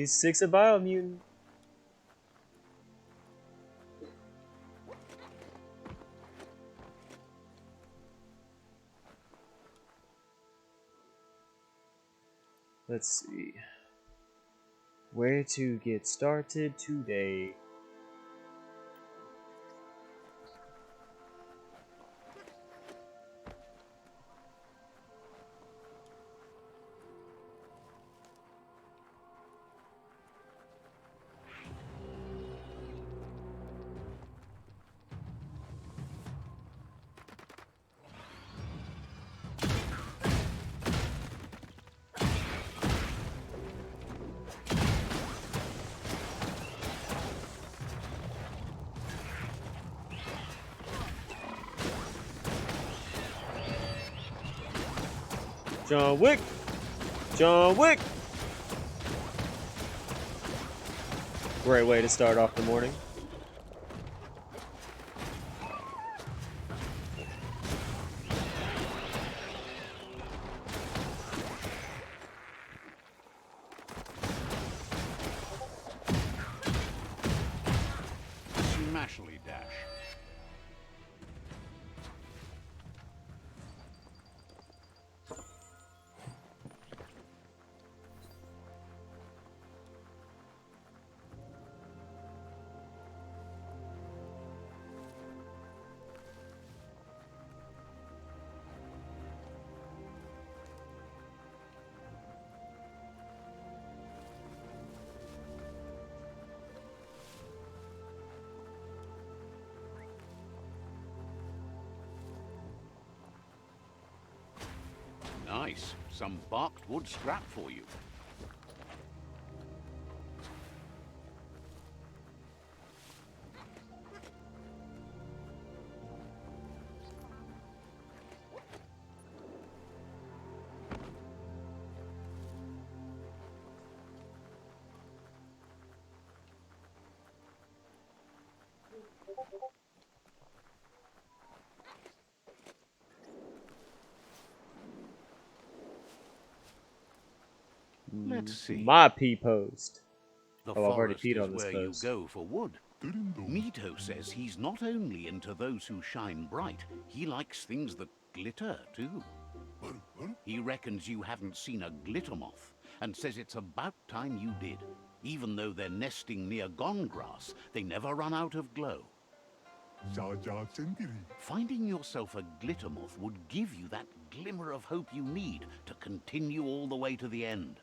He's 6 a Biomutant. Let's see. Where to get started today? John Wick! John Wick! Great way to start off the morning. Smashly dash. Nice. Some barked wood scrap for you. Let's see. My pee post. The Oh, I've already forest peed is on this where you post. go for wood. Mito says he's not only into those who shine bright, he likes things that glitter too. He reckons you haven't seen a glitter moth and says it's about time you did. Even though they're nesting near gone grass, they never run out of glow. Finding yourself a glitter moth would give you that glimmer of hope you need to continue all the way to the end.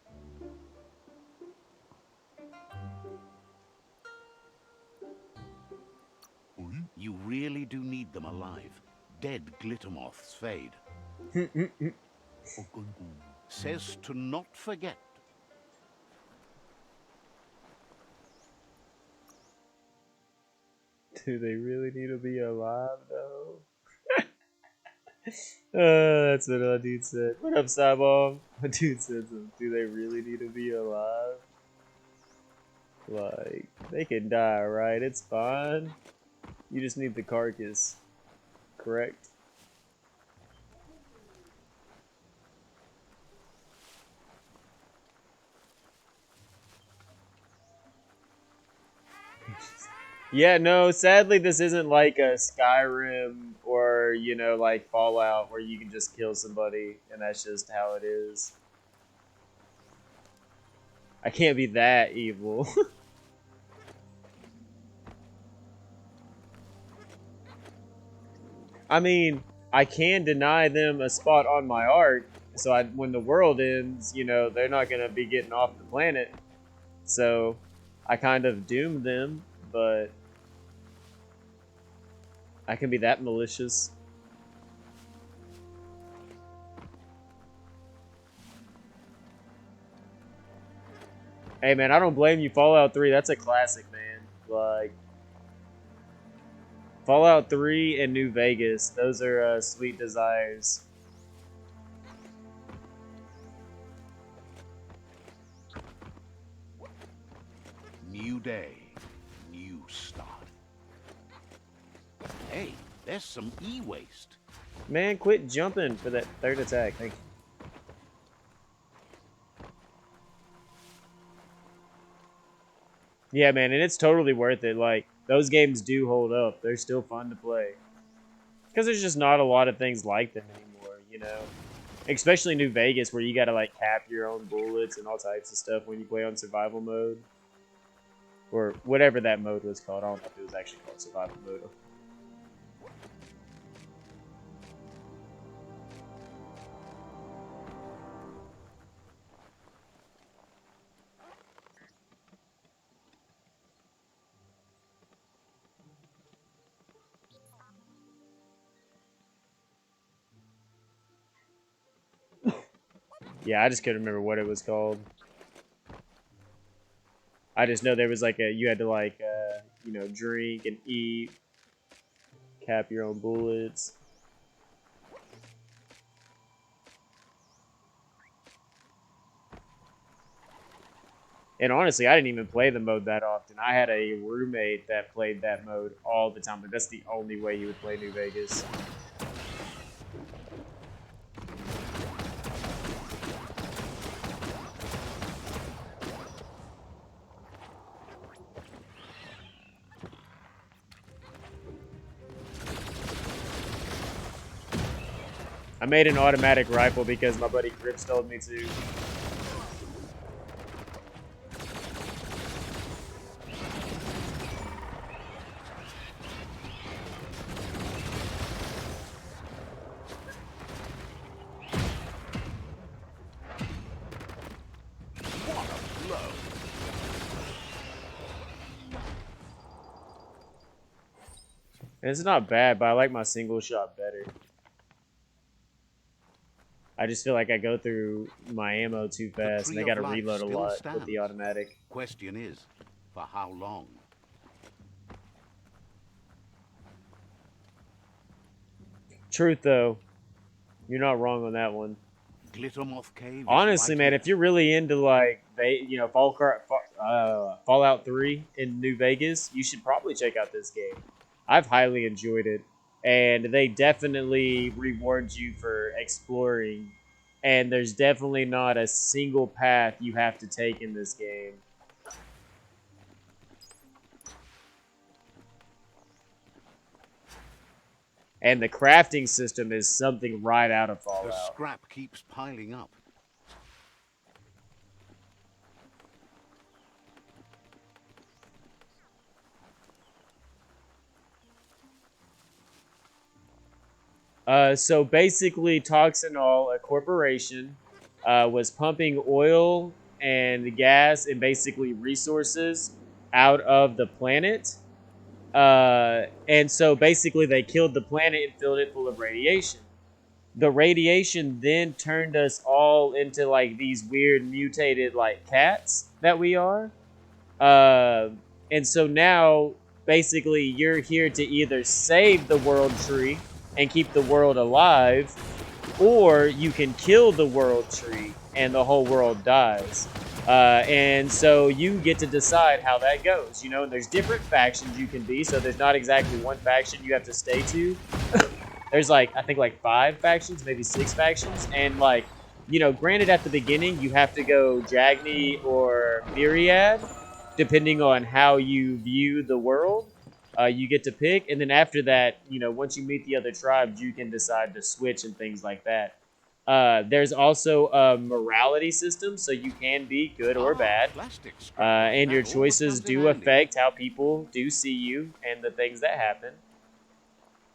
You really do need them alive. Dead glitter moths fade. Says to not forget. Do they really need to be alive, though? That's what our dude said. What up, Cyball? My dude said, do they really need to be alive? Like, they can die, right? It's fine. You just need the carcass. Correct? Yeah, no, sadly this isn't like a Skyrim or, you know, like Fallout where you can just kill somebody and that's just how it is. I can't be that evil. I mean, I can deny them a spot on my ark, so when the world ends, you know, they're not going to be getting off the planet. So I kind of doomed them, but I can be that malicious. Hey man, I don't blame you. Fallout 3, that's a classic, man. Like, Fallout 3 and New Vegas, those are sweet desires. New day, new start. Hey, there's some e-waste. Man, quit jumping for that third attack. Thank you. Yeah, man, and it's totally worth it. Like, those games do hold up. They're still fun to play. Because there's just not a lot of things like them anymore, you know? Especially New Vegas, where you gotta, like, cap your own bullets and all types of stuff when you play on survival mode. Or whatever that mode was called. I don't know if it was actually called survival mode. Yeah, I just couldn't remember what it was called. I just know there was like you had to like, you know, drink and eat, cap your own bullets. And honestly, I didn't even play the mode that often. I had a roommate that played that mode all the time, but that's the only way you would play New Vegas. I made an automatic rifle because my buddy Grips told me to. What a blow! And it's not bad, but I like my single shot better. I just feel like I go through my ammo too The fast, and tree I of gotta life reload a still lot with stands. the automatic. Question is, for how long? Truth, though, you're not wrong on that one. Glittermoth Cave is Honestly, right man, here. if you're really into like Fallout 3 in New Vegas, you should probably check out this game. I've highly enjoyed it, and they definitely reward you for exploring. And there's definitely not a single path you have to take in this game. And the crafting system is something right out of The Fallout. scrap keeps piling up. So basically, Toxinol, a corporation, was pumping oil and gas and basically resources out of the planet. And so basically, they killed the planet and filled it full of radiation. The radiation then turned us all into like these weird mutated like cats that we are. Uh, and so now, basically, you're here to either save the world tree and keep the world alive, or you can kill the world tree and the whole world dies. And so you get to decide how that goes. You know, and there's different factions you can be, so there's not exactly one faction you have to stay to. There's like, I think like 5 factions, maybe 6 factions, and like, you know, granted at the beginning you have to go Jagni or Myriad, depending on how you view the world. You get to pick, and then after that, you know, once you meet the other tribes, you can decide to switch and things like that. There's also a morality system, so you can be good or bad, Plastic scrap like and your that always choices comes in do handy. affect how people do see you and the things that happen.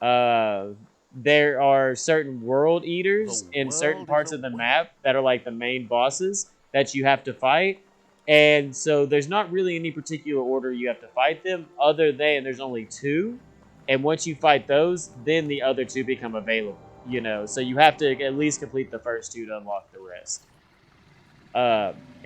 Uh, there are certain world eaters The in certain world is parts a of the web. map that are like the main bosses that you have to fight. And so there's not really any particular order you have to fight them, other than there's only 2. And once you fight those, then the other 2 become available. You know, so you have to at least complete the first 2 to unlock the rest.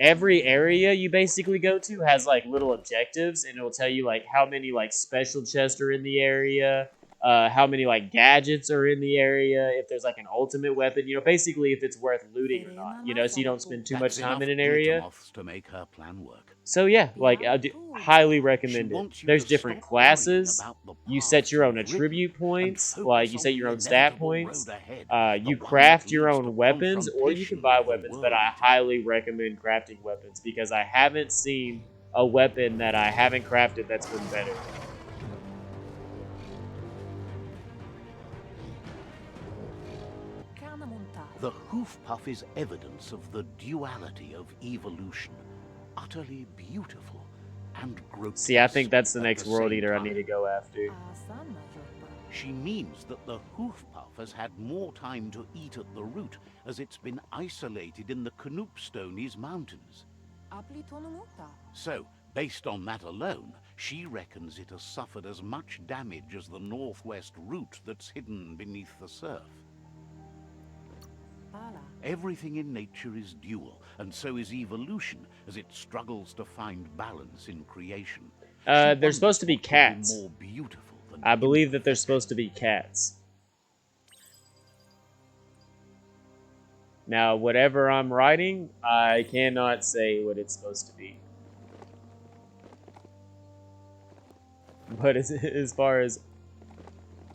Every area you basically go to has like little objectives, and it'll tell you like how many like special chests are in the area, how many like gadgets are in the area, if there's like an ultimate weapon, you know, basically if it's worth looting or not, you know, so you don't spend too much That's time enough in an area. glittermoths to make her plan work. So yeah, like I do highly She recommend it. wants you There's to different stop worrying classes. about the You path set your own you've ridden attribute and points, like focus you on set the your own stat inevitable points. road ahead, the You one that craft your leads to own weapons, or you can confrontation buy with the weapons. But world I eater. highly recommend crafting weapons because I haven't seen a weapon that I haven't crafted that's been better. The hoof puff is evidence of the duality of evolution. Utterly beautiful and grotesque. See, I think that's the at next the world same eater I time. need to go after. She means that the hoof puff has had more time to eat at the root, as it's been isolated in the Knoopstonies mountains. So, based on that alone, she reckons it has suffered as much damage as the northwest root that's hidden beneath the surf. Everything in nature is dual, and so is evolution, as it struggles to find balance in creation. They're supposed to be cats. More beautiful than I believe that they're supposed to be cats. Now, whatever I'm writing, I cannot say what it's supposed to be. But as far as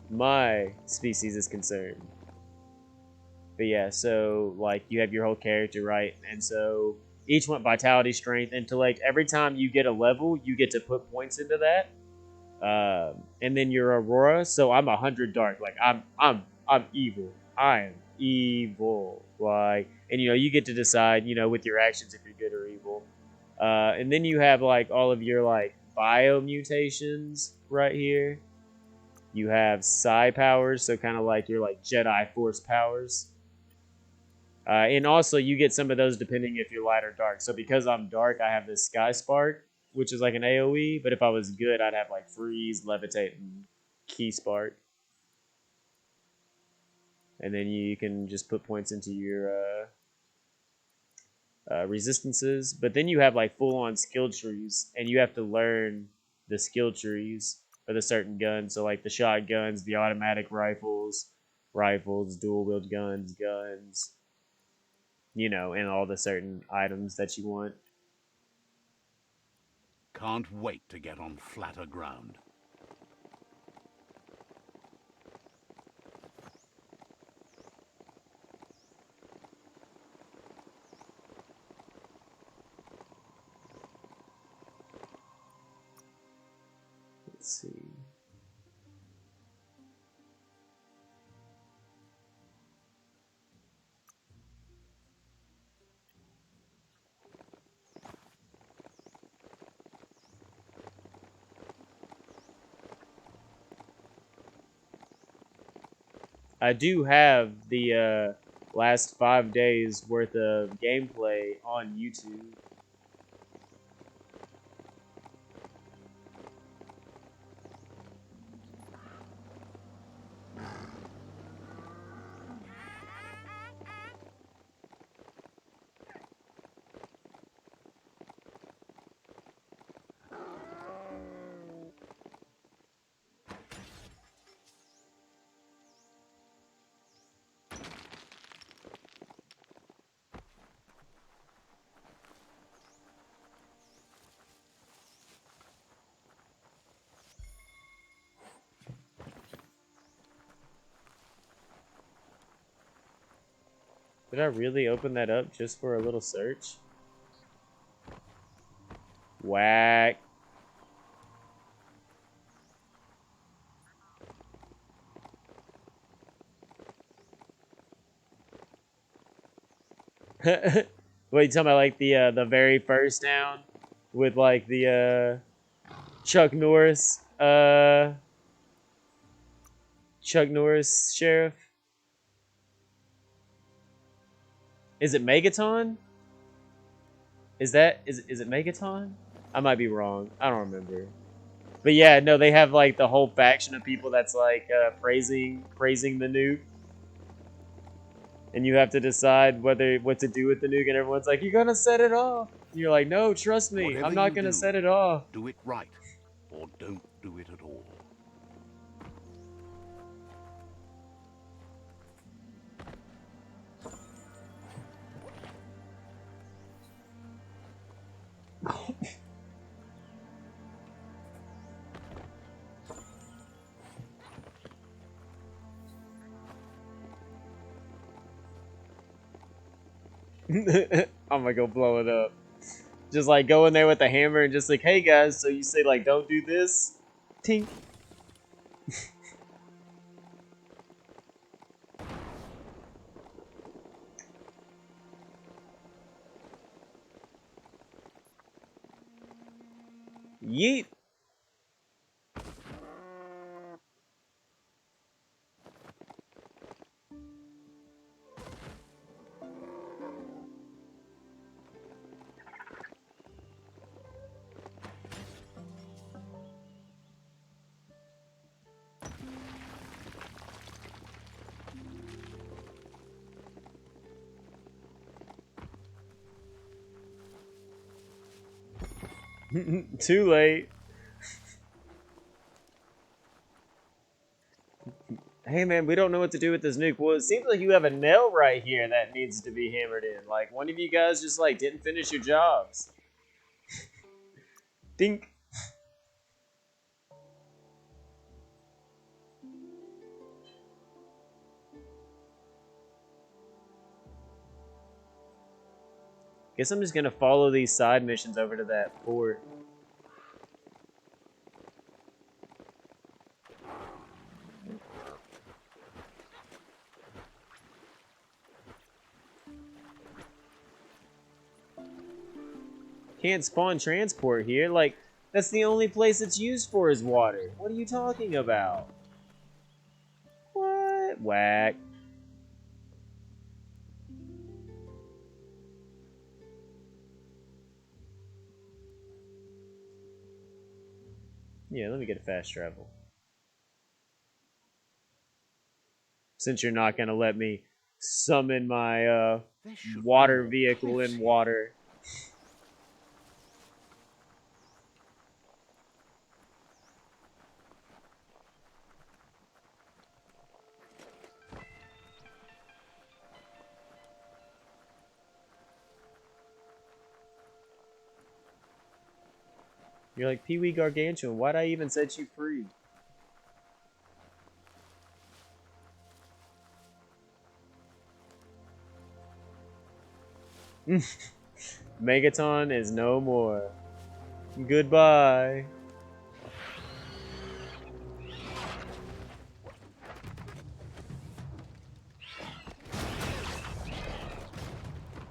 my species is concerned. But yeah, so, like, you have your whole character, right? And so, each one, vitality, strength, intellect. Every time you get a level, you get to put points into that. And then your aurora. So I'm 100 dark. Like, I'm evil. I am evil. Like, and you get to decide, with your actions if you're good or evil. And then you have like all of your like biomutations right here. You have psi powers, so kind of like your like Jedi Force powers. And also you get some of those depending if you're light or dark. So because I'm dark, I have this Sky Spark, which is like an AoE. But if I was good, I'd have like Freeze, Levitate, and Key Spark. And then you can just put points into your resistances. But then you have like full-on skill trees, and you have to learn the skill trees for the certain guns. So like the shotguns, the automatic rifles, dual-wield guns, and all the certain items that you want. Can't wait to get on flatter ground. Let's see. I do have the last 5 days worth of gameplay on YouTube. Did I really open that up just for a little search? Whack. What, you talking about like the very first town with like the Chuck Norris sheriff? Is it Megaton? Is it Megaton? I might be wrong. I don't remember. But yeah, no, they have like the whole faction of people that's like praising the nuke. And you have to decide what to do with the nuke, and everyone's like, "You're gonna set it off." And you're like, "No, trust me, Whatever I'm not you gonna do, set it off." Do it right, or don't do it at all. I'm gonna go blow it up. Just like go in there with a hammer and just like, hey guys, so you say like don't do this? Tink. Yeet. Too late. Hey man, we don't know what to do with this nuke. Well, it seems like you have a nail right here that needs to be hammered in. Like one of you guys just like didn't finish your jobs. Dink. Guess I'm just gonna follow these side missions over to that port. Can't spawn transport here. Like, that's the only place it's used for is water. What are you talking about? What? Whack. Yeah, let me get a fast travel. Since you're not gonna let me summon my water vehicle in water. You're like, Pee-wee Gargantuan, why'd I even set you free? Megaton is no more. Goodbye.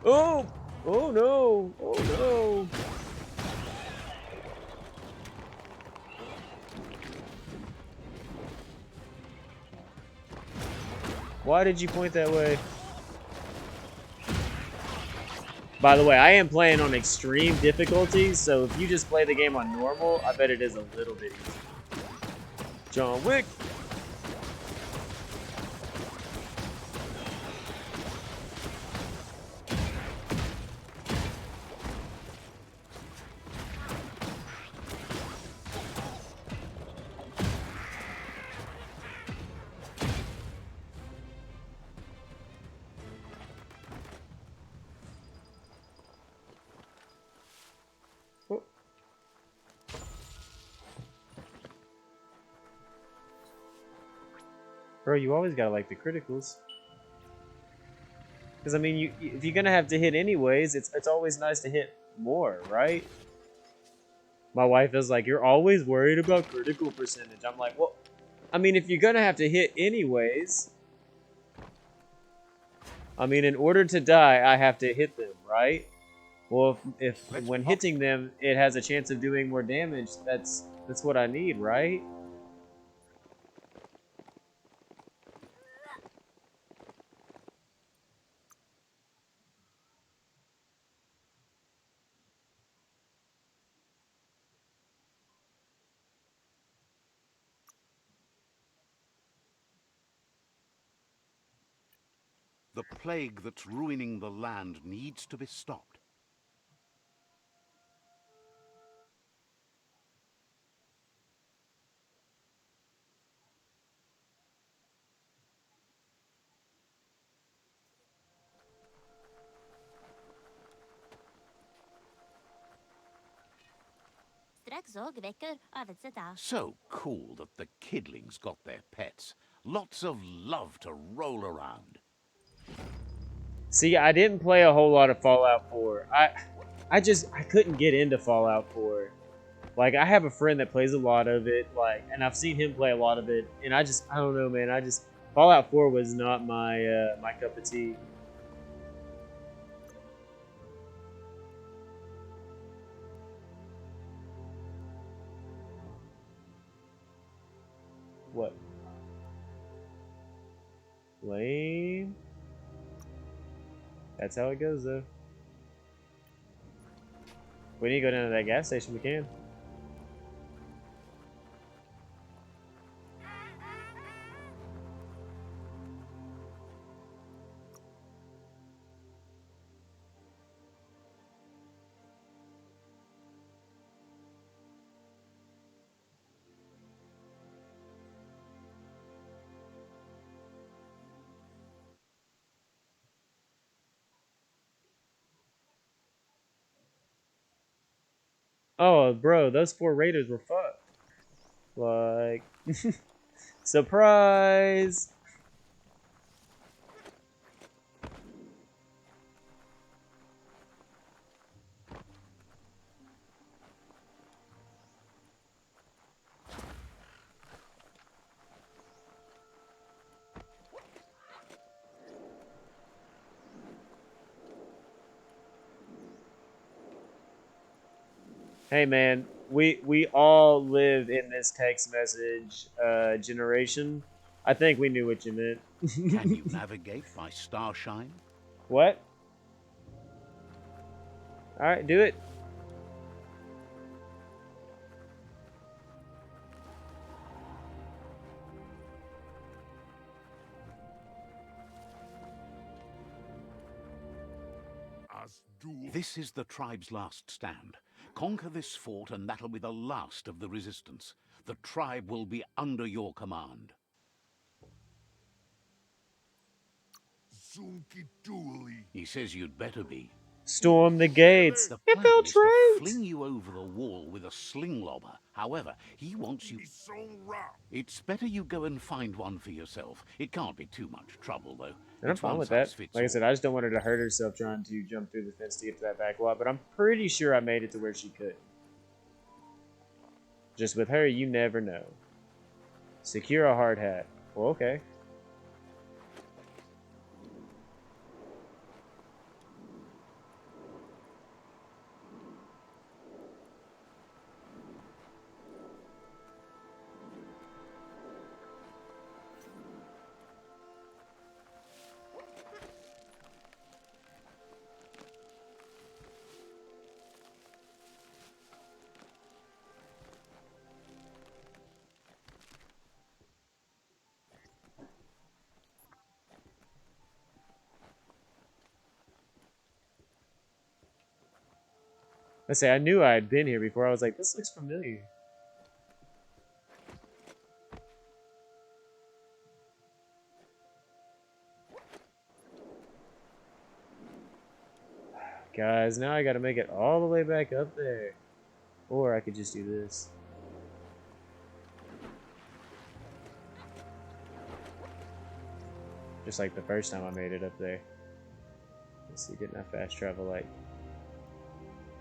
Oh! Oh no! Oh no! Why did you point that way? By the way, I am playing on extreme difficulty, so if you just play the game on normal, I bet it is a little bit easier. John Wick! Bro, you always gotta like the criticals. Because, I mean, if you're gonna have to hit anyways, it's always nice to hit more, right? My wife is like, you're always worried about critical percentage. I'm like, well, I mean, if you're gonna have to hit anyways, I mean, in order to die, I have to hit them, right? Well, if when hitting them, it has a chance of doing more damage, that's what I need, right? The plague that's ruining the land needs to be stopped. So cool that the kidlings got their pets. Lots of love to roll around. See, I didn't play a whole lot of Fallout 4. I couldn't get into Fallout 4. Like, I have a friend that plays a lot of it, like, and I've seen him play a lot of it, and I don't know, man. Fallout 4 was not my cup of tea. What? Lame. That's how it goes, though. We need to go down to that gas station. We can. Oh, bro, those 4 raiders were fucked. Like, surprise! Hey, man, we all live in this text message generation. I think we knew what you meant. Can you navigate by starshine? What? All right, do it. This is the tribe's last stand. Conquer this fort and that'll be the last of the resistance. The tribe will be under your command. He says you'd better be. Storm the gates. The plan is to Infiltrate! fling you over the wall with a sling lobber. However, he wants you... It's better you go and find one for yourself. It can't be too much trouble, though. And I'm It's fine one with size that. fits Like I all. said, I just don't want her to hurt herself trying to jump through the fence to get to that back lot, but I'm pretty sure I made it to where she could. Just with her, you never know. Secure a hard hat. Well, okay. Let's say I knew I had been here before. I was like, this looks familiar. Guys, now I gotta make it all the way back up there. Or I could just do this. Just like the first time I made it up there. Let's see, didn't I fast travel like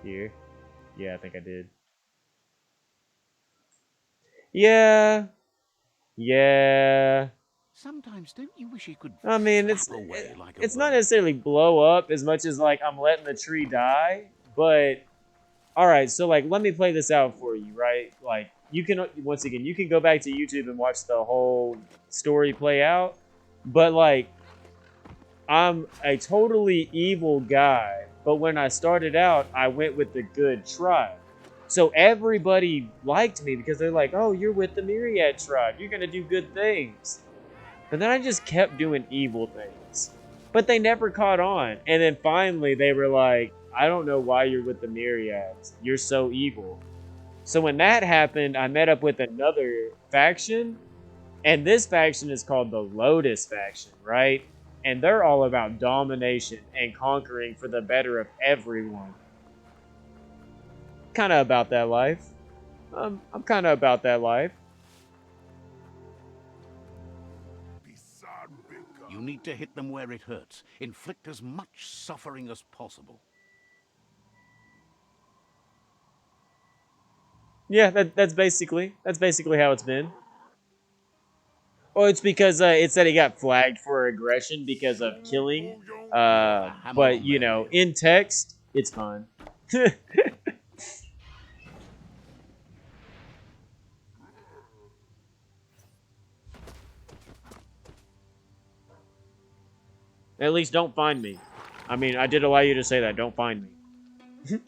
here? Yeah, I think I did. Yeah. Yeah. Sometimes don't you wish you could I mean, flap away like a it's not bird? necessarily blow up as much as like I'm letting the tree die, but all right, so like let me play this out for you, right? Like you can once again, you can go back to YouTube and watch the whole story play out, but like I'm a totally evil guy, but when I started out, I went with the good tribe. So everybody liked me because they're like, "Oh, you're with the Myriad tribe. You're going to do good things." But then I just kept doing evil things. But they never caught on. And then finally they were like, I don't know why you're with the Myriads. You're so evil. So when that happened, I met up with another faction. And this faction is called the Lotus faction, right? And they're all about domination and conquering for the better of everyone. Kind of about that life. I'm kind of about that life. You need to hit them where it hurts. Inflict as much suffering as possible. Yeah, that's basically how it's been. Oh, it's because it said he got flagged for aggression because of killing. Hammer But on you there, know, kid. in text, it's fine. At least don't find me. I mean, I did allow you to say that. Don't find me.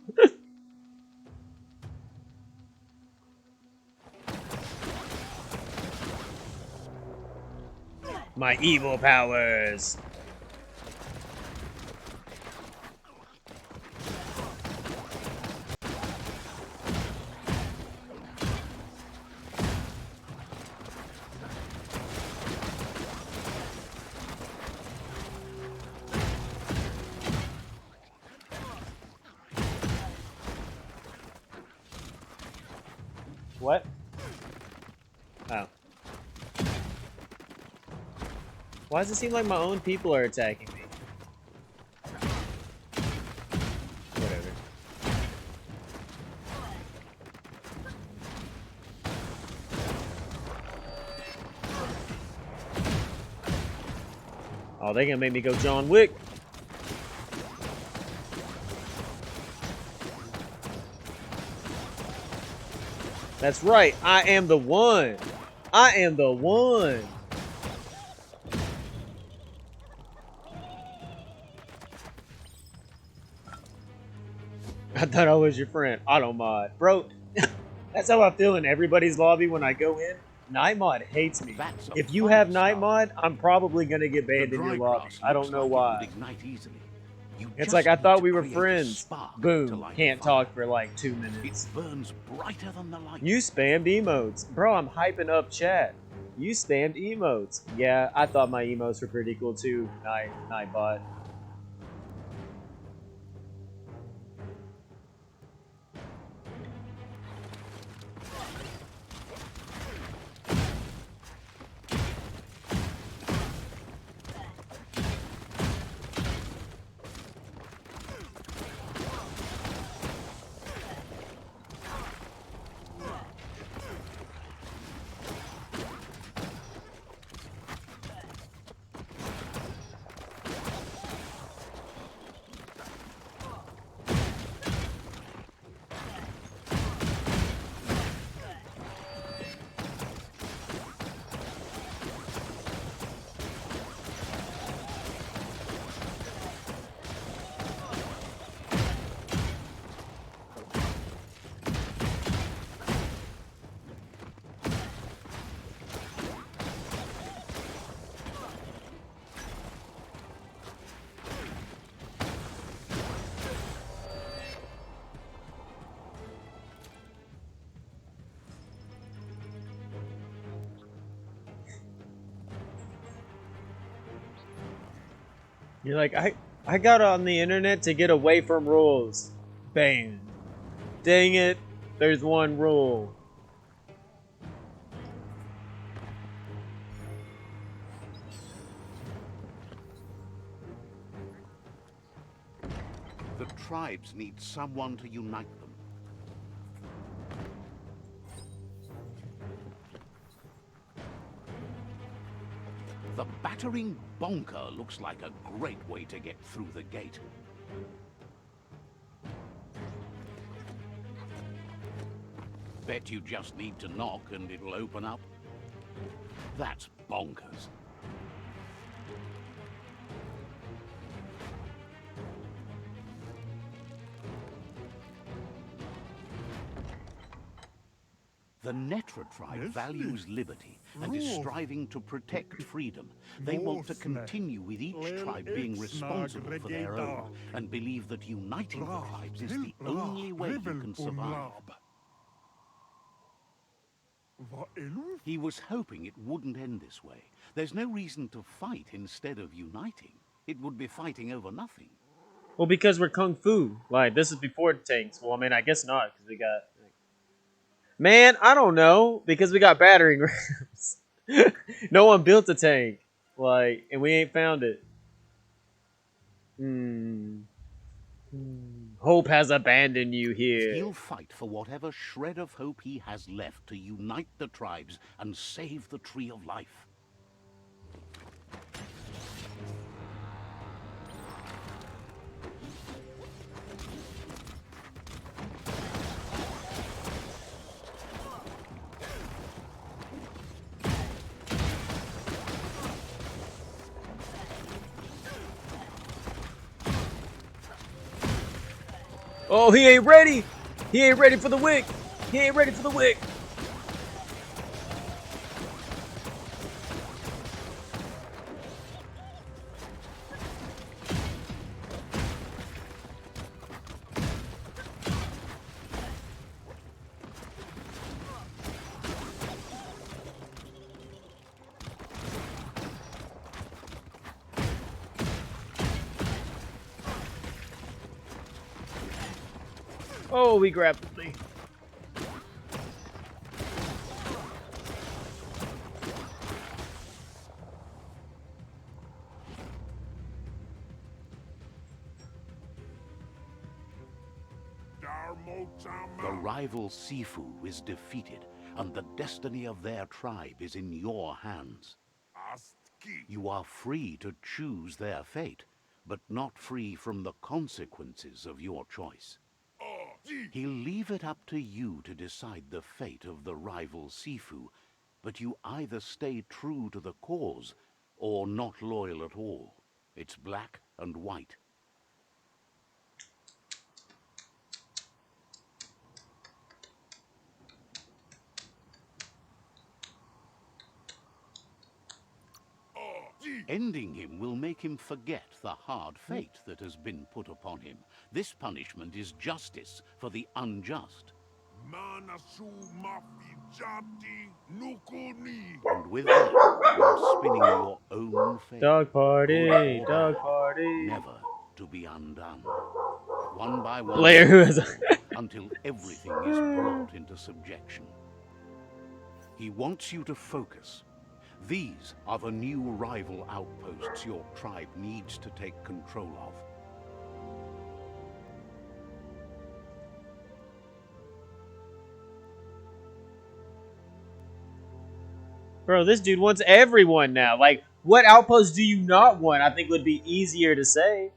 My evil powers. What? Oh. Why does it seem like my own people are attacking me? Whatever. Oh, they gonna make me go John Wick. That's right. I am the one. I am the one. I thought I was your friend. I don't mod. Bro, that's how I feel in everybody's lobby when I go in. Night mod hates me. That's a If you have fire night start. mod, I'm probably gonna get The banned in your dry lobby. grass I don't looks know like it would why. ignite easily. You It's like just I need thought to we were create a friends. spark to Boom. light a Can't fire. talk for like 2 It minutes. burns brighter than the light. You spammed emotes. Bro, I'm hyping up chat. You spammed emotes. Yeah, I thought my emotes were pretty cool too, Nightbot. You're like, I got on the internet to get away from rules. Bam. Dang it. There's one rule. The tribes need someone to unite them. The battering bonker looks like a great way to get through the gate. Bet you just need to knock and it'll open up. That's bonkers. The Netra tribe values liberty and is striving to protect freedom. They want to continue with each tribe being responsible for their own and believe that uniting the tribes is the only way you can survive. He was hoping it wouldn't end this way. There's no reason to fight instead of uniting. It would be fighting over nothing. Well, because we're kung fu. Like, this is before the tanks. Well, I mean, I guess not, because we got... Man, I don't know, because we got battering rams. No one built a tank. Like, and we ain't found it. Hope has abandoned you here. He'll fight for whatever shred of hope he has left to unite the tribes and save the Tree of Life. Oh, he ain't ready. He ain't ready for the wick. He ain't ready for the wick. Oh, he grabbed me. The rival Sifu is defeated, and the destiny of their tribe is in your hands. You are free to choose their fate, but not free from the consequences of your choice. He'll leave it up to you to decide the fate of the rival Sifu, but you either stay true to the cause or not loyal at all. It's black and white. Ending him will make him forget the hard fate that has been put upon him. This punishment is justice for the unjust. And with that, you're spinning your own fate. Dog party, Good or dog bad, party. never to be undone. One by one, Blair, who has until everything is brought into subjection. He wants you to focus. These are the new rival outposts your tribe needs to take control of. Bro, this dude wants everyone now. Like, what outpost do you not want? I think would be easier to say.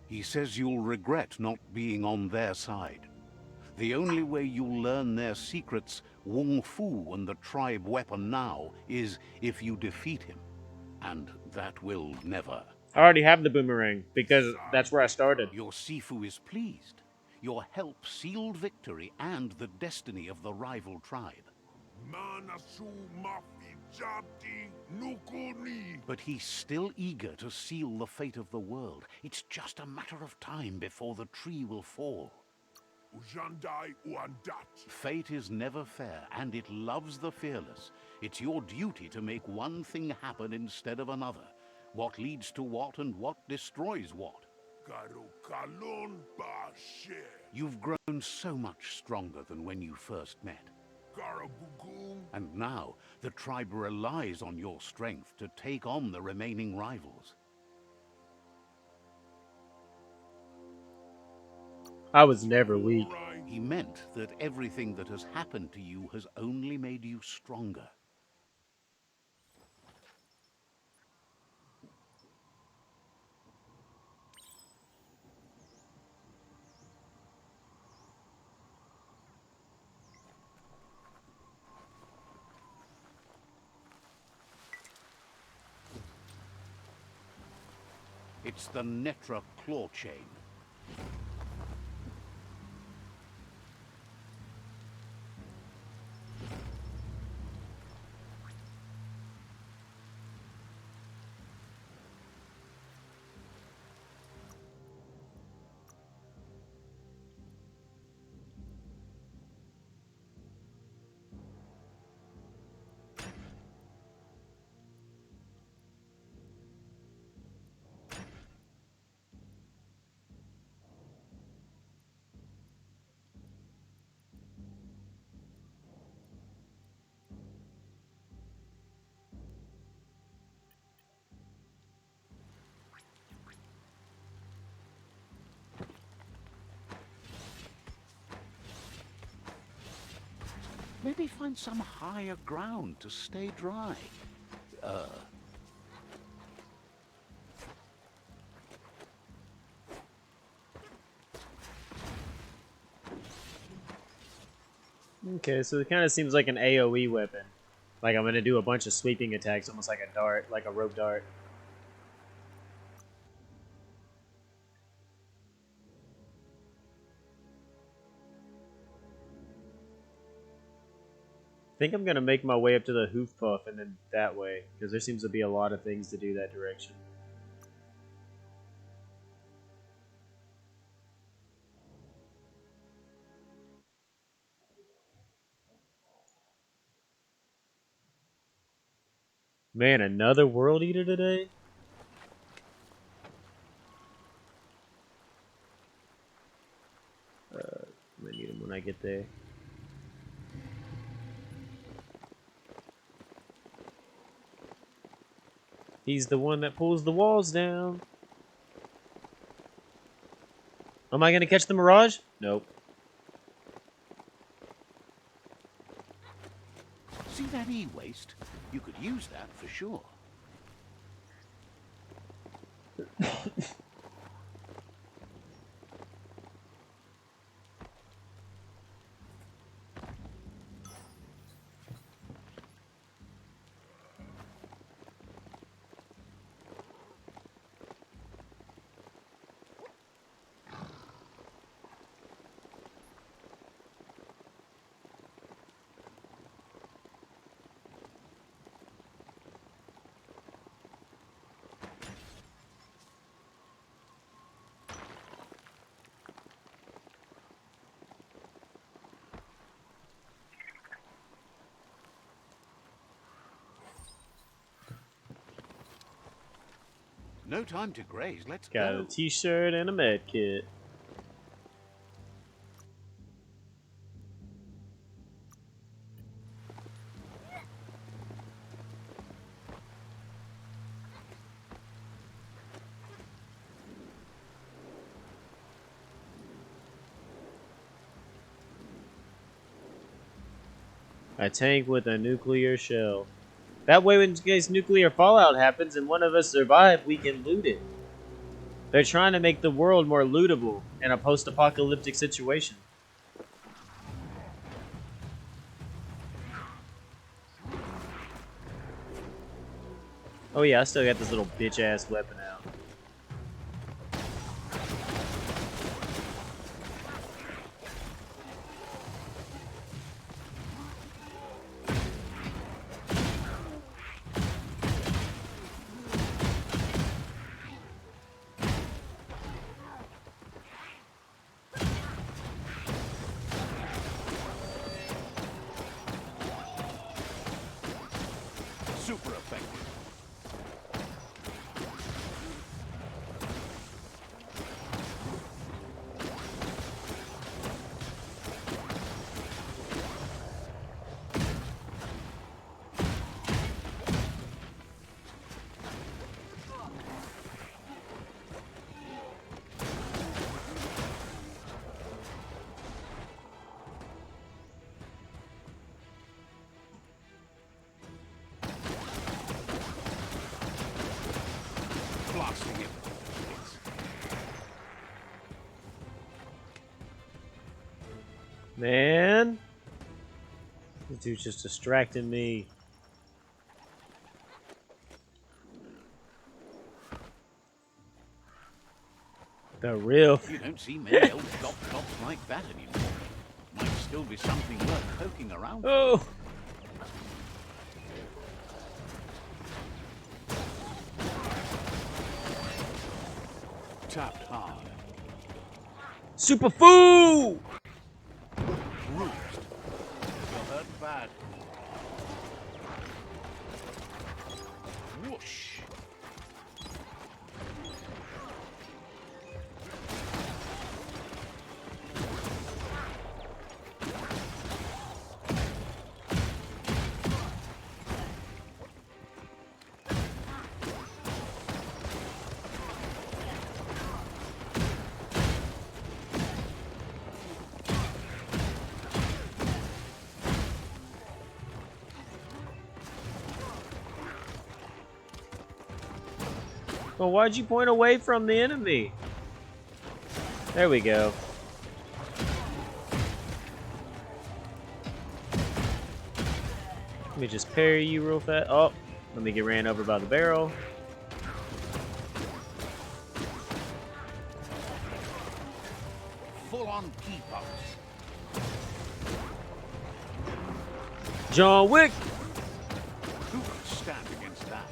He says you'll regret not being on their side. The only way you'll learn their secrets, Wung Fu and the tribe weapon now, is if you defeat him. And that will never. I already have the boomerang, because that's where I started. Your Sifu is pleased. Your help sealed victory and the destiny of the rival tribe. But he's still eager to seal the fate of the world. It's just a matter of time before the tree will fall. Fate is never fair, and it loves the fearless. It's your duty to make one thing happen instead of another. What leads to what and what destroys what. You've grown so much stronger than when you first met. And now, the tribe relies on your strength to take on the remaining rivals. I was never weak. He meant that everything that has happened to you has only made you stronger. It's the Netra claw chain. Maybe find some higher ground to stay dry. Okay, so it kind of seems like an AoE weapon. Like I'm gonna do a bunch of sweeping attacks, almost like a dart, like a rope dart. I think I'm gonna make my way up to the hoof puff and then that way, because there seems to be a lot of things to do that direction. Man, another world eater today? I'm gonna need him when I get there. He's the one that pulls the walls down. Am I gonna catch the mirage? Nope. See that e-waste? You could use that for sure. No time to graze, let's Got a go. t-shirt and a med kit. A tank with a nuclear shell. That way, in case nuclear fallout happens and one of us survive, we can loot it. They're trying to make the world more lootable in a post-apocalyptic situation. Oh yeah, I still got this little bitch-ass weapon out. Super effective. Blasting it. Man, this dude's just distracting me. The real. You don't see many old drop tops like that anymore. Might still be something worth poking around for. Oh. Tapped hard. Super Foo! Bruised. You're hurt bad. Whoosh. Well, why'd you point away from the enemy? There we go. Let me just parry you real fast. Oh, let me get ran over by the barrel. Full on keep ups. John Wick! Who could stand against that?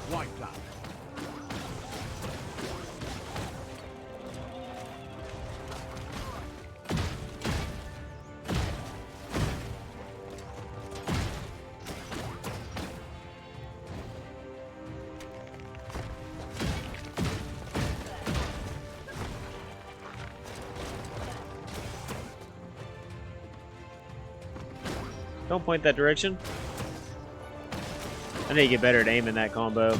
Wiped out. Don't point that direction. I need to get better at aiming that combo.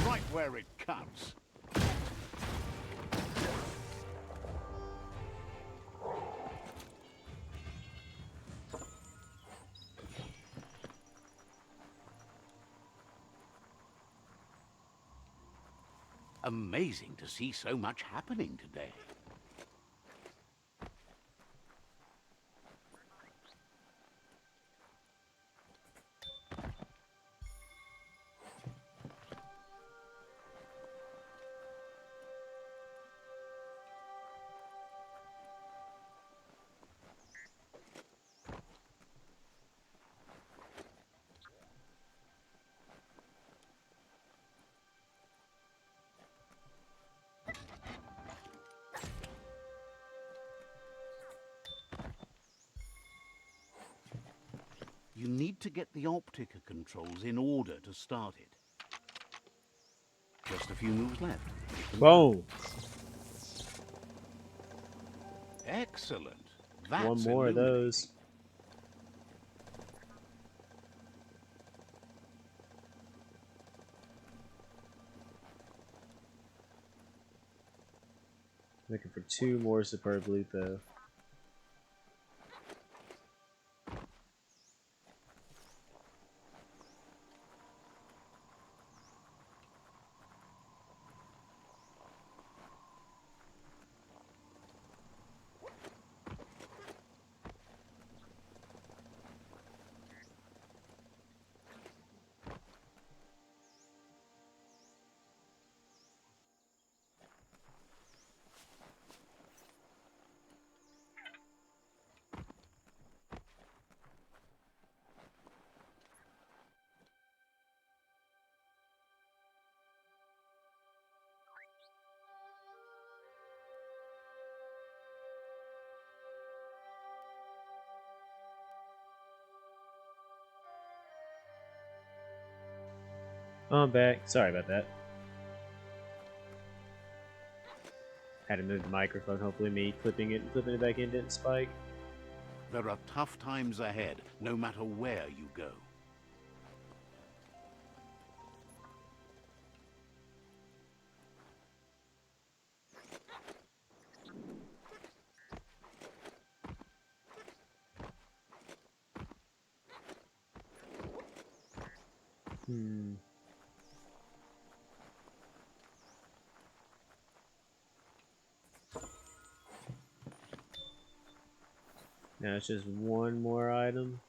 Right where it cuts. Amazing to see so much happening today. You need to get the Optica controls in order to start it. Just a few moves left. Whoa! Excellent. That's One more of those. Looking for 2 more superb loot though. Oh, I'm back. Sorry about that. Had to move the microphone. Hopefully me flipping it back in didn't spike. There are tough times ahead, no matter where you go. Now it's just one more item.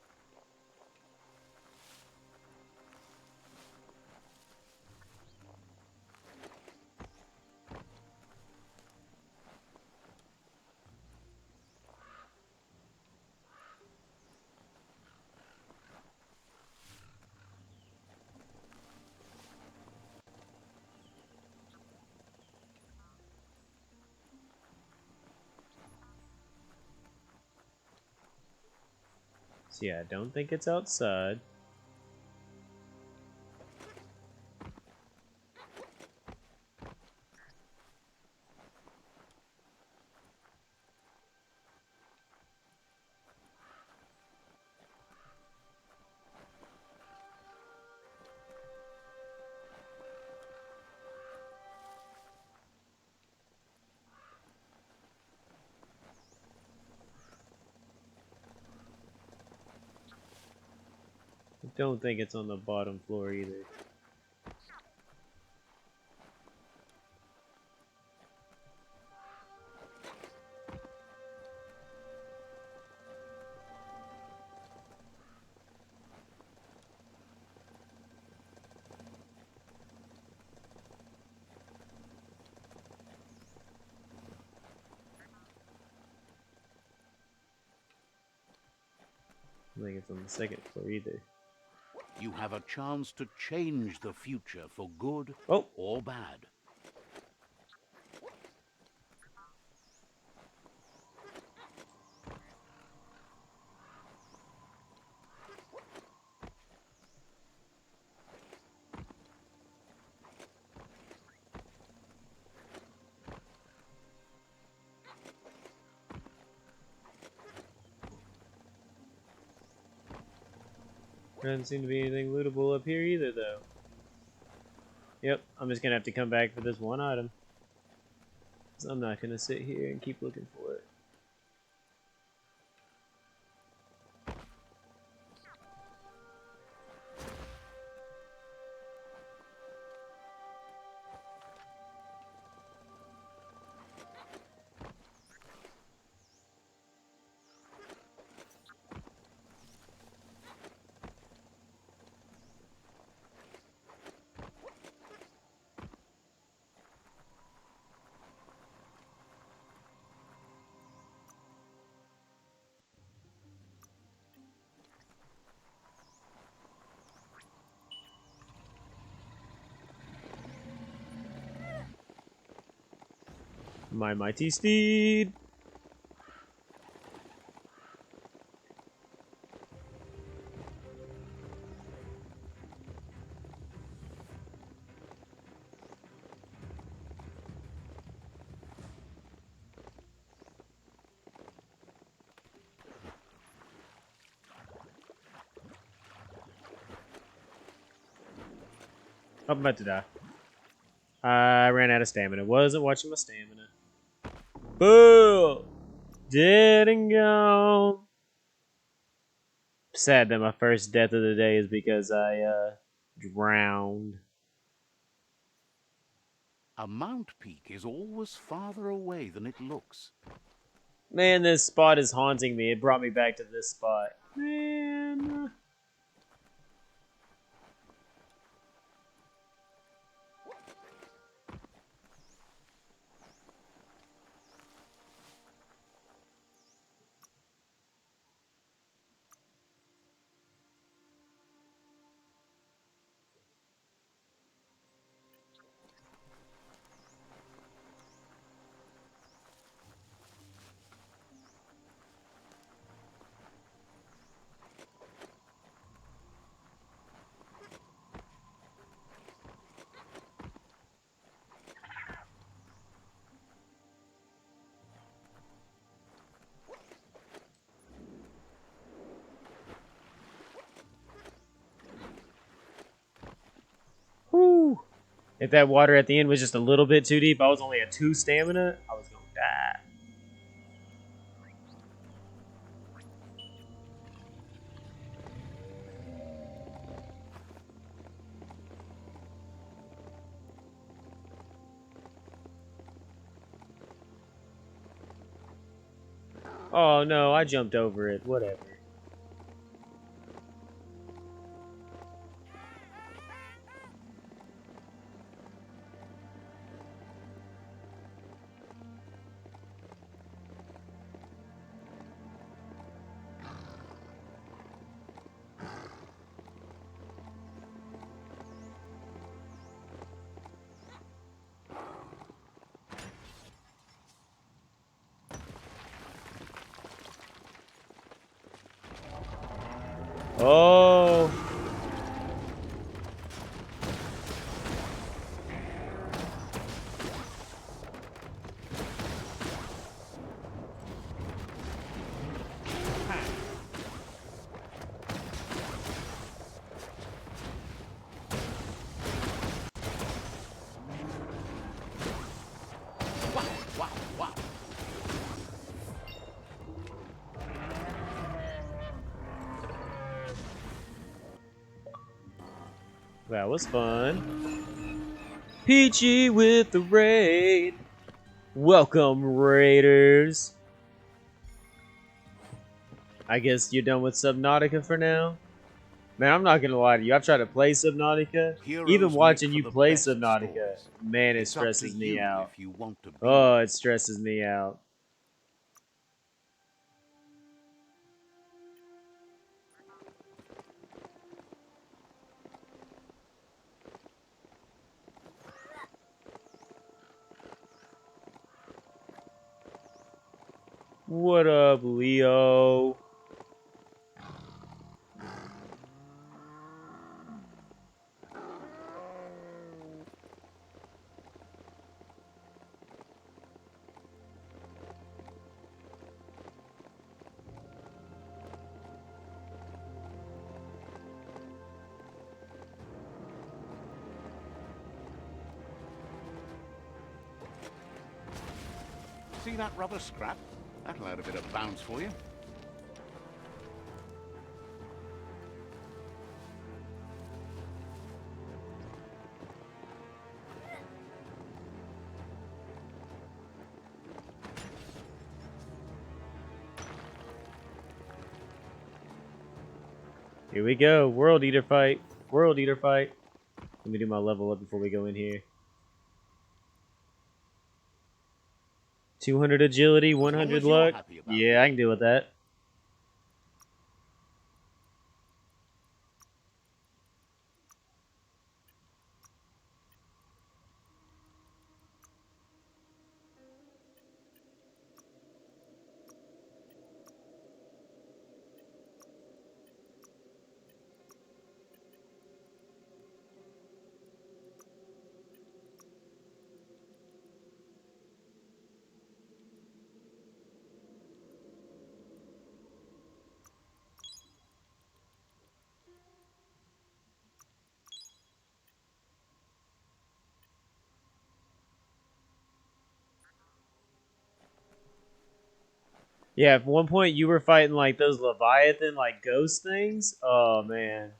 So yeah, I don't think it's outside. I don't think it's on the bottom floor either. I don't think it's on the second floor either. You have a chance to change the future for good or bad. There doesn't seem to be anything lootable up here either, though. Yep, I'm just gonna have to come back for this one item. So I'm not gonna sit here and keep looking for it. My mighty steed! Oh, I'm about to die. I ran out of stamina. Wasn't watching my stamina. Boo! Dead and gone. Sad that my first death of the day is because I drowned. A mount peak is always farther away than it looks. Man, this spot is haunting me. It brought me back to this spot. Man. Whew. If that water at the end was just a little bit too deep, I was only at 2 stamina, I was gonna die. Oh no, I jumped over it. Whatever. That was fun. Peachy with the raid. Welcome, Raiders. I guess you're done with Subnautica for now? Man, I'm not gonna lie to you. I've tried to play Subnautica. Even Heroes make watching for you the play best Subnautica, stories. man, it It's up to stresses me you out. if you want to be Oh, one. it stresses me out. What up, Leo? See that rubber scrap? That'll add a bit of bounce for you. Here we go. World Eater fight. World Eater fight. Let me do my level up before we go in here. 200 agility, As long 100 as you're luck. happy about Yeah, it. I can deal with that. Yeah, at one point you were fighting like those Leviathan like ghost things. Oh man,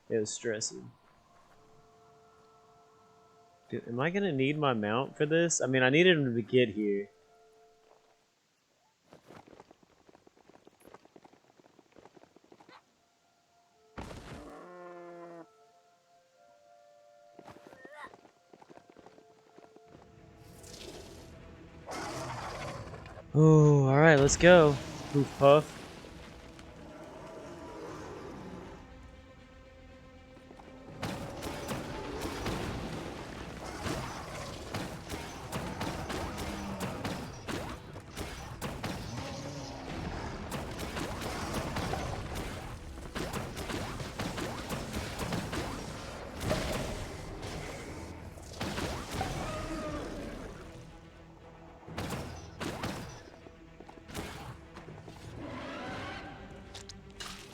it was stressing. Dude, am I gonna need my mount for this? I mean, I needed him to get here. Oh, all right, let's go. Poof puff.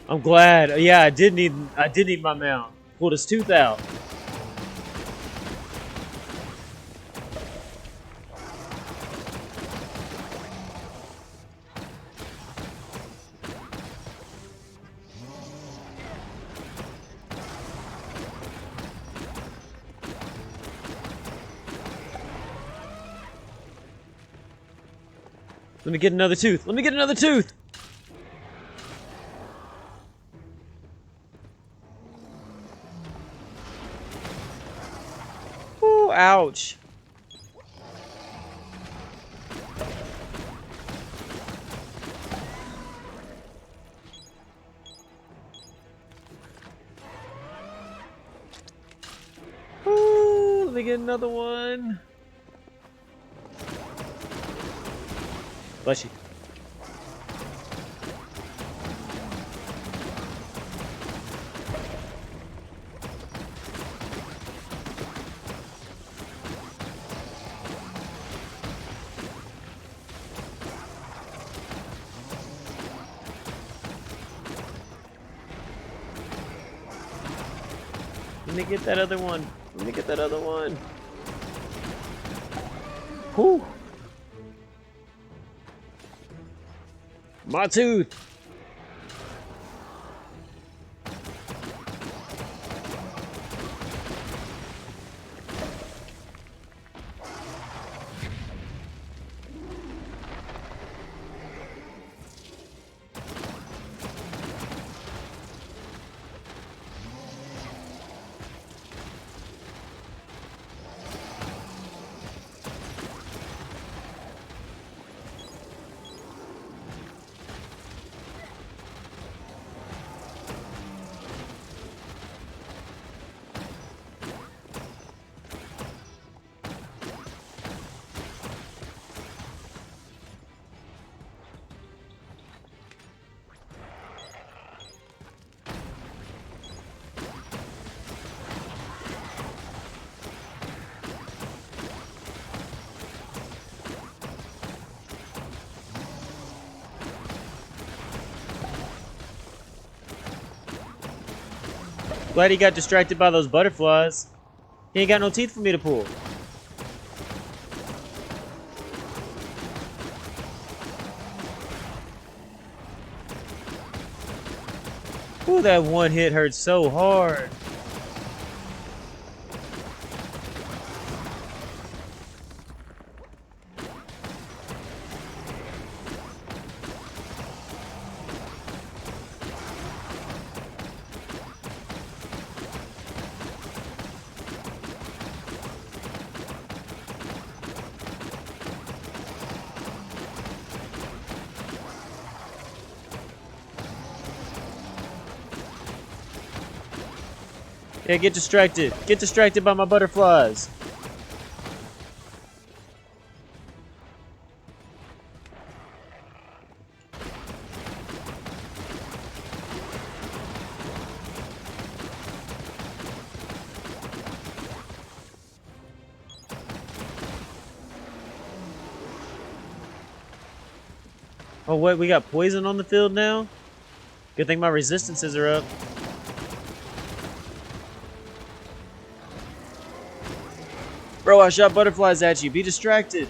I'm glad. Yeah, I did need my mount. Pulled his tooth out. Let me get another tooth. Let me get another tooth. Ooh, ouch. Ooh, let me get another one. Bless you. Let me get that other one. Let me get that other one. Whew. My tooth. Glad he got distracted by those butterflies. He ain't got no teeth for me to pull. Ooh, that one hit hurt so hard. Yeah, get distracted. Get distracted by my butterflies. Oh, what? We got poison on the field now? Good thing my resistances are up. Bro, I shot butterflies at you. Be distracted.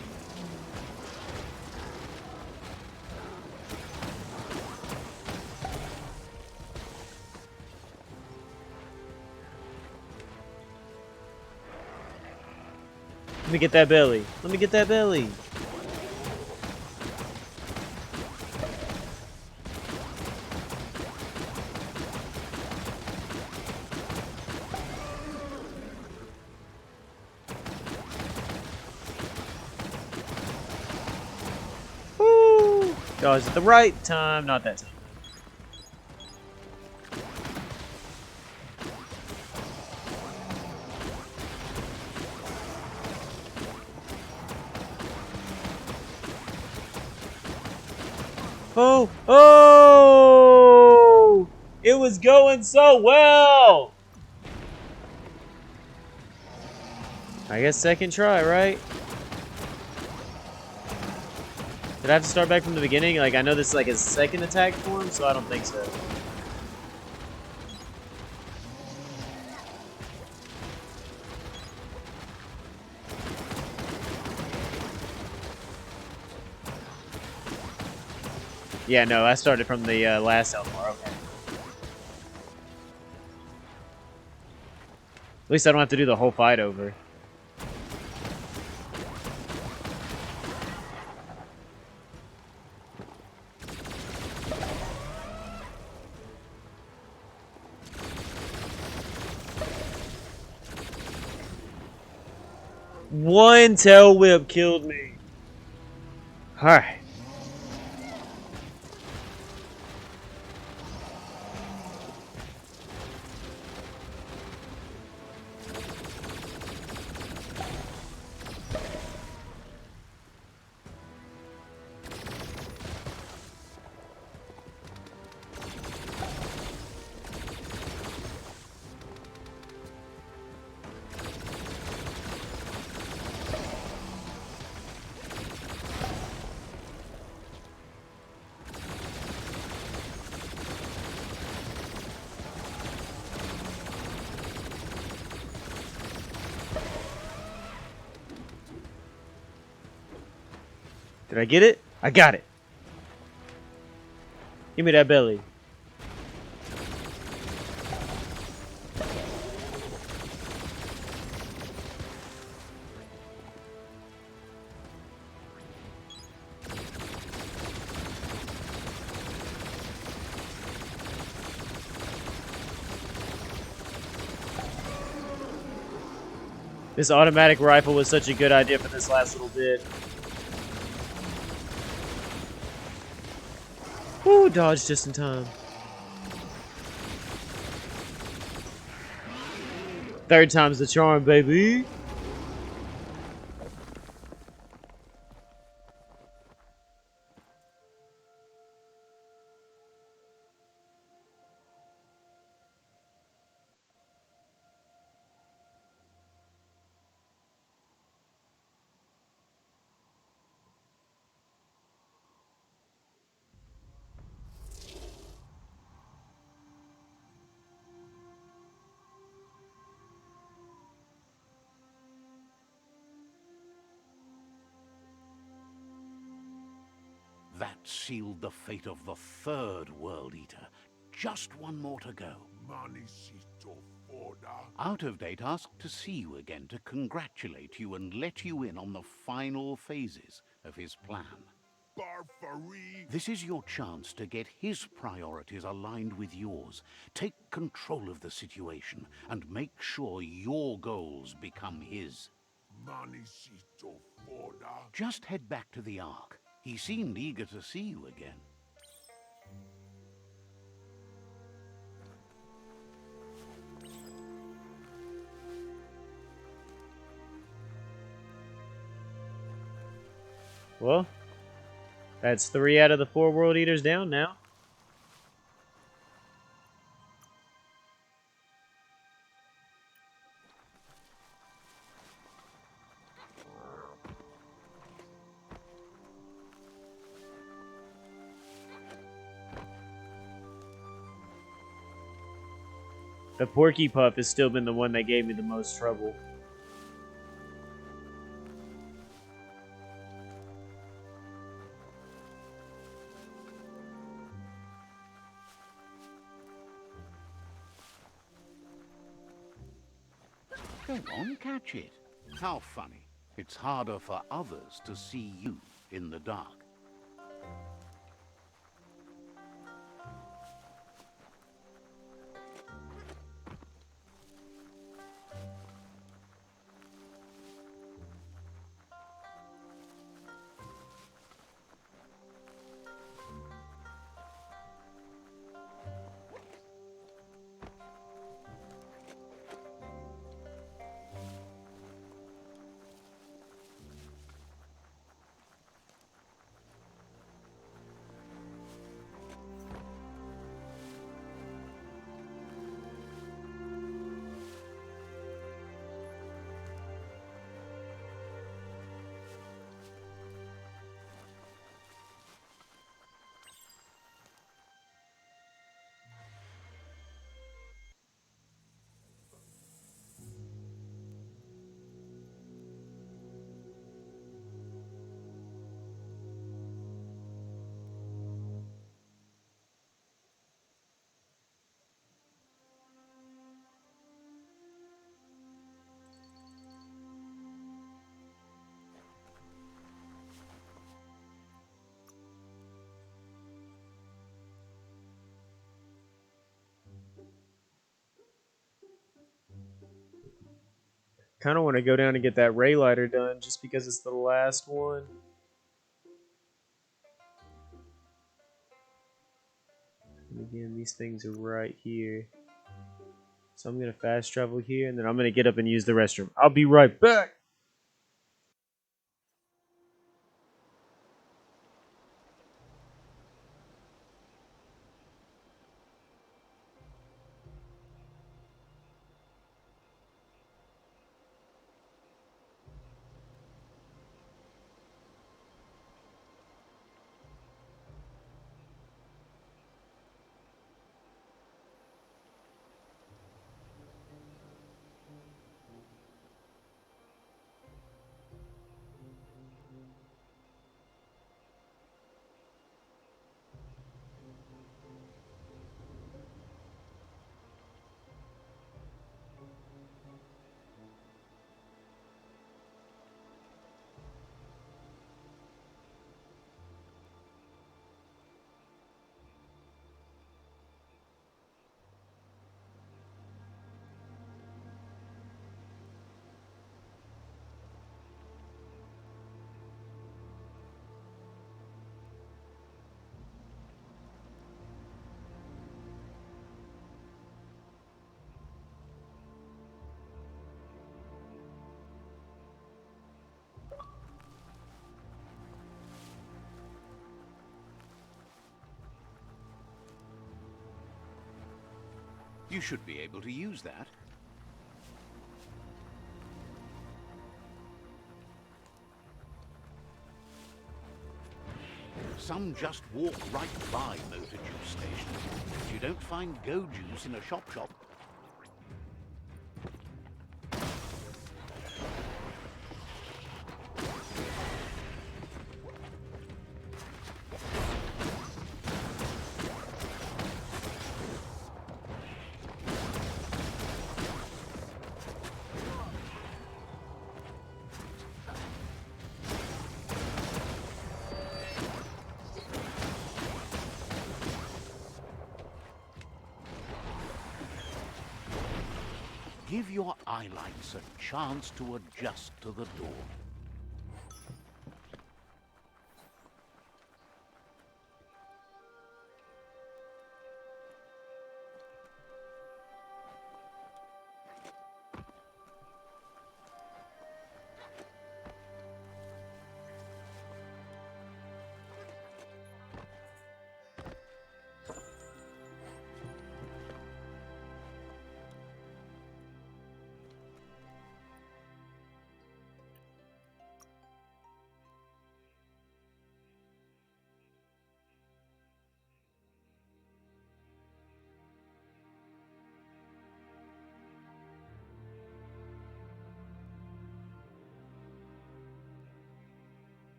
Let me get that belly. Let me get that belly. Woo! Dodged at the right time. Not that time. Oh! Oh! It was going so well! I guess second try, right? Did I have to start back from the beginning? Like, I know this is like a second attack form, so I don't think so. Yeah, no, I started from the last health bar. Okay. At least I don't have to do the whole fight over. One tail whip killed me. Alright. Did I get it? I got it. Give me that belly. This automatic rifle was such a good idea for this last little bit. Woo, dodged just in time. Third time's the charm, baby. sealed the fate of the third World Eater. Just one more to go. Out of Date asked to see you again to congratulate you and let you in on the final phases of his plan. This is your chance to get his priorities aligned with yours. Take control of the situation and make sure your goals become his. Just head back to the Ark. He seemed eager to see you again. Well, that's 3 out of the 4 World Eaters down now. The Porky Puff has still been the one that gave me the most trouble. Go on, catch it. How funny. It's harder for others to see you in the dark. Kind of want to go down and get that Ray Lighter done just because it's the last one. And again, these things are right here. So I'm going to fast travel here and then I'm going to get up and use the restroom. I'll be right back. You should be able to use that. Some just walk right by motor juice stations. You don't find Go Juice in a shop. Give your eyelights a chance to adjust to the dawn.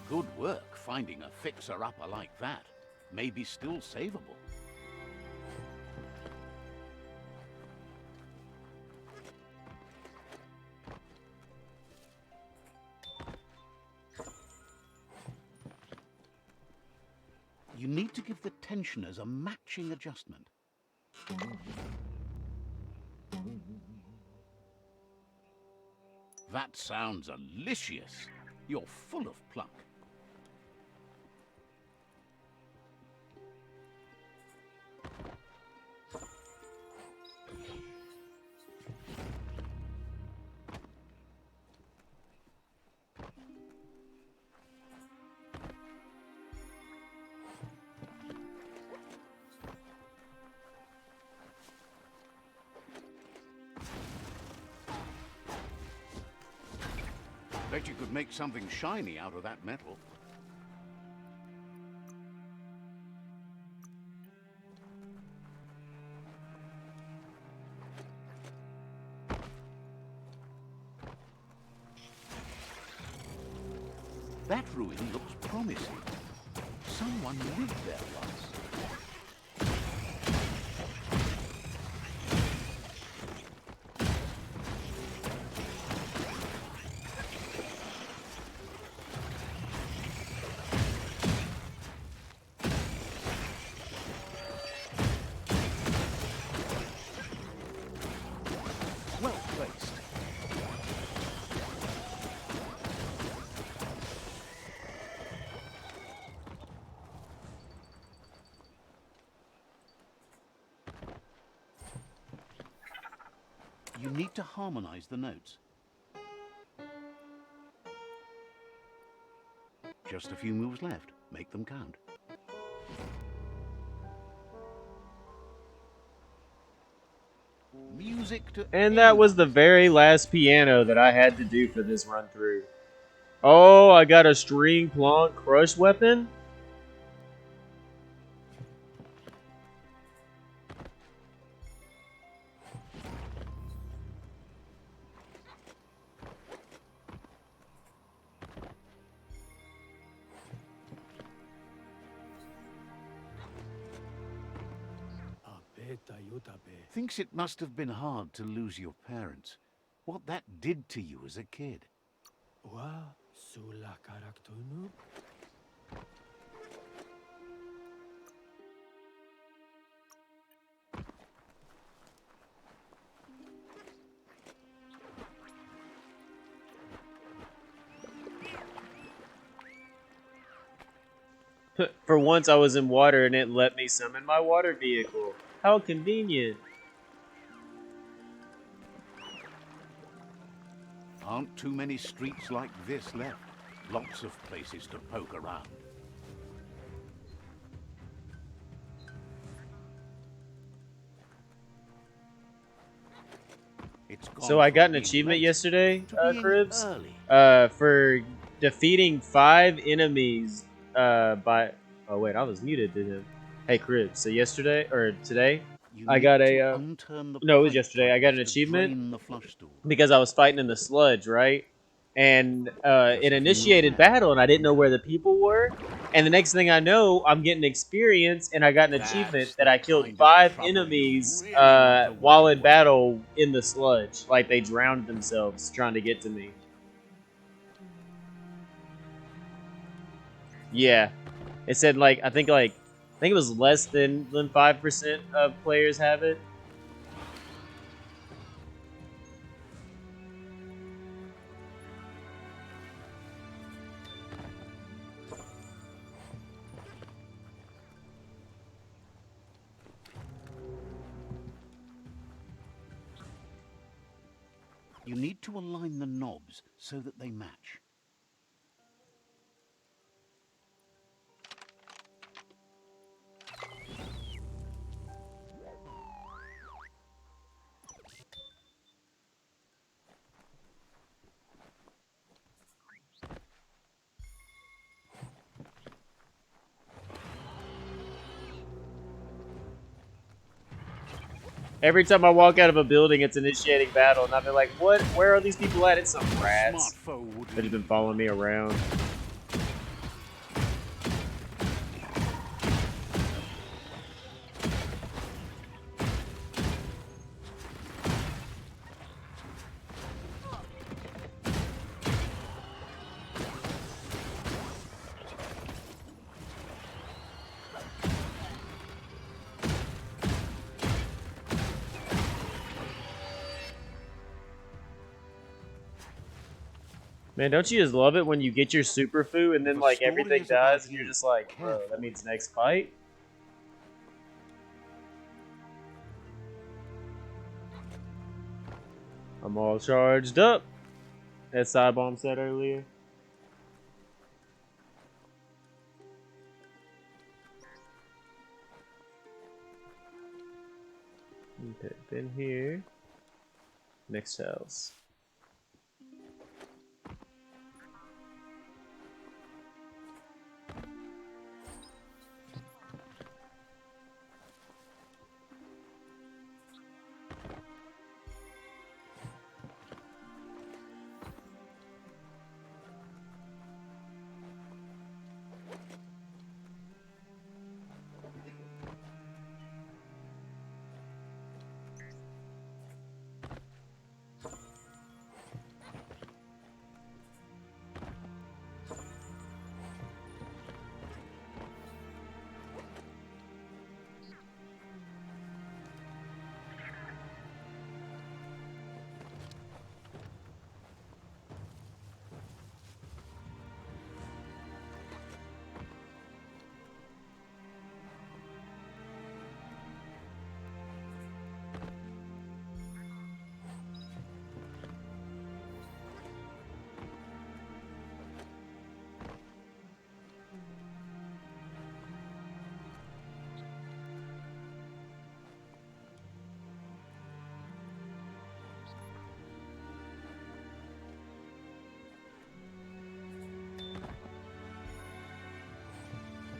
Good work finding a fixer-upper like that. Maybe still savable. You need to give the tensioners a matching adjustment. That sounds delicious. You're full of pluck. Bet you could make something shiny out of that metal. That ruin looks promising. Someone lived there once. Well placed. You need to harmonize the notes. Just a few moves left. Make them count. Music to And that was the very last piano that I had to do for this run through. Oh, I got a string plonk crush weapon? Thinks it must have been hard to lose your parents. What that did to you as a kid. For once I was in water and it let me summon my water vehicle. How convenient. Aren't too many streets like this left. Lots of places to poke around. It's gone So I got from an being achievement late yesterday, to being Cribs, early. for defeating 5 enemies by... Oh wait, I was muted to him. Hey Cribs, so yesterday, or today, You I need got to a... unturn the no, it was pipe yesterday. I got an buttons to achievement drain the flush stool. because I was fighting in the sludge, right? And Just it a few initiated moves battle, and I didn't know where the people were. And the next thing I know, I'm getting experience, and I got an achievement That's that the I killed kind of 5 trouble you enemies really want to while wash in away. battle in the sludge. Like they drowned themselves trying to get to me. Yeah, it said I think it was less than 5% of players have it. You need to align the knobs so that they match. Every time I walk out of a building, it's initiating battle, and I've been like, "What? Where are these people at?" It's some A smart rats foe would that have been lead. following me around. Man, don't you just love it when you get your superfu and then If a like story everything is about dies and you're you, just like, bro, that careful. means next fight? I'm all charged up, as Sidebomb said earlier. Okay, been here. Next house.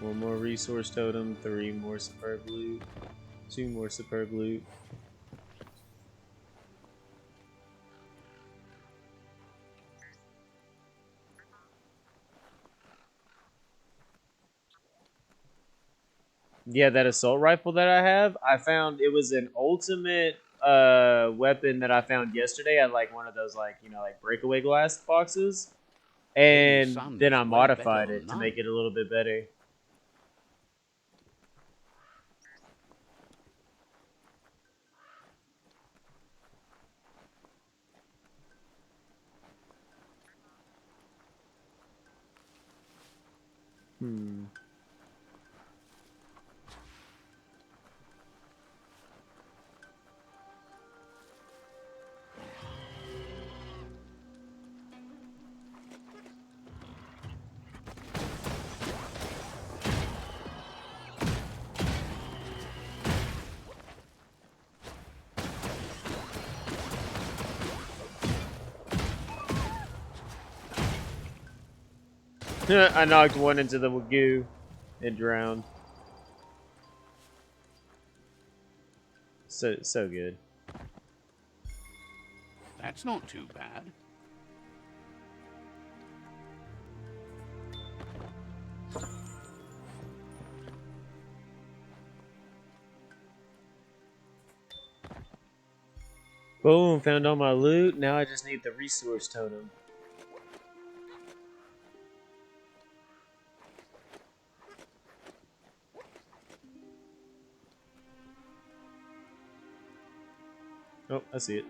One more resource totem, 3 more superb loot, 2 more superb loot. Yeah, that assault rifle that I have, I found it was an ultimate weapon that I found yesterday at like one of those like, you know, like breakaway glass boxes. Day's And sun then is I way better modified than it to night. make it a little bit better. Hmm. I knocked one into the goo and drowned. So good. That's not too bad. Boom, found all my loot. Now I just need the resource totem. Oh, I see it.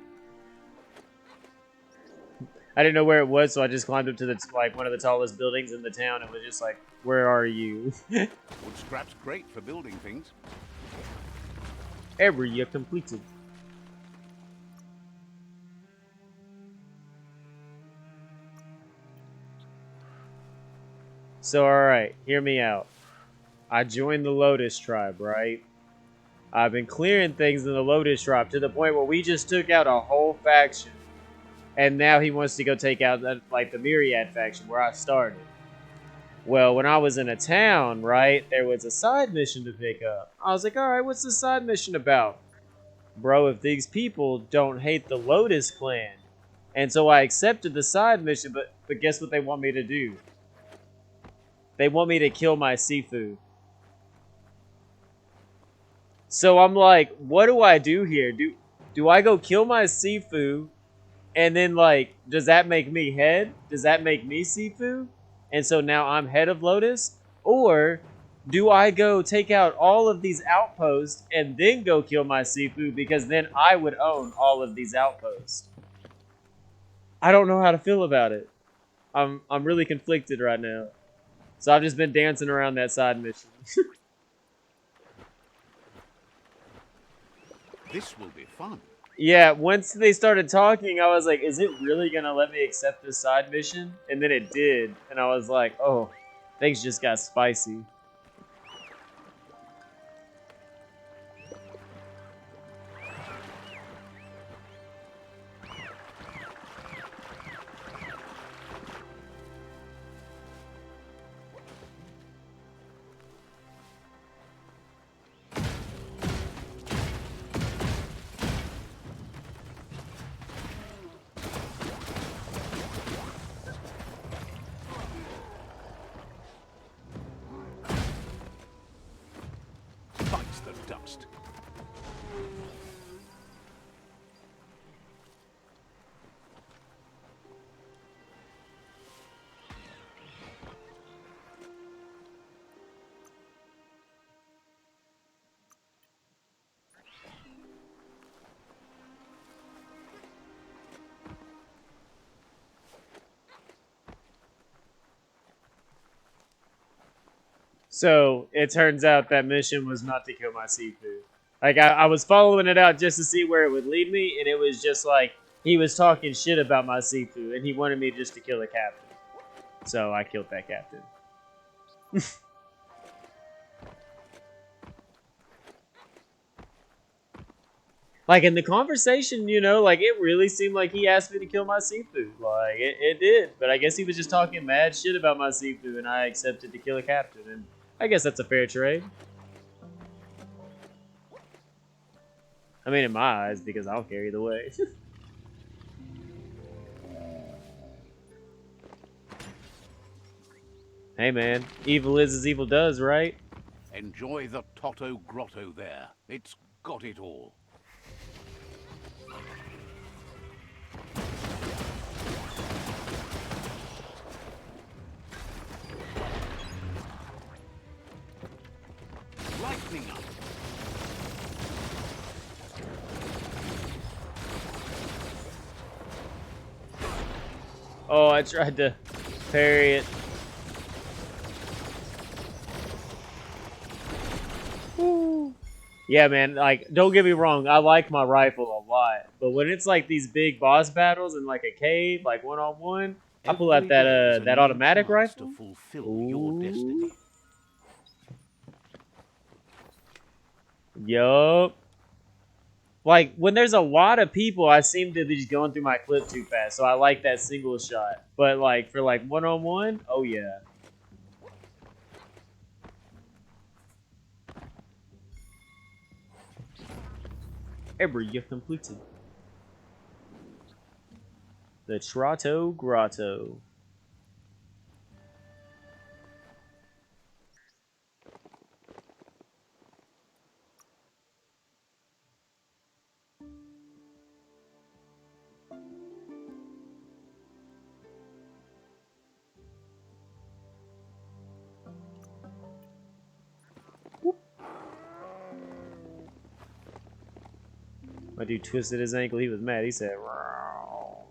I didn't know where it was, so I just climbed up to the like one of the tallest buildings in the town and was just like, "Where are you?" Wood scrap's great for building things. Area completed. So, alright, hear me out. I joined the Lotus Tribe, right? I've been clearing things in the Lotus Tribe to the point where we just took out a whole faction. And now he wants to go take out like the Myriad faction where I started. Well, when I was in a town, right, there was a side mission to pick up. I was like, alright, what's the side mission about? Bro, if these people don't hate the Lotus clan. And so I accepted the side mission, but guess what they want me to do? They want me to kill my Sifu. So I'm like, what do I do here? Do I go kill my Sifu, and then like, does that make me head? Does that make me Sifu? And so now I'm head of Lotus? Or do I go take out all of these outposts and then go kill my Sifu, because then I would own all of these outposts? I don't know how to feel about it. I'm really conflicted right now. So I've just been dancing around that side mission. This will be fun. Yeah, once they started talking, I was like, is it really gonna let me accept this side mission? And then it did, and I was like, oh, things just got spicy. Bites the dust. So it turns out that mission was not to kill my Sifu. Like I was following it out just to see where it would lead me, and it was just like he was talking shit about my Sifu, and he wanted me just to kill the captain. So I killed that captain. Like in the conversation, you know, like it really seemed like he asked me to kill my Sifu. Like it did, but I guess he was just talking mad shit about my Sifu, and I accepted to kill a captain. And I guess that's a fair trade. I mean, in my eyes, because I don't care either way. Hey, man. Evil is as evil does, right? Enjoy the Totto Grotto there. It's got it all. Lightning up. Oh, I tried to parry it. Woo. Yeah, man, like, don't get me wrong, I like my rifle a lot. But when it's like these big boss battles in like a cave, like one-on-one, I pull out Every day is a that new automatic chance to rifle. fulfill your Ooh. destiny. Yup. Like, when there's a lot of people, I seem to be just going through my clip too fast. So I like that single shot. But like, for like one-on-one, oh yeah. Area completed. The Trotto Grotto. My dude twisted his ankle. He was mad. He said, "Row."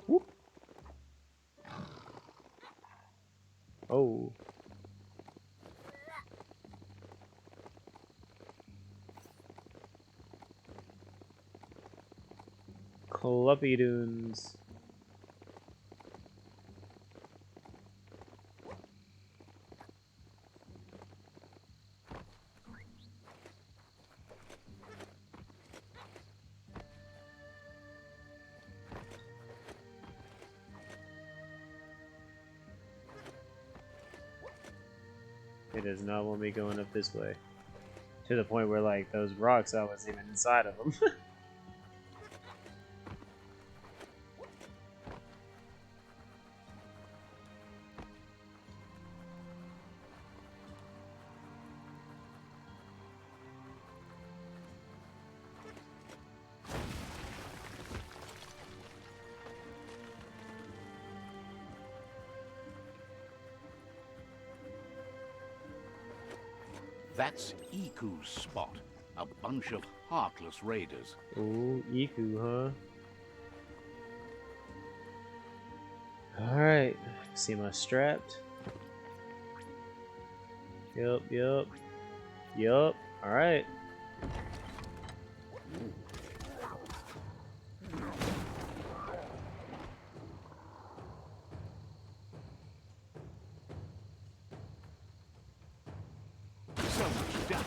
Whoop. Oh. Cluppy Dunes. It does not want me going up this way. To the point where, like, those rocks, I wasn't even inside of them. That's Iku's spot. A bunch of heartless raiders. Ooh, Iku, huh? Alright. See, am I strapped? Yup, yup. Yup. Alright. So much damage.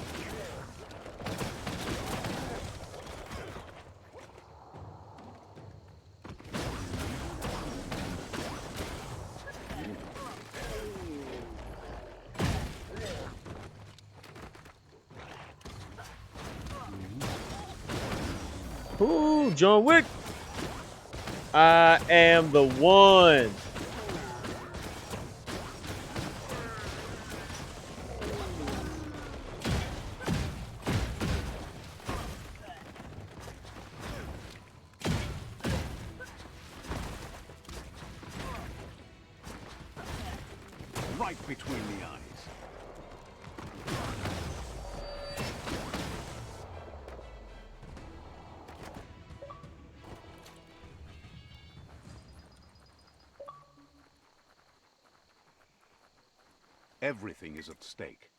Ooh, John Wick! I am the one! Right between the eyes. Everything is at stake.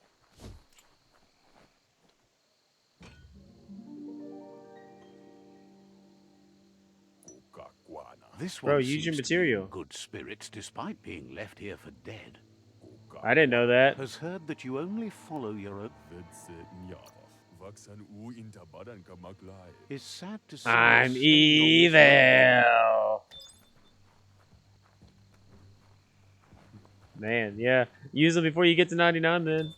Kukakuana. This Bro, one use your seems to be in material. good spirits despite being left here for dead. I didn't know that. Has heard that you only follow your own. Is sad to say I'm is staying on this road. evil. Man, yeah. Use them before you get to 99 then.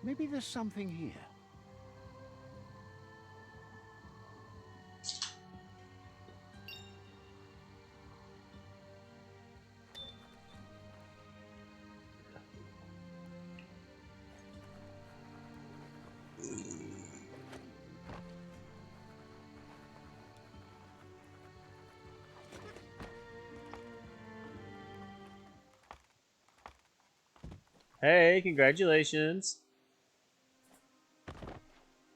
Maybe there's something here. Hey, congratulations.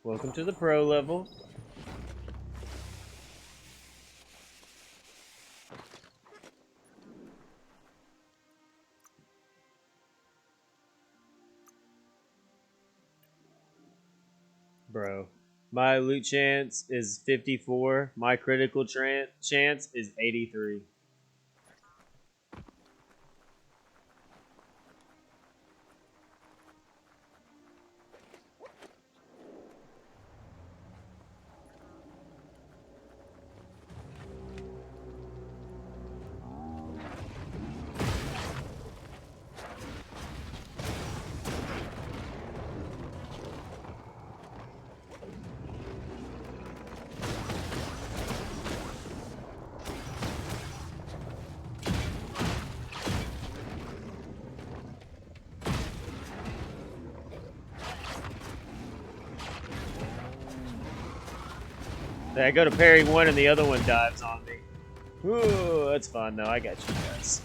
Welcome to the pro level. Bro, my loot chance is 54. My critical chance is 83. I go to parry one and the other one dives on me. Ooh, that's fun though. I got you guys.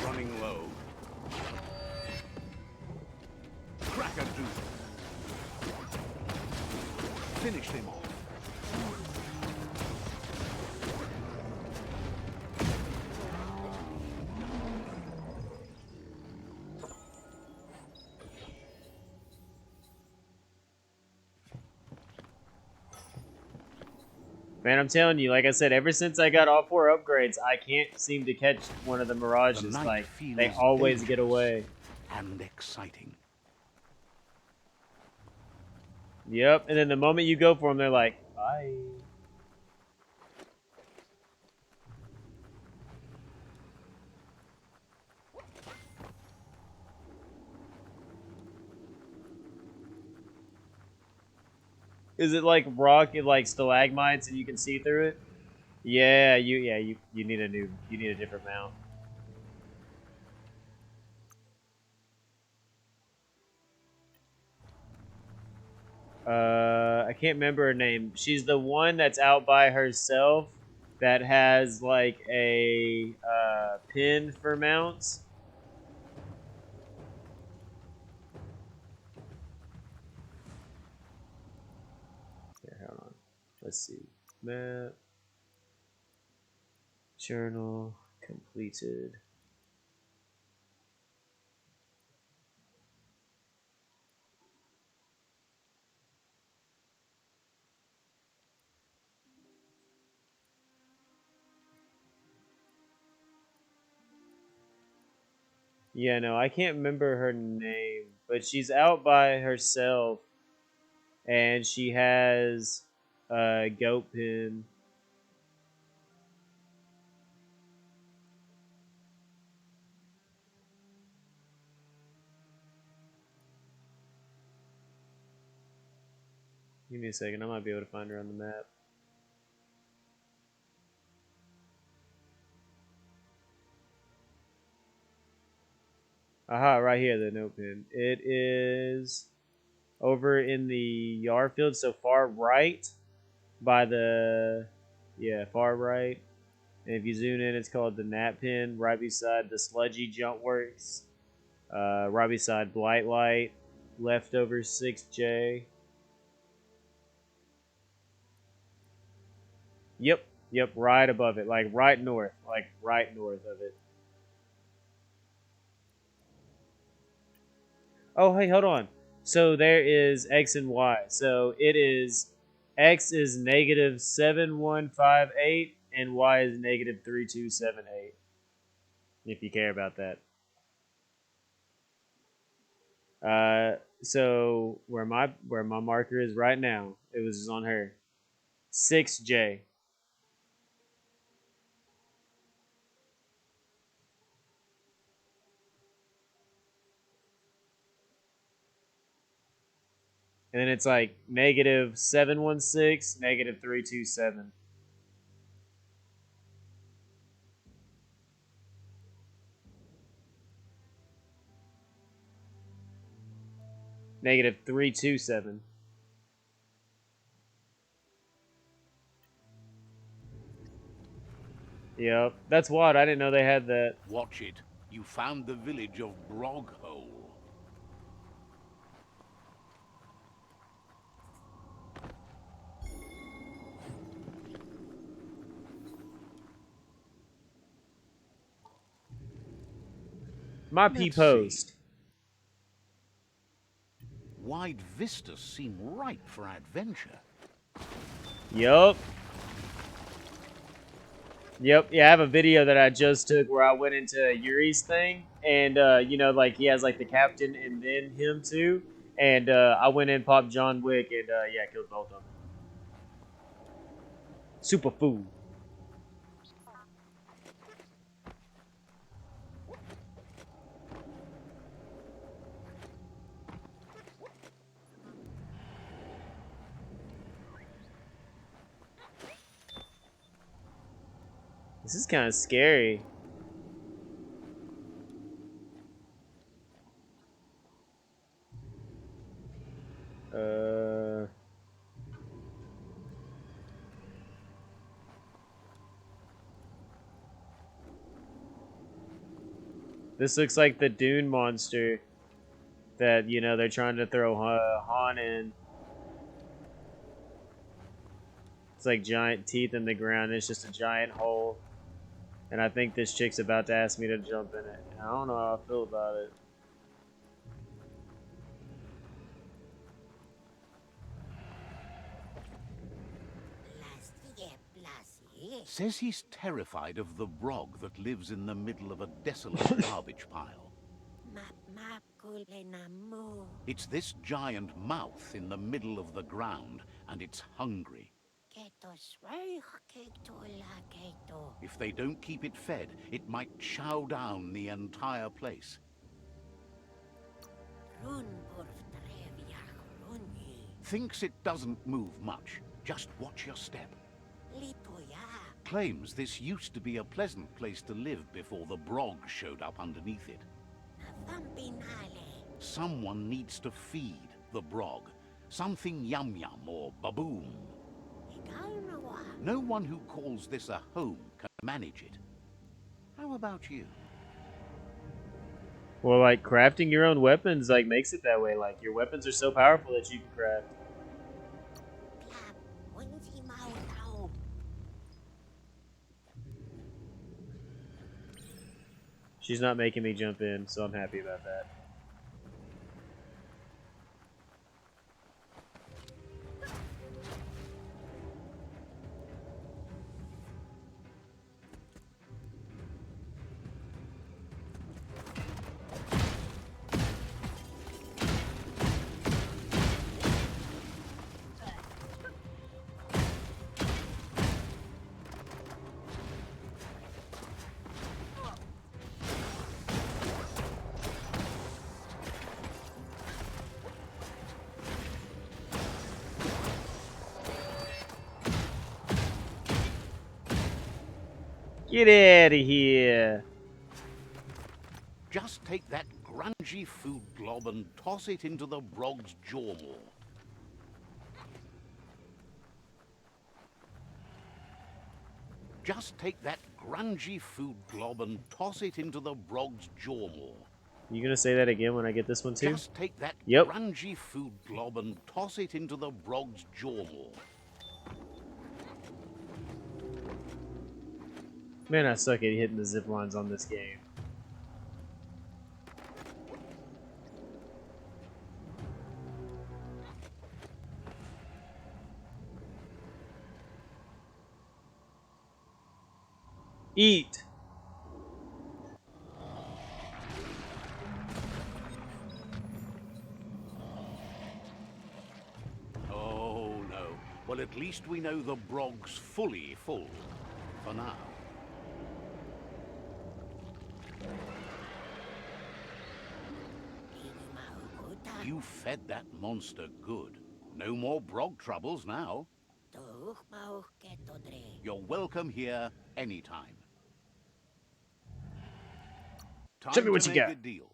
Running low. Crack-a-doo. Finish him off. Man, I'm telling you, like I said, ever since I got all 4 upgrades, I can't seem to catch one of the mirages. The Like, feels they always get away. and exciting. Yep, and then the moment you go for them, they're like, bye. Is it like rock and like stalagmites and you can see through it? Yeah, you need a different mount. I can't remember her name. She's the one that's out by herself that has like a pin for mounts. Here, hold on. Let's see. Map. Journal completed. Yeah, no, I can't remember her name, but she's out by herself and she has a goat pin. Give me a second, I might be able to find her on the map. Aha, right here, the note pin. It is over in the Yarfield, so far right by the, yeah, far right. And if you zoom in, it's called the Nap Pin, right beside the Sludgy Jump Works Right beside Blight Light. Leftover 6J. Yep, yep, right above it, like right north of it. Oh, hey, hold on. So there is X and Y. So it is X is negative 7158 and Y is negative 3278. If you care about that. So where my marker is right now, it was just on her. 6J. And then it's like negative 716, negative 327. Negative 327. Yep. That's what. I didn't know they had that. Watch it. You found the village of Broghole. My P Let's see. post. Wide vistas seem ripe for adventure. Yup. Yep. Yeah, I have a video that I just took where I went into Yuri's thing, and like he has like the captain and then him too, and I went in, popped John Wick, and yeah, killed both of them. Super food. This is kind of scary. Uh. This looks like the Dune monster that they're trying to throw Han in. It's like giant teeth in the ground. It's just a giant hole. And I think this chick's about to ask me to jump in it. I don't know how I feel about it. Says he's terrified of the Brog that lives in the middle of a desolate garbage pile. It's this giant mouth in the middle of the ground, and it's hungry. If they don't keep it fed, it might chow down the entire place. Thinks it doesn't move much. Just watch your step. Claims this used to be a pleasant place to live before the Brog showed up underneath it. Someone needs to feed the Brog. Something yum-yum or baboom. No one who calls this a home can manage it. How about you? Well, like crafting your own weapons like makes it that way. Like your weapons are so powerful that you can craft. She's not making me jump in, so I'm happy about that. Get out of here. Just take that grungy food glob and toss it into the Brog's jaw maw. Just take that grungy food glob and toss it into the Brog's jaw maw. You gonna say that again when I get this one too? Just take that Yep. grungy food glob and toss it into the Brog's jawmaw. Man, I suck at hitting the zip lines on this game. Eat! Oh, no. Well, at least we know the Brog's fully full. For now. You fed that monster good. No more Brog troubles now. You're welcome here anytime. Show me Time what to you make got. a deal.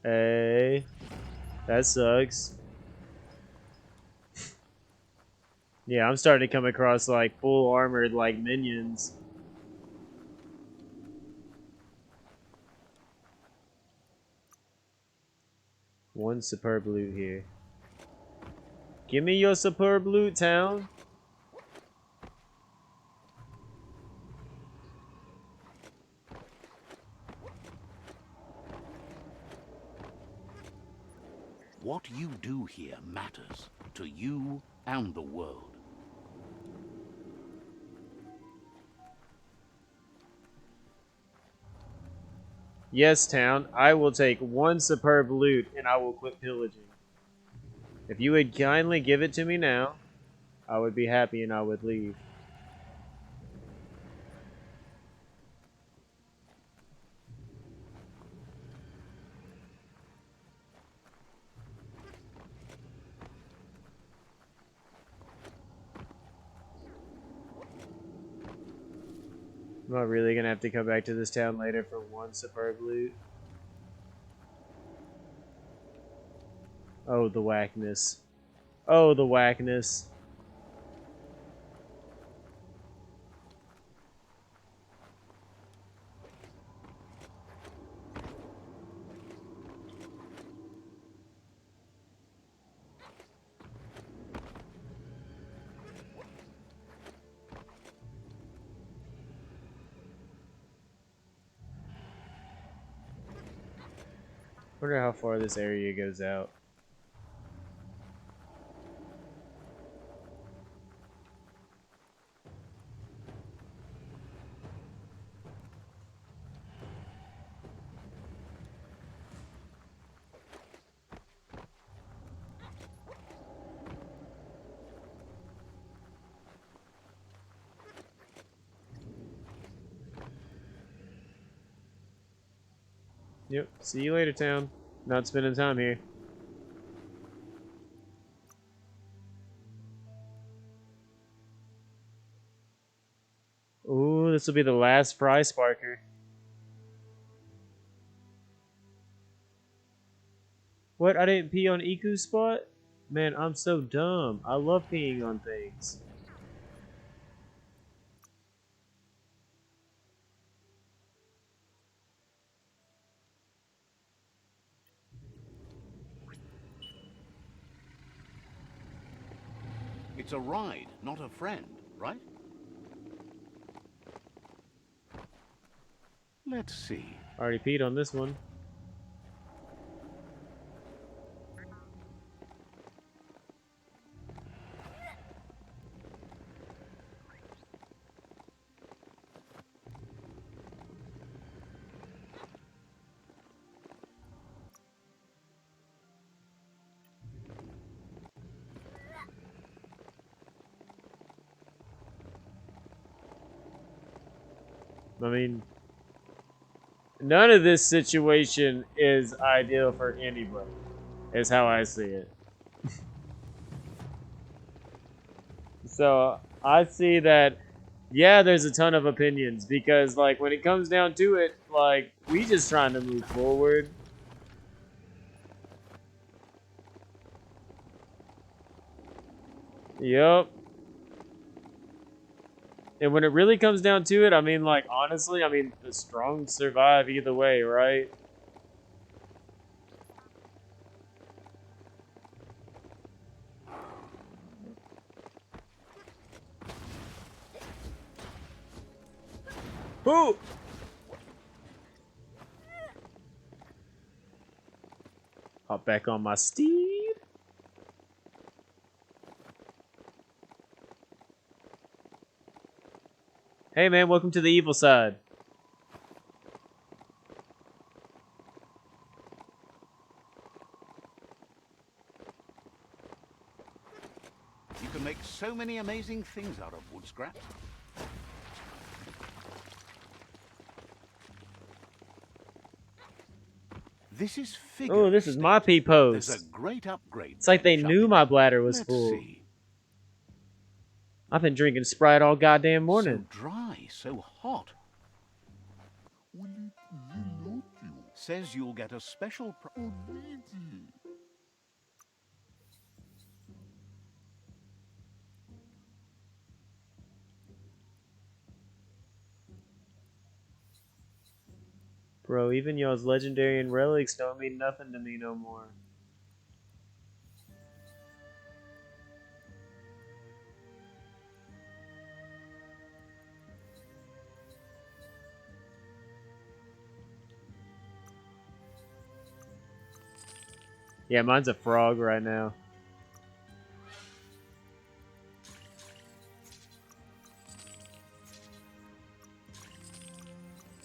Hey, that sucks. Yeah, I'm starting to come across like full armored like minions. One superb loot here. Give me your superb loot, town. What you do here matters to you and the world. Yes, town. I will take one superb loot and I will quit pillaging. If you would kindly give it to me now, I would be happy and I would leave. I'm not really gonna have to come back to this town later for one superb loot. Oh, the whackness. Oh, the whackness. Wonder how far this area goes out. Yep, see you later, town. Not spending time here. Ooh, this will be the last fry sparker. What? I didn't pee on Iku's spot? Man, I'm so dumb. I love peeing on things. It's a ride, not a friend, right? Let's see. Already peed on this one. I mean, none of this situation is ideal for anybody, is how I see it. So, I see that Yeah, there's a ton of opinions because, like, when it comes down to it, like, we just trying to move forward. Yep. And when it really comes down to it, I mean, like, honestly, I mean, the strong survive either way, right? Who? Hop back on my steed. Hey, man, welcome to the evil side. You can make so many amazing things out of wood scraps. This is figure Oh, this is my estate. pee There's a post. great upgrade It's like they bench up knew in my it. bladder was Let's full. see. I've been drinking Sprite all goddamn morning. So dry, so hot. Says you'll get a special Bro, even y'all's legendary and relics don't mean nothing to me no more. Yeah, mine's a frog right now.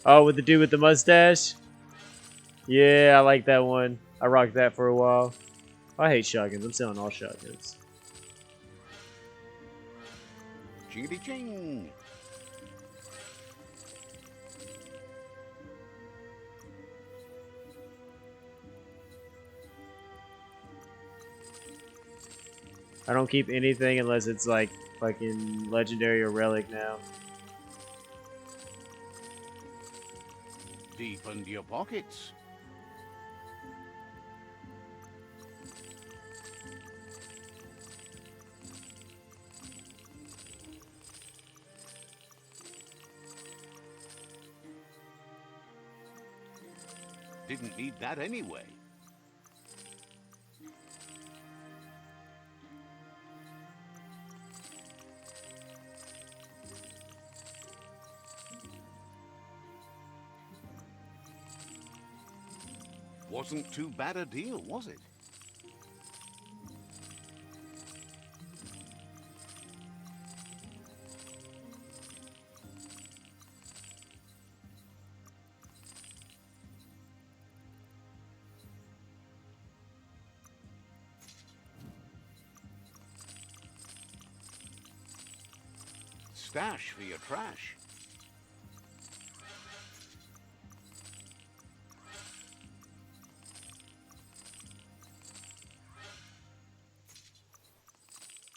Oh, with the dude with the mustache? Yeah, I like that one. I rocked that for a while. I hate shotguns. I'm selling all shotguns. chingity ching. I don't keep anything unless it's like fucking legendary or relic now. Deep into your pockets. Didn't need that anyway. Wasn't too bad a deal, was it? Stash for your trash.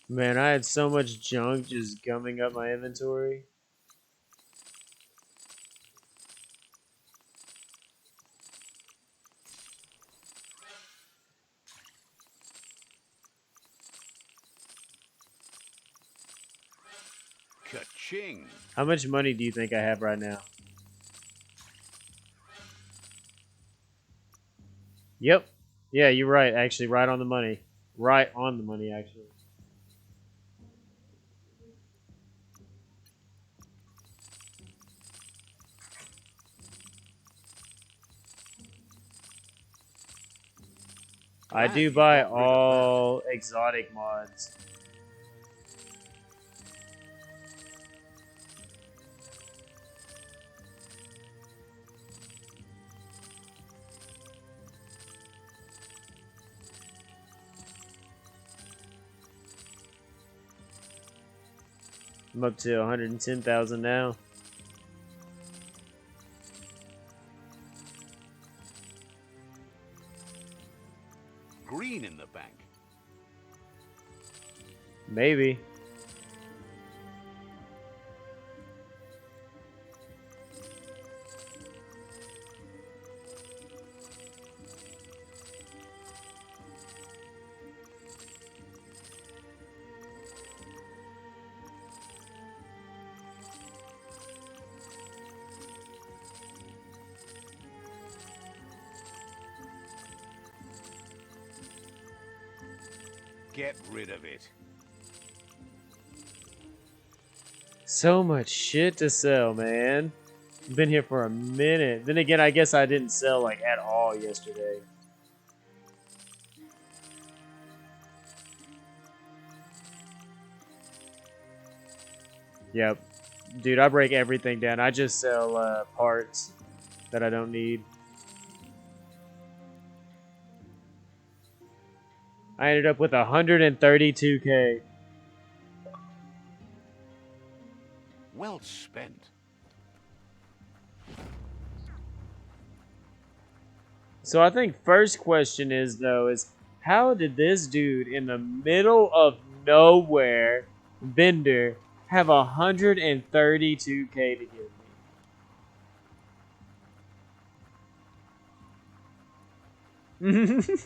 Man, I had so much junk just gumming up my inventory. Ka-ching. How much money do you think I have right now? Yep. Yeah, you're right. Actually, right on the money. Right on the money, actually. I Glad do you buy got rid of that. all exotic mods. I'm up to 110,000 now. Green in the bank. Maybe. Get rid of it. So much shit to sell, man. Been here for a minute. Then again, I guess I didn't sell like at all yesterday. Yep. Dude, I break everything down. I just sell parts that I don't need. I ended up with 132k. Well spent. So I think first question is though is how did this dude in the middle of nowhere vendor have 132k to give me?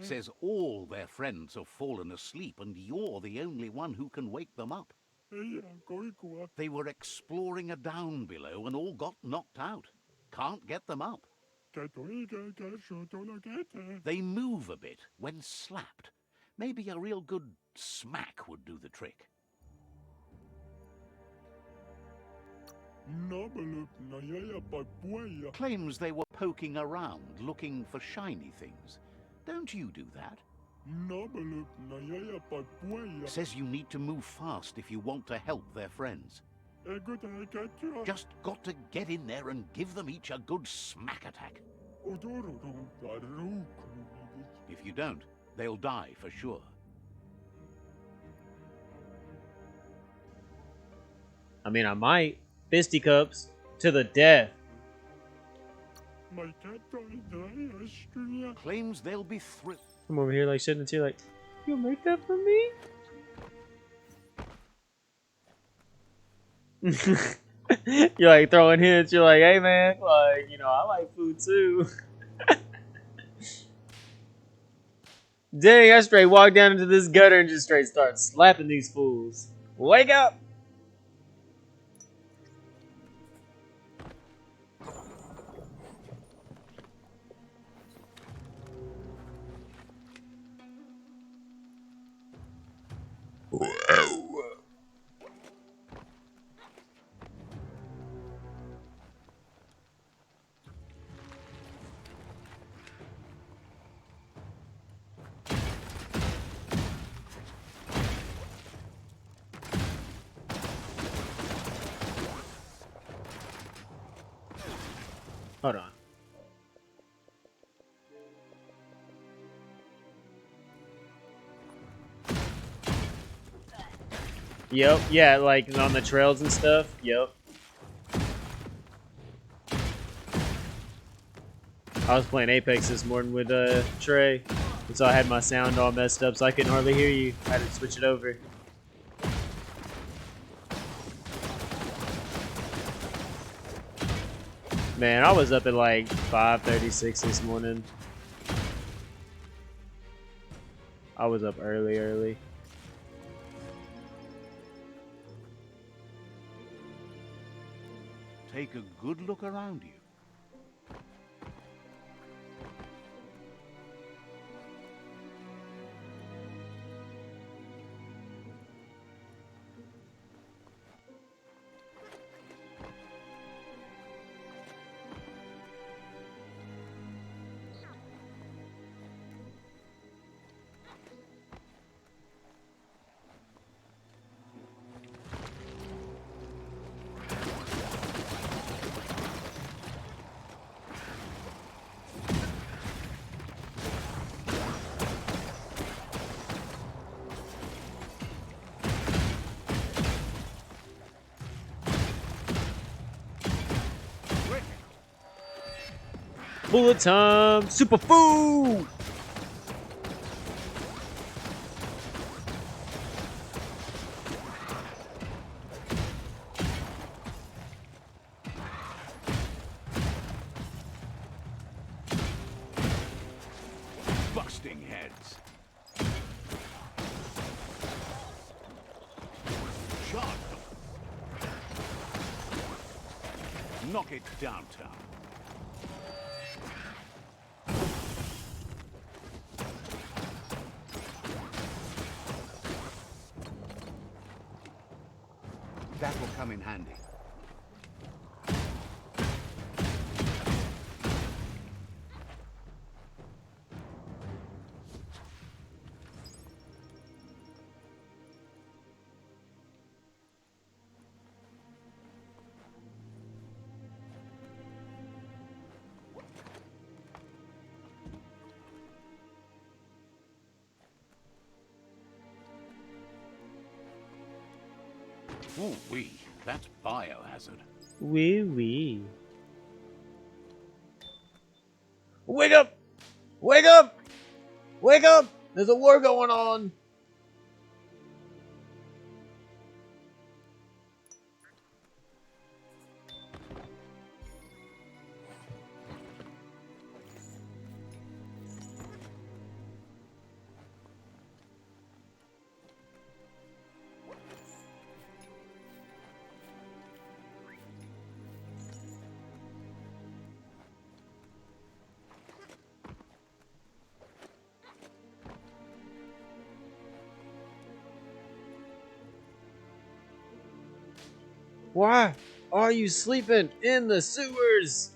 Says all their friends have fallen asleep and you're the only one who can wake them up. They were exploring a down below and all got knocked out. Can't get them up. They move a bit when slapped. Maybe a real good smack would do the trick. Claims they were poking around looking for shiny things. Don't you do that? Says you need to move fast if you want to help their friends. Just got to get in there and give them each a good smack attack. If you don't, they'll die for sure. I mean, I might. Fisticuffs to the death. Claims they'll be thrilled. I'm over here like shedding a tear like, you'll make that for me? You're like throwing hints. You're like, hey man, like, you know, I like food too. Dang, I straight walked down into this gutter and just straight start slapping these fools. Wake up! Hold on. Yep, yeah, like on the trails and stuff. Yep. I was playing Apex this morning with Trey, and so I had my sound all messed up, so I couldn't hardly hear you. I had to switch it over. Man, I was up at like 5:36 this morning. I was up early. Take a good look around you. Bullet time! Super food! butting heads. Shot. Knock it downtown. That will come in handy. Ooh-wee, that's biohazard. Wee wee. Wake up! Wake up! Wake up! There's a war going on! Why are you sleeping in the sewers?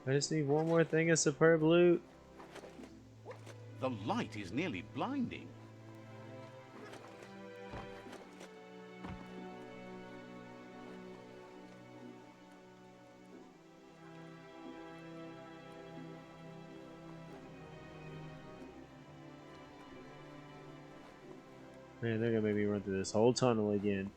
I just need one more thing of superb loot. The light is nearly blinding. Man, they're gonna make me run through this whole tunnel again.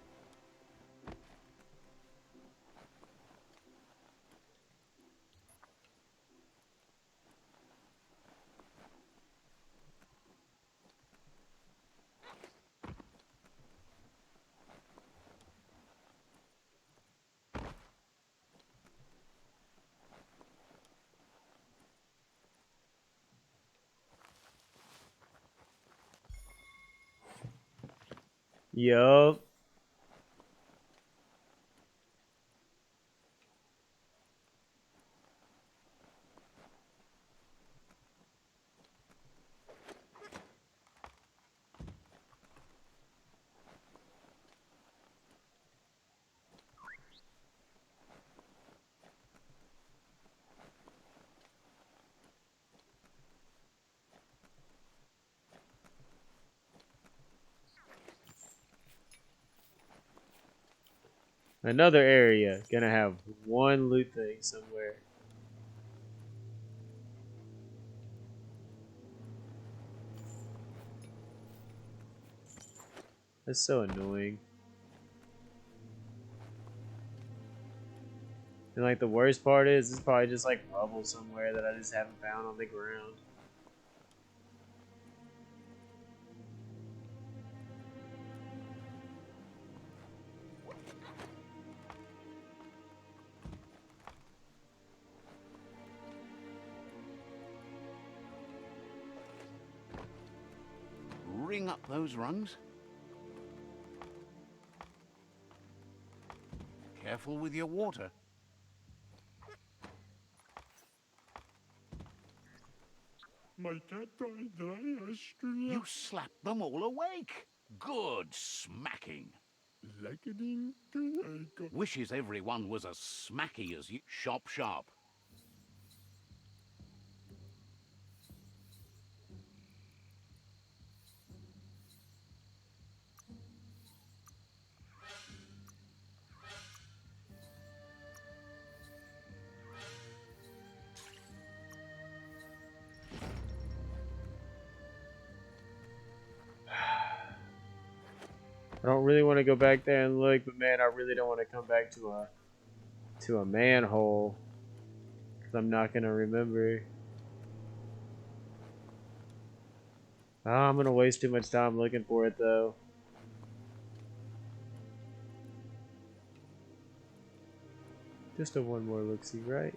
Yup. Another area. Gonna have one loot thing somewhere. That's so annoying. And like the worst part is, it's probably just like rubble somewhere that I just haven't found on the ground. Ring up those rungs. Careful with your water. You slapped them all awake. Good smacking. Wishes everyone was as smacky as you. Shop sharp. I don't really want to go back there and look, but man, I really don't want to come back to a manhole because I'm not gonna remember. Oh, I'm gonna waste too much time looking for it though. Just a one more look-see, right?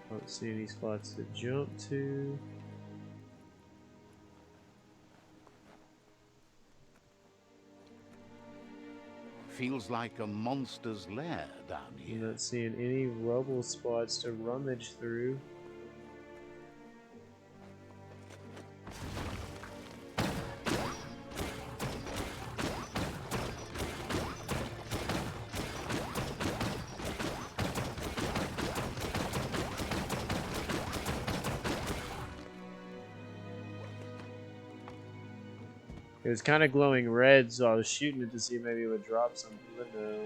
Don't see any spots to jump to. Feels like a monster's lair down I'm here. not seeing any rubble spots to rummage through. It was kind of glowing red, so I was shooting it to see if maybe it would drop something, but no.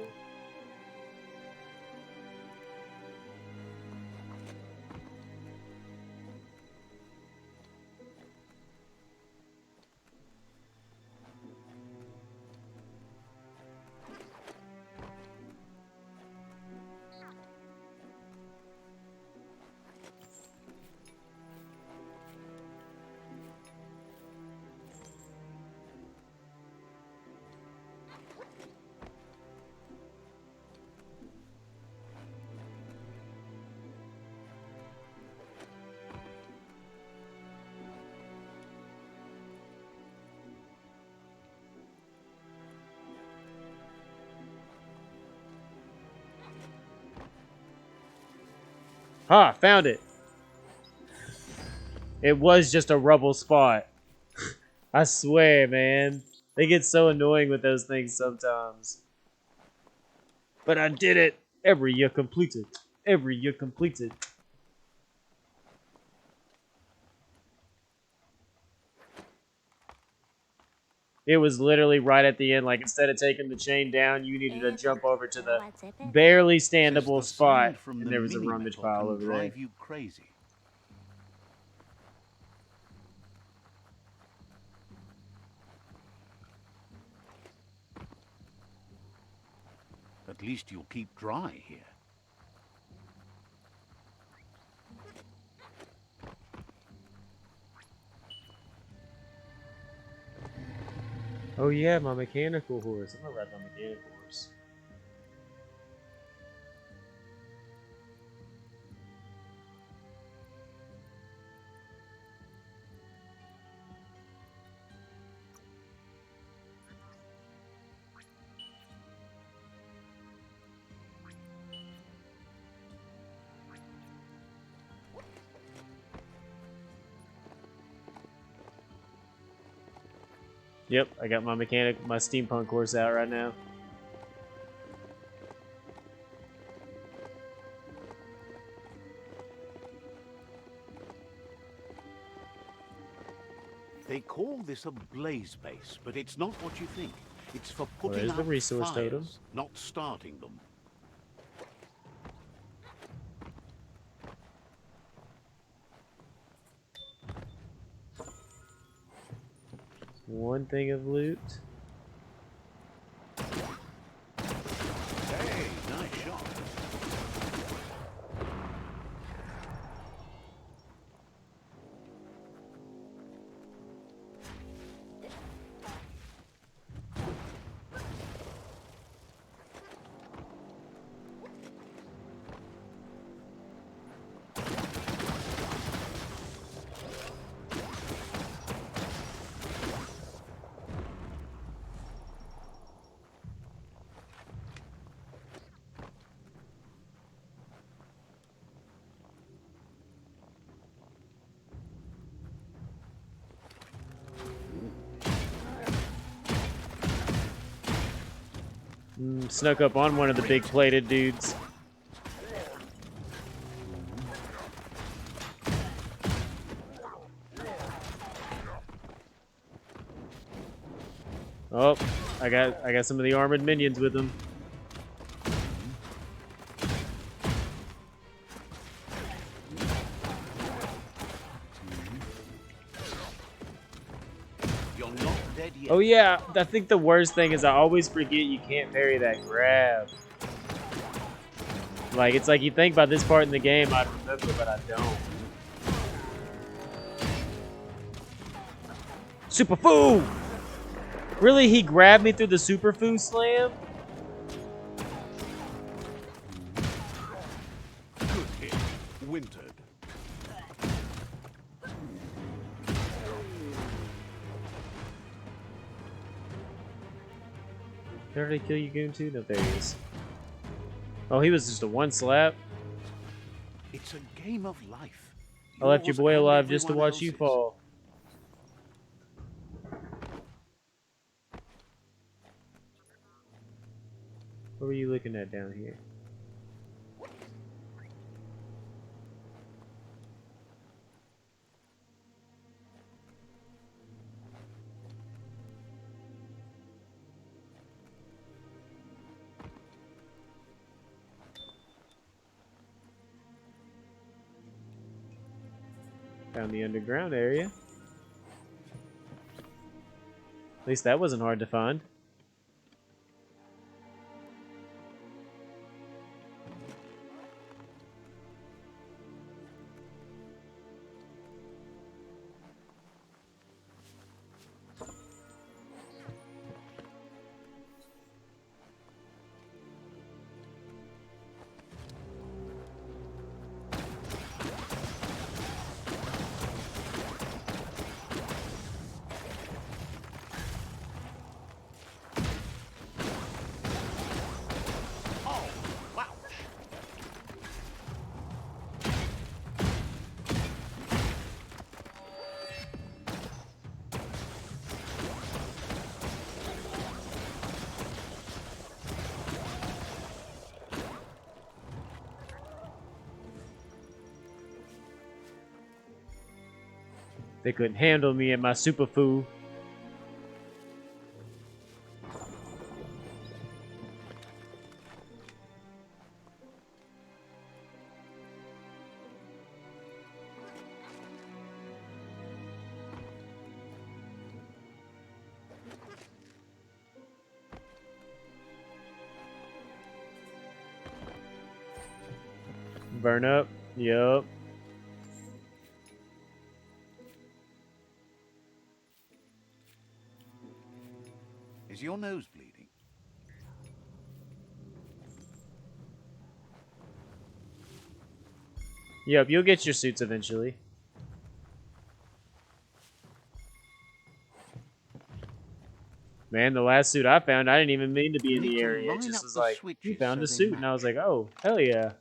Ah, found it. It was just a rubble spot. I swear, man. They get so annoying with those things sometimes. But I did it. Every year completed. Every year completed. It was literally right at the end. Like, instead of taking the chain down, you needed to jump over to the barely Says standable the spot. sound from And the there was a mini rummage metal pile can over there. drive you crazy. At least you'll keep dry here. Oh yeah, my mechanical horse. I'm gonna ride my mechanical horse. Yep, I got my steampunk horse out right now. They call this a blaze base, but it's not what you think. It's for Well, putting there's the out resource totem. fires, not starting them. One thing of loot. Hey, nice shot. Snuck up on one of the big plated dudes. Oh, I got some of the armored minions with them. You're not dead yet. Oh yeah, I think the worst thing is I always forget you can't parry that grab. Like, it's like you think about this part in the game, I remember, but I don't. Super Fu! Really, he grabbed me through the Super Fu slam? Good hit. Wintered. Did I kill you, Goon, too? No, there he is. Oh, he was just a one slap. It's a game of life. I left your Yours boy and alive just to everyone watch you else's. fall. What were you looking at down here? Found the underground area. At least that wasn't hard to find. Oh, wow. They couldn't handle me and my Super Fu. Burn up. Yup. Is your nose bleeding? Yep, you'll get your suits eventually. Man, the last suit I found, I didn't even mean to be in Need the to area. It line just up was the like, you switches found so a they suit. And I was match. like, oh, hell yeah.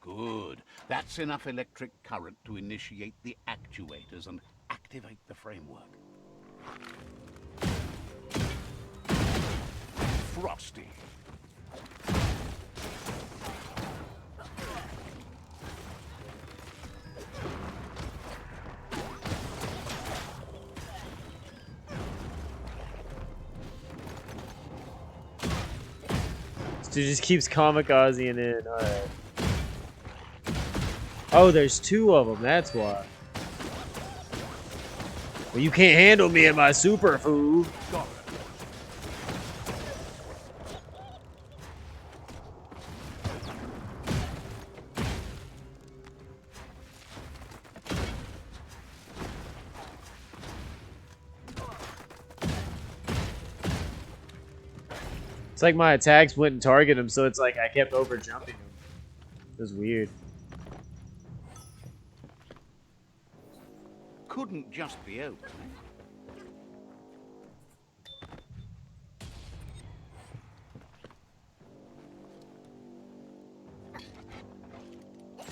Good. That's enough electric current to initiate the actuators and activate the framework. Frosty. Dude just keeps kamikazing in. Alright. Oh, there's two of them. That's why. Well, you can't handle me and my superfood. Got it. It's like my attacks wouldn't target him, so it's like I kept over jumping him. It was weird. Couldn't just be open.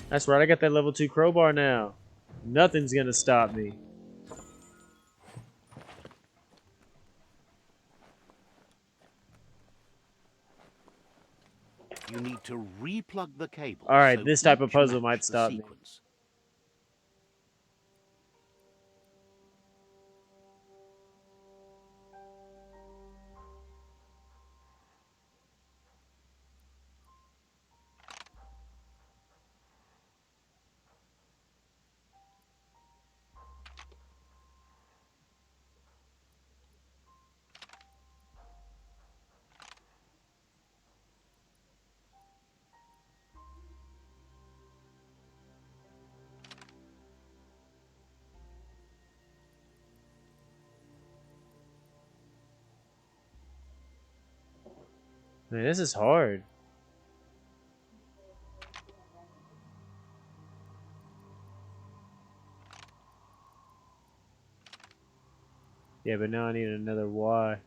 That's right, I got that level 2 crowbar now. Nothing's gonna stop me. You need to replug the cable. Alright, so this type of each puzzle match might the stop me. sequence. Man, this is hard. Yeah, but now I need another Y.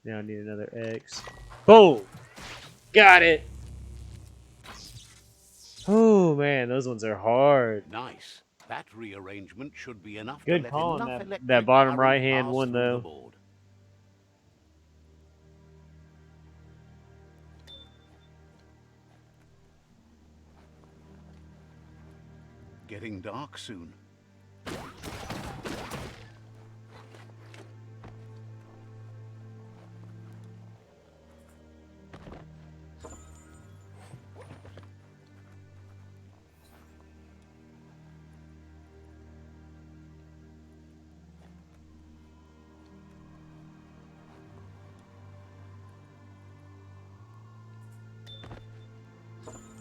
Now I need another X. Boom! Got it! Oh man, those ones are hard. Nice. That rearrangement should be enough to Good let call on enough that electric bottom current right hand pass one through the though. board. Getting dark soon.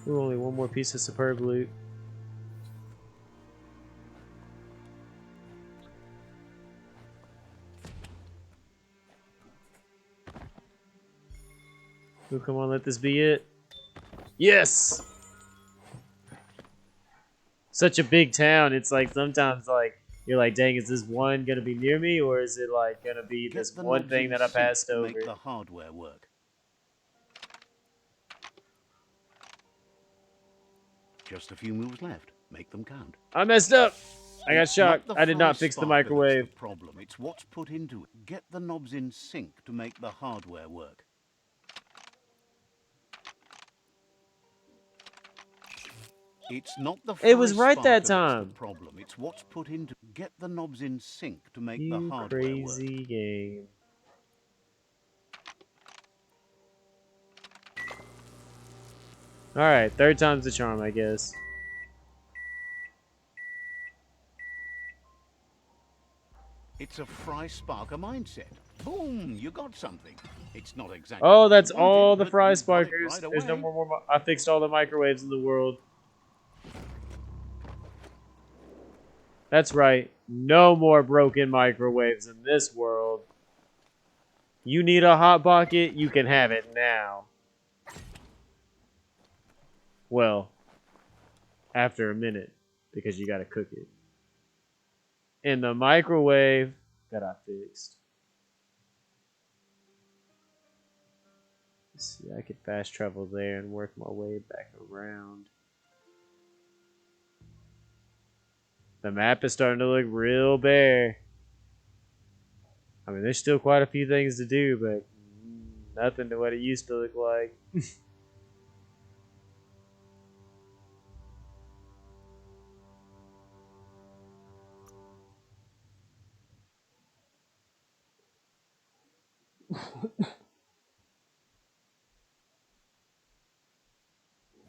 Ooh, only one more piece of superb loot. Ooh, come on, let this be it. Yes! Such a big town, it's like sometimes like you're like, dang, is this one gonna be near me, or is it like gonna be this Get the one knobs thing in that I sync passed to over? make the hardware work. Just a few moves left. Make them count. I messed up! I got It's not shocked. the I did fry not fix the sparker that's microwave. the problem. It's what's put into it. Get the knobs in sync to make the hardware work. It's not the It fry was right that sparker that's the time. problem. It's what's put into. Get the knobs in sync to make the You hardware work. crazy game. Alright, third time's the charm, I guess. It's a fry sparker mindset. Boom! You got something. It's not exactly Oh, what that's you wanted, all the but fry you got it sparkers. right There's no away. more. I fixed all the microwaves in the world. That's right. No more broken microwaves in this world. You need a hot pocket? You can have it now. Well, after a minute, because you gotta cook it. In the microwave that I fixed. Let's see, I could fast travel there and work my way back around. The map is starting to look real bare. I mean, there's still quite a few things to do, but nothing to what it used to look like.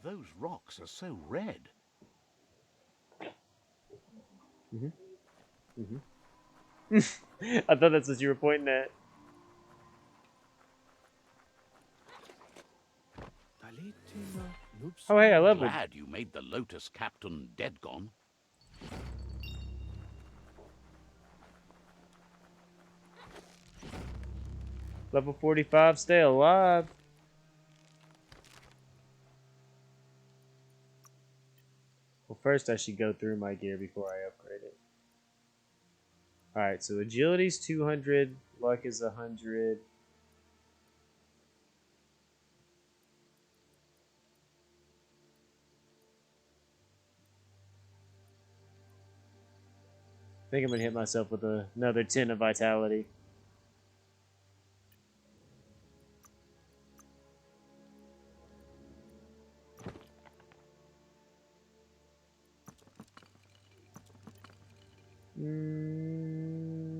Those rocks are so red. I thought that's what you were pointing at. Oh, hey, I leveled. Glad you made the Lotus Captain dead gone. Level 45, stay alive. Well, first I should go through my gear before I upgrade it. Alright, so agility's 200, luck is 100. I think I'm gonna hit myself with another 10 of vitality.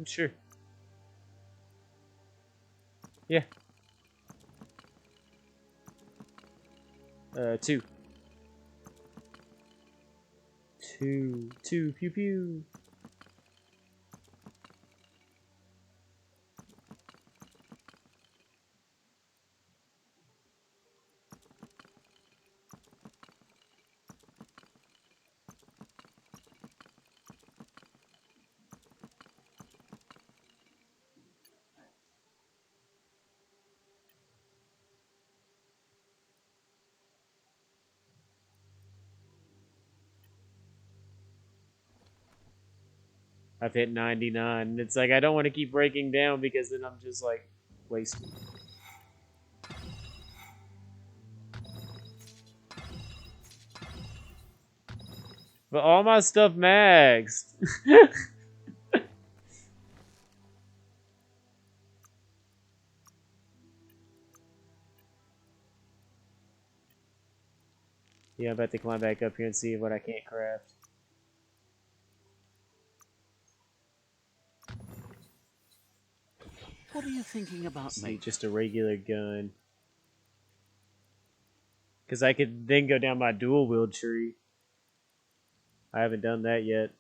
Sure. Yeah. 2. 2, pew pew. I've hit 99. It's like I don't want to keep breaking down because then I'm just like wasting. But all my stuff maxed. Yeah, I'm about to climb back up here and see what I can't craft. What are you thinking about See, making? just a regular gun. Because I could then go down my dual wield tree. I haven't done that yet.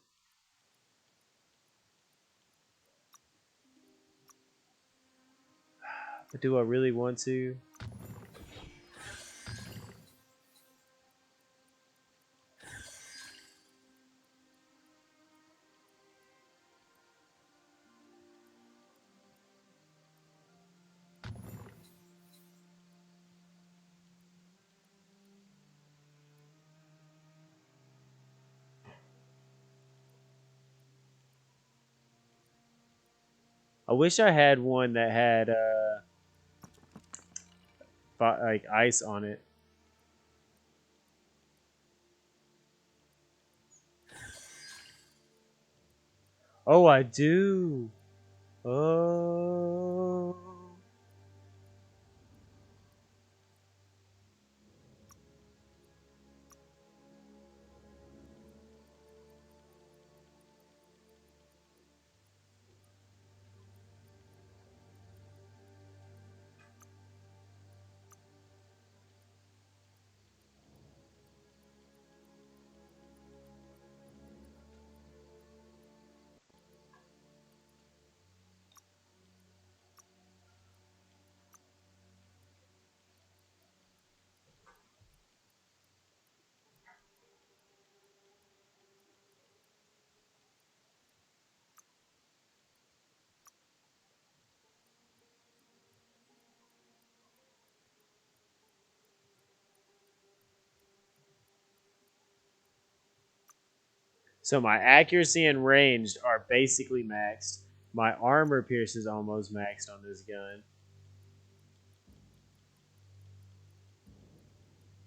But do I really want to? I wish I had one that had like ice on it. Oh, I do. Oh. So my accuracy and ranged are basically maxed. My armor pierce is almost maxed on this gun.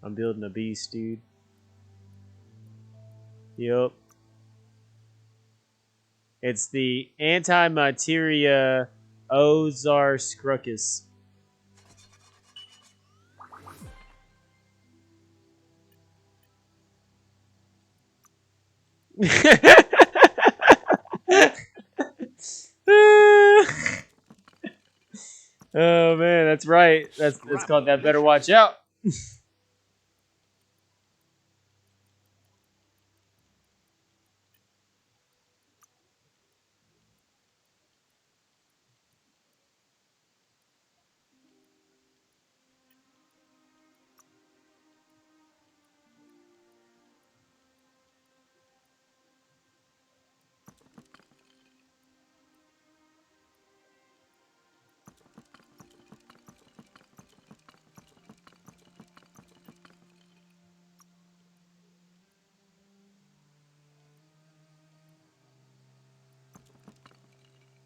I'm building a beast, dude. Yup. It's the Antimateria Ozar Scruckus. Oh man, that's right. That's called that. Better watch out.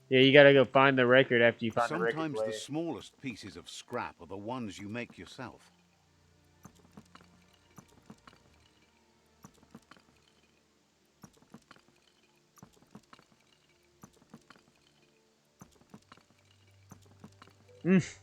Yeah, you gotta go find the record after you find the record Sometimes the player. smallest pieces of scrap are the ones you make yourself. Mm.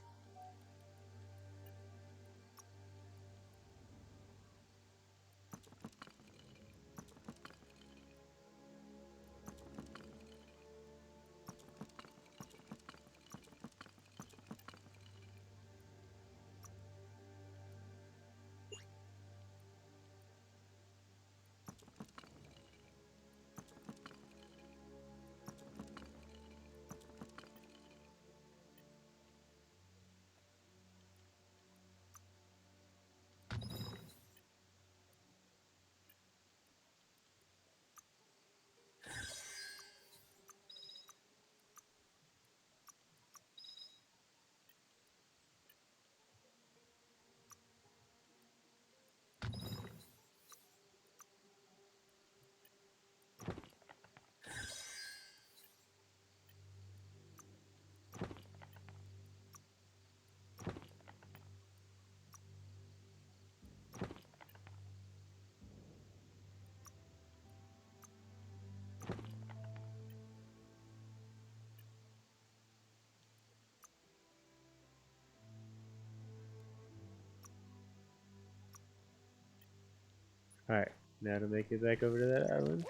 All right, now to make it back over to that island.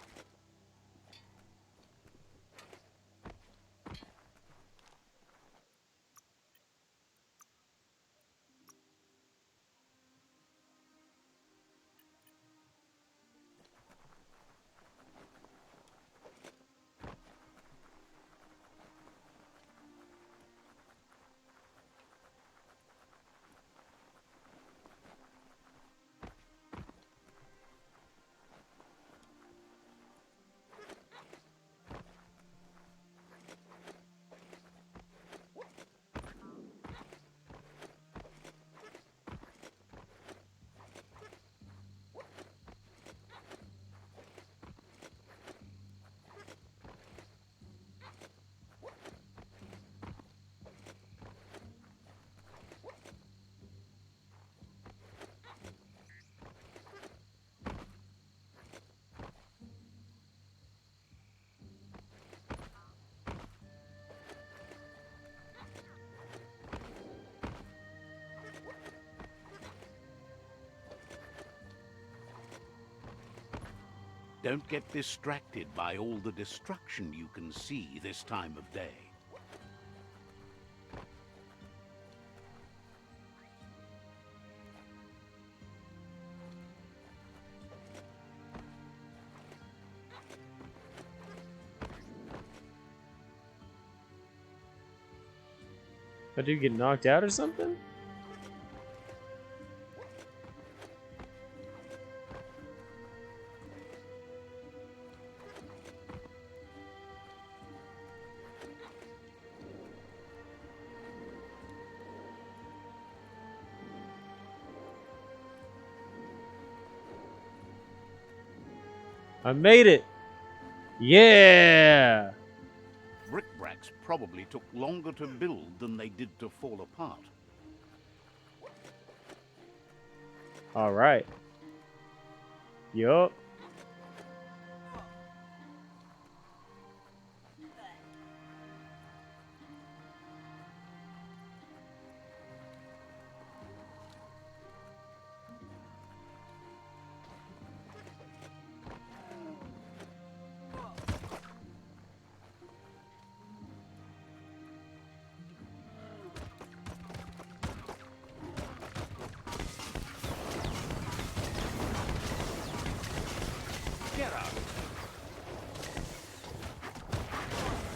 Don't get distracted by all the destruction you can see this time of day. That dude get knocked out or something? I made it. Yeah. Brickbracks probably took longer to build than they did to fall apart. All right. Yup.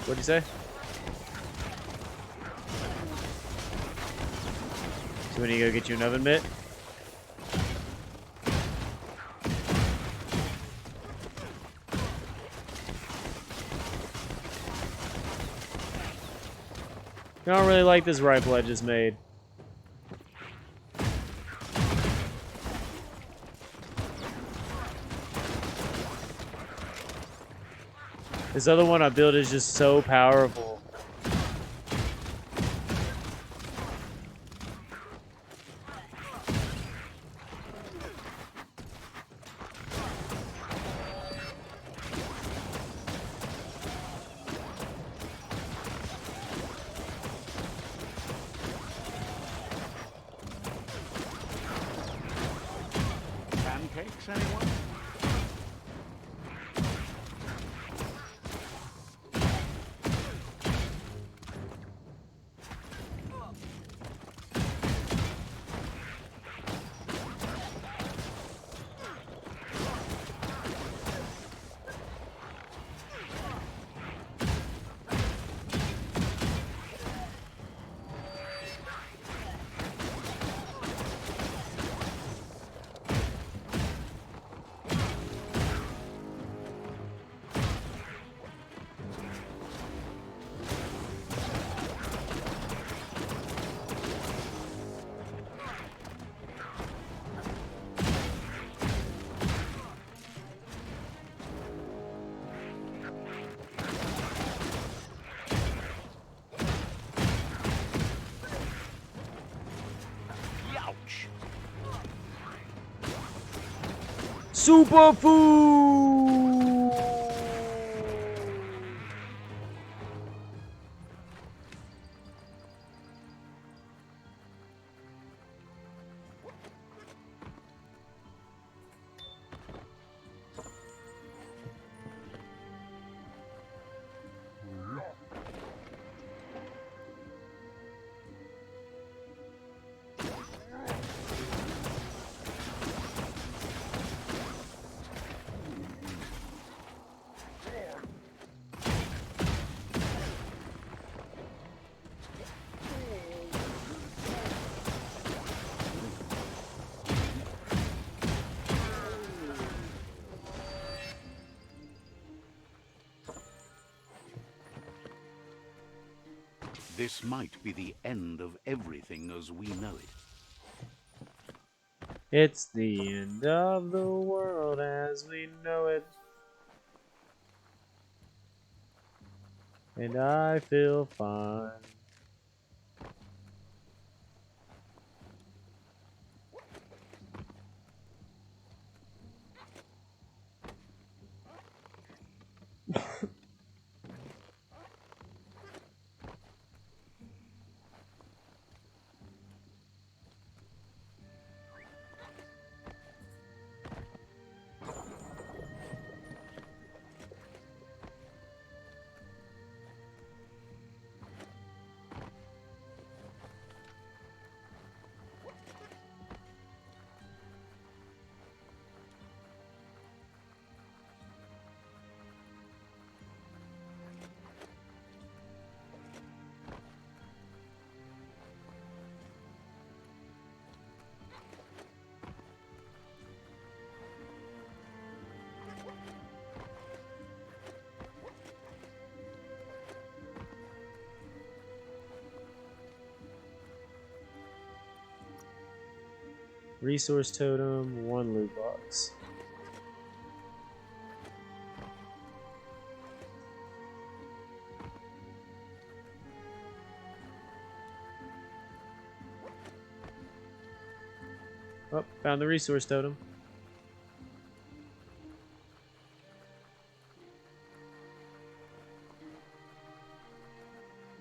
What'd you say? So we need to go get you an oven mitt? I don't really like this rifle I just made. This other one I built is just so powerful. Pancakes, anyone? Superfood! This might be the end of everything as we know it. It's the end of the world as we know it. And I feel fine. Resource totem, 1 loot box. Oh, found the resource totem.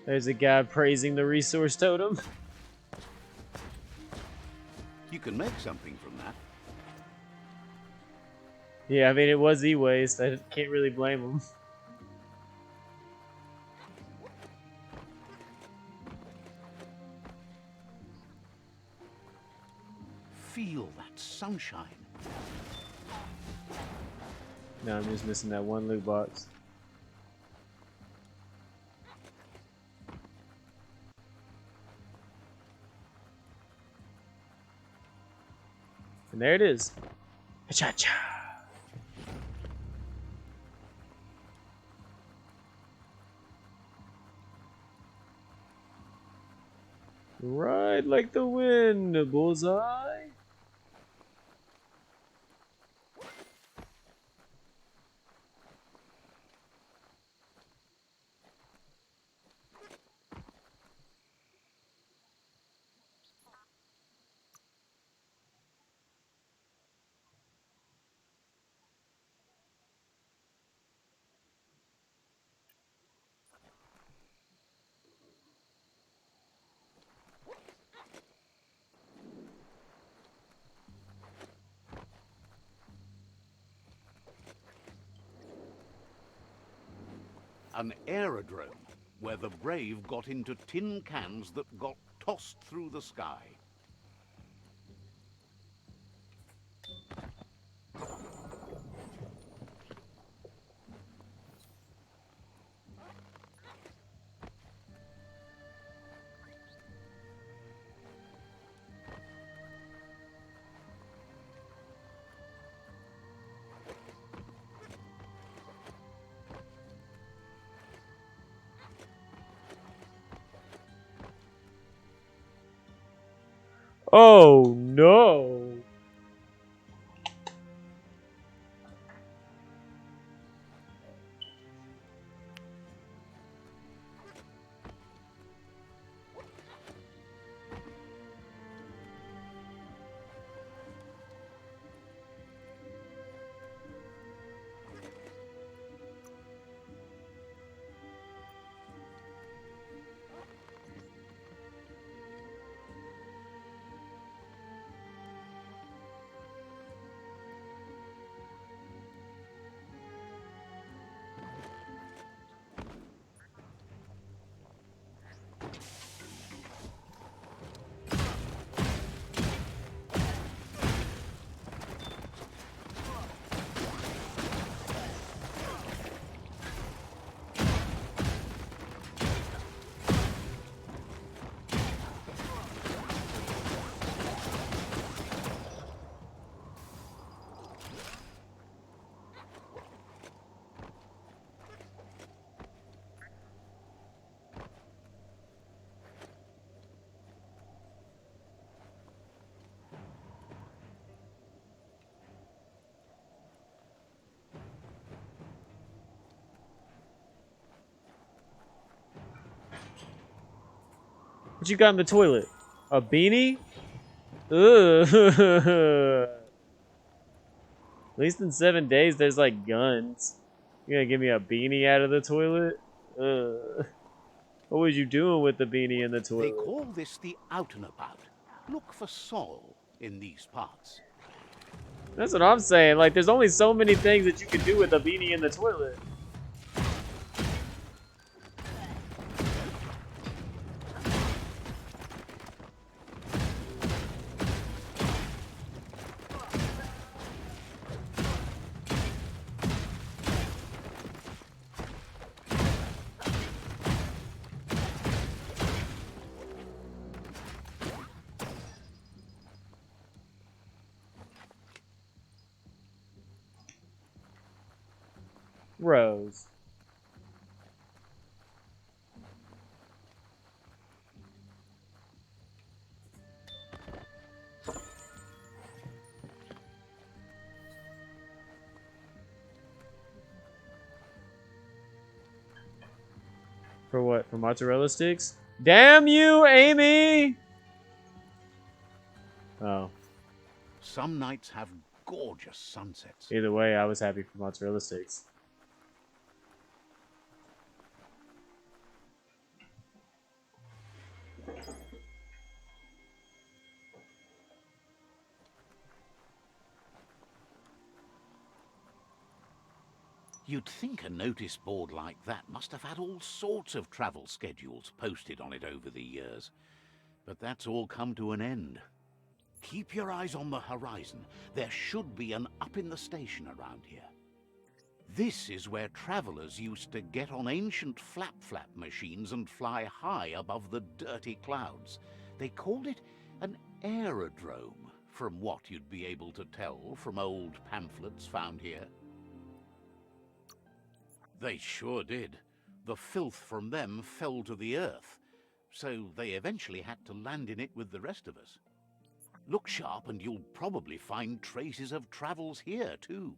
There's a guy praising the resource totem. You can make something from that. Yeah, I mean, it was e-waste. I can't really blame him. Feel that sunshine. No, I'm just missing that 1 loot box. And there it is. Cha-cha. Right like the wind, bullseye. An aerodrome, where the brave got into tin cans that got tossed through the sky. Oh no. What you got in the toilet? A beanie? Ugh. At least in 7 days, there's like guns. You gonna give me a beanie out of the toilet? Ugh. What was you doing with the beanie in the They toilet? call this the out and about. Look for Sol in these parts. That's what I'm saying. Like, there's only so many things that you can do with a beanie in the toilet. Rose. For what? For mozzarella sticks? Damn you, Amy! Oh. Some nights have gorgeous sunsets. Either way, I was happy for mozzarella sticks. You'd think a notice board like that must have had all sorts of travel schedules posted on it over the years. But that's all come to an end. Keep your eyes on the horizon. There should be an up in the station around here. This is where travelers used to get on ancient flap-flap machines and fly high above the dirty clouds. They called it an aerodrome from what you'd be able to tell from old pamphlets found here. They sure did. The filth from them fell to the earth, so they eventually had to land in it with the rest of us. Look sharp and you'll probably find traces of travels here too.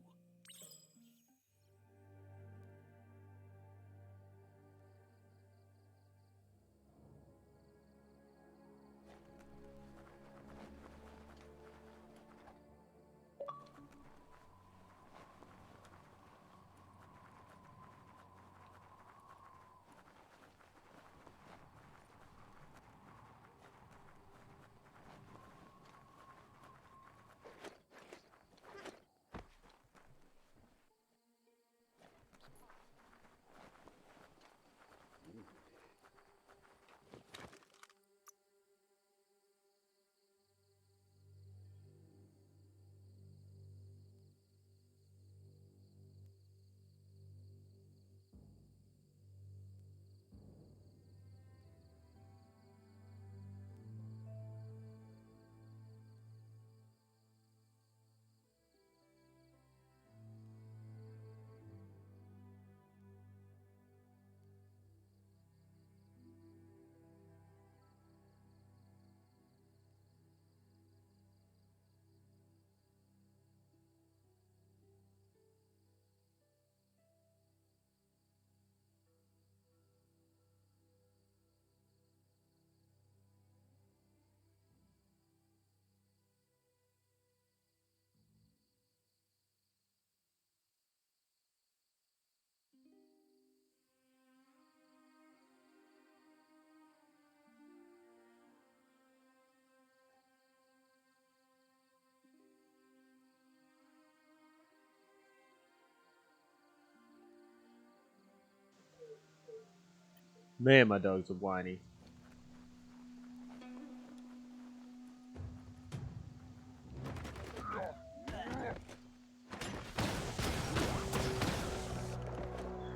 Man, my dogs are whiny.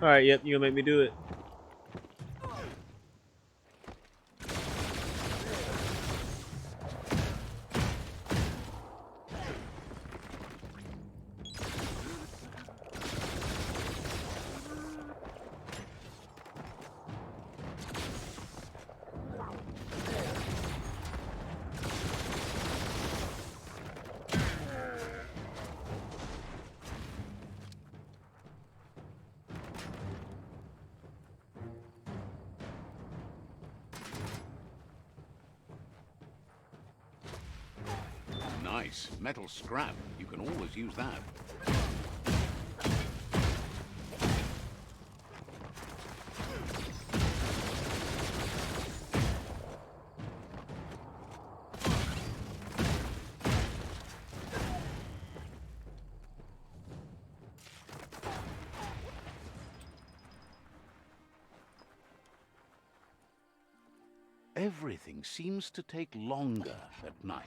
Alright, yep, you gonna make me do it. Nice. Metal scrap. You can always use that. Everything seems to take longer at night.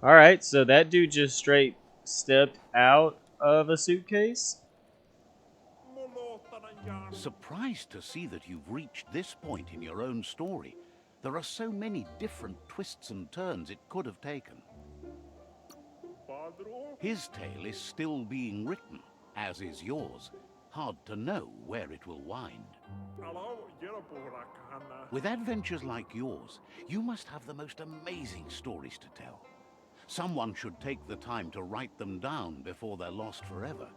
Alright, so that dude just straight stepped out of a suitcase? Surprised to see that you've reached this point in your own story. There are so many different twists and turns it could have taken. His tale is still being written, as is yours. Hard to know where it will wind. With adventures like yours, you must have the most amazing stories to tell. Someone should take the time to write them down before they're lost forever.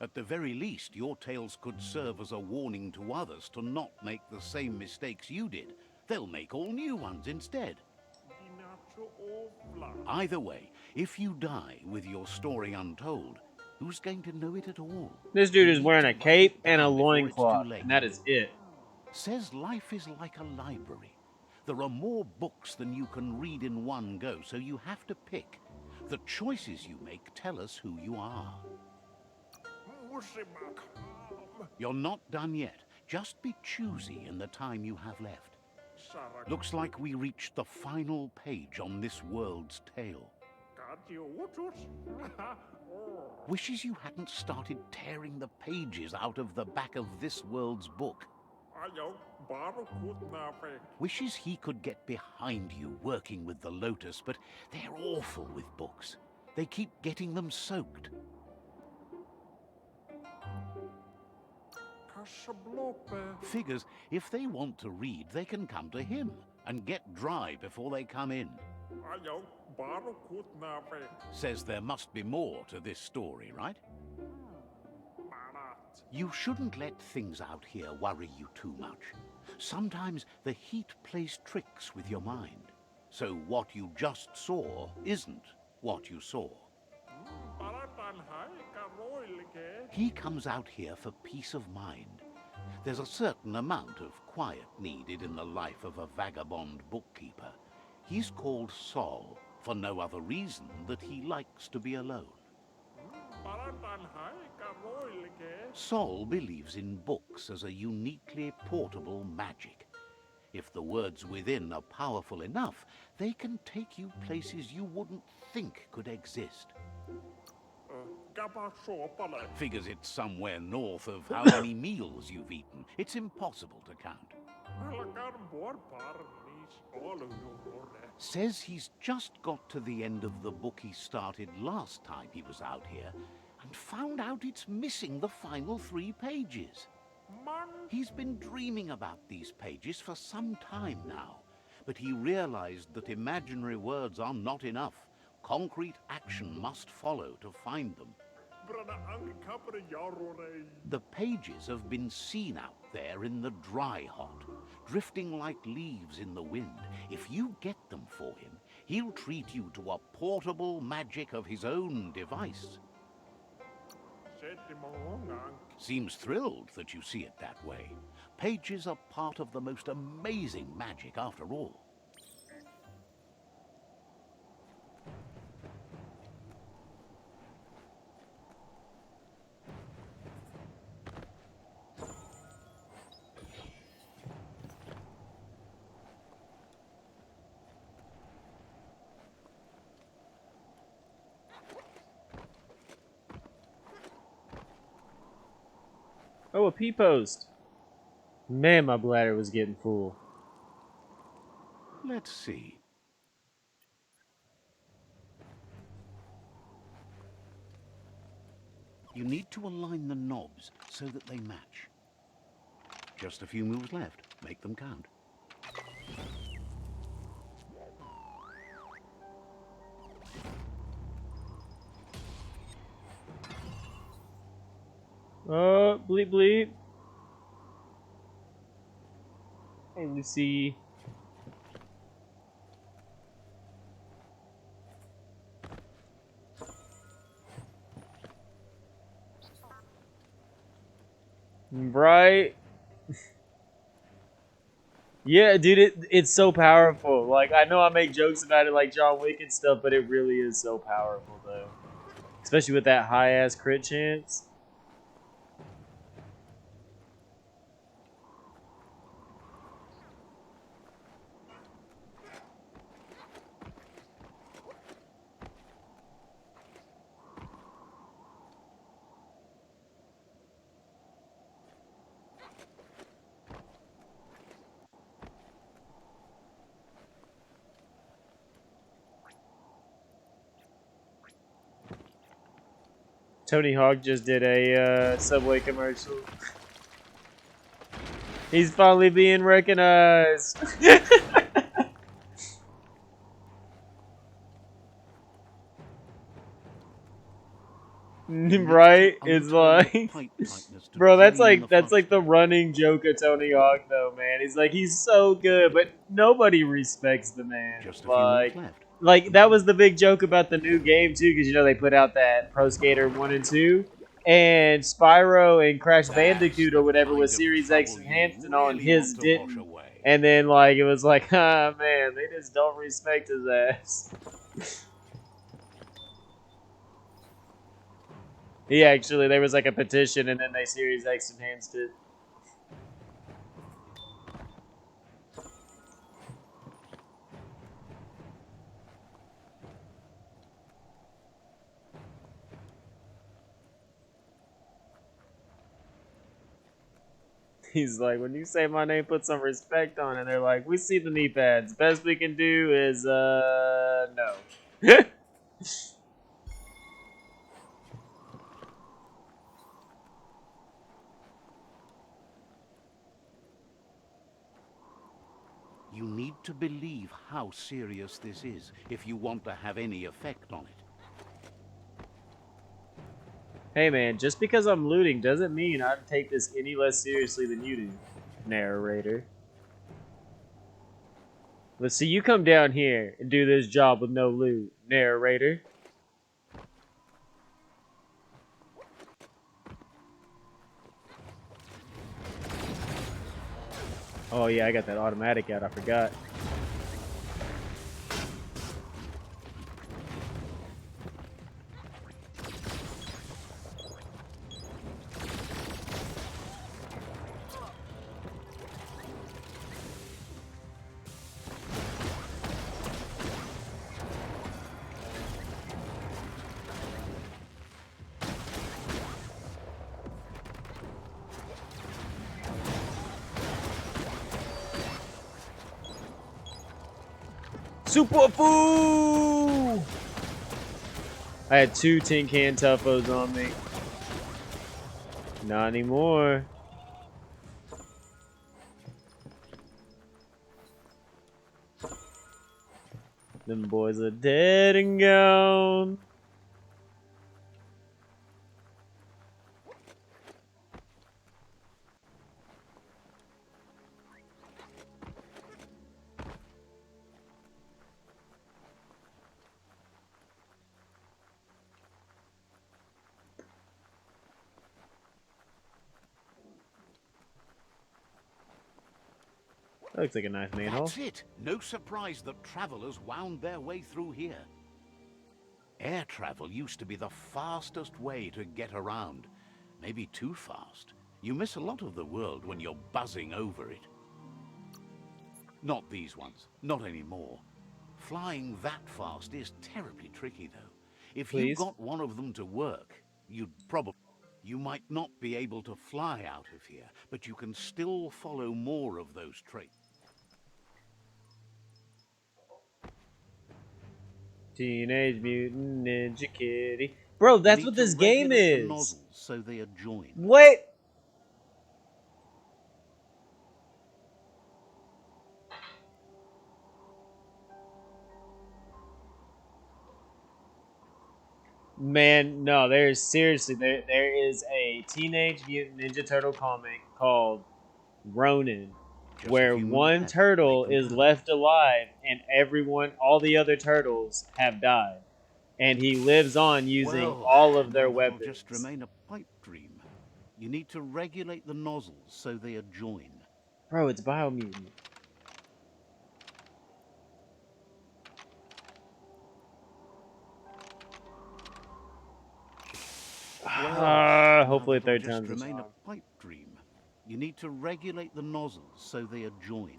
At the very least, your tales could serve as a warning to others to not make the same mistakes you did. They'll make all new ones instead. Either way, if you die with your story untold, who's going to know it at all? This dude You is need wearing to a write cape it and a down before it's too loincloth, late. and that is it. Says life is like a library. There are more books than you can read in one go, so you have to pick. The choices you make tell us who you are. You're not done yet. Just be choosy in the time you have left. Looks like we reached the final page on this world's tale. Wishes you hadn't started tearing the pages out of the back of this world's book. Wishes he could get behind you working with the Lotus, but they're awful with books. They keep getting them soaked. Figures if they want to read, they can come to him and get dry before they come in. Says there must be more to this story, right? You shouldn't let things out here worry you too much. Sometimes the heat plays tricks with your mind. So what you just saw isn't what you saw. He comes out here for peace of mind. There's a certain amount of quiet needed in the life of a vagabond bookkeeper. He's called Sol for no other reason that he likes to be alone. Sol believes in books as a uniquely portable magic. If the words within are powerful enough, they can take you places you wouldn't think could exist. Figures it's somewhere north of how many meals you've eaten. It's impossible to count. Says he's just got to the end of the book he started last time he was out here and found out it's missing the final 3 pages. He's been dreaming about these pages for some time now, but he realized that imaginary words are not enough. Concrete action must follow to find them. The pages have been seen out there in the dry hot, drifting like leaves in the wind. If you get them for him, he'll treat you to a portable magic of his own device. Seems thrilled that you see it that way. Pages are part of the most amazing magic after all. Oh, a pee post. Man, my bladder was getting full. Let's see. You need to align the knobs so that they match. Just a few moves left. Make them count. Bleep bleep. Hey, Lucy. Right? Yeah, dude, it's so powerful. Like, I know I make jokes about it like John Wick and stuff, but it really is so powerful, though. Especially with that high-ass crit chance. Tony Hawk just did a Subway commercial. He's finally being recognized. Right? It's like, bro, that's like the running joke of Tony Hawk, though, man. He's like, he's so good, but nobody respects the man. Just a few minutes left. Like that was the big joke about the new game too, because you know they put out that Pro Skater 1 and 2, and Spyro and Crash Bandicoot or whatever was Series X enhanced and all, and his didn't. And then like it was like, ah man, they just don't respect his ass. Yeah, actually, there was like a petition, and then they Series X enhanced it. He's like, when you say my name, put some respect on it. They're like, we see the knee pads. Best we can do is, no. You need to believe how serious this is if you want to have any effect on it. Hey man, just because I'm looting doesn't mean I take this any less seriously than you do, narrator. Let's see you come down here and do this job with no loot, narrator. Oh yeah, I got that automatic out, I forgot. Super Foo! I had 2 tin can tuffos on me. Not anymore. Them boys are dead and gone. That looks like a nice manhole. That's it. No surprise that travelers wound their way through here. Air travel used to be the fastest way to get around. Maybe too fast. You miss a lot of the world when you're buzzing over it. Not these ones. Not anymore. Flying that fast is terribly tricky, though. If you got one of them to work, you might not be able to fly out of here, but you can still follow more of those traits. Teenage Mutant Ninja Kitty. Bro, that's what this game is. The nozzles so they adjoin. What? Man, no, there is seriously there is a Teenage Mutant Ninja Turtle comic called Ronin, where one turtle is left alive and all the other turtles have died, and he lives on using all of their weapons. Just remain a pipe dream. You need to regulate the nozzles so they adjoin. Bro, it's Biomutant. Hopefully third time's just remain a pipe dream. You need to regulate the nozzles so they adjoin.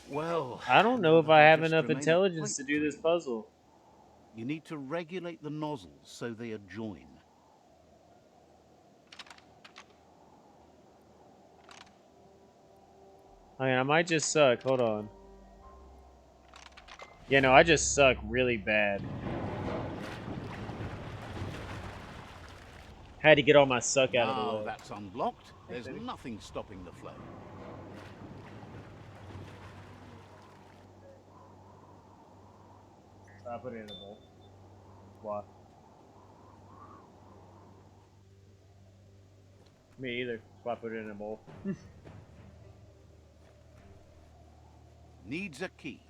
Well, I don't know if I have enough intelligence to do this puzzle. You need to regulate the nozzles so they adjoin. I mean, I might just suck. Hold on. Yeah, no, I just suck really bad. Had to get all my suck out of the Now way. that's unblocked, Thanks, there's baby. nothing stopping the flow. I put it in the bowl. Why? Me either. That's why I put it in a bowl. Needs a key.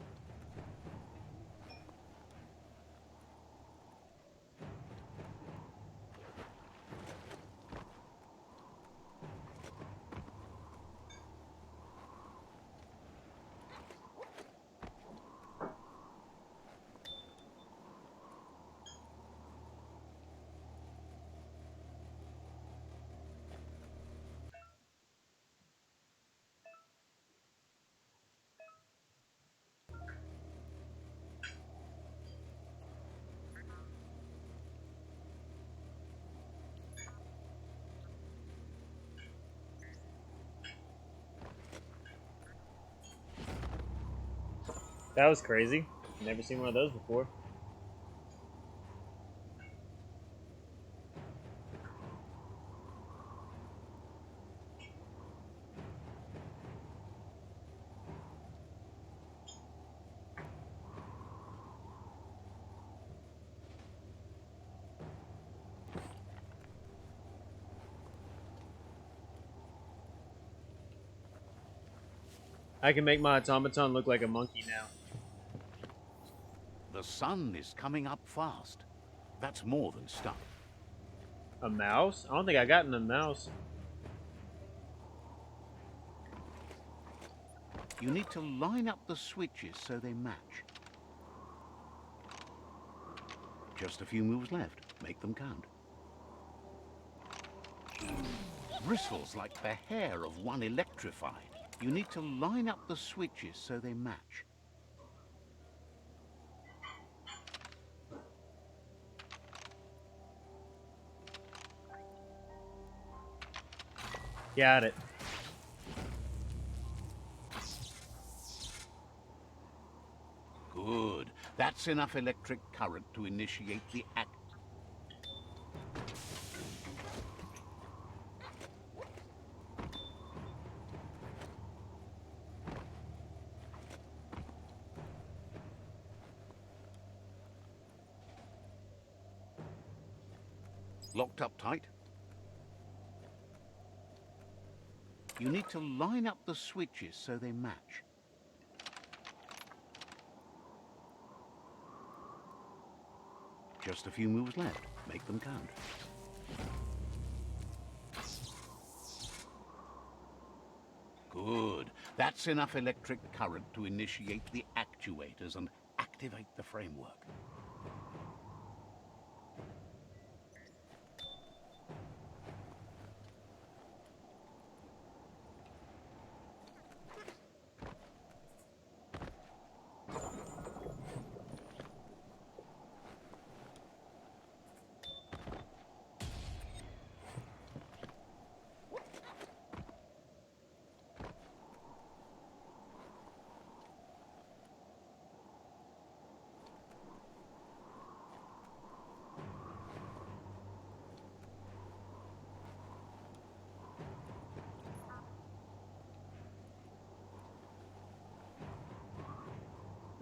That was crazy. Never seen one of those before. I can make my automaton look like a monkey now. The sun is coming up fast. That's more than stuff. A mouse? I don't think I got in a mouse. You need to line up the switches so they match. Just a few moves left. Make them count. Bristles like the hair of one electrified. You need to line up the switches so they match. Got it. Good. That's enough electric current to initiate the act. Locked up tight. You need to line up the switches so they match. Just a few moves left. Make them count. Good. That's enough electric current to initiate the actuators and activate the framework.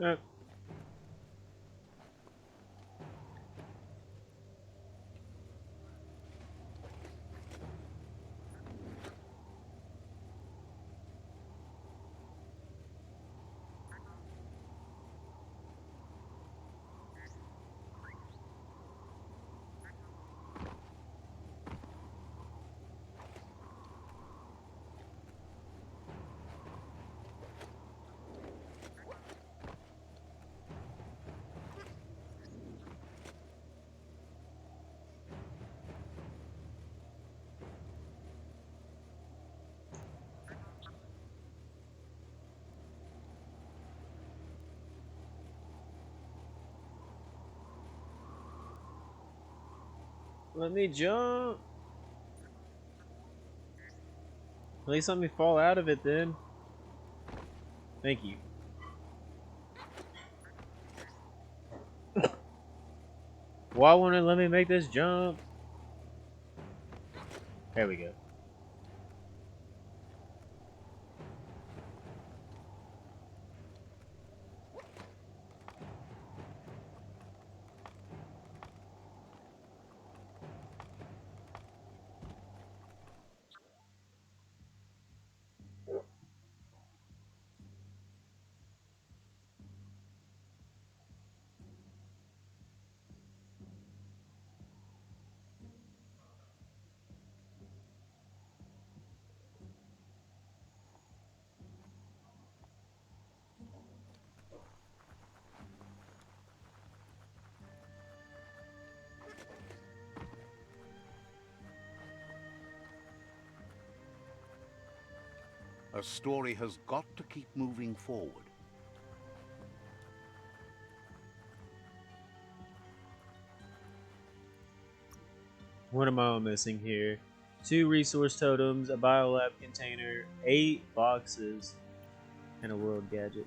Uh, Let me jump. At least let me fall out of it then. Thank you. Why won't it let me make this jump? There we go. A story has got to keep moving forward. What am I missing here? 2 resource totems, a biolab container, 8 boxes, and a world gadget.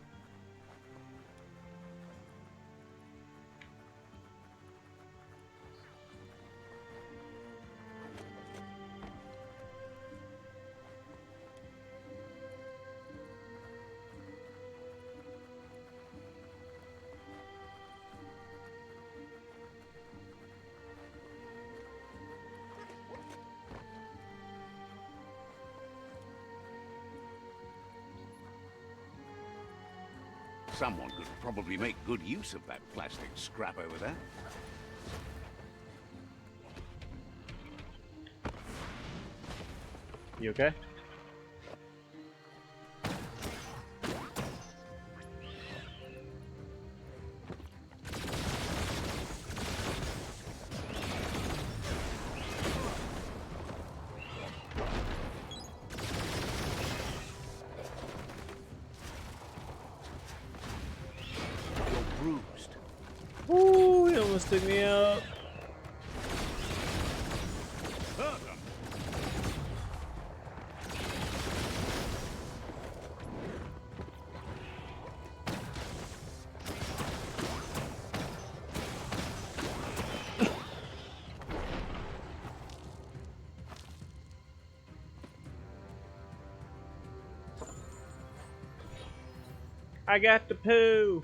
Someone could probably make good use of that plastic scrap over there. You okay? You're bruised. Ooh, he almost took me out. I got the poo.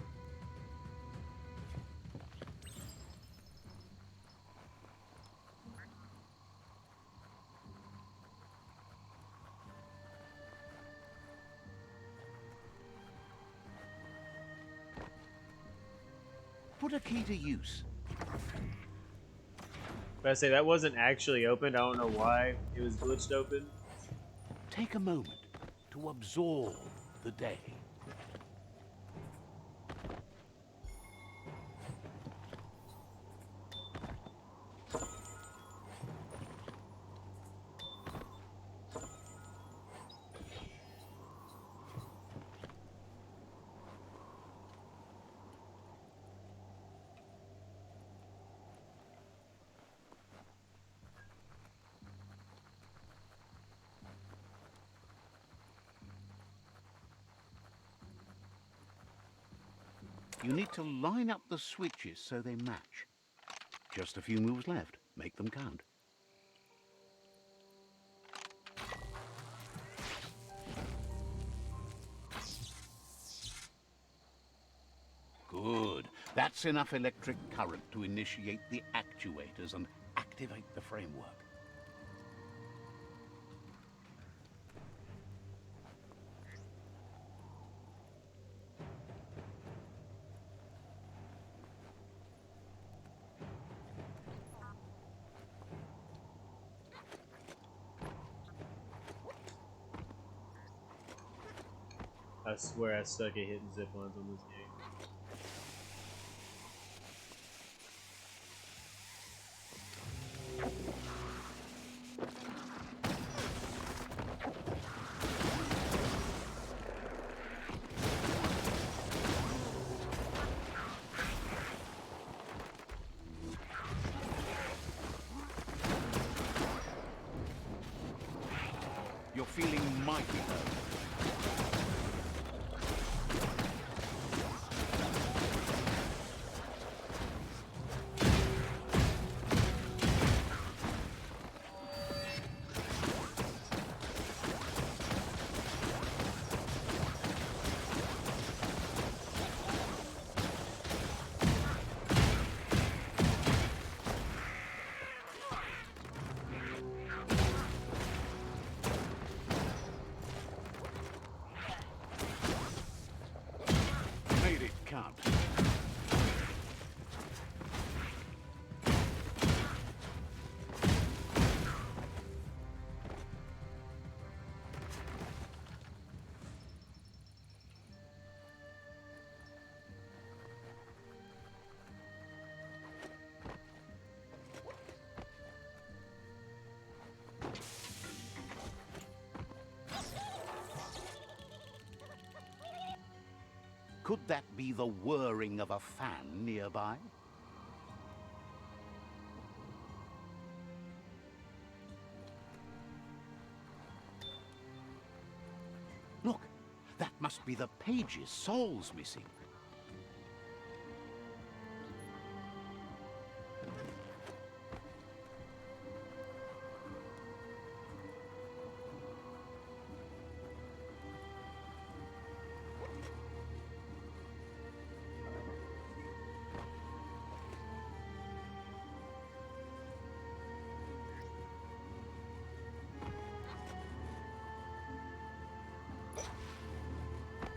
Put a key to use. But I say that wasn't actually opened. I don't know why it was glitched open. Take a moment to absorb the day. You need to line up the switches so they match. Just a few moves left. Make them count. Good. That's enough electric current to initiate the actuators and activate the framework. I swear I suck at hitting zip lines on this game. You're feeling mighty low. Could that be the whirring of a fan nearby? Look, that must be the pages Sol's missing.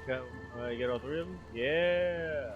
Go. You get all three of them? Yeah.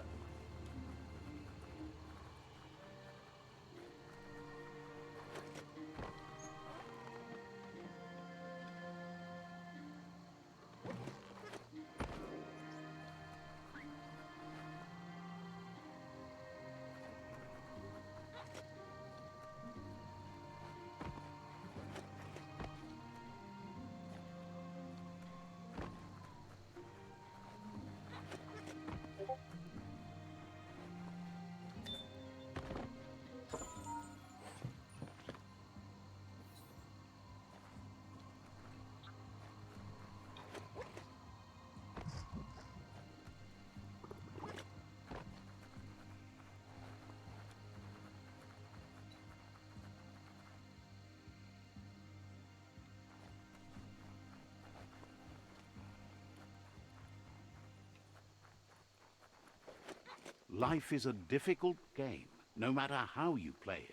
Life is a difficult game, no matter how you play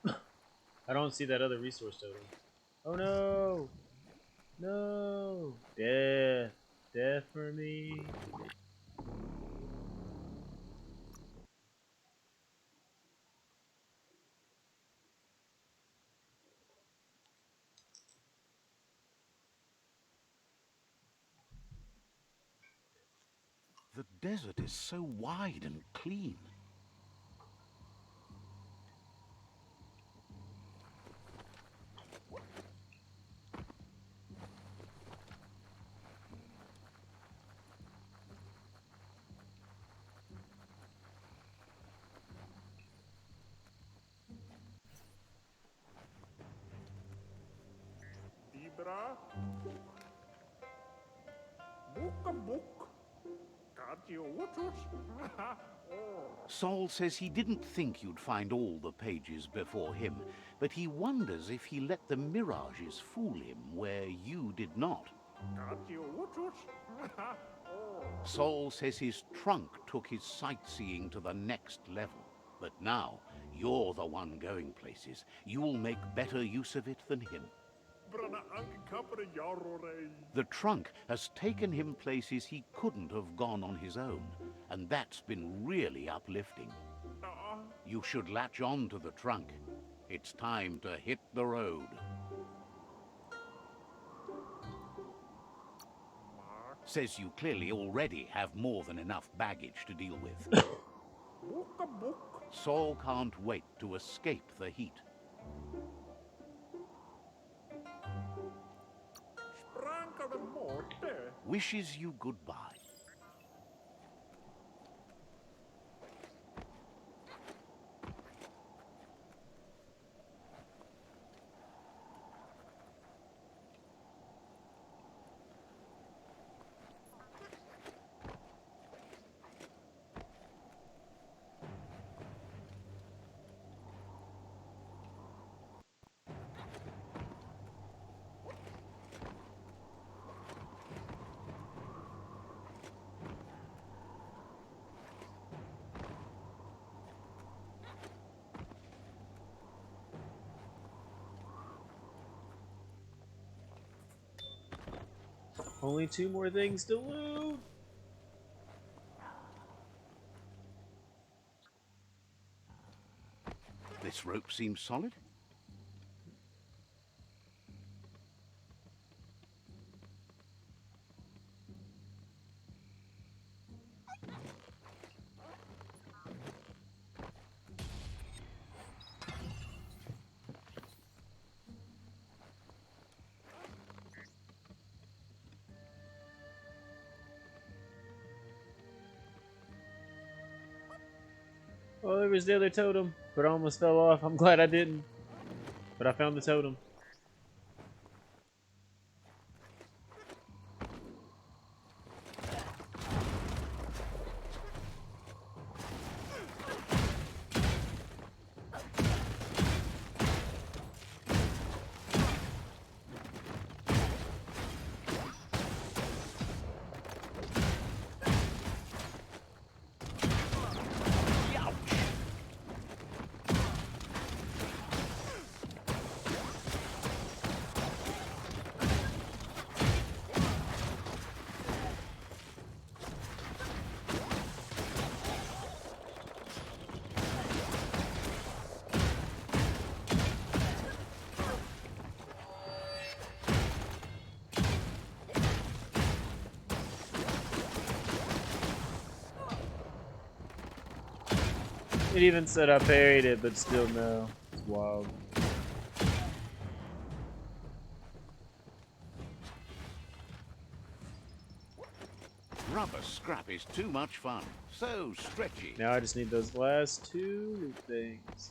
it. I don't see that other resource totem. Oh no! No! Death. Death for me. The desert is so wide and clean. Ibra. Book a book. Got you Sol says he didn't think you'd find all the pages before him, but he wonders if he let the mirages fool him where you did not. Got you Sol says his trunk took his sightseeing to the next level, but now you're the one going places. You'll make better use of it than him. The trunk has taken him places he couldn't have gone on his own, and that's been really uplifting. You should latch on to the trunk. It's time to hit the road. Says you clearly already have more than enough baggage to deal with. Book a book. Sol can't wait to escape the heat. Spranker de morte. Wishes you goodbye. Only 2 more things to loot. This rope seems solid. Oh, there was the other totem, but I almost fell off. I'm glad I didn't. But I found the totem. It even said I parried it, but still no. It's wild. Rubber scrap is too much fun. So stretchy. Now I just need those last two loot things.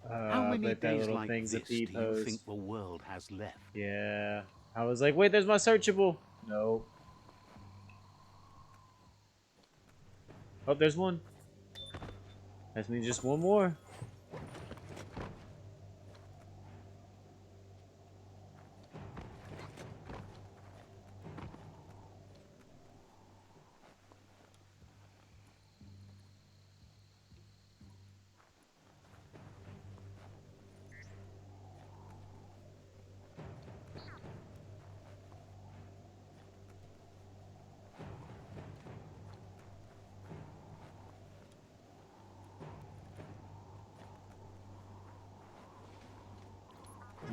How I many bet that days little like thing's a this do you P-post. think the world has left? Yeah. I was like, wait, there's my searchable. No. Oh, there's one. That means just one more.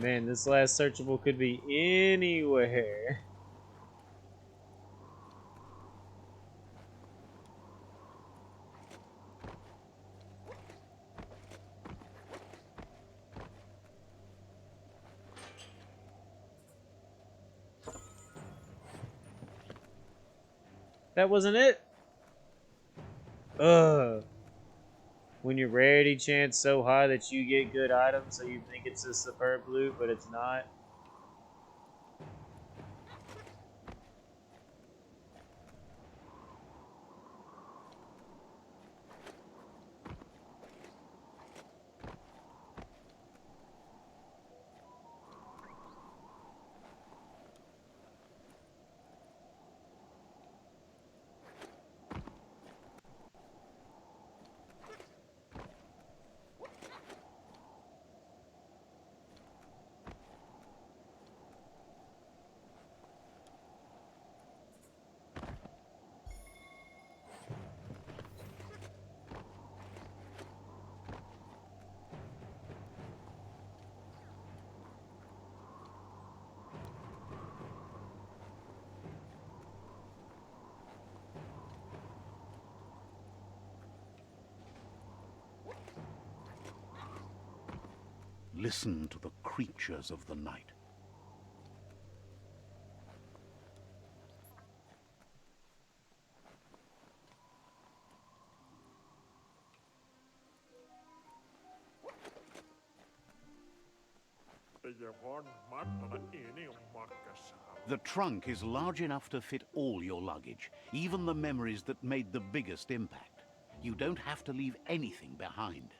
Man, this last searchable could be anywhere. That wasn't it. Ugh. When your rarity chance so high that you get good items, so you think it's a superb loot, but it's not. Listen to the creatures of the night. The trunk is large enough to fit all your luggage, even the memories that made the biggest impact. You don't have to leave anything behind.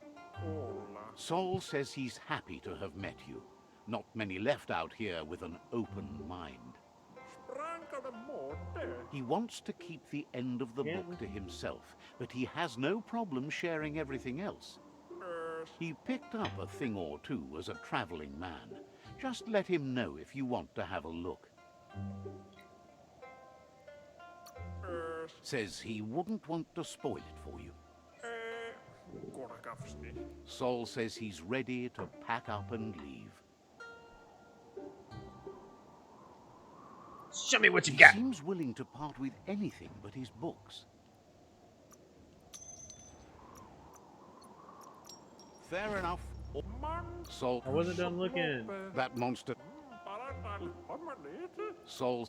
Sol says he's happy to have met you. Not many left out here with an open mind. He wants to keep the end of the book to himself, but he has no problem sharing everything else. He picked up a thing or two as a traveling man. Just let him know if you want to have a look. Says he wouldn't want to spoil it for you. Sol says he's ready to pack up and leave. Show me what you He got. seems willing to part with anything but his books. Fair enough. Sol. I wasn't done looking. That monster. Sol.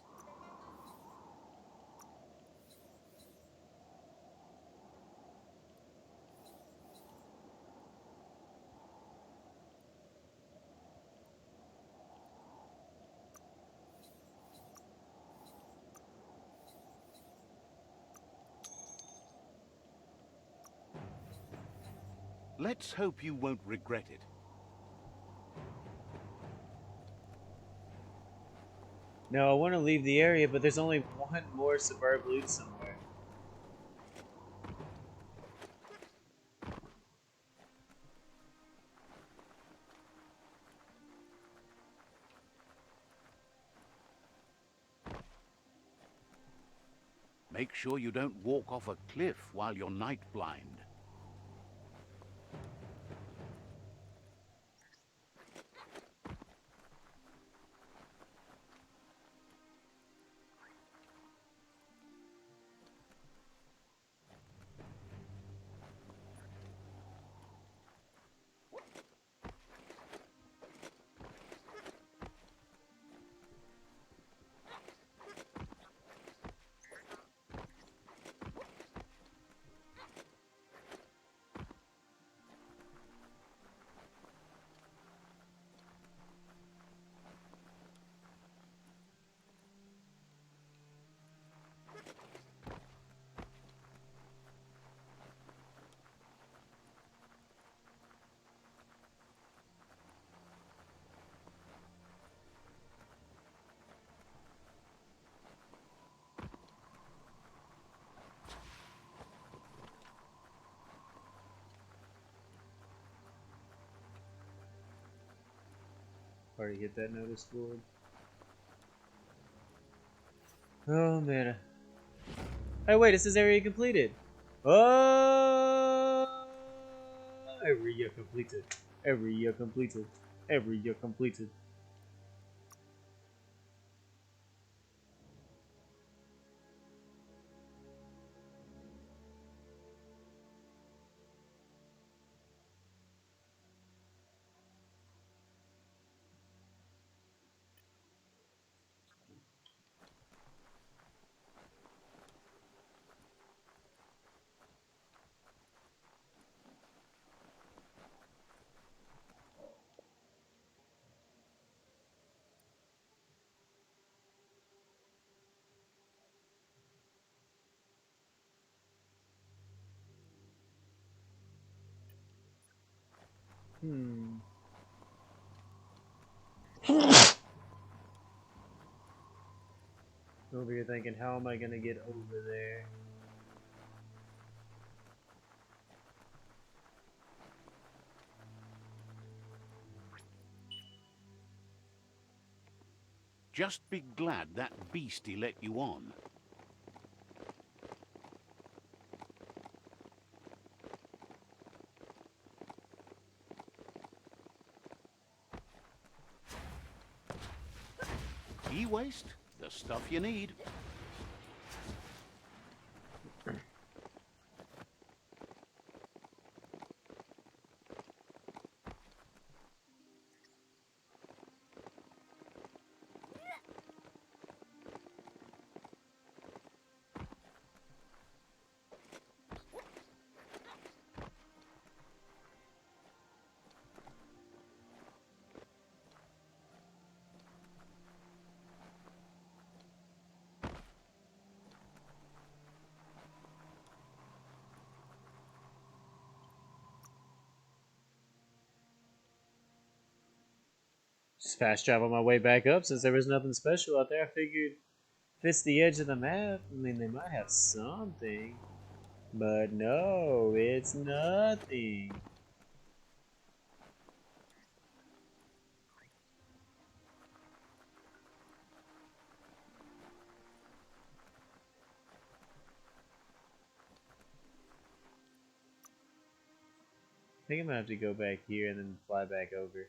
Let's hope you won't regret it. No, I want to leave the area, but there's only one more suburb loot somewhere. Make sure you don't walk off a cliff while you're night blind. Already hit that notice board. Oh man. Hey, wait, it says area completed. Oh, area completed. Area completed. Area completed. Over here thinking, how am I gonna get over there? Just be glad that beastie let you on. E-waste, the stuff you need. Just fast travel my way back up since there was nothing special out there. I figured if it's the edge of the map, I mean, they might have something. But no, it's nothing. I think I'm gonna have to go back here and then fly back over.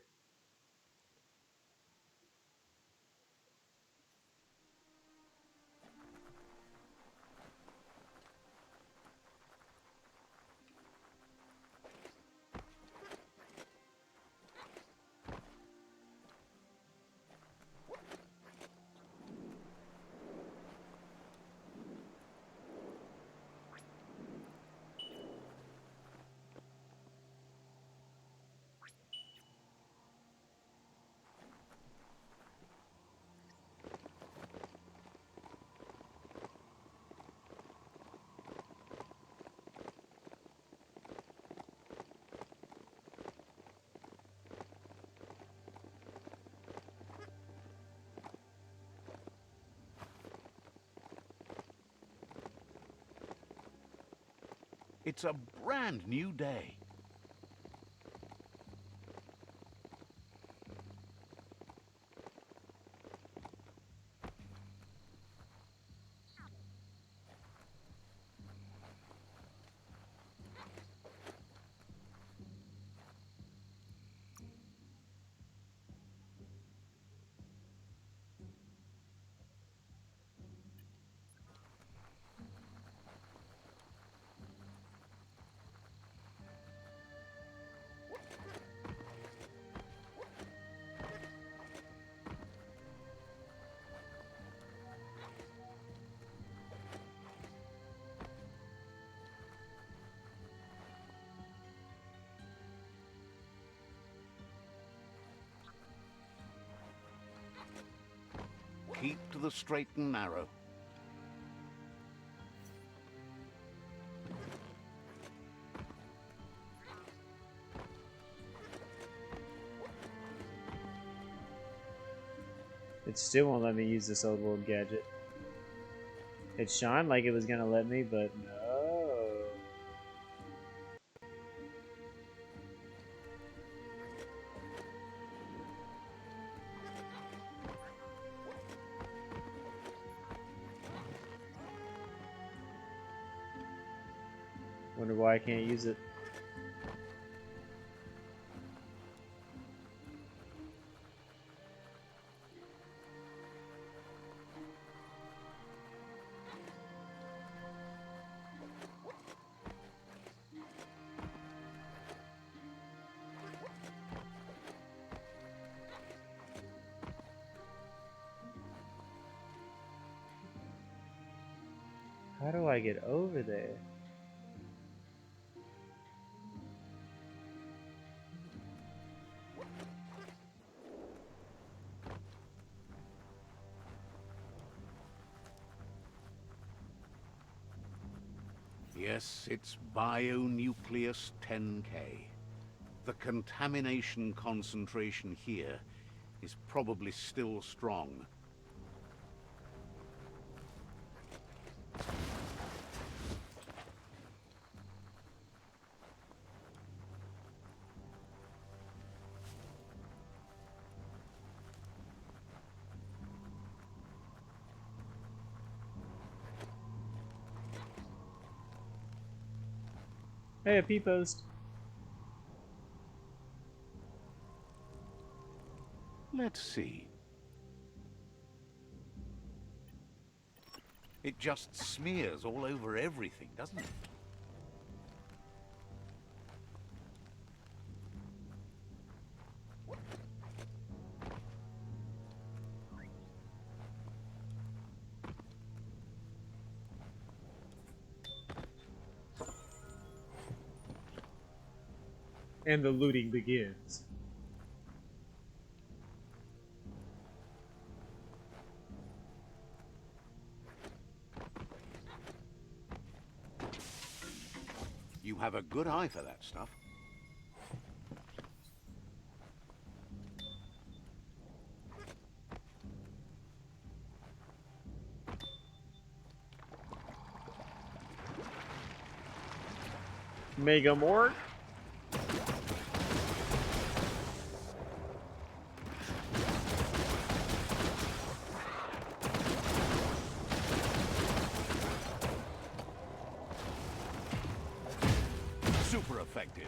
It's a brand new day. Keep to the straight and narrow. It still won't let me use this old world gadget. It shined like it was gonna let me, but no. Wonder why I can't use it. How do I get over there? Yes, it's Bionucleus 10K. The contamination concentration here is probably still strong. Hey, a P-post. Let's see. It just smears all over everything, doesn't it? And the looting begins. You have a good eye for that stuff. Mega Mort. Super effective.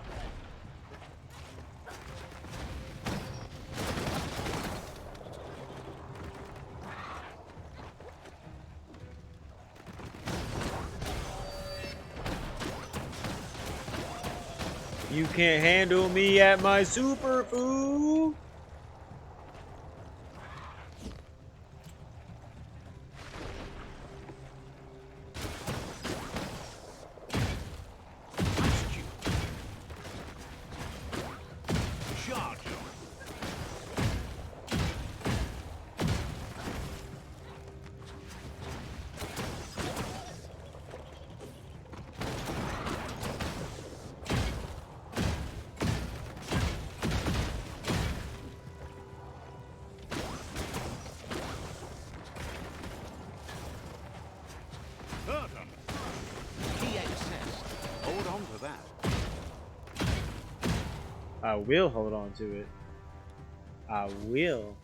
You can't handle me at my super food. Charge. Hurt 'em. Key accessed. Hold on to that. I will hold on to it. I will.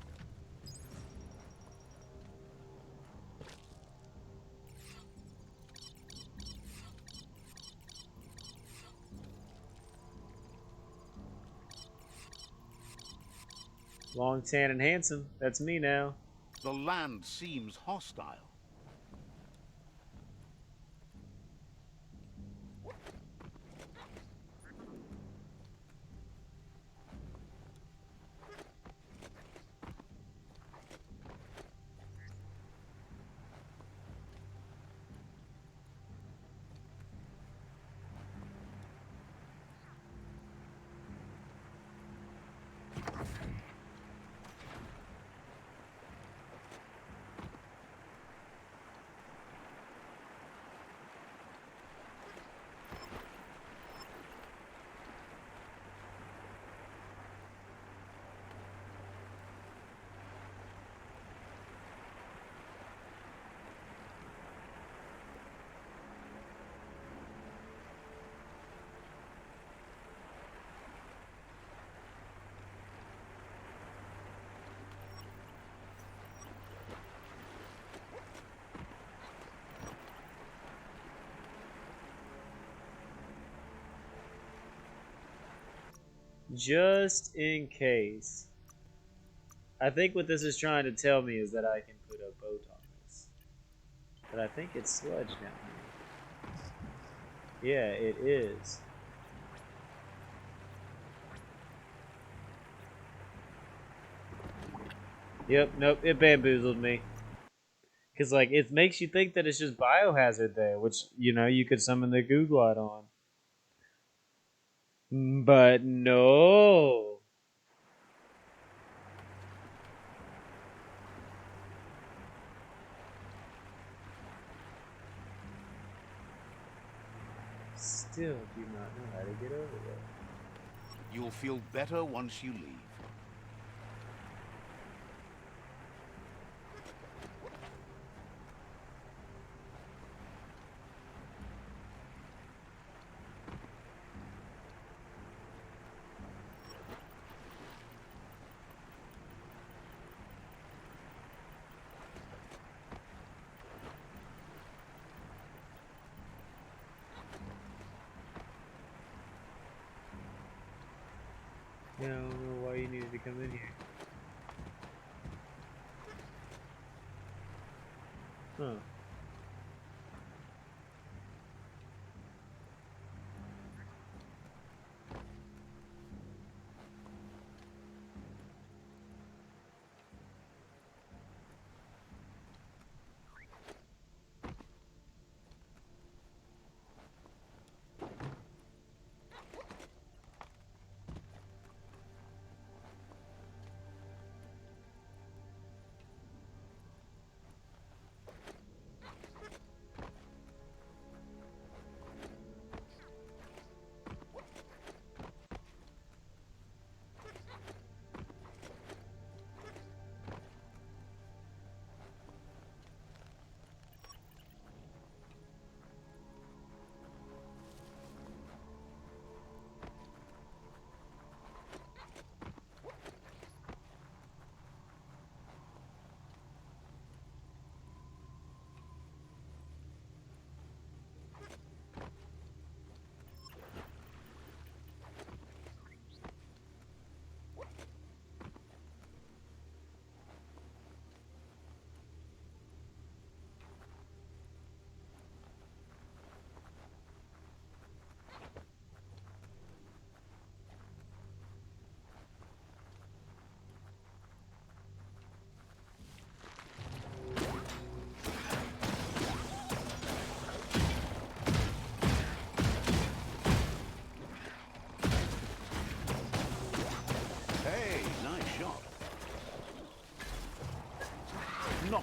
Long, tan, and handsome. That's me now. The land seems hostile. Just in case. I think what this is trying to tell me is that I can put a boat on this. But I think it's sludge down here. Yeah, it is. Yep, nope, it bamboozled me. Because, like, it makes you think that it's just biohazard there, which, you know, you could summon the goo glide on. But no. Still do not know how to get over there. You'll feel better once you leave. Yeah, I don't know why you needed to come in here. Huh.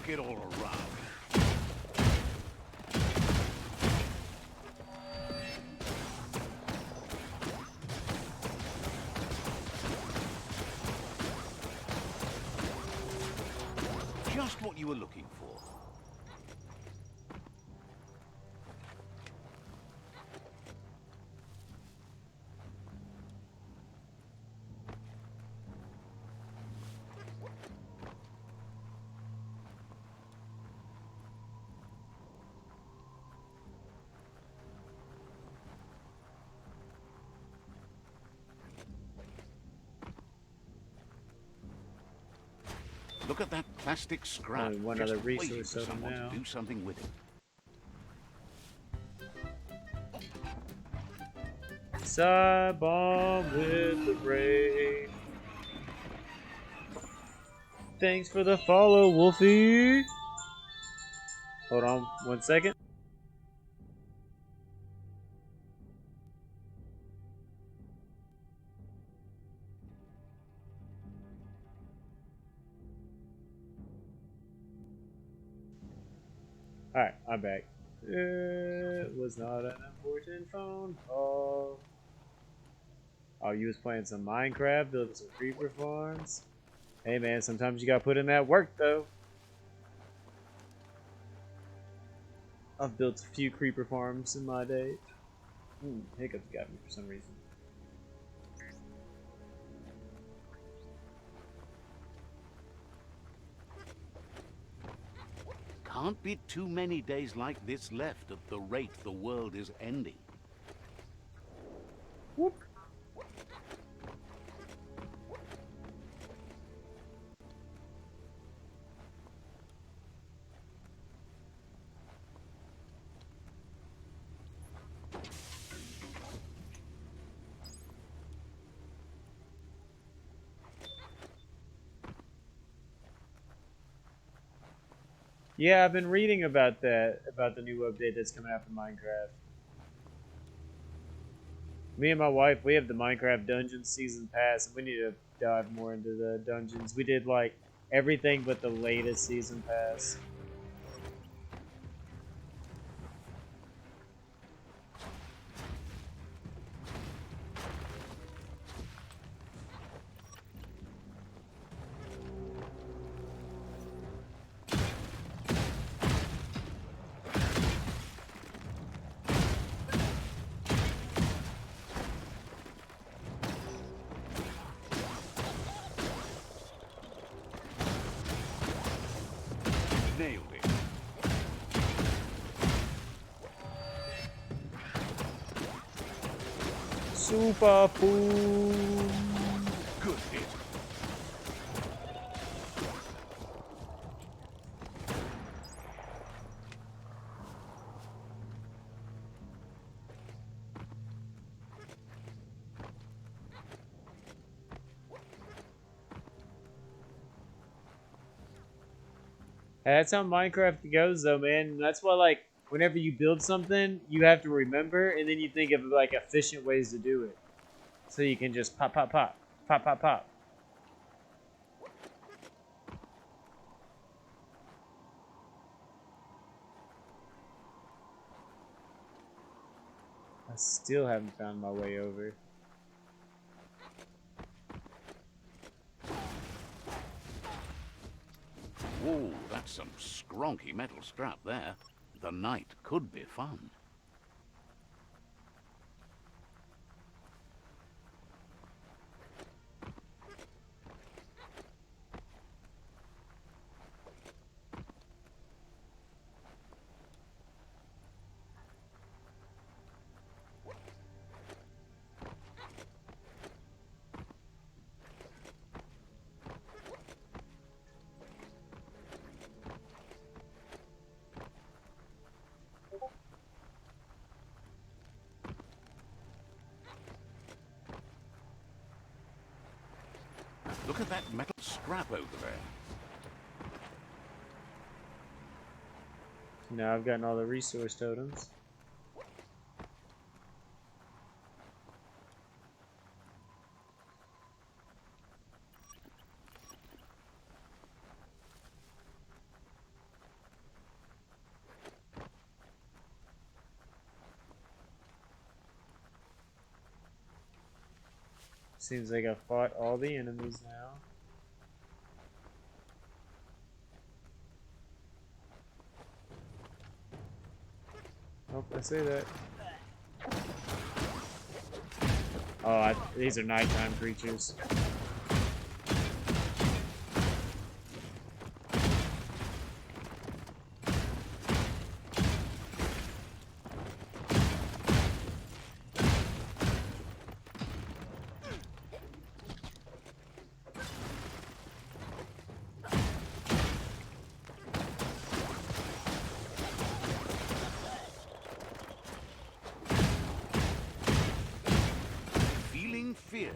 knock it all around. Just what you were looking for. Look at that plastic scrap. Only one Just other waiting resource for totem someone now. to do something with it. Side bomb with the rain. Thanks for the follow, Wolfie. Hold on 1 second. Alright, I'm back. It was not an important phone call. Oh, you was playing some Minecraft, building some creeper farms. Hey man, sometimes you gotta put in that work though. I've built a few creeper farms in my day. Hiccups got me for some reason. Can't be too many days like this left at the rate the world is ending. Whoop. Yeah, I've been reading about that, about the new update that's coming out for Minecraft. Me and my wife, we have the Minecraft Dungeons Season Pass, and we need to dive more into the dungeons. We did, like, everything but the latest Season Pass. Nailed it. Super food. Good hit. That's how Minecraft goes, though, man. That's why, like, whenever you build something, you have to remember, and then you think of, like, efficient ways to do it. So you can just pop, pop, pop. Pop, pop, pop. I still haven't found my way over. Whoa, that's some skronky metal scrap there. The night could be fun. Look at that metal scrap over there. Now I've gotten all the resource totems. Seems like I fought all the enemies now. Oh, I say that. Oh, these are nighttime creatures. Feeling fierce.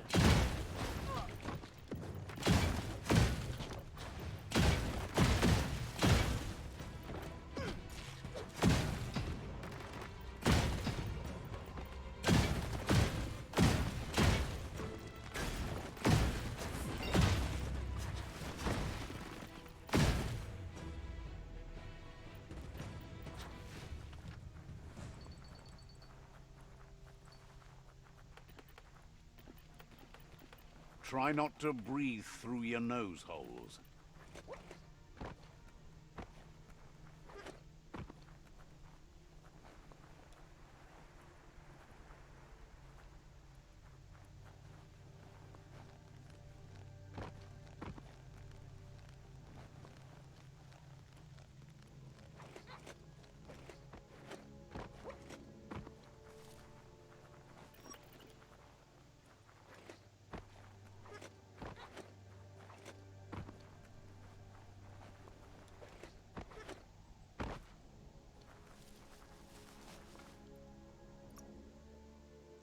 Try not to breathe through your nose holes.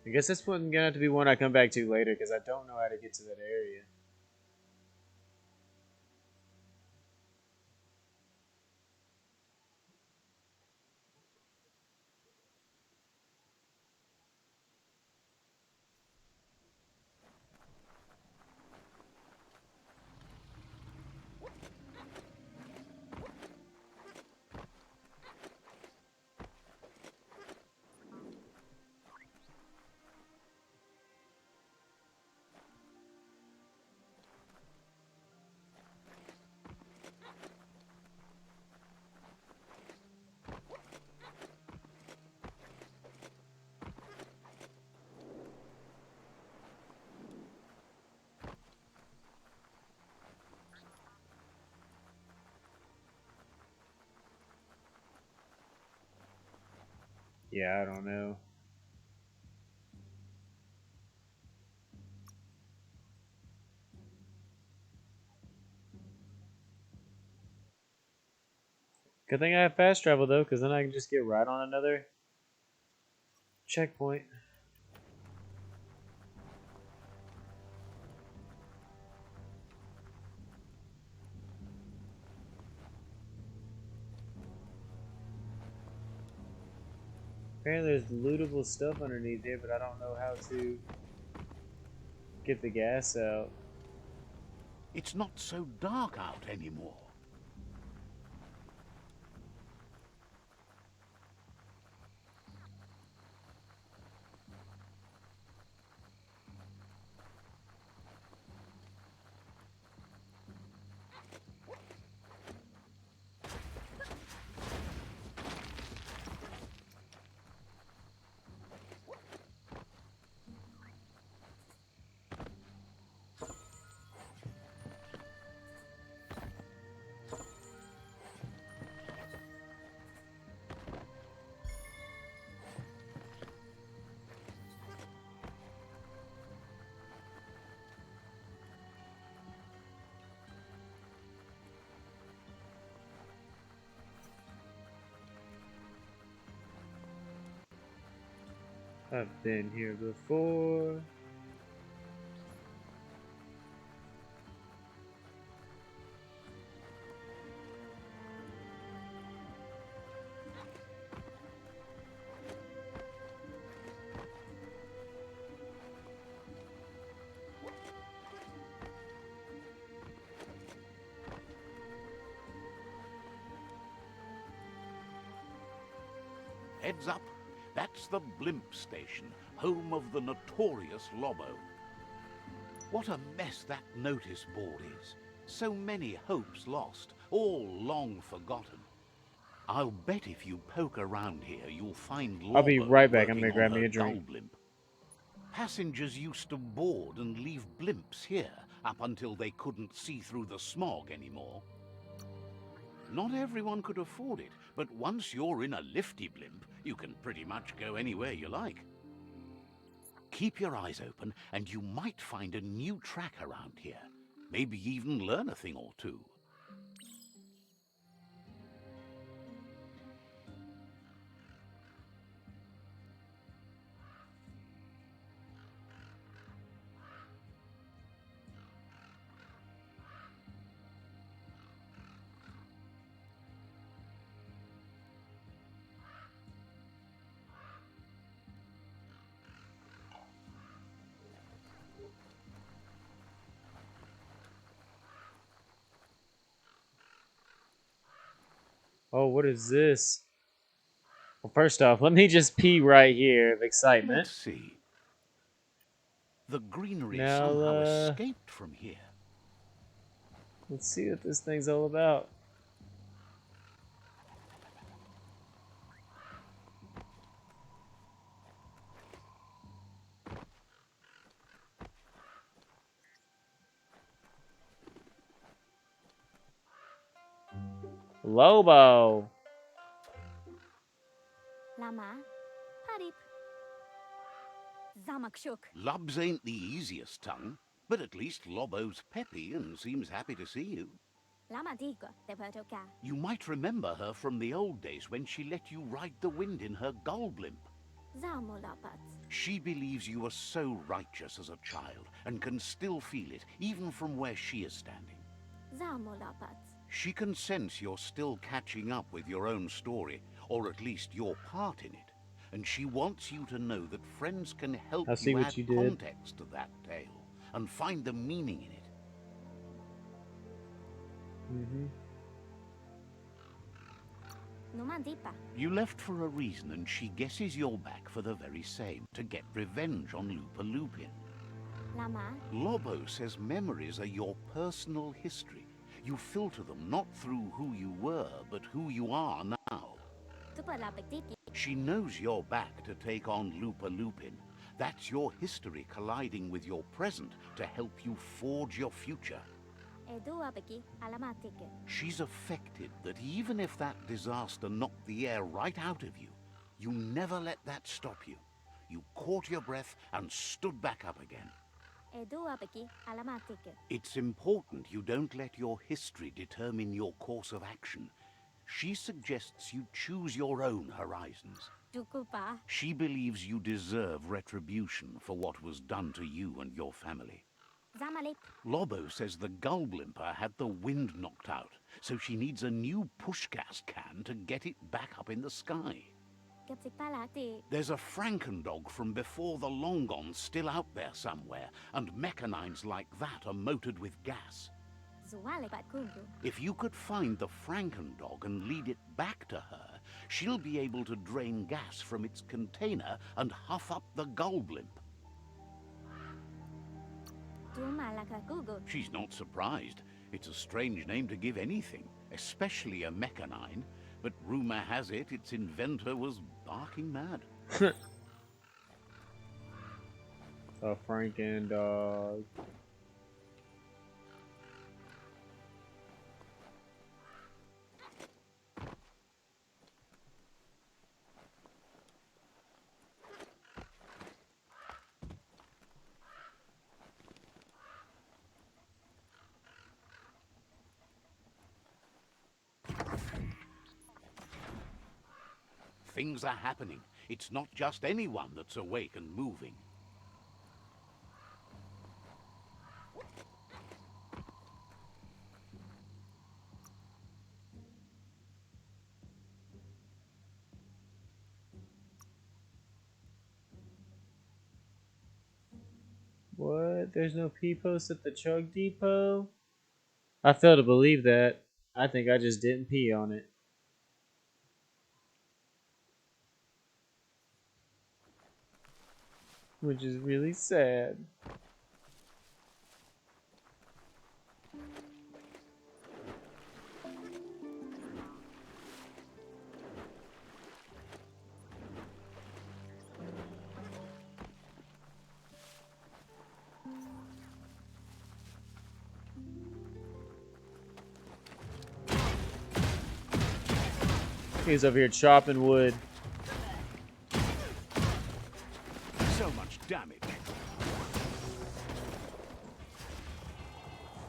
I guess this one's gonna have to be one I come back to later because I don't know how to get to that area. Yeah, I don't know. Good thing I have fast travel though, because then I can just get right on another checkpoint. Apparently there's lootable stuff underneath here, but I don't know how to get the gas out. It's not so dark out anymore. I've been here before. Heads up, that's the blimp station, home of the notorious Lobo. What a mess that notice board is. So many hopes lost, all long forgotten. I'll bet if you poke around here, you'll find I'll be Lobo right back. I'm working gonna on grab me her a drink. gull blimp. Passengers used to board and leave blimps here up until they couldn't see through the smog anymore. Not everyone could afford it, but once you're in a lifty blimp, you can pretty much go anywhere you like. Keep your eyes open and you might find a new track around here. Maybe even learn a thing or two. Oh, what is this? Well, first off, let me just pee right here of excitement. Let's see. The greenery Now, somehow escaped from here. let's see what this thing's all about. Lobo. Lama, Parip, Zamakshuk. Lubs ain't the easiest tongue, but at least Lobo's peppy and seems happy to see you. Lama Digo, de Pertoka. You might remember her from the old days when she let you ride the wind in her gull blimp. Zamulapats. She believes you were so righteous as a child and can still feel it, even from where she is standing. Zamulapats. She can sense you're still catching up with your own story, or at least your part in it. And she wants you to know that friends can help I see you what add you did. context to that tale and find the meaning in it. Numandipa. You left for a reason, and she guesses you're back for the very same, to get revenge on Lupa Lupin. Lama. Lobo says memories are your personal history. You filter them not through who you were, but who you are now. Tupalapetiki. She knows you're back to take on Lupa Lupin. That's your history colliding with your present to help you forge your future. Eduapeki, Alamatike. She's affected that even if that disaster knocked the air right out of you, you never let that stop you. You caught your breath and stood back up again. Eduapeki, Alamatike. It's important you don't let your history determine your course of action. She suggests you choose your own horizons. Tukupa. She believes you deserve retribution for what was done to you and your family. Zamalip. Lobo says the gull blimper had the wind knocked out, so she needs a new push gas can to get it back up in the sky. Gepsipalati. There's a Frankendog from before the long gone still out there somewhere, and mechanines like that are motored with gas. Zualepat Kundu. If you could find the Frankendog and lead it back to her, she'll be able to drain gas from its container and huff up the gull blimp. Tumalaka Gugu. She's not surprised. It's a strange name to give anything, especially a mechanine. But rumor has it its inventor was barking mad. A Franken dog. Things are happening. It's not just anyone that's awake and moving. What? There's no P-post at the Chug Depot? I fail to believe that. I think I just didn't pee on it. Which is really sad. He's over here chopping wood. So much damage.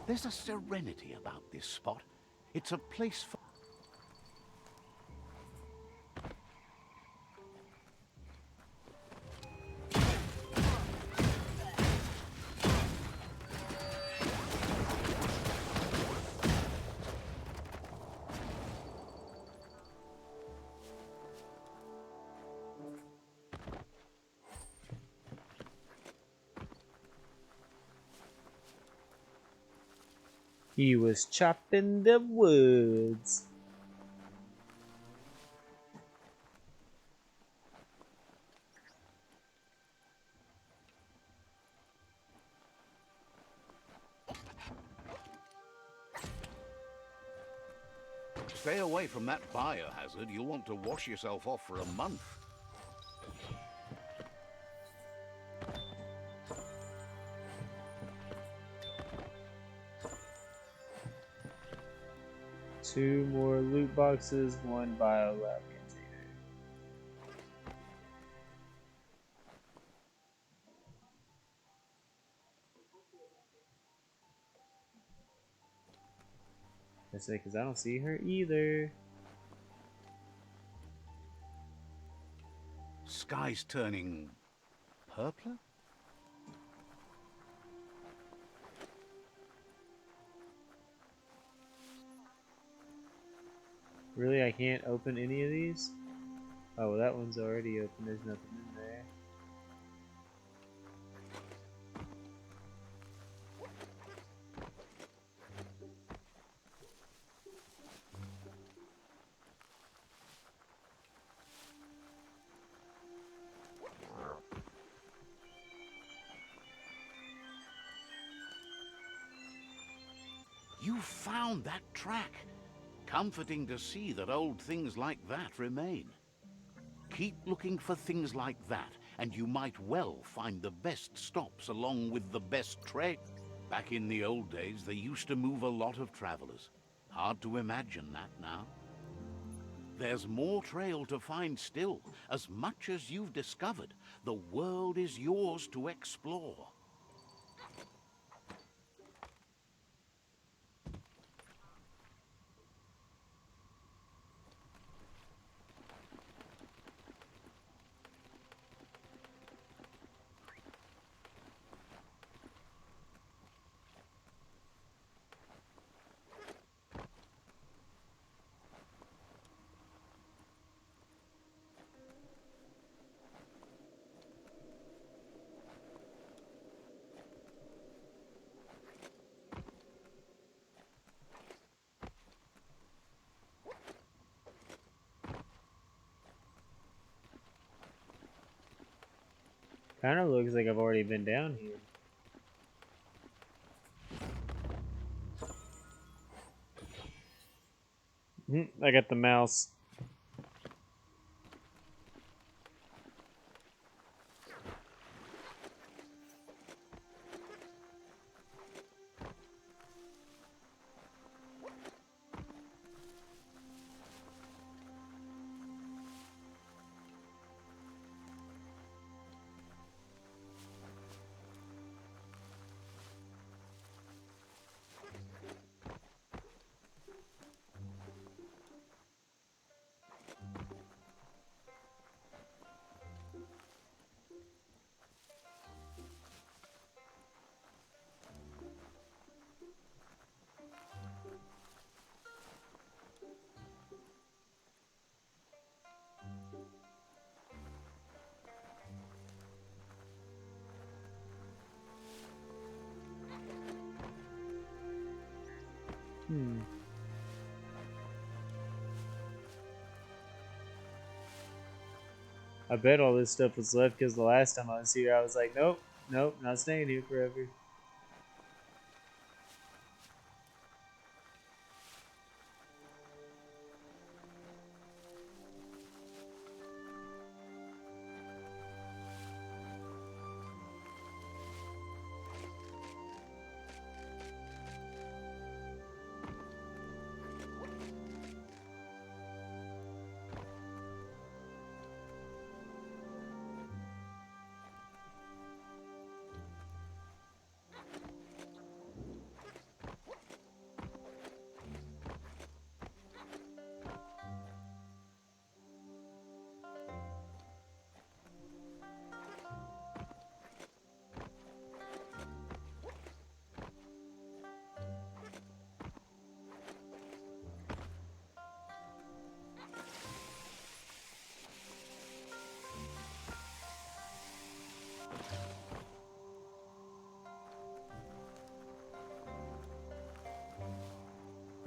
There's a serenity about this spot. It's a place for... He was chopping the woods. Stay away from that biohazard. You'll want to wash yourself off for a month. Two more loot boxes, one bio lab container. I say, because I don't see her either. Sky's turning purpler? Really, I can't open any of these? Oh, well, that one's already open. There's nothing in there. You found that track. Comforting to see that old things like that remain. Keep looking for things like that, and you might well find the best stops along with the best trade. Back in the old days, they used to move a lot of travelers. Hard to imagine that now. There's more trail to find still. As much as you've discovered, the world is yours to explore. Kind of looks like I've already been down here. I got the mouse. I bet all this stuff was left because the last time I was here, I was like, nope, nope, not staying here forever.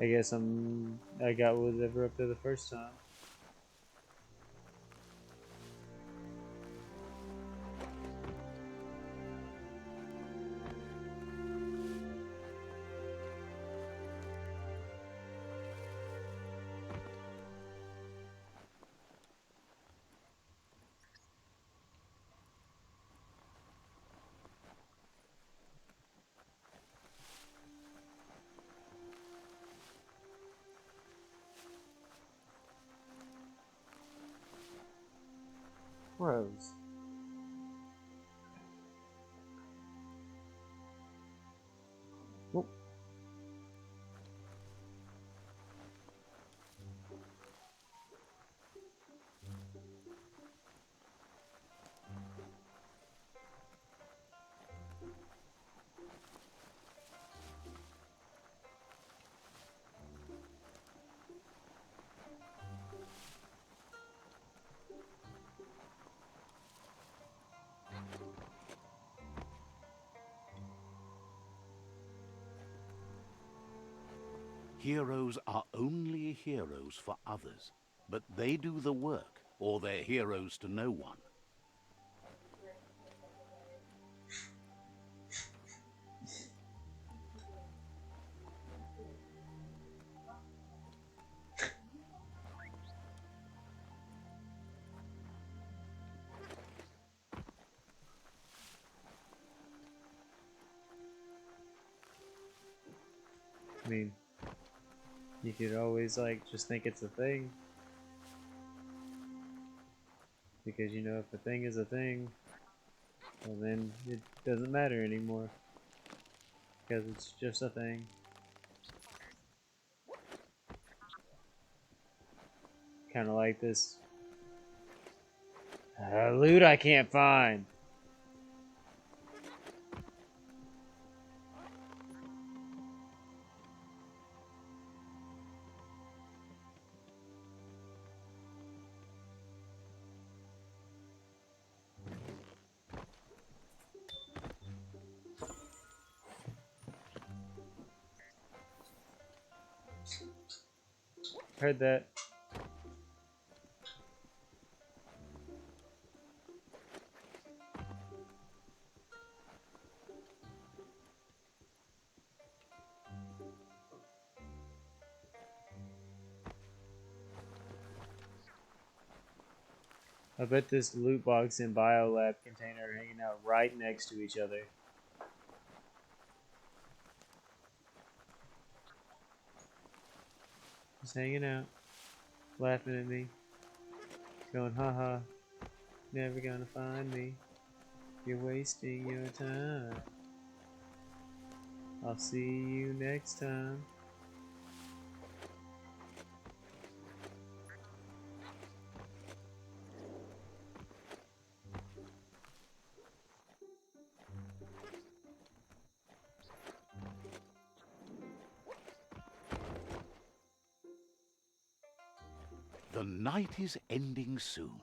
I guess I got whatever up there the first time. Rose. Oh. Heroes are only heroes for others, but they do the work, or they're heroes to no one. I mean, you could always like just think it's a thing. Because you know if a thing is a thing, well then it doesn't matter anymore. Because it's just a thing. Kinda like this loot I can't find. Heard that. I bet this loot box and biolab container are hanging out right next to each other. Just hanging out, laughing at me, going, haha, never gonna find me. You're wasting your time. I'll see you next time. The night is ending soon.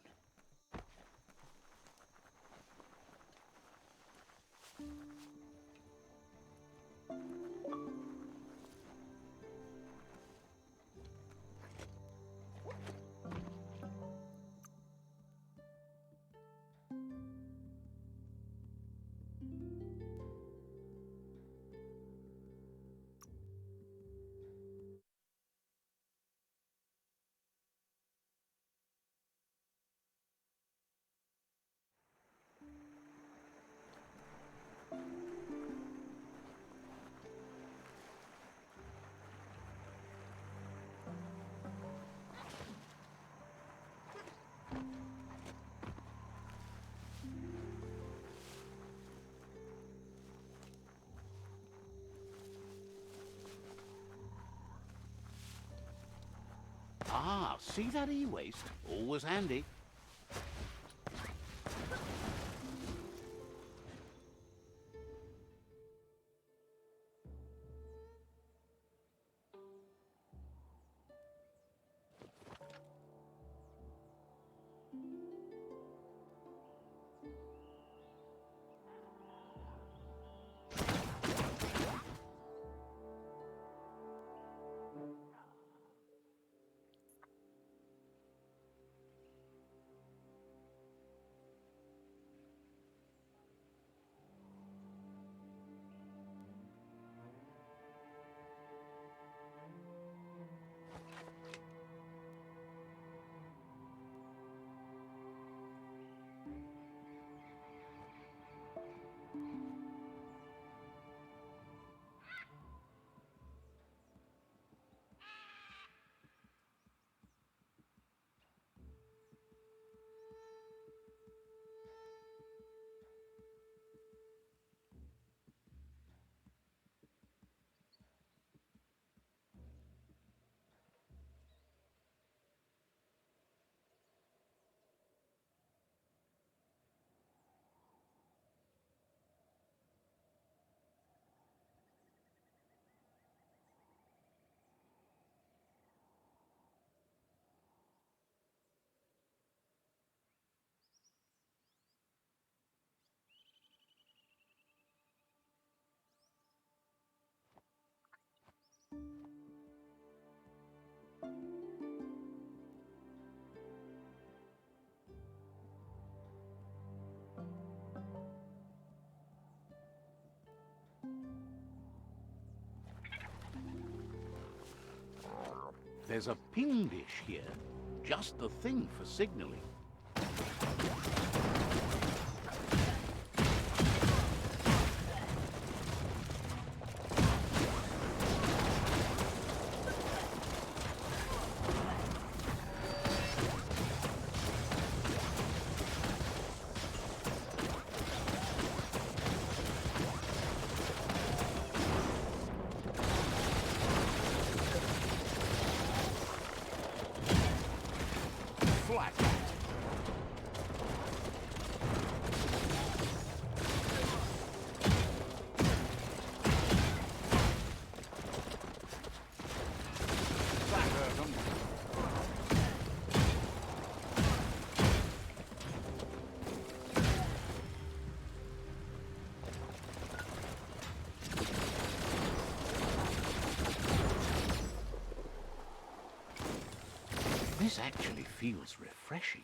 Ah, see that e-waste? Always handy. There's a ping dish here. Just the thing for signaling. Flat. That hurt 'em. This actually feels refreshing.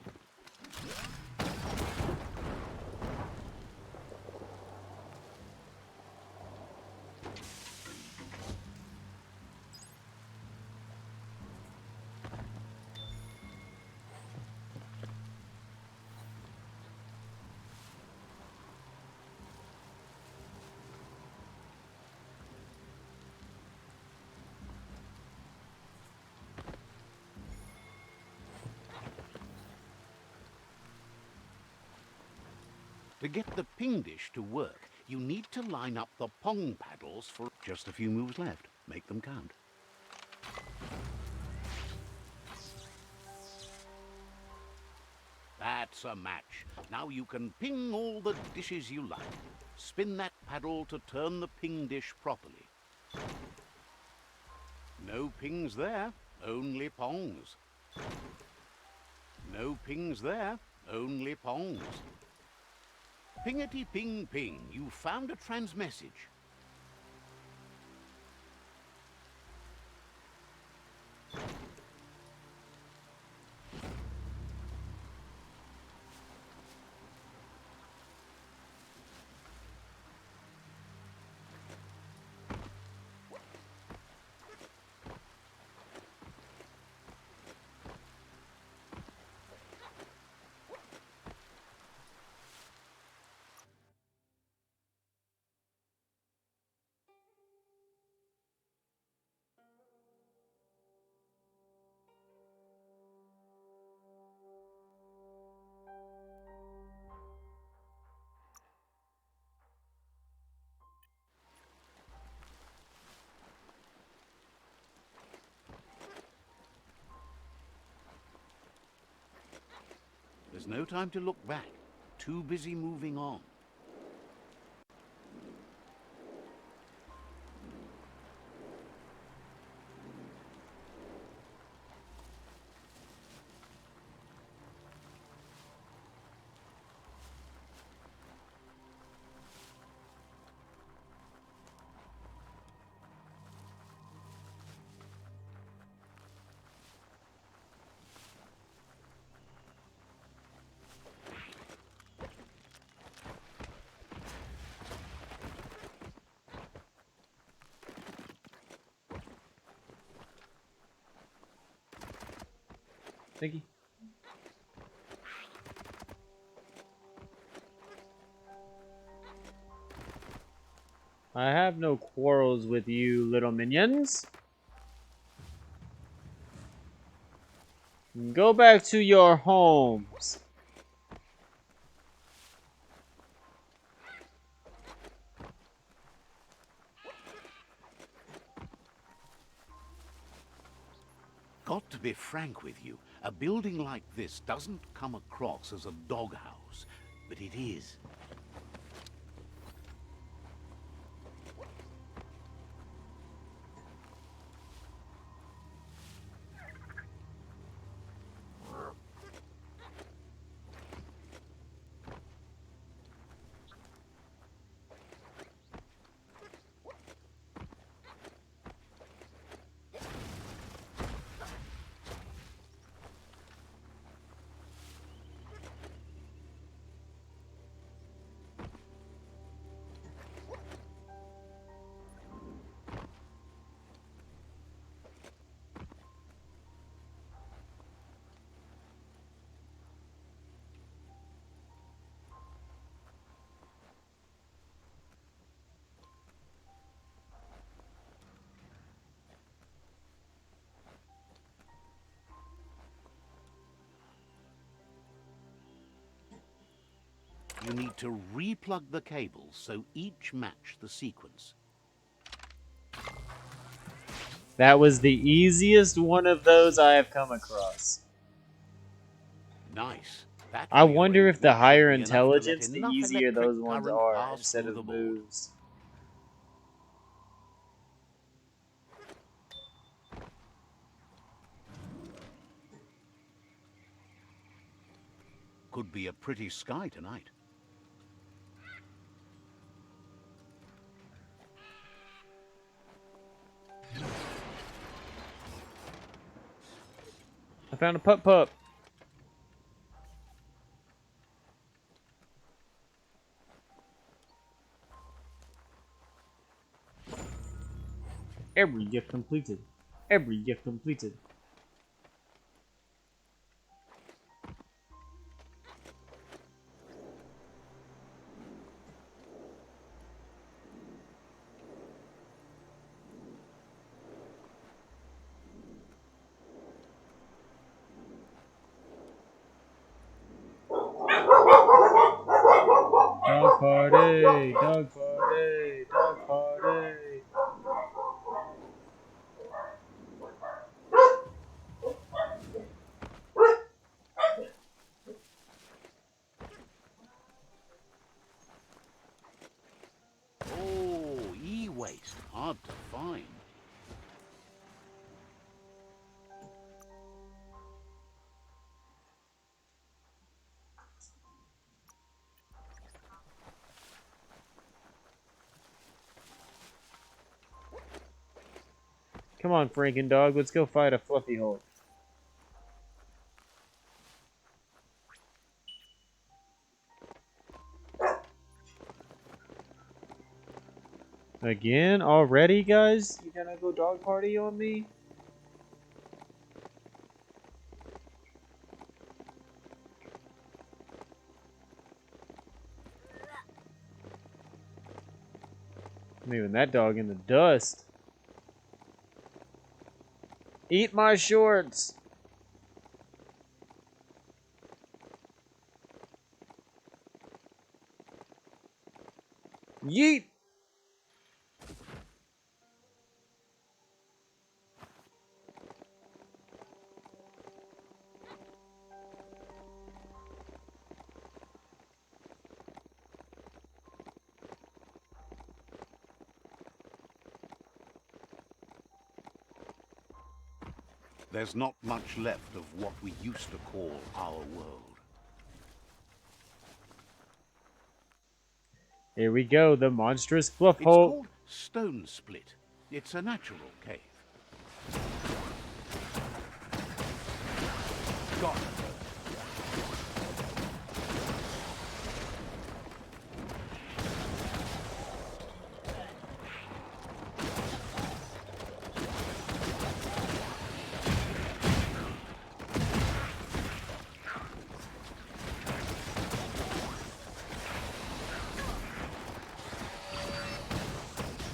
To get the ping dish to work, you need to line up the pong paddles for just a few moves left. Make them count. That's a match. Now you can ping all the dishes you like. Spin that paddle to turn the ping dish properly. No pings there, only pongs. No pings there, only pongs. Pingety ping ping, you found a transmessage. There's no time to look back. Too busy moving on. Mickey. I have no quarrels with you, little minions. Go back to your homes. Got to be frank with you, a building like this doesn't come across as a doghouse, but it is. You need to replug the cables so each match the sequence. That was the easiest one of those I have come across. Nice. That I wonder if the rearrangement higher should be enough to let intelligence, the enough easier electric those ones current are pass instead through the of board. moves. Could be a pretty sky tonight. I found a pup. Every gift completed. Every gift completed. Dog party, dog party, dog party. Oh, e-waste. Hard to find. Come on, Franken dog, let's go fight a fluffy hole. Again? Already, guys? You gonna go dog party on me? Leaving that dog in the dust. Eat my shorts! Yeet! There's not much left of what we used to call our world. Here we go, the monstrous fluff It's hole. called Stone Split. It's a natural cave. Got it.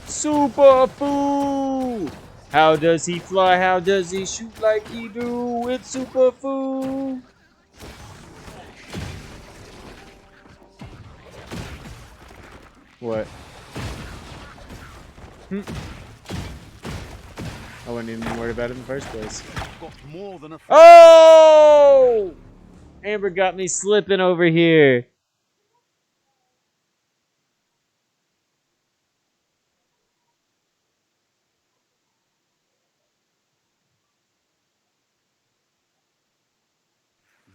Super Foo! How does he fly? How does he shoot like he do? It's Super Foo! What? I wasn't even worried about it in the first place. Got more than a Oh! Amber got me slipping over here.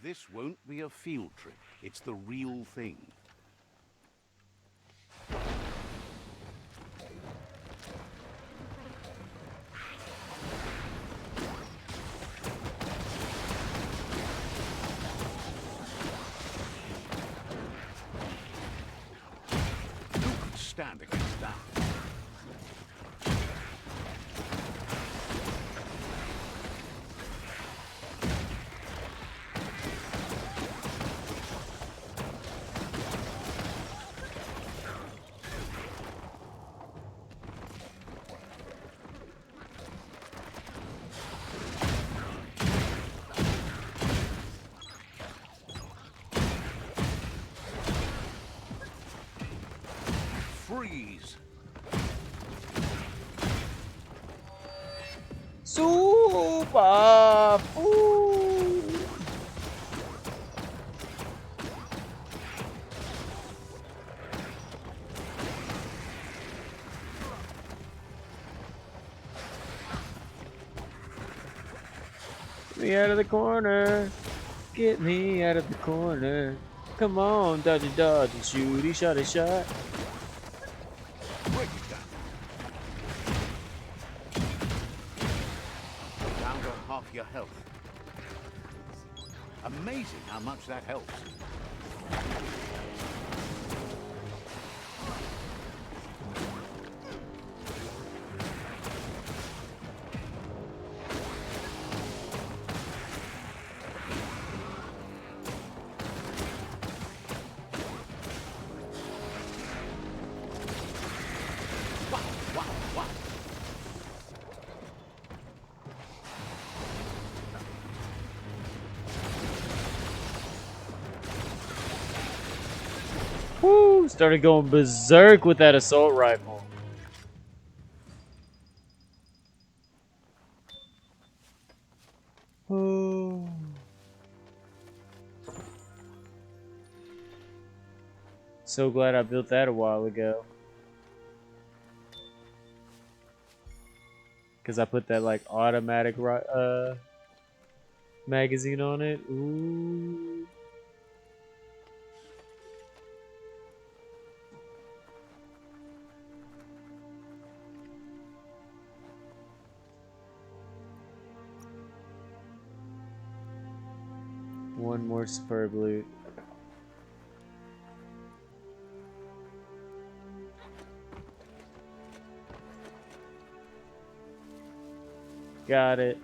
This won't be a field trip. It's the real thing. Who could stand against that? Freeze! Super food. Get me out of the corner. Get me out of the corner. Come on, dodgy dodge and shooty shotty shot. Break it down. Down to half your health. Amazing how much that helps. Woo! Started going berserk with that assault rifle. Oh. So glad I built that a while ago. Because I put that like automatic magazine on it. Ooh. One more superb loot. Got it.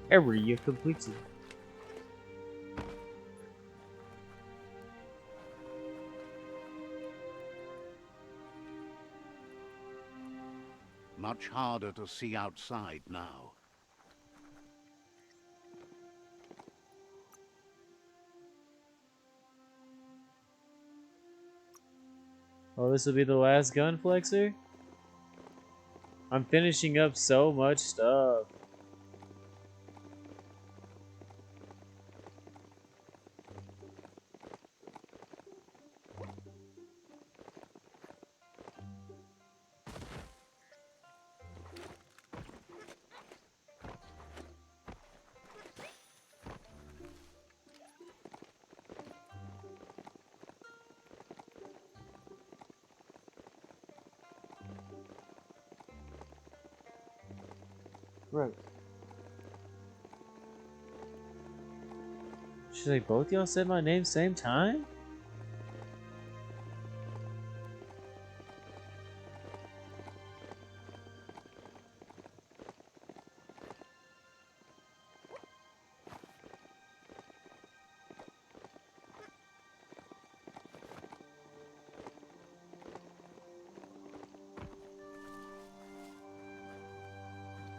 Area completed. Much harder to see outside now. Oh, this will be the last gun flexer? I'm finishing up so much stuff. Right. She's like, both y'all said my name same time?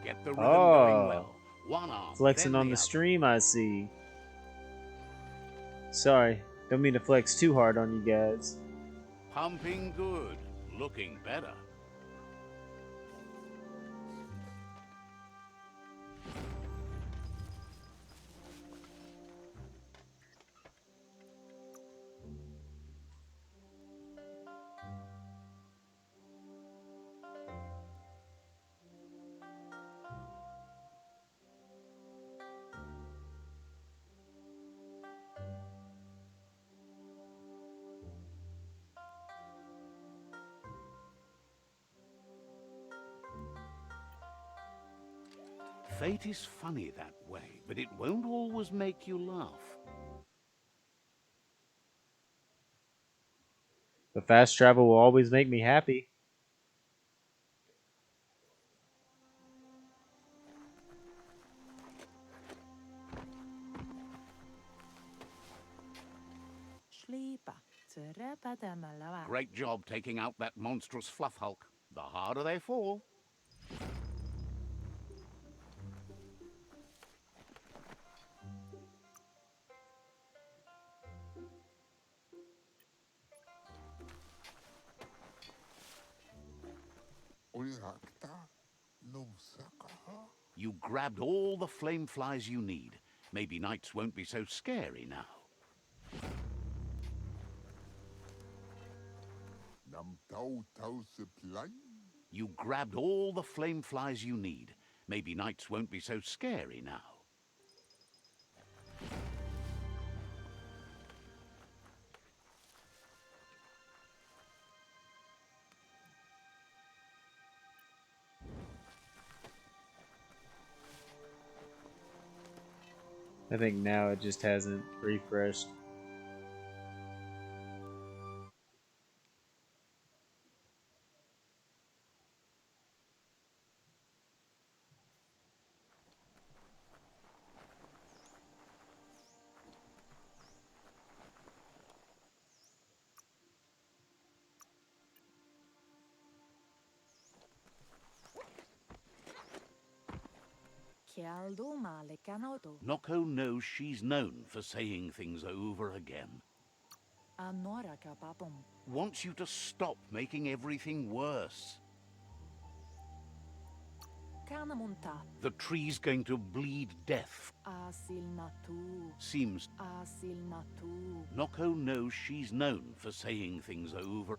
Get the rhythm going Oh. well. One arm, Flexing then on the the other. stream, I see. Sorry, don't mean to flex too hard on you guys. Pumping good. Looking better. Fate is funny that way, but it won't always make you laugh. But fast travel will always make me happy. Great job taking out that monstrous fluff hulk. The harder they fall. You grabbed all the flame flies you need. Maybe nights won't be so scary now. You grabbed all the flame flies you need. Maybe nights won't be so scary now. I think now it just hasn't refreshed. Noko knows she's known for saying things over again. Wants you to stop making everything worse. The tree's going to bleed death. Seems Noko knows she's known for saying things over.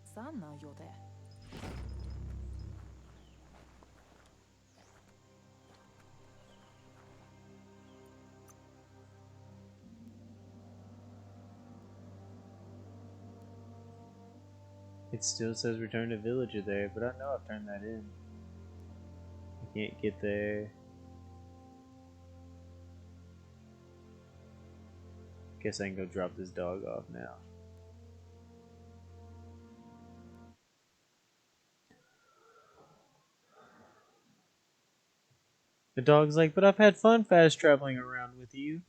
It still says return to villager there, but I know I've turned that in. I can't get there. Guess I can go drop this dog off now. The dog's like, but I've had fun fast traveling around with you.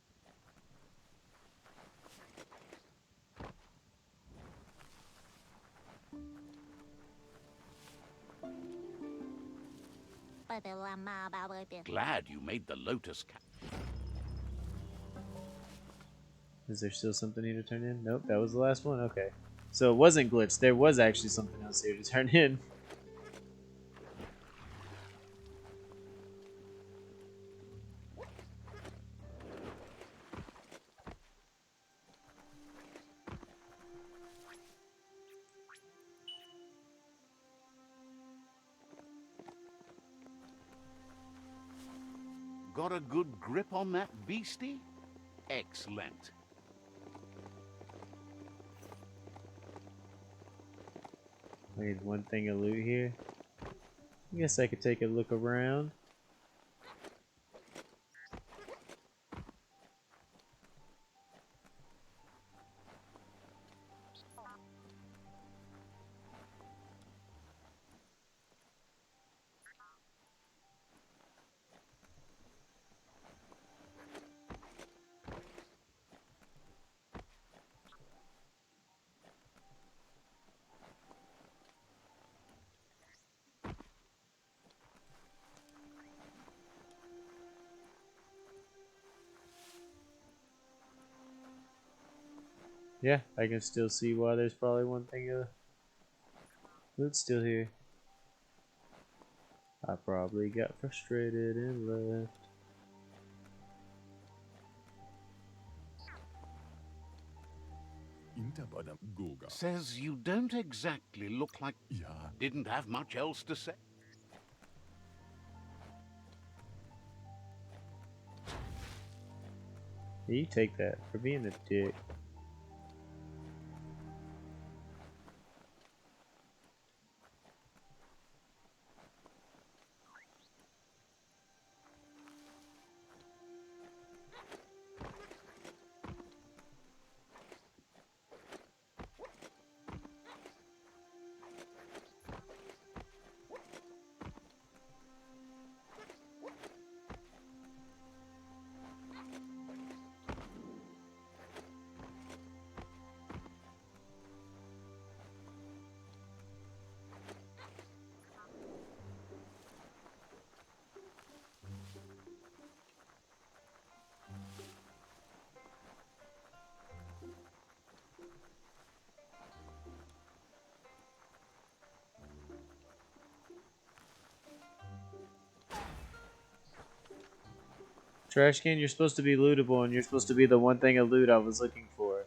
Glad you made the lotus cap. Is there still something here to turn in? Nope, that was the last one. Okay. So it wasn't glitched. There was actually something else here to turn in. Got a good grip on that beastie? Excellent. Wait, one thing of loot here. I guess I could take a look around. Yeah, I can still see why there's probably one thing of loot still here. I probably got frustrated and left. Says you don't exactly look like... Didn't have much else to say. You take that for being a dick. Trash can, you're supposed to be lootable, and you're supposed to be the one thing of loot I was looking for.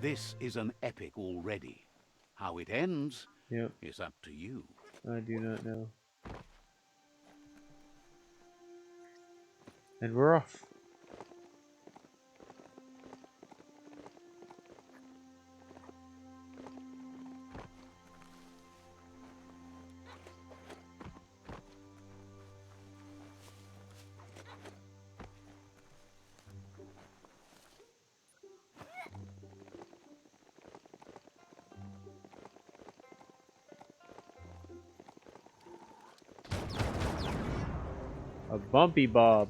This is an epic already. How it ends Yep, is up to you. I do not know. And we're off. A bumpy bob.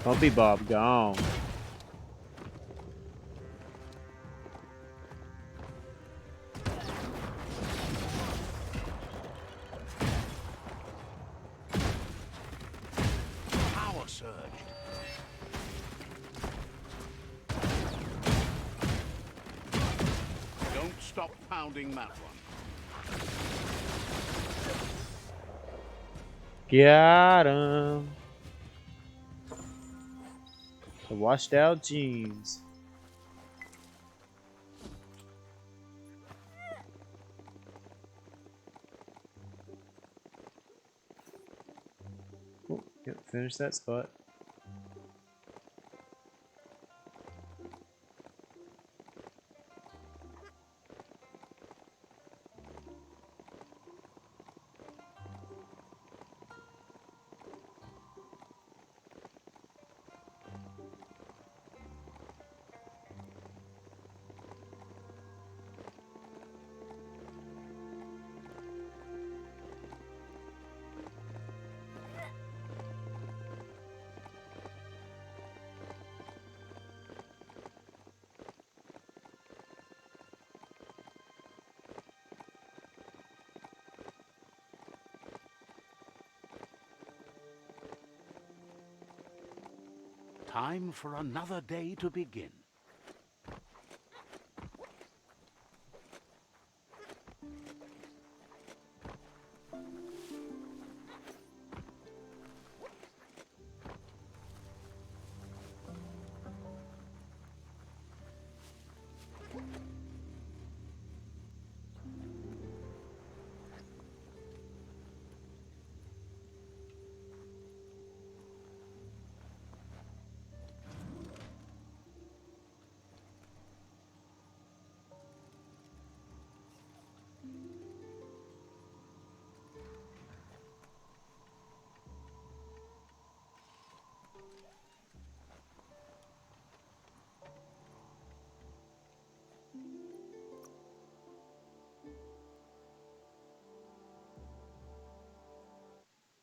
Bumpy bob gone. Power surge. Don't stop pounding that one. Got him. The washed out jeans. Oh, yep, finish that spot. Time for another day to begin.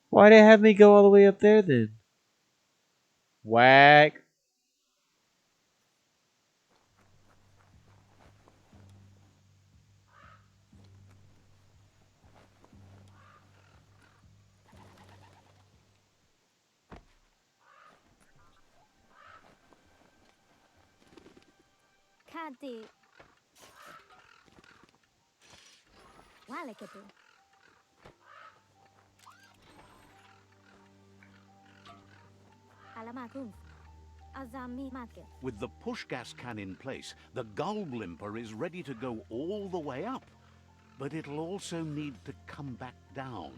Why'd they have me go all the way up there then? Whack. Kadi. Walikabu. Alamakun. Azami market. With the push gas can in place, the gull blimper is ready to go all the way up. But it'll also need to come back down.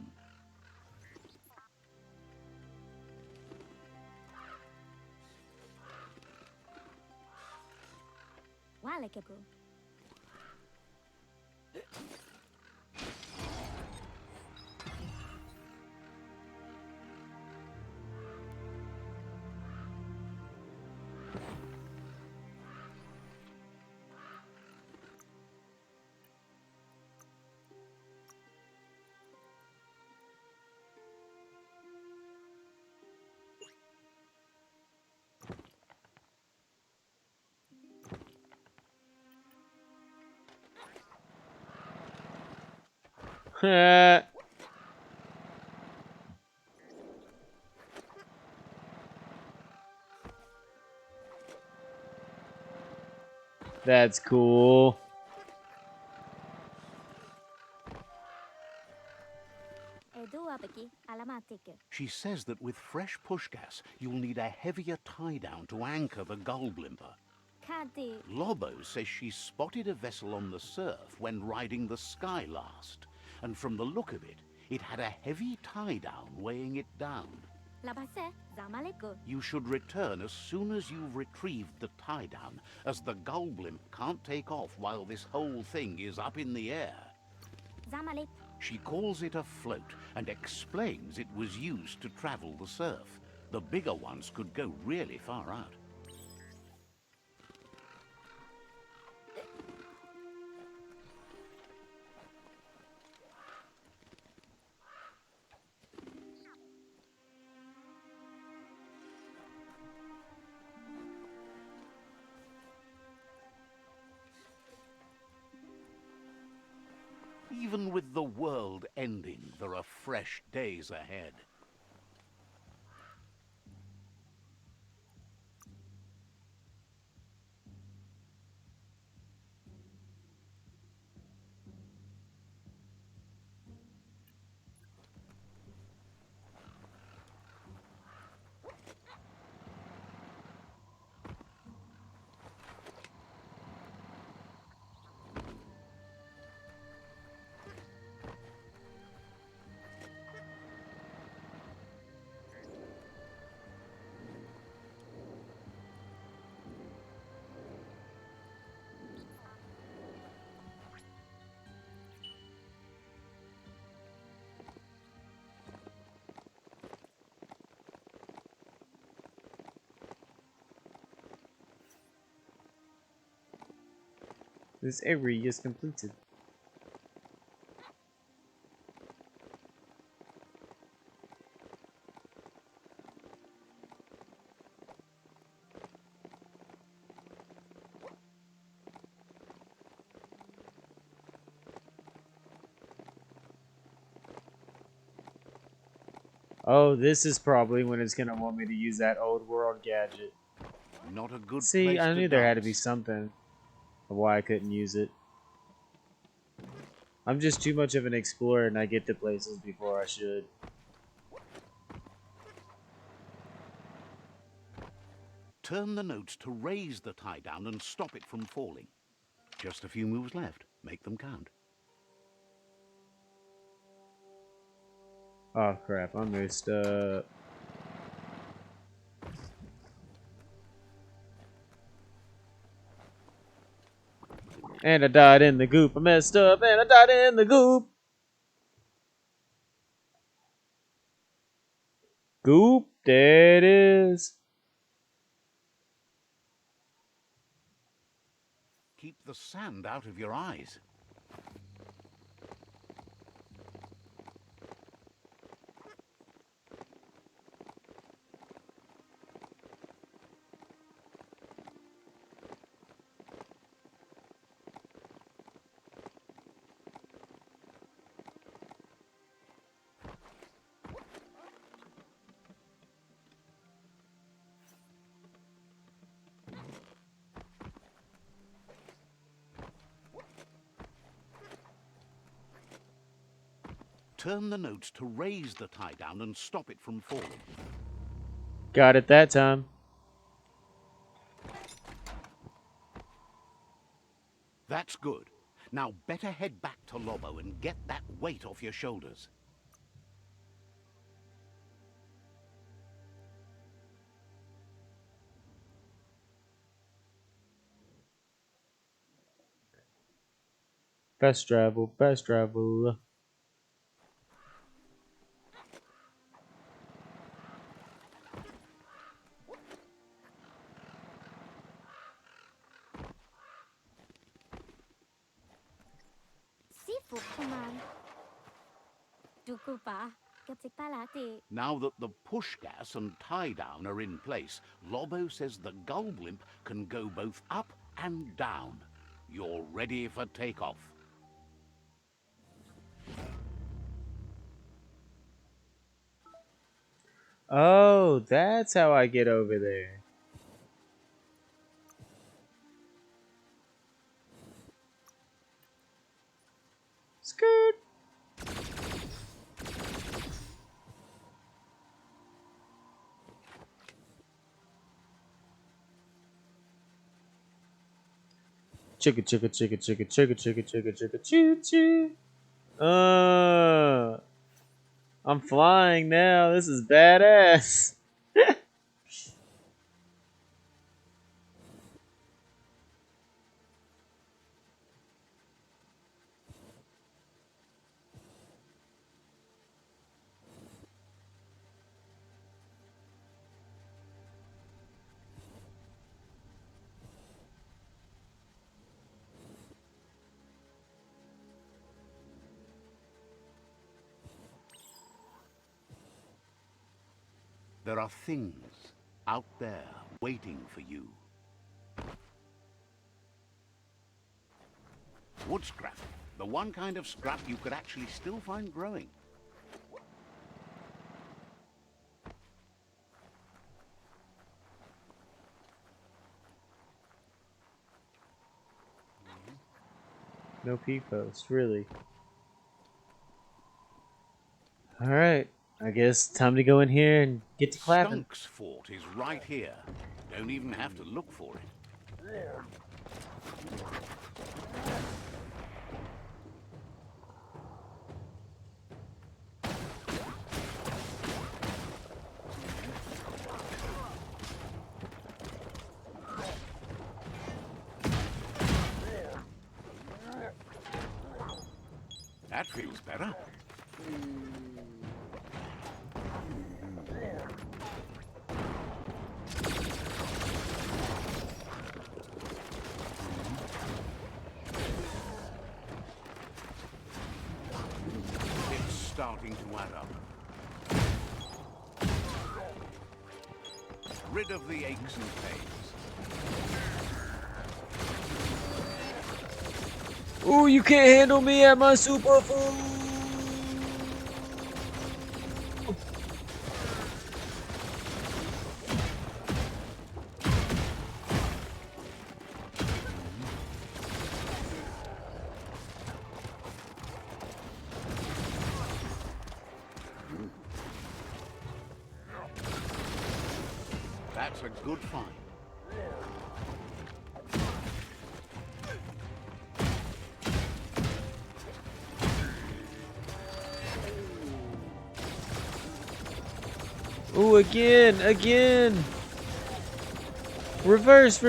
Walikabu. That's cool. Edu apiki alamatike. She says that with fresh push gas, you'll need a heavier tie-down to anchor the gull blimper. Kadi. Lobo says she spotted a vessel on the surf when riding the Sky last, and from the look of it, it had a heavy tie-down weighing it down. Labase zamaleko. You should return as soon as you've retrieved the tie-down, as the gull blimp can't take off while this whole thing is up in the air. Zamalek. She calls it a float and explains it was used to travel the surf. The bigger ones could go really far out. Even with the world ending, there are fresh days ahead. This area is completed. Oh, this is probably when it's gonna want me to use that old world gadget. Not a good See, place I to knew there had to be dance. something of why I couldn't use it. I'm just too much of an explorer and I get to places before I should. Turn the notes to raise the tie-down and stop it from falling. Just a few moves left. Make them count. Oh crap, I messed up. And I died in the goop. I messed up and I died in the goop. Goop, there it is. Keep the sand out of your eyes. Turn the notes to raise the tie-down and stop it from falling. Got it that time. That's good. Now better head back to Lobo and get that weight off your shoulders. Fast travel, fast travel. Sifu kuman. Dukupa. Kapsipalati. Now that the push gas and tie-down are in place, Lobo says the gull blimp can go both up and down. You're ready for takeoff. Oh, that's how I get over there. Skirt. Chicka chicka chicka chicka chicka chicka chicka chicka choo choo. I'm flying now. This is badass. There are things out there waiting for you. Wood scrap. The one kind of scrap you could actually still find growing. No P-post, really. Alright, I guess time to go in here and get to clapping. Skunk's fort is right here. Don't even have to look for it. That feels better. It's starting to add up. Rid of the aches and pains. Ooh, you can't handle me at my superfood! That's a good find. Ooh, again! Reverse!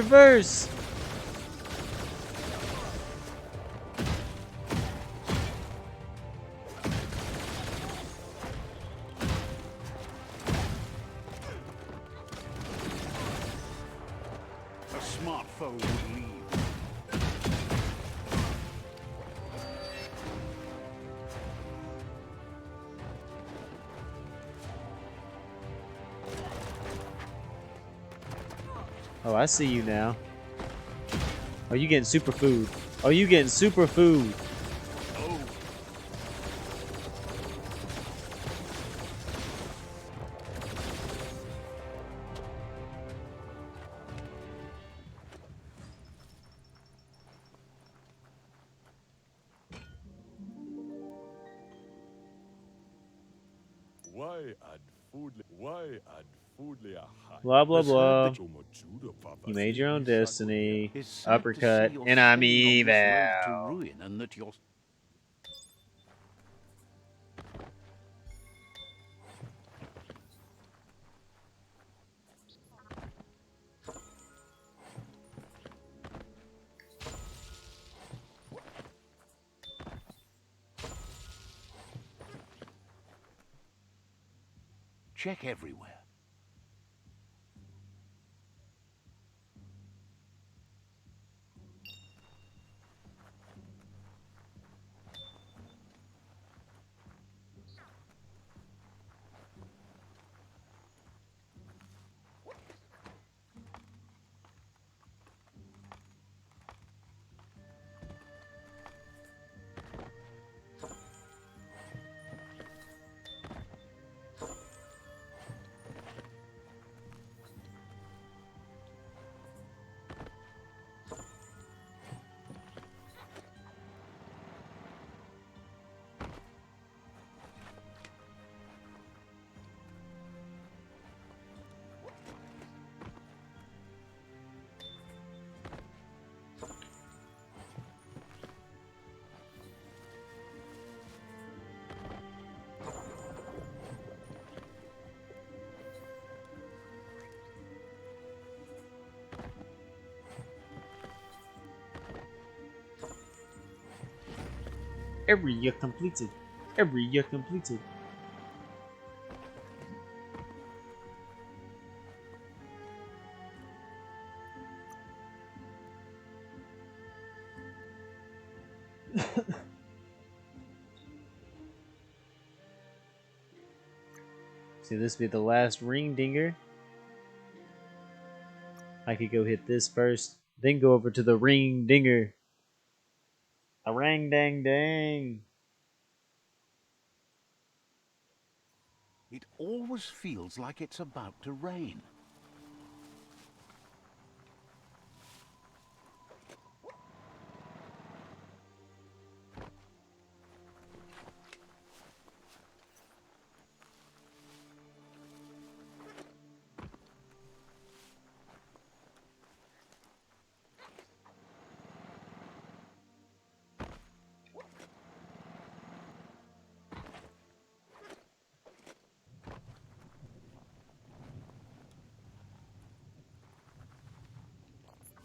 A smart foe would leave. Oh, I see you now. Oh, you getting superfood. Oh, you getting superfood. Oh, Blah, blah, has heard blah. that You made your own destiny. it's sad to Uppercut. see you're And I'm staying on this road to evil. ruin, and that you're... Check everywhere. Area completed. Area completed. See, this be the last ring dinger. I could go hit this first, then go over to the ring dinger. A ring dang dang. It always feels like it's about to rain.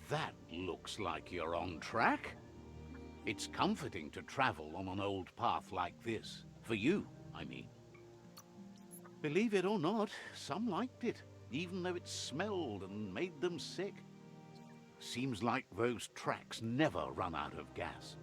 That looks like you're on track. It's comforting to travel on an old path like this. For you, I mean. Believe it or not, some liked it, even though it smelled and made them sick. Seems like those tracks never run out of gas.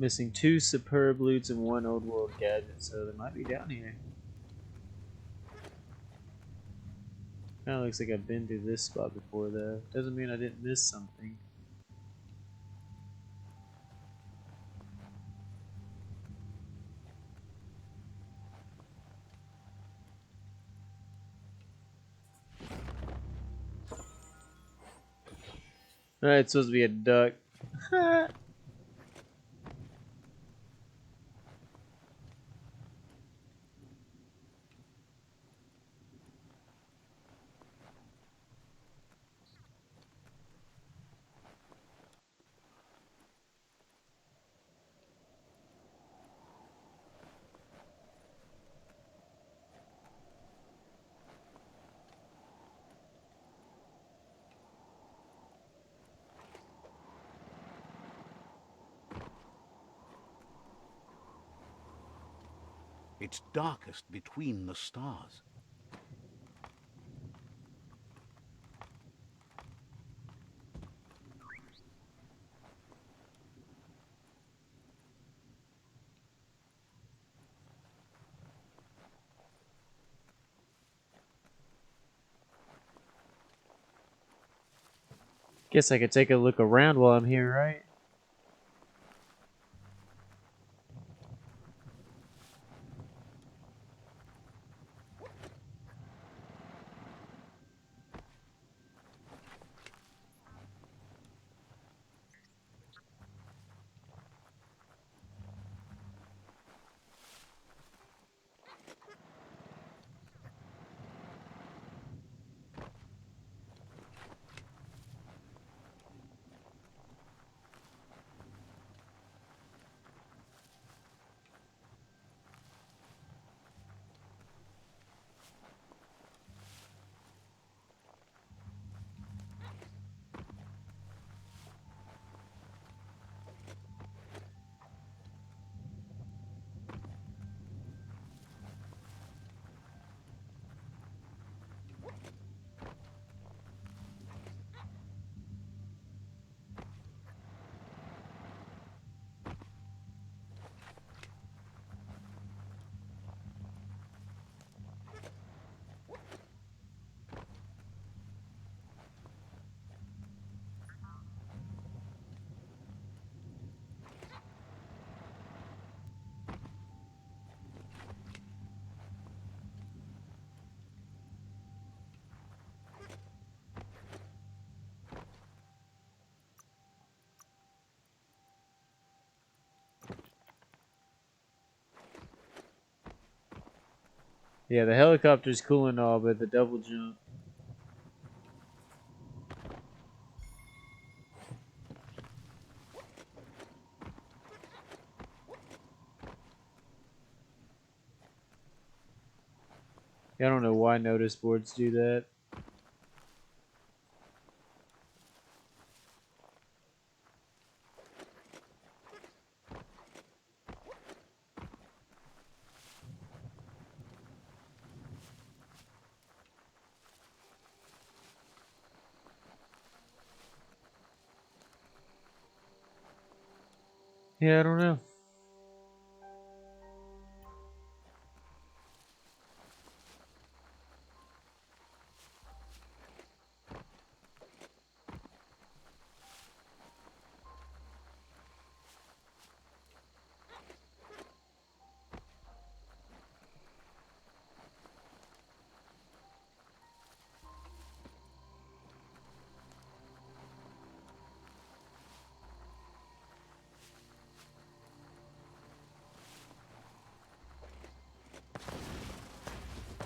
Missing 2 superb loots and 1 old world gadget, so they might be down here. Kinda looks like I've been through this spot before though. Doesn't mean I didn't miss something. Alright, it's supposed to be a duck. It's darkest between the stars. Guess I could take a look around while I'm here, right? Yeah, the helicopter's cool and all, but the double jump. Yeah, I don't know why notice boards do that. Yeah, I don't know.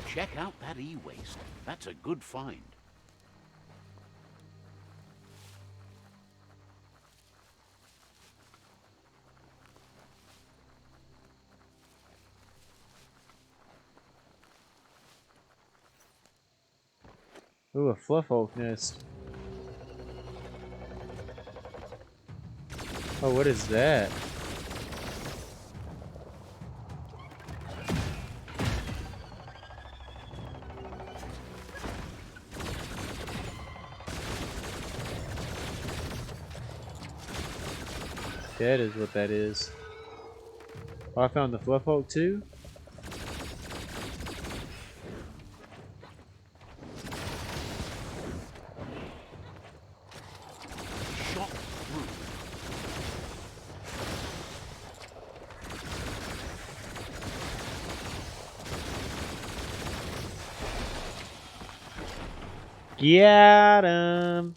Check out that e-waste. That's a good find. Ooh, a fluff oak nest. Oh, what is that? That is what that is. Oh, I found the fluff oak too? Shot through. Got him!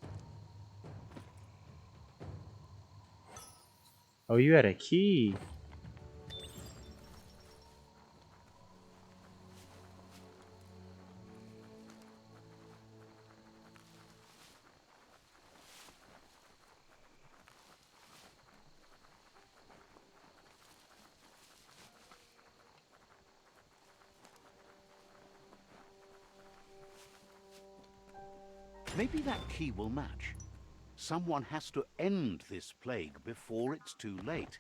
Oh, you had a key. Maybe that key will match. Someone has to end this plague before it's too late.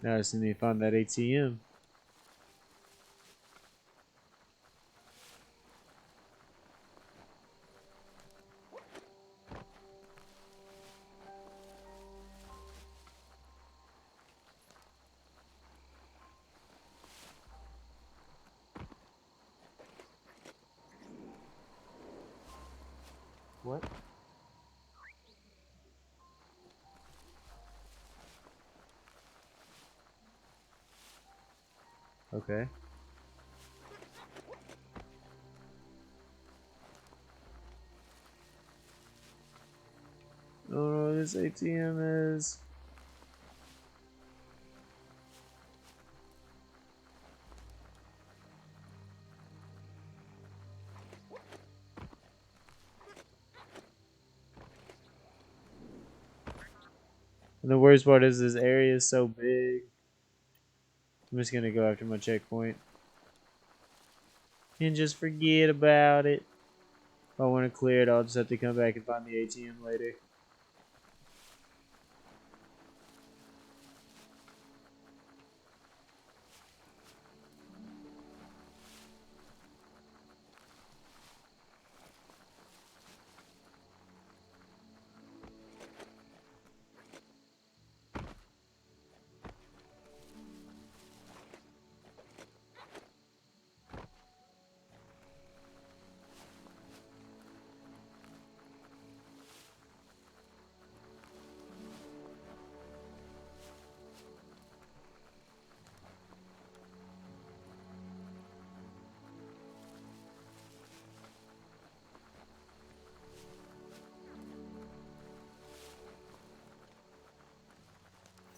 Now I just need to find that ATM. What? Okay. Oh, this ATM is. And the worst part is this area is so big. I'm just gonna go after my checkpoint. And just forget about it. If I want to clear it, I'll just have to come back and find the ATM later.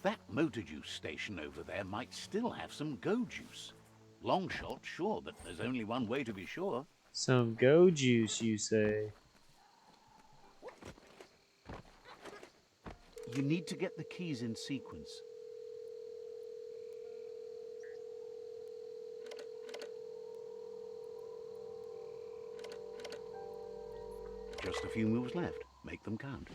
That motor juice station over there might still have some go juice. Long shot, sure, but there's only one way to be sure. Some go juice, you say? You need to get the keys in sequence. Just a few moves left. Make them count.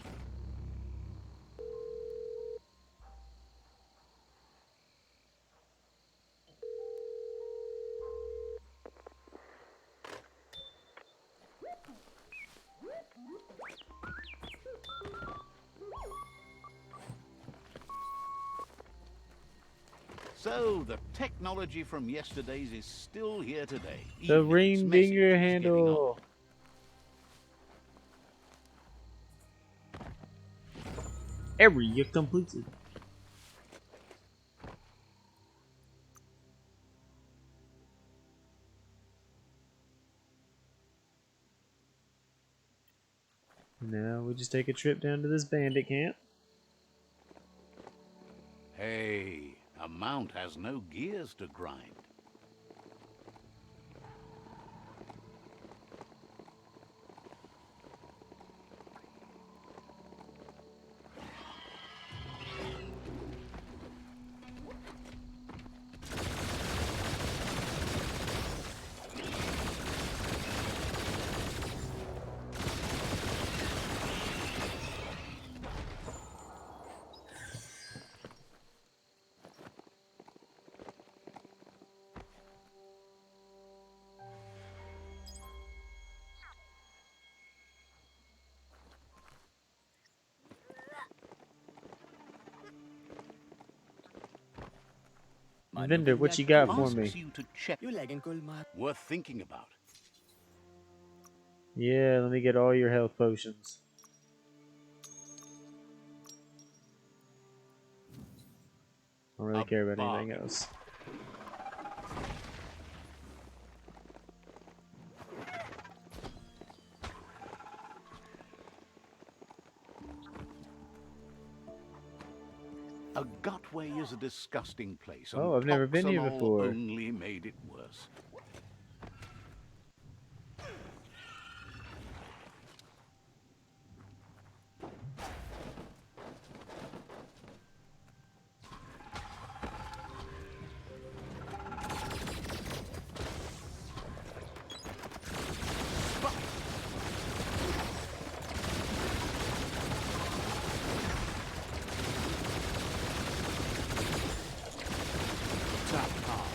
So, the technology from yesterday's is still here today. The even if its ring message finger is getting handle. Area completed. Now we just take a trip down to this bandit camp. Hey, a mount has no gears to grind. Vendor, what you got for Asks me? you to check. Worth thinking about. Yeah, let me get all your health potions. I don't really care about anything bargain. else. A gutway is a disgusting place. Oh, I've never been here Proximol before. only made it worse. Tap hard.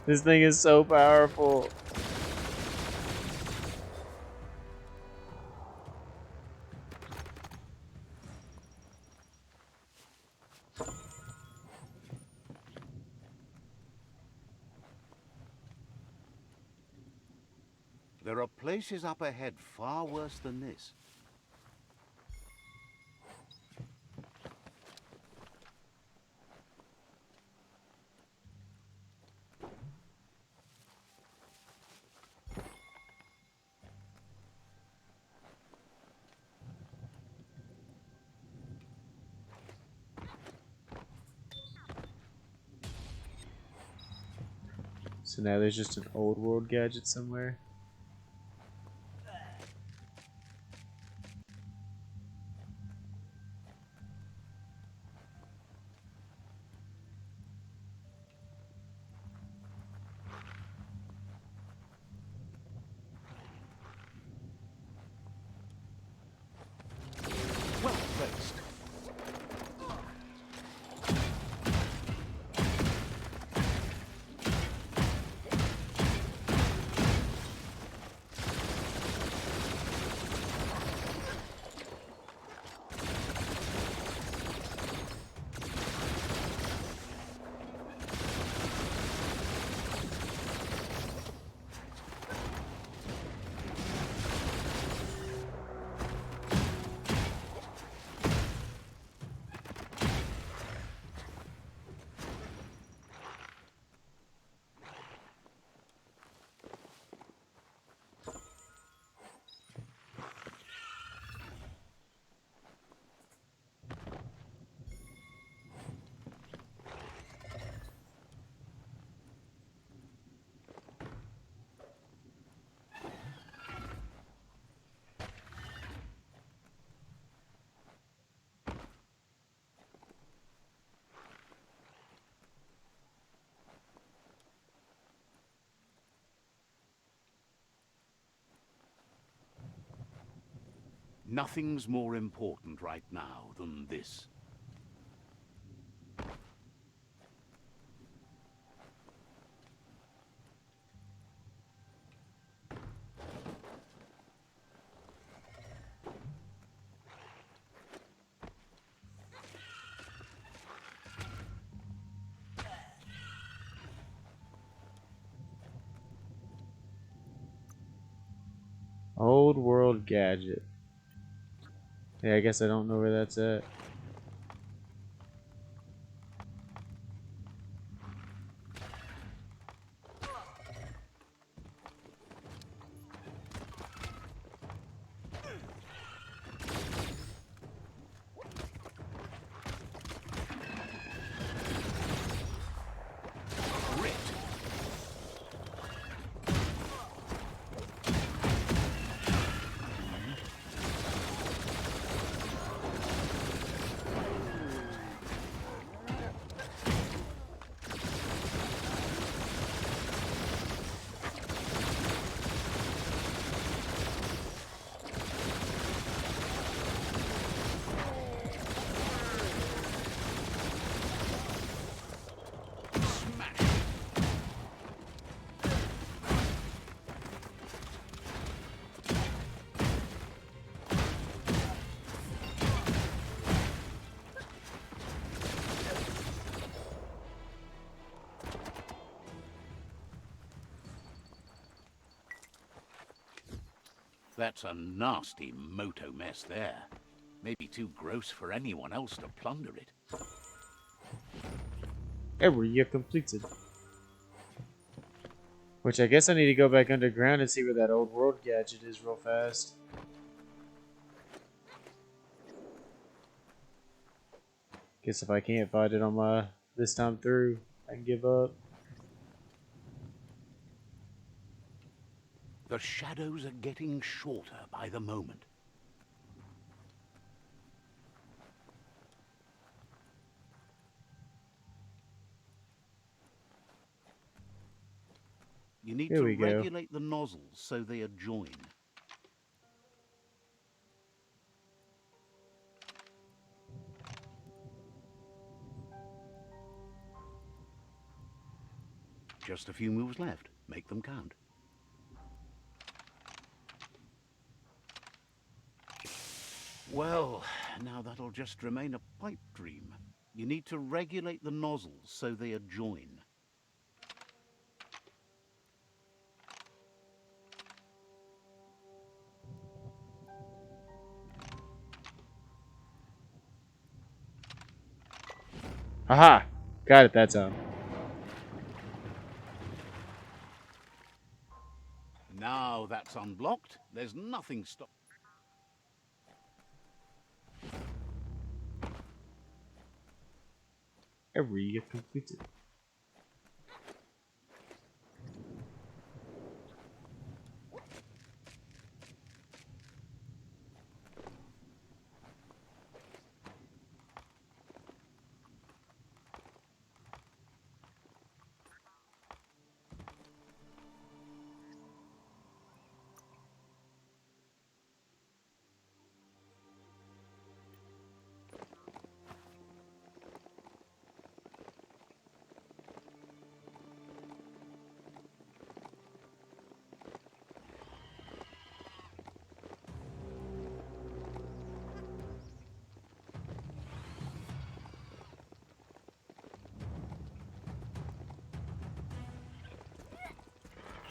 This thing is so powerful. There are places up ahead far worse than this. So now there's just an old world gadget somewhere. Well placed. Nothing's more important right now than this. Old world gadget. Yeah, I guess I don't know where that's at. Grit. Smash. That's a nasty moto mess there. Maybe too gross for anyone else to plunder it. Area completed. Which I guess I need to go back underground and see where that old world gadget is real fast. Guess if I can't find it on my this time through, I can give up. The shadows are getting shorter by the moment. You need Here to we go. regulate the nozzles so they adjoin. Just a few moves left. Make them count. Well, now that'll just remain a pipe dream. You need to regulate the nozzles so they adjoin. Aha! Got it that time. Now that's unblocked. There's nothing stop. Area completed.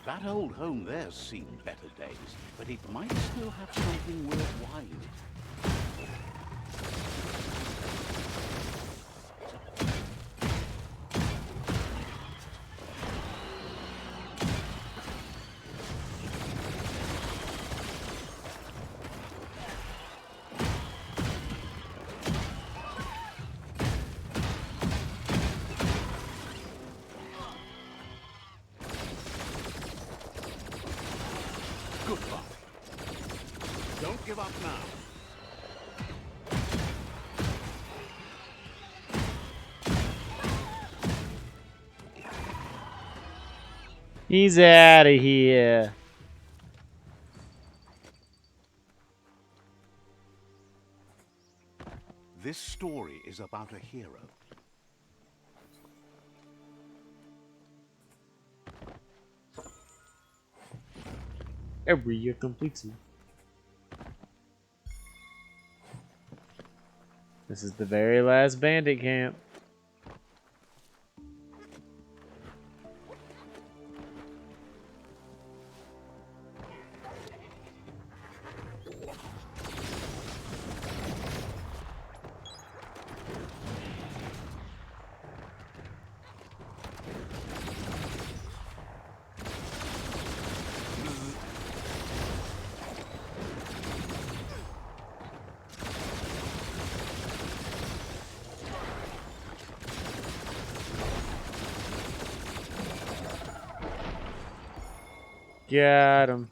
That old home there's seen better days, but it might still have something worthwhile in it. Good luck. Don't give up now. He's out of here. This story is about a hero. Every year completed. This is the very last bandit camp. Got him.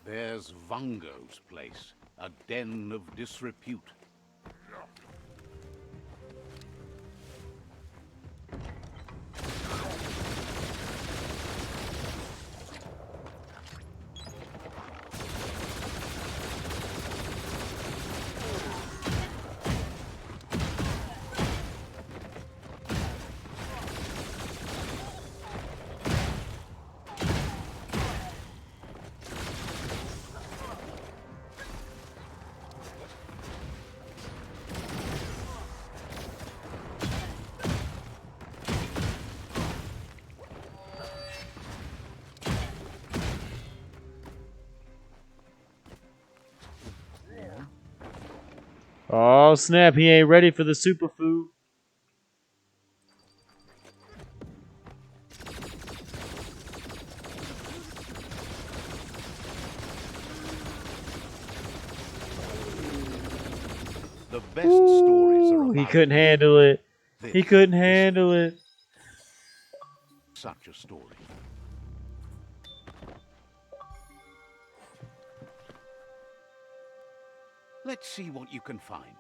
There's Vungo's place, a den of disrepute. Oh snap, he ain't ready for the superfood. The best stories are about He couldn't handle it. He couldn't handle it. Such a story. Let's see what you can find.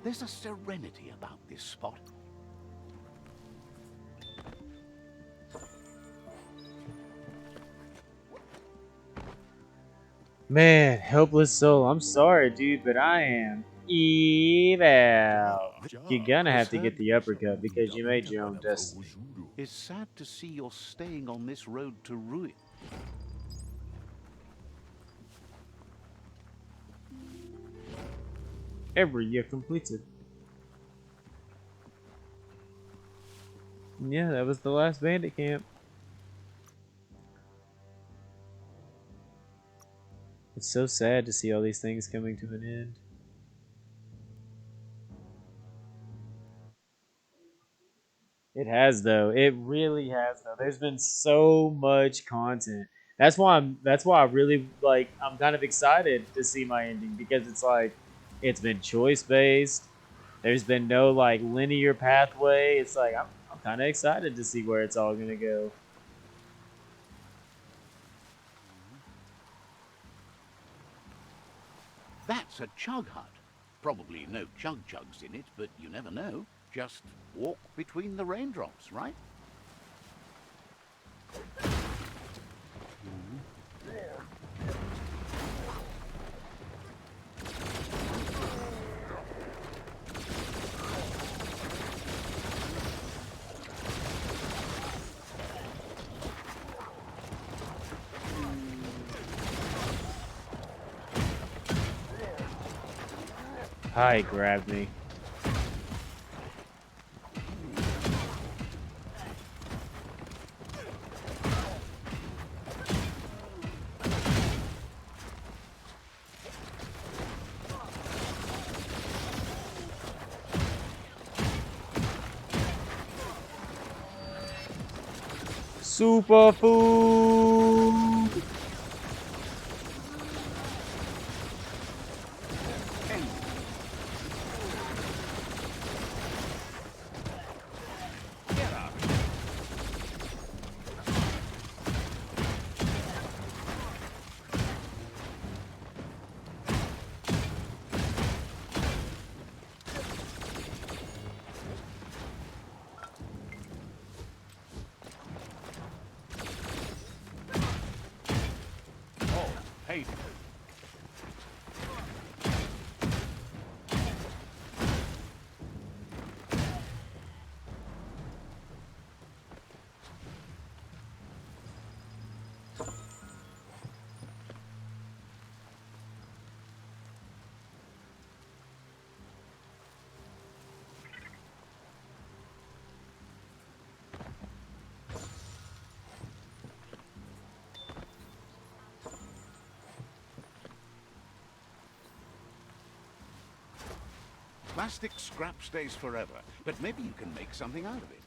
There's a serenity about this spot. Man, helpless soul. I'm sorry, dude, but I am evil. You're gonna have to get the uppercut because you made your own destiny. It's sad to see you're staying on this road to ruin. Every year completed. Yeah, that was the last bandit camp. It's so sad to see all these things coming to an end. It has though. It really has though. There's been so much content. That's why I really like I'm kind of excited to see my ending because it's like it's been choice based. There's been no like linear pathway. It's like I'm kind of excited to see where it's all going to go. That's a chug hut. Probably no chug chugs in it, but you never know. Just walk between the raindrops, right? Hi, grabbed me. Superfood! Oh, hey. Plastic scrap stays forever, but maybe you can make something out of it.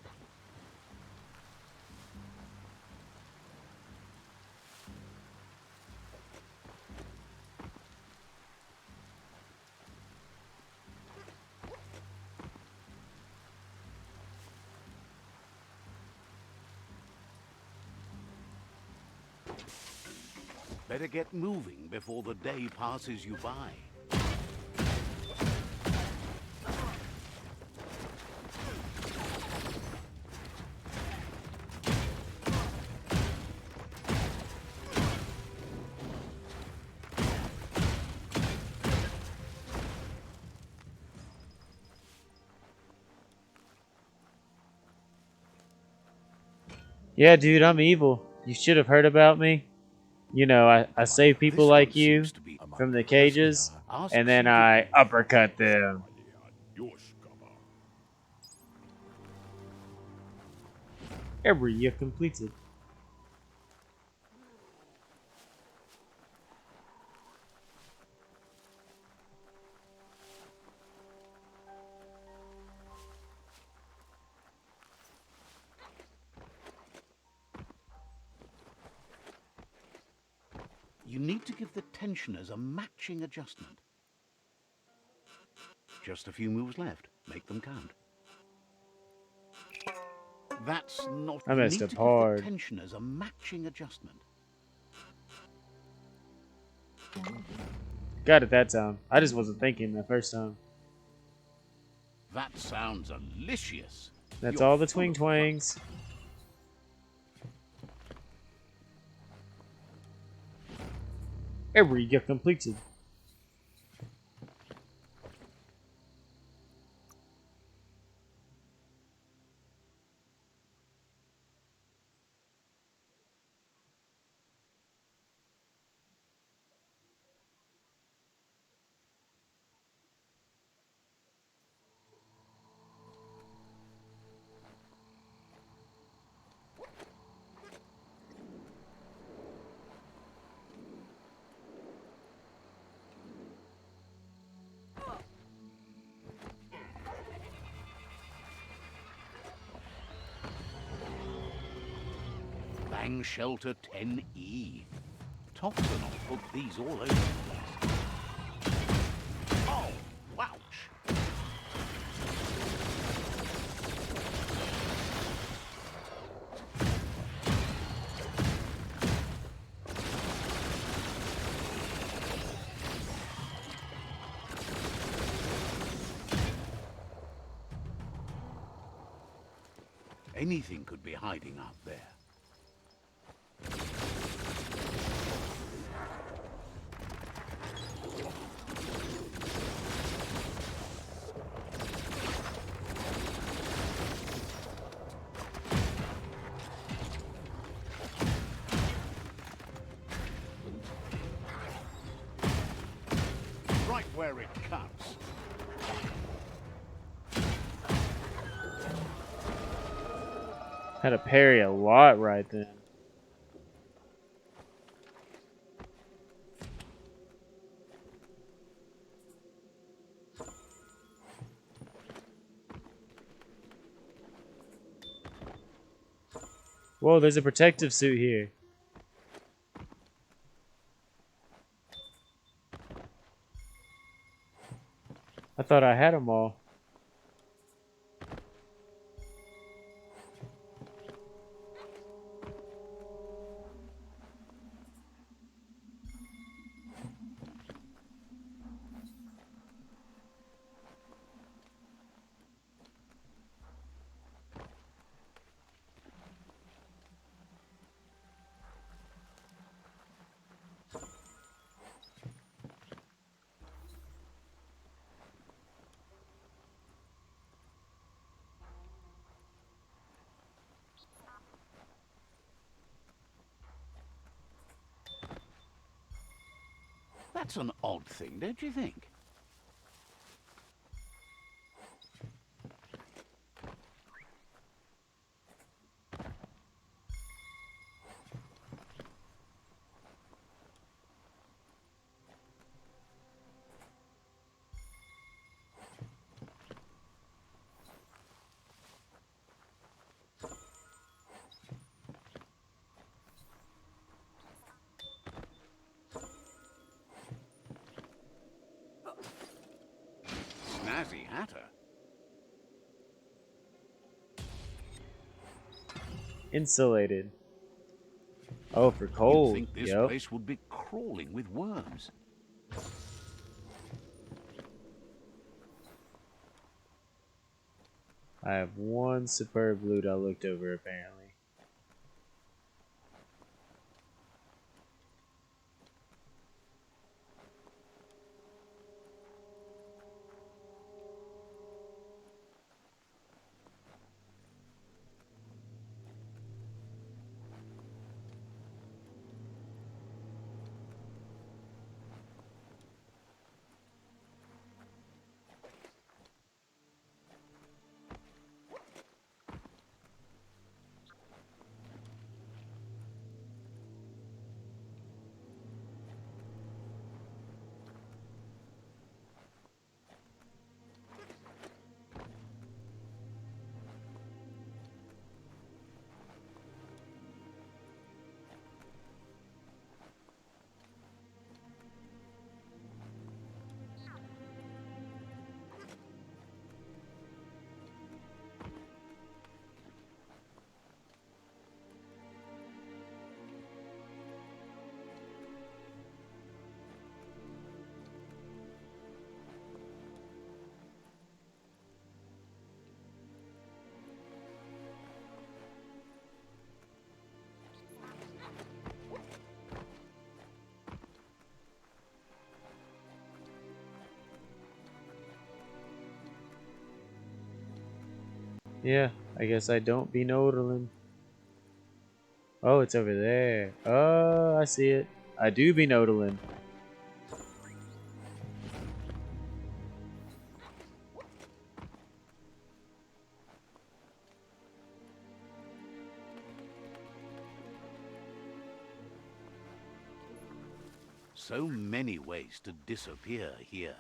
Better get moving before the day passes you by. Yeah, dude, I'm evil. You should have heard about me. You know, I save people This one like you seems to be from the cages, and asks then you to I uppercut them. Area completed. You need to give the tensioners a matching adjustment. Just a few moves left. Make them count. That's not... I You messed need up to give the hard. tensioners a matching adjustment. Got it that time. I just wasn't thinking the first time. That sounds delicious. That's You're all the full twing of fun. twangs. Area completed. Bang Shelter 10E. Toxinol put these all over the place. Oh, wouch. Anything could be hiding out there. Right where it counts. Had to parry a lot right then. Whoa, there's a protective suit here. I thought I had them all. That's an odd thing, don't you think? Snazzy Hatter. Insulated. Oh, for You'd cold. think this Yep. place would be crawling with worms. I have one superb loot I looked over apparently. Yeah, I guess I don't be noodling. Oh, it's over there. Oh, I see it. I do be noodling. So many ways to disappear here.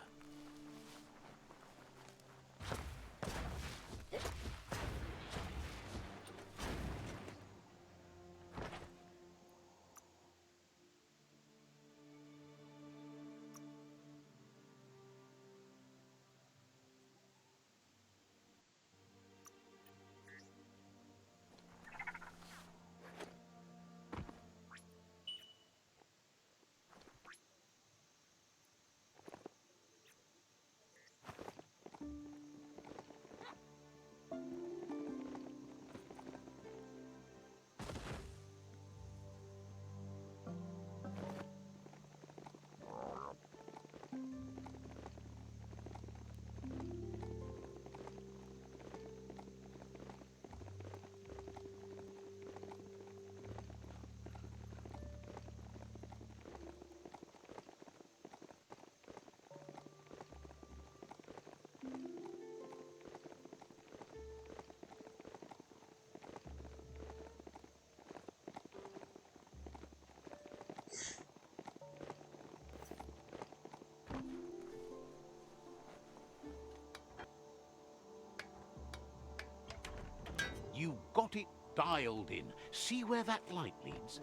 You got it dialed in. See where that light leads?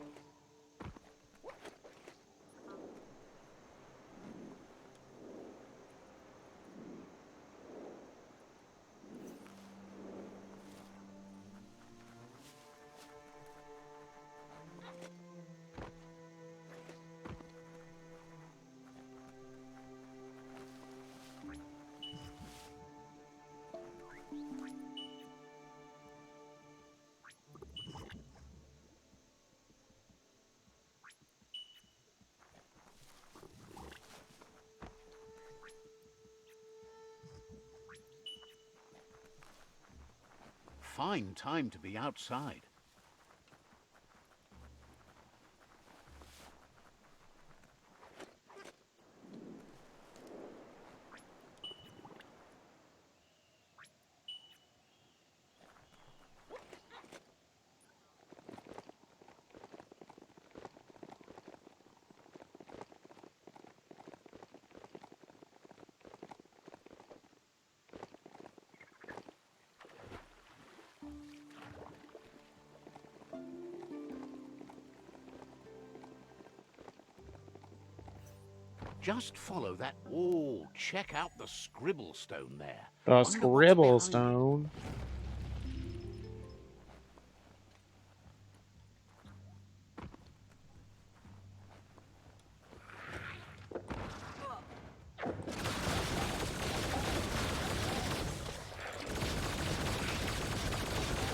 Fine time to be outside. Just follow that. Oh, check out the scribble stone there. The Wonder what's scribble behind it. stone.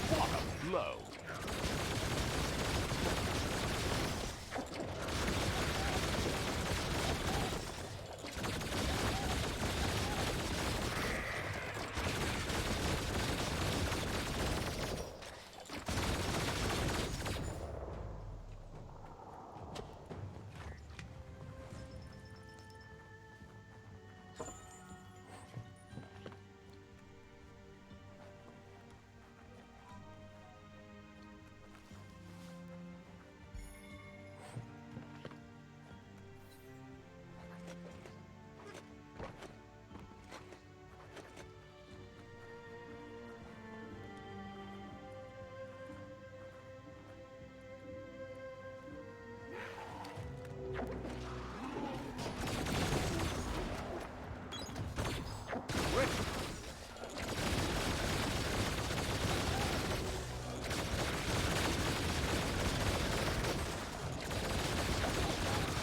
What a blow!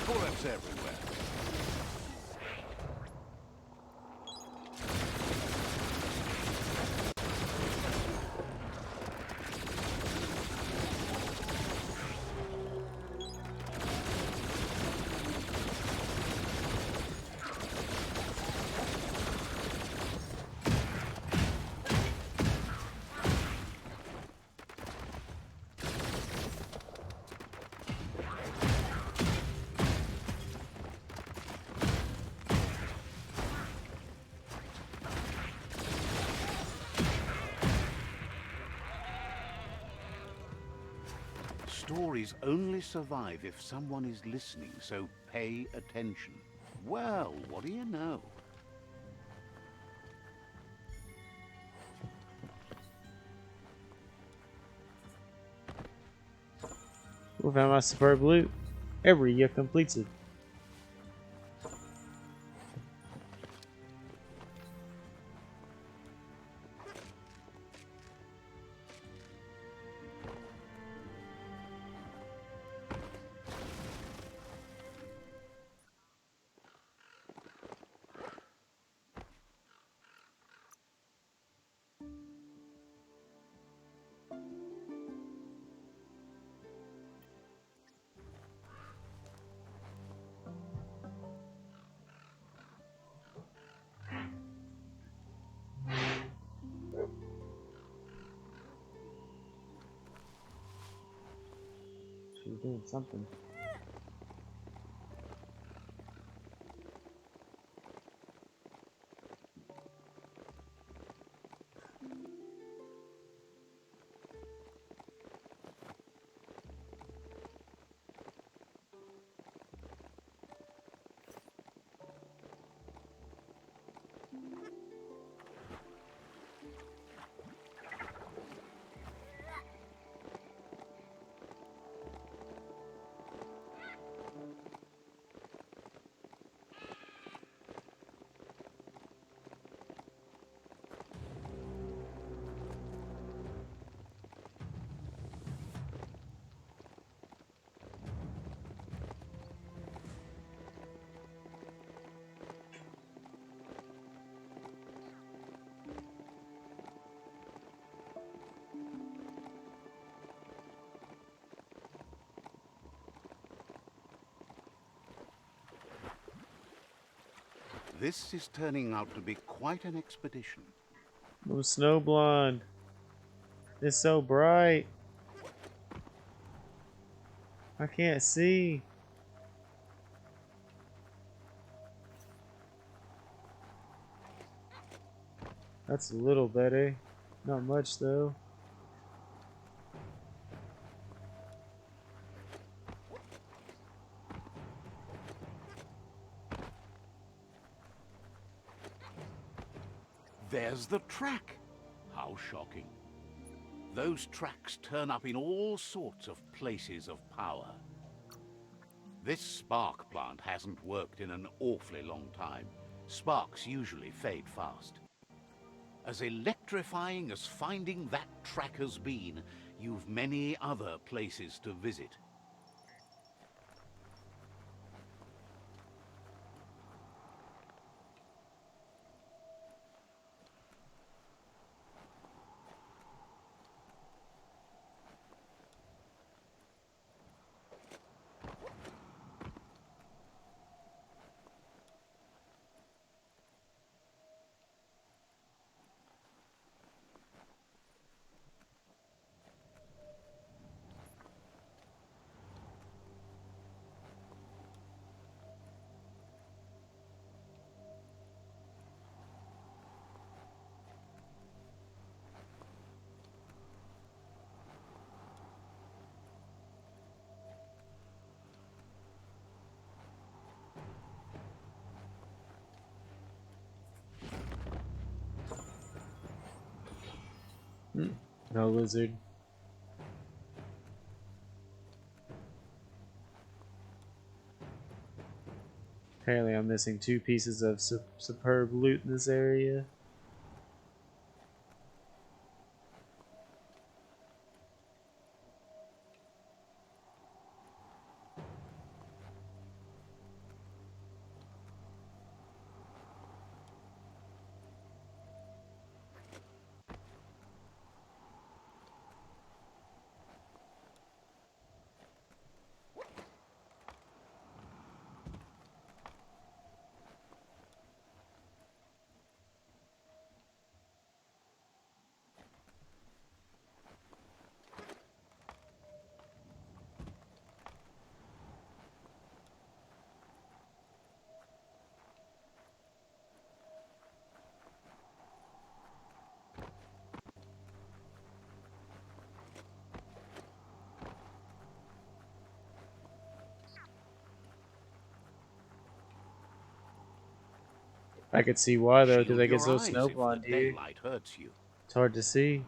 Bullets everywhere. Stories only survive if someone is listening, so pay attention. Well, what do you know? We found my superb loot. Every year completes it. She's doing something. This is turning out to be quite an expedition. Oh, snow blonde. It's so bright. I can't see. That's a little better. Not much though. There's the track. How shocking. Those tracks turn up in all sorts of places of power. This spark plant hasn't worked in an awfully long time. Sparks usually fade fast. As electrifying as finding that track has been, you've many other places to visit. No lizard. Apparently I'm missing 2 pieces of superb loot in this area. I could see why though. Do Shield they get your so eyes if the snowblind here? daylight hurts you. It's hard to see.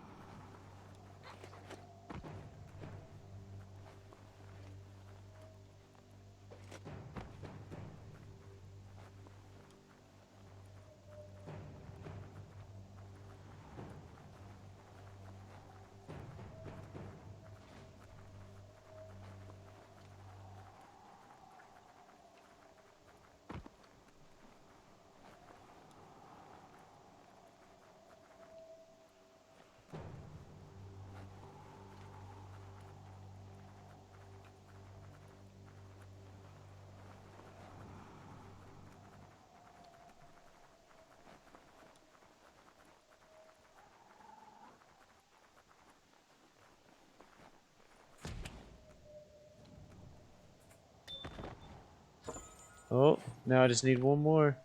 Oh, now I just need one more.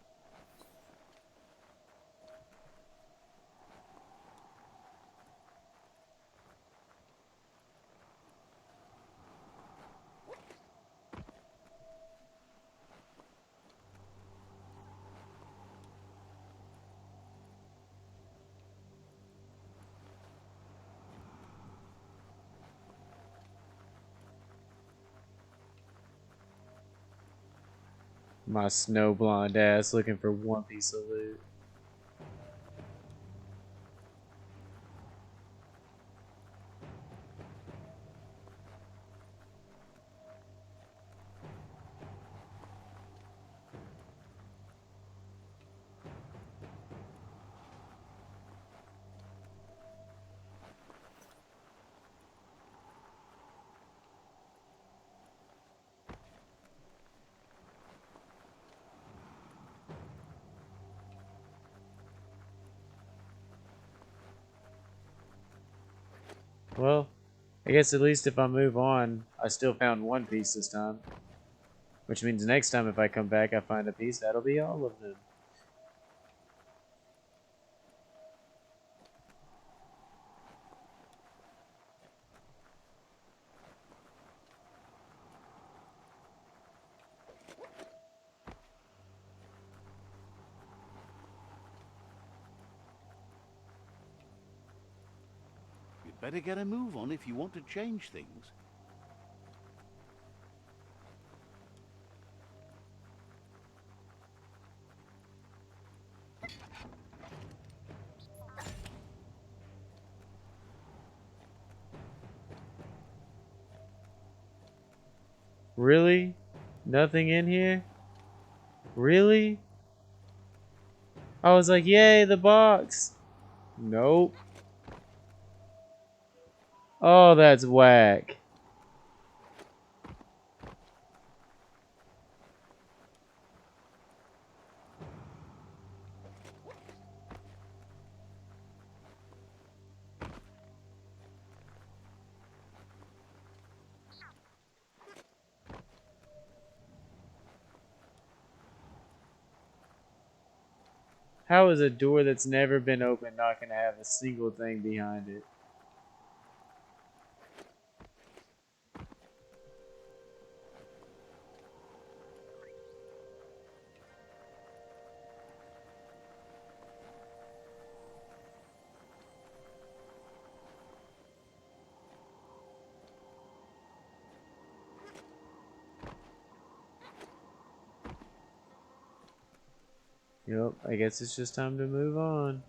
My snow blonde ass looking for one piece of loot. Well, I guess at least if I move on, I still found one piece this time. Which means next time if I come back, I find a piece, that'll be all of them. You'd better get a move on if you want to change things. Really? Nothing in here? Really? I was like, yay, the box! Nope. Oh, that's whack. How is a door that's never been opened not gonna have a single thing behind it? Yep, I guess it's just time to move on.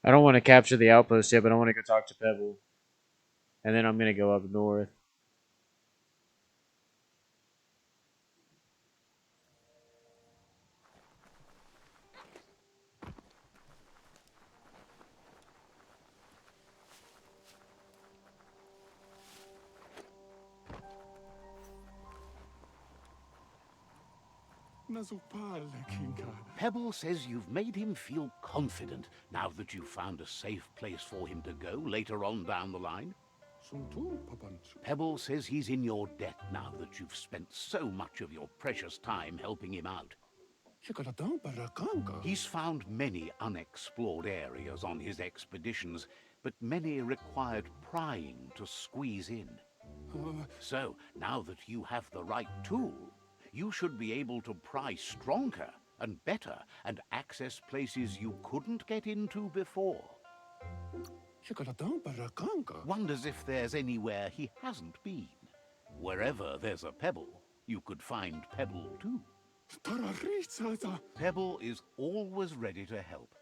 I don't want to capture the outpost yet, but I want to go talk to Pebble. And then I'm gonna go up north. Pebble says you've made him feel confident now that you've found a safe place for him to go later on down the line. Pebble says he's in your debt now that you've spent so much of your precious time helping him out. He's found many unexplored areas on his expeditions, but many required prying to squeeze in. So, now that you have the right tool, you should be able to pry stronger and better and access places you couldn't get into before. Wonders if there's anywhere he hasn't been. Wherever there's a Pebble, you could find Pebble too. Pebble is always ready to help.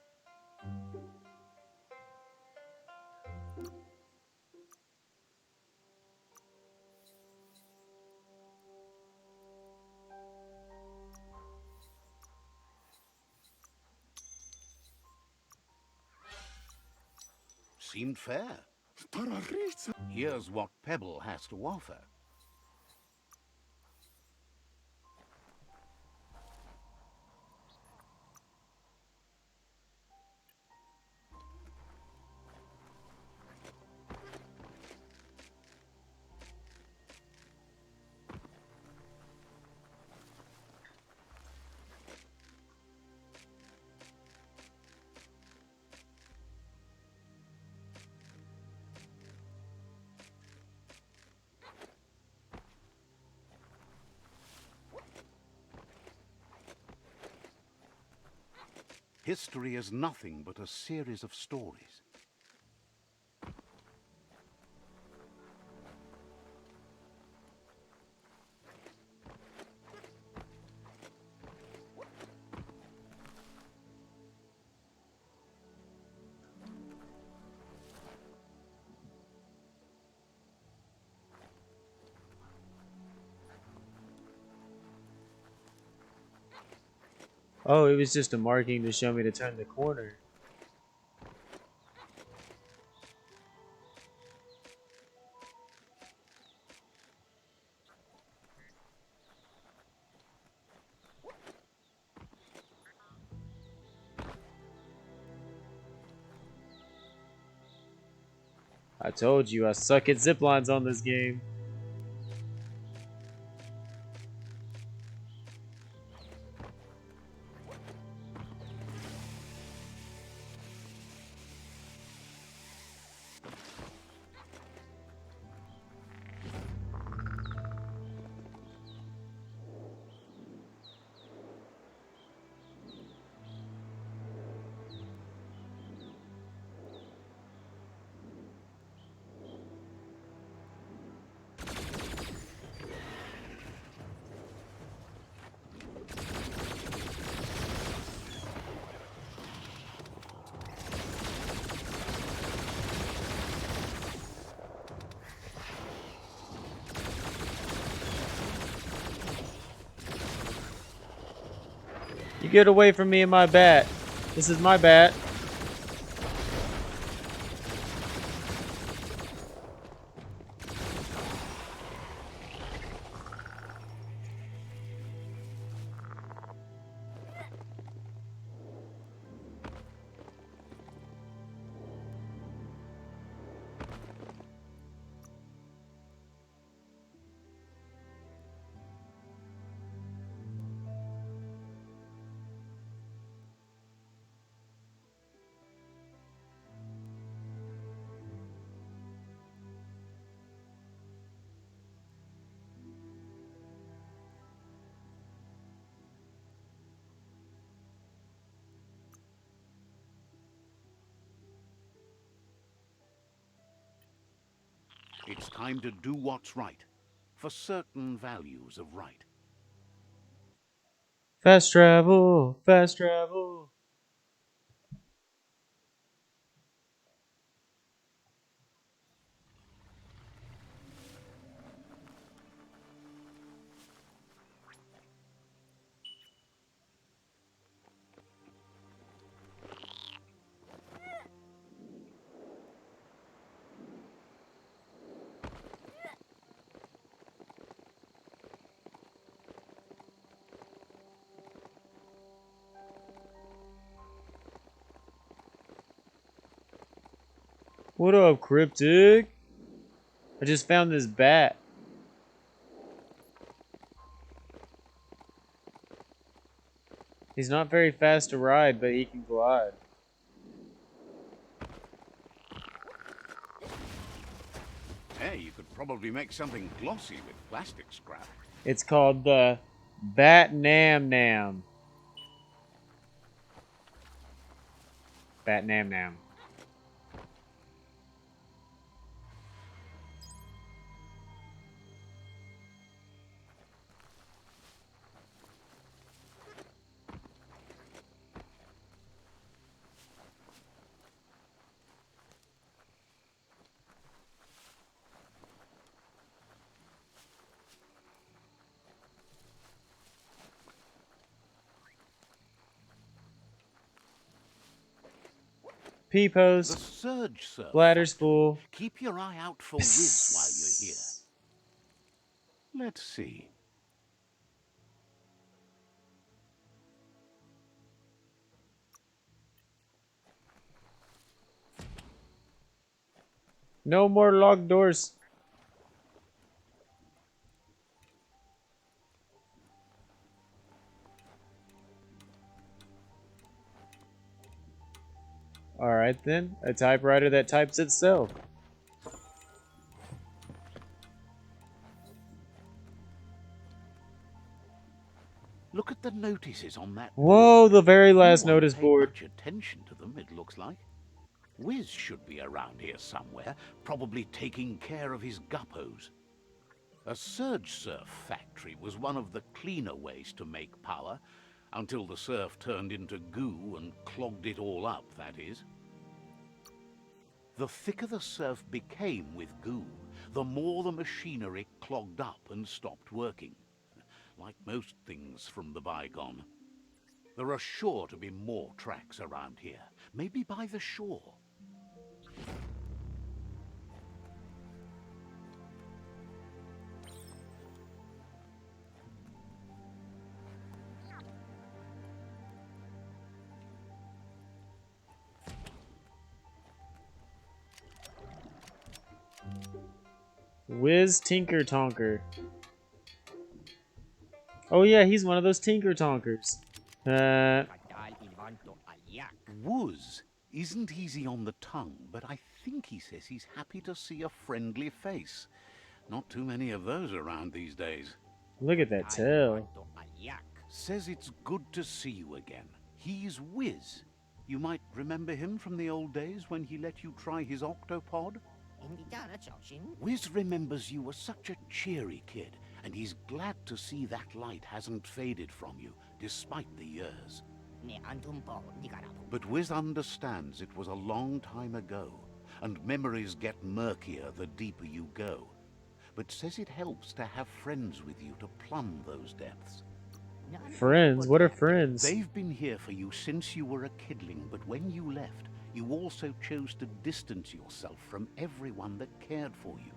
Seemed fair. Here's what Pebble has to offer. History is nothing but a series of stories. Oh, it was just a marking to show me to turn the corner. I told you I suck at zip lines on this game. You get away from me and my bat. This is my bat. It's time to do what's right, for certain values of right. Fast travel, fast travel. What up, Cryptic? I just found this bat. He's not very fast to ride, but he can glide. Hey, you could probably make something glossy with plastic scrap. It's called the Bat Nam Nam. Bat Nam Nam. The Peepos. Surge Surf Bladder's Factory. full. Keep your eye out for whiz while you're here. Let's see. No more locked doors. Alright then, a typewriter that types itself. Look at the notices on that Whoa, board. the very last No one notice paid board. much attention to them, it looks like. Wiz should be around here somewhere, probably taking care of his guppos. A surge surf factory was one of the cleaner ways to make power, until the surf turned into goo and clogged it all up, that is. The thicker the surf became with goo, the more the machinery clogged up and stopped working. Like most things from the bygone. There are sure to be more tracks around here, maybe by the shore. Wiz Tinker Tonker. Oh yeah, he's one of those Tinker Tonkers. Wuz isn't easy on the tongue, but I think he says he's happy to see a friendly face. Not too many of those around these days. Look at that tail. Says it's good to see you again. He's Wiz. You might remember him from the old days when he let you try his octopod? Wiz remembers you were such a cheery kid, and he's glad to see that light hasn't faded from you, despite the years. But Wiz understands it was a long time ago, and memories get murkier the deeper you go. But says it helps to have friends with you to plumb those depths. Friends? What are friends? They've been here for you since you were a kidling, but when you left, you also chose to distance yourself from everyone that cared for you.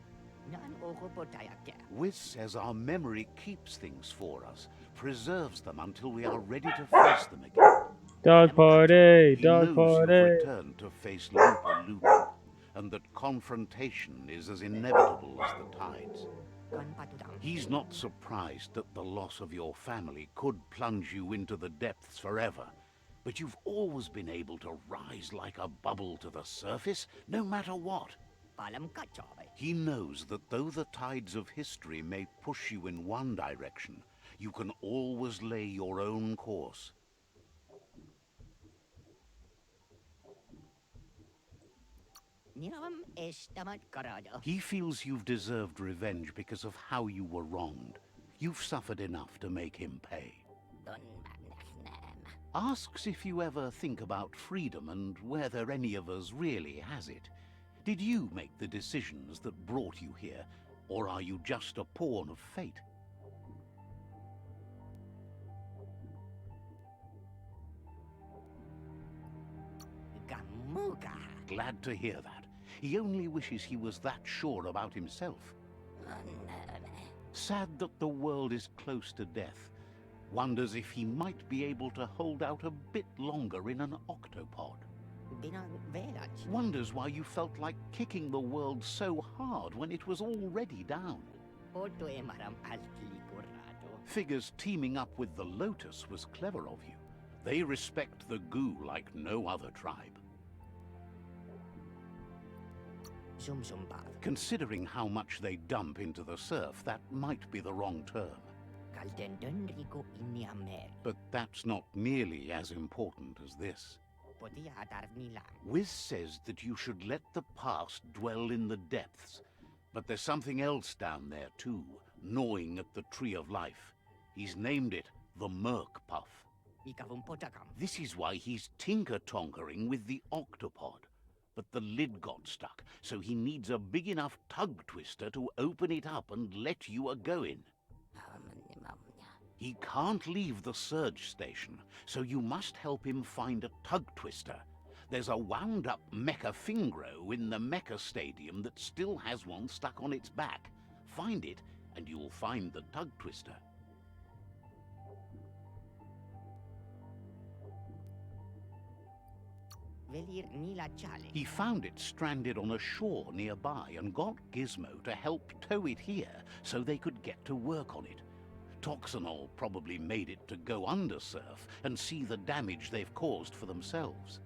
Wiz says our memory keeps things for us, preserves them until we are ready to face them again. Dog party! He Dog knows you've party! returned to face Looper Looper, and that confrontation is as inevitable as the tides. He's not surprised that the loss of your family could plunge you into the depths forever, but you've always been able to rise like a bubble to the surface, no matter what. He knows that though the tides of history may push you in one direction, you can always lay your own course. He feels you've deserved revenge because of how you were wronged. You've suffered enough to make him pay. Asks if you ever think about freedom and whether any of us really has it. Did you make the decisions that brought you here, or are you just a pawn of fate? Glad to hear that. He only wishes he was that sure about himself. Sad that the world is close to death. Wonders if he might be able to hold out a bit longer in an octopod. Wonders why you felt like kicking the world so hard when it was already down. Figures teaming up with the Lotus was clever of you. They respect the goo like no other tribe. Considering how much they dump into the surf, that might be the wrong term. But that's not nearly as important as this. Wiz says that you should let the past dwell in the depths, but there's something else down there too, gnawing at the Tree of Life. He's named it the Merc Puff. This is why he's tinker-tonkering with the octopod. But the lid got stuck, so he needs a big enough tug twister to open it up and let you a-goin'. He can't leave the surge station, so you must help him find a tug twister. There's a wound-up mecha fingro in the mecha stadium that still has one stuck on its back. Find it, and you'll find the tug twister. He found it stranded on a shore nearby and got Gizmo to help tow it here so they could get to work on it. Toxanol probably made it to go under surf and see the damage they've caused for themselves.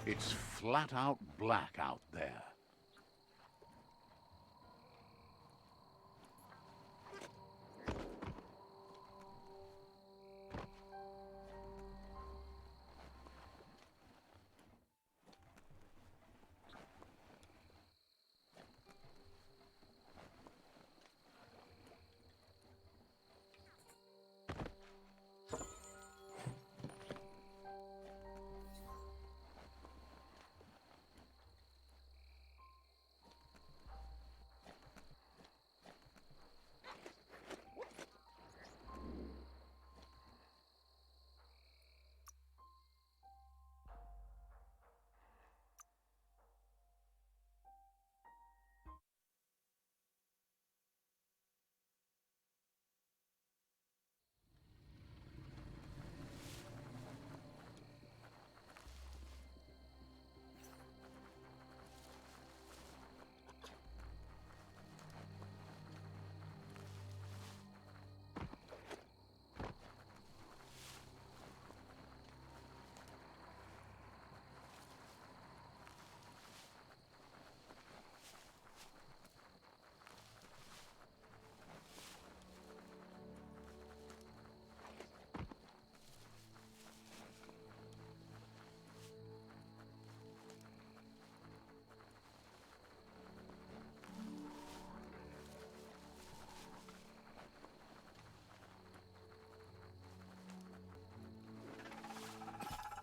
It's flat out black out there.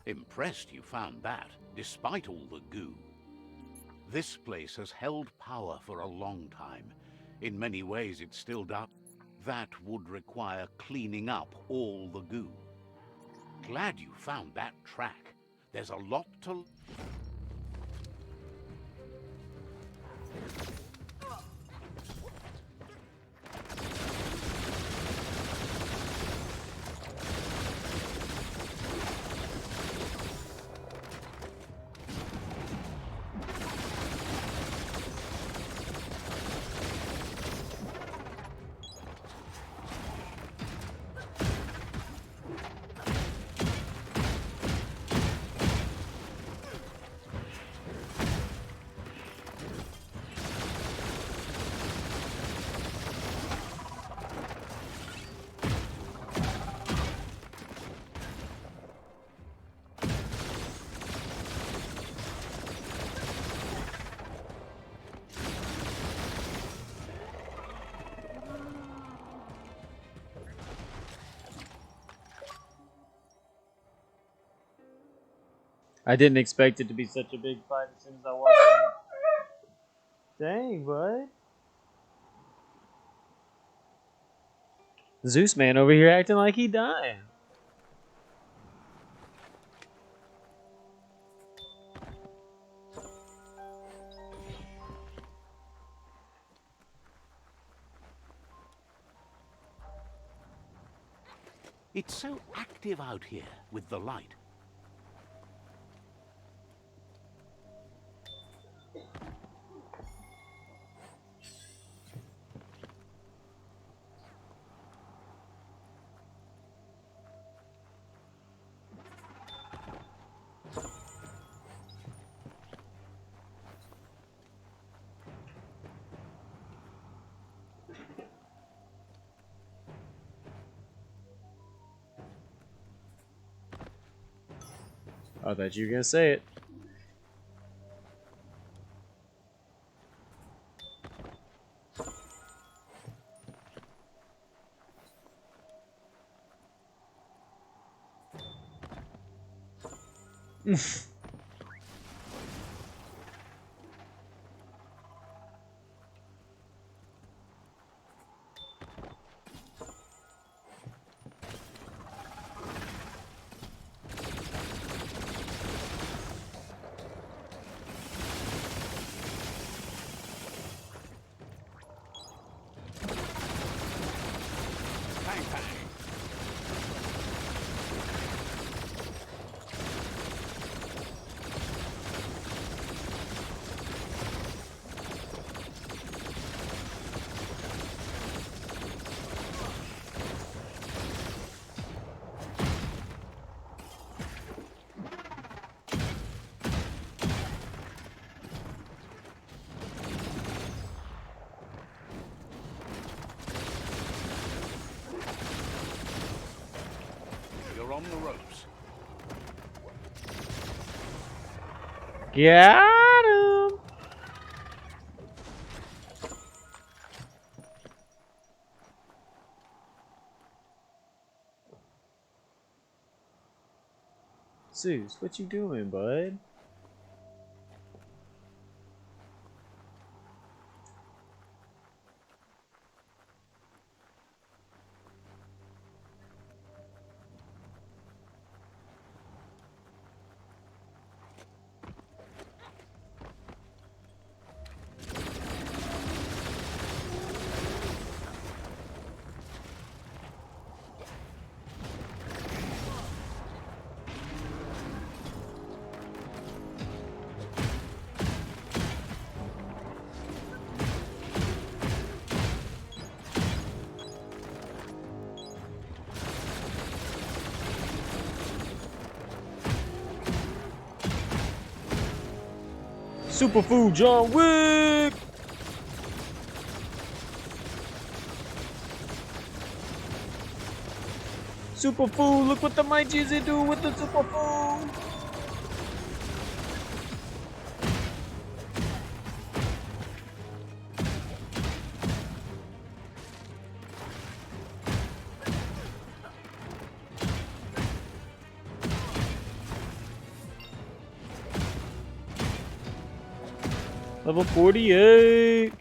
Impressed you found that, despite all the goo. This place has held power for a long time. In many ways it still does. That would require cleaning up all the goo. Glad you found that track. There's a lot to... I didn't expect it to be such a big fight as soon as I walked in. Dang, bud. Zeus man over here acting like he dying. It's so active out here with the light. I thought you were gonna say it. on the ropes. Got him! Zeus, what you doing, bud? Superfood John Wick! Superfood, look what the MikeyGeezy do with the superfood! Level 48!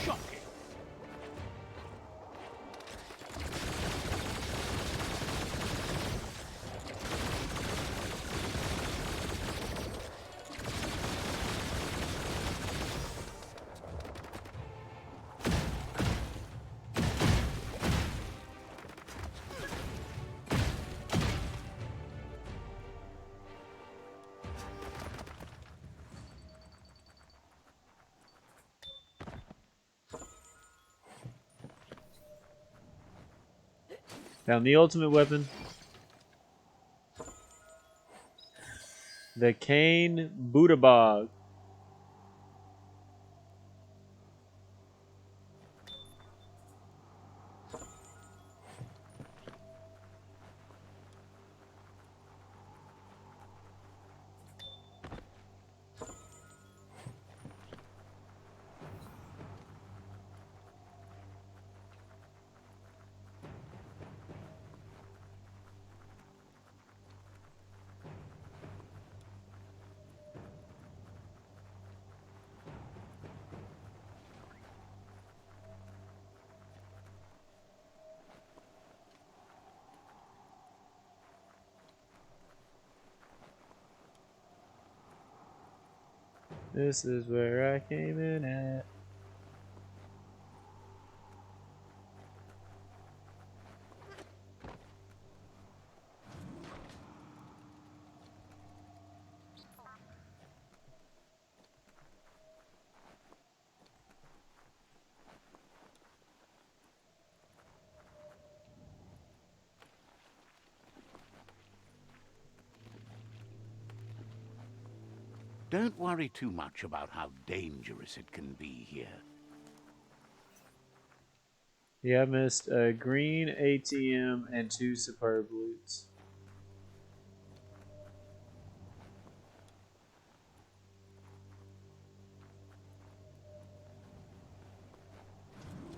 Shocking. Found the ultimate weapon. The Cane Buddha Bog. This is where I came in at. Don't worry too much about how dangerous it can be here. Yeah, I missed a green ATM and 2 superb loots.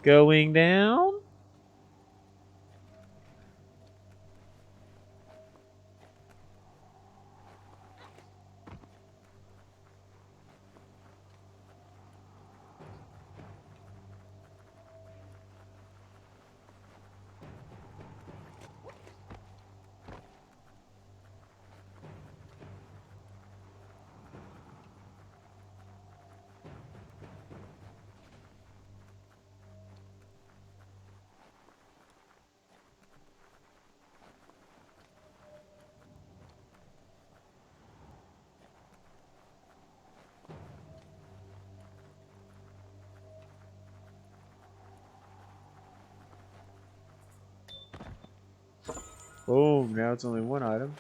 Going down? Boom, now it's only 1 item.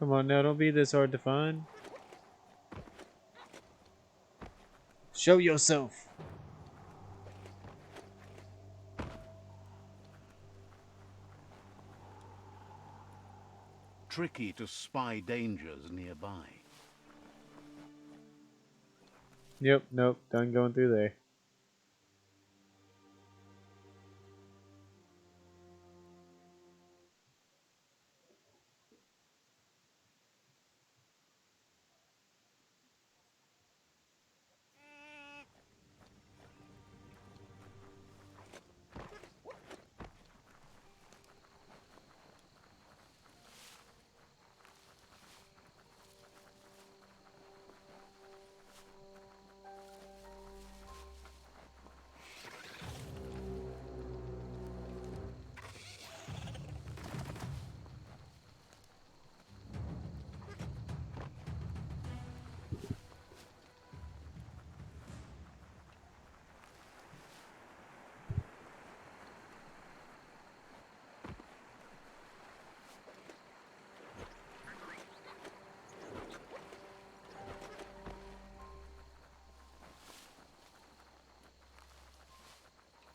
Come on now, don't be this hard to find. Show yourself. Tricky to spy dangers nearby. Yep, nope, done going through there.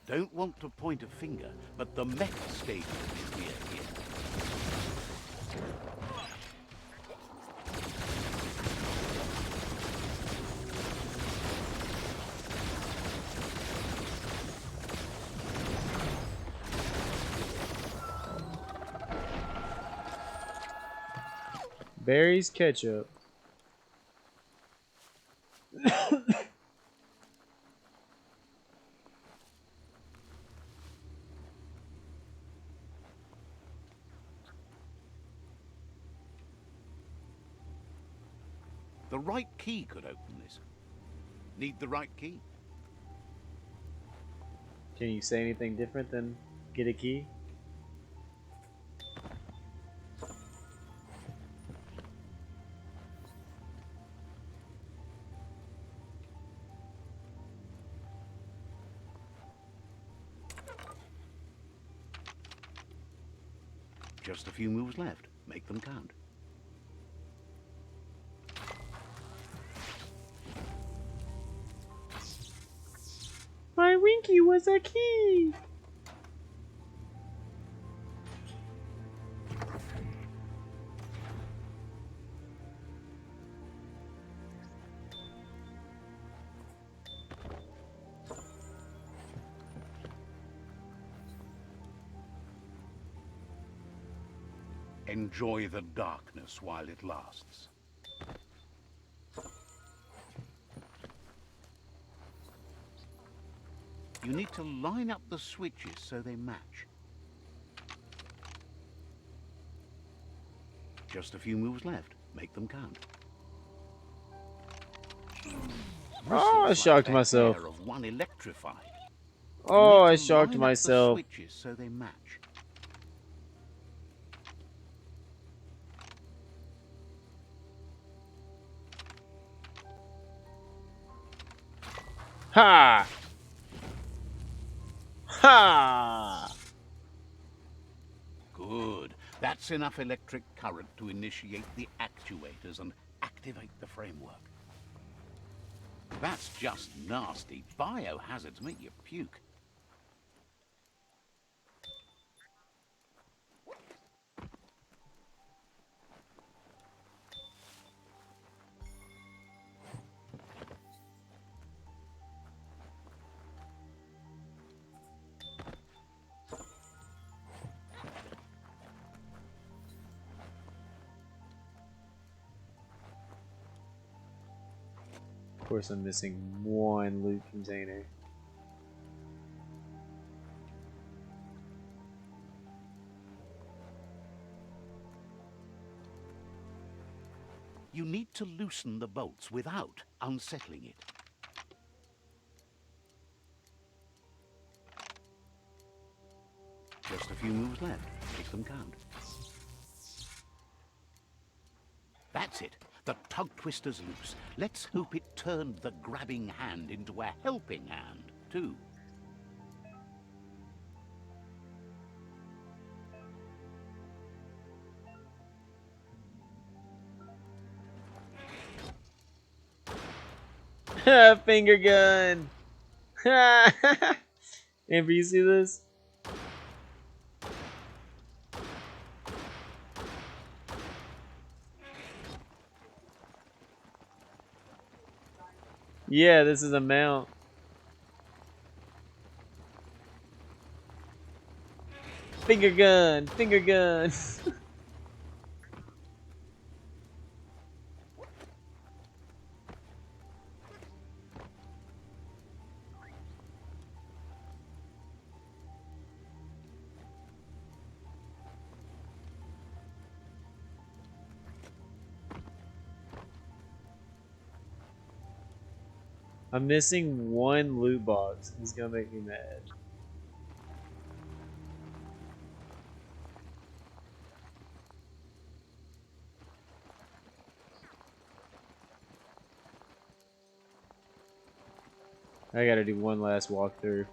Don't want to point a finger, but the mech stadium is near here. Berries ketchup. The right key could open this. Need the right key? Can you say anything different than get a key? Just a few moves left. Make them count. My Winky was a key! Enjoy the darkness while it lasts. You need to line up the switches so they match. Just a few moves left. Make them count. Oh, I shocked like the myself. hair of one electrified. Oh, I You need to shocked line up myself. the switches so they match. Ha! Ha! Good. That's enough electric current to initiate the actuators and activate the framework. That's just nasty. Biohazards make you puke. Of course, I'm missing one loot container. You need to loosen the bolts without unsettling it. Just a few moves left. Make them count. That's it. The tug twister's loose. Let's hope it turned the grabbing hand into a helping hand, too. Finger gun. Amber, you see this? Yeah, this is a mount. Finger gun, finger gun. I'm missing one loot box. It's gonna make me mad. I gotta do one last walkthrough.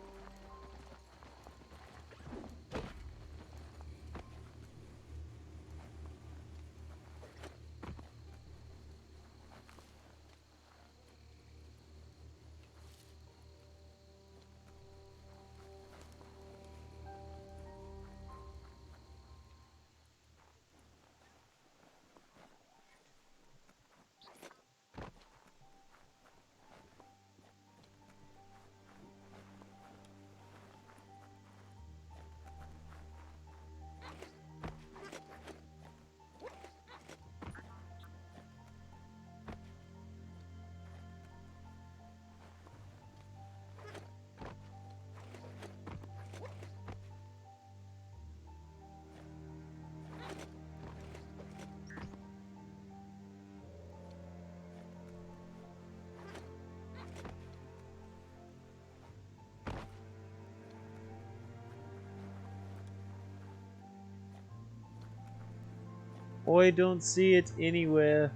Oh, I don't see it anywhere.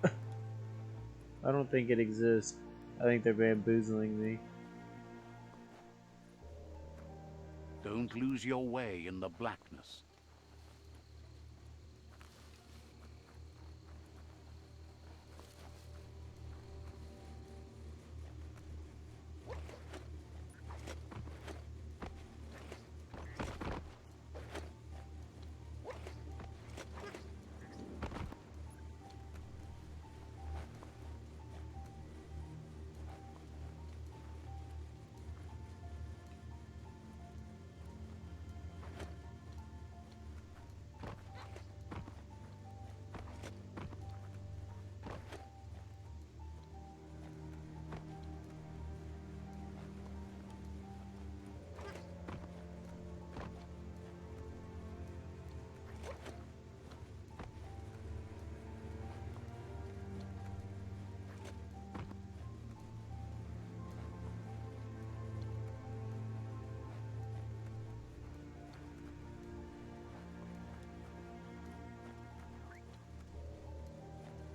I don't think it exists. I think they're bamboozling me. Don't lose your way in the blackness.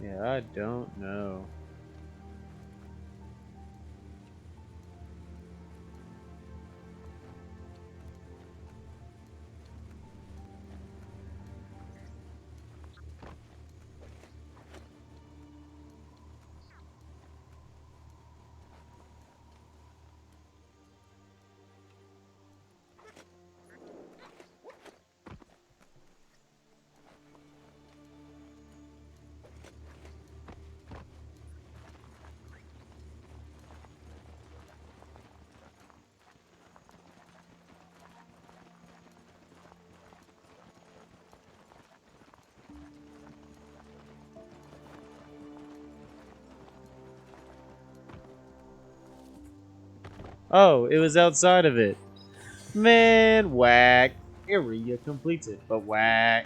Yeah, I don't know. Oh, it was outside of it. Man, whack. Area completed, but whack.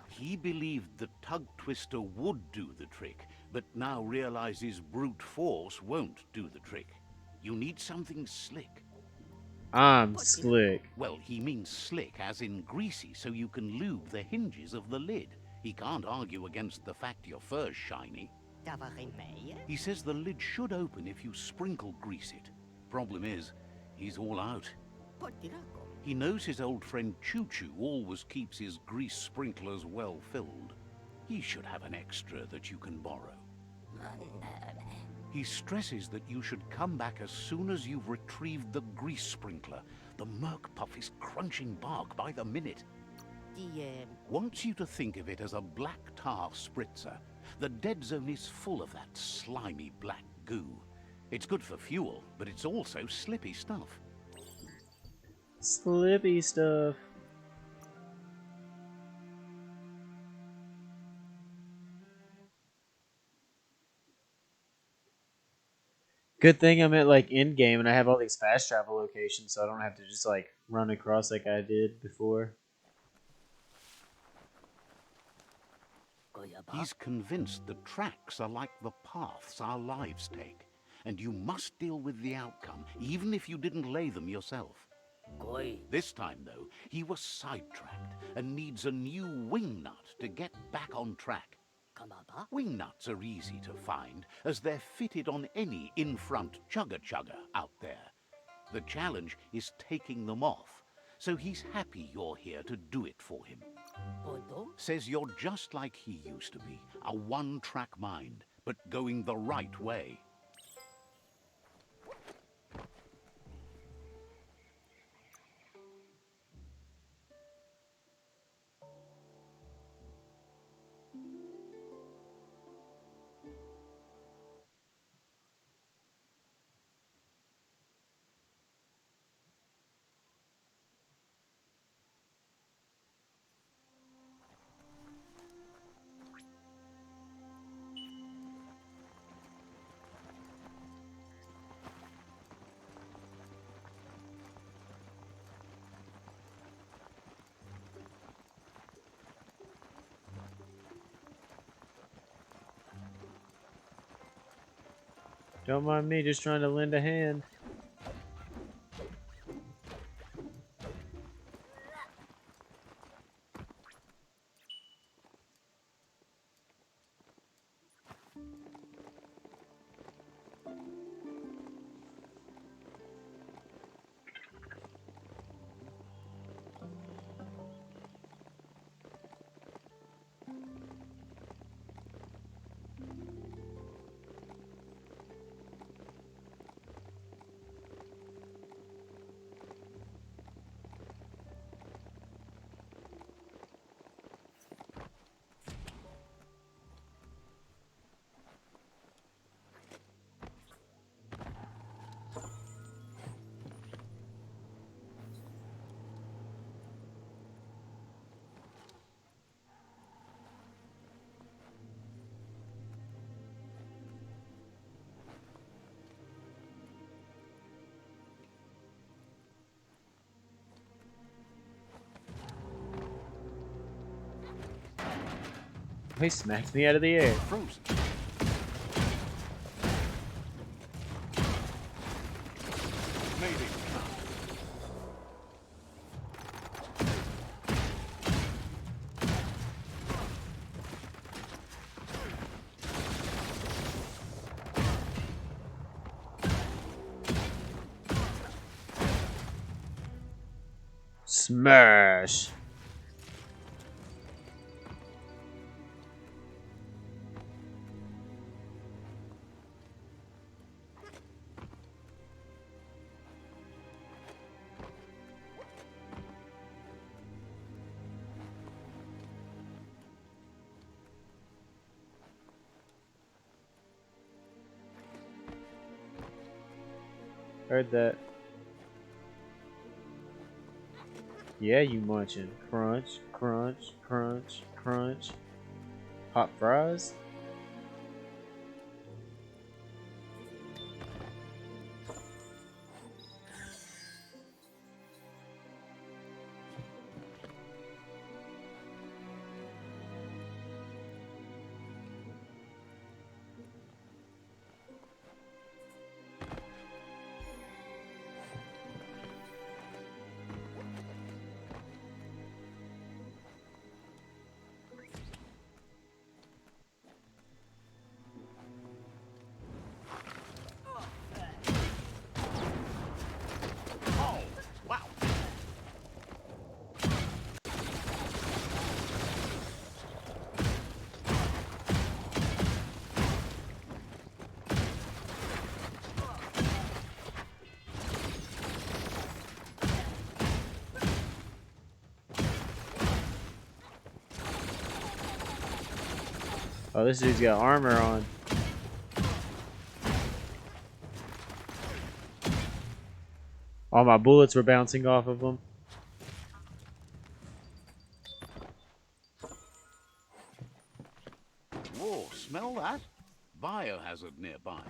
He believed the tug twister would do the trick, but now realizes brute force won't do the trick. You need something slick. I'm slick. Well, he means slick as in greasy, so you can lube the hinges of the lid. He can't argue against the fact your fur's shiny. He says the lid should open if you sprinkle grease it. Problem is, he's all out. He knows his old friend Choo Choo always keeps his grease sprinklers well filled. He should have an extra that you can borrow. He stresses that you should come back as soon as you've retrieved the grease sprinkler. The Merc Puff is crunching bark by the minute. Wants you to think of it as a black tar spritzer. The dead zone is full of that slimy black goo. It's good for fuel, but it's also slippy stuff. Slippy stuff. Good thing I'm at like end game and I have all these fast travel locations, so I don't have to just like run across like I did before. He's convinced the tracks are like the paths our lives take, and you must deal with the outcome, even if you didn't lay them yourself. This time, though, he was sidetracked and needs a new wing nut to get back on track. Wing nuts are easy to find, as they're fitted on any in-front chugga-chugga out there. The challenge is taking them off, so he's happy you're here to do it for him. Says you're just like he used to be, a one-track mind, but going the right way. Don't mind me just trying to lend a hand. He smacked me out of the air. Frozen. Maybe. Smash! Heard that. Yeah, you munching. Crunch, crunch, crunch, crunch. Hot fries? Oh, this dude's got armor on. All my bullets were bouncing off of him. Whoa, smell that? Biohazard nearby.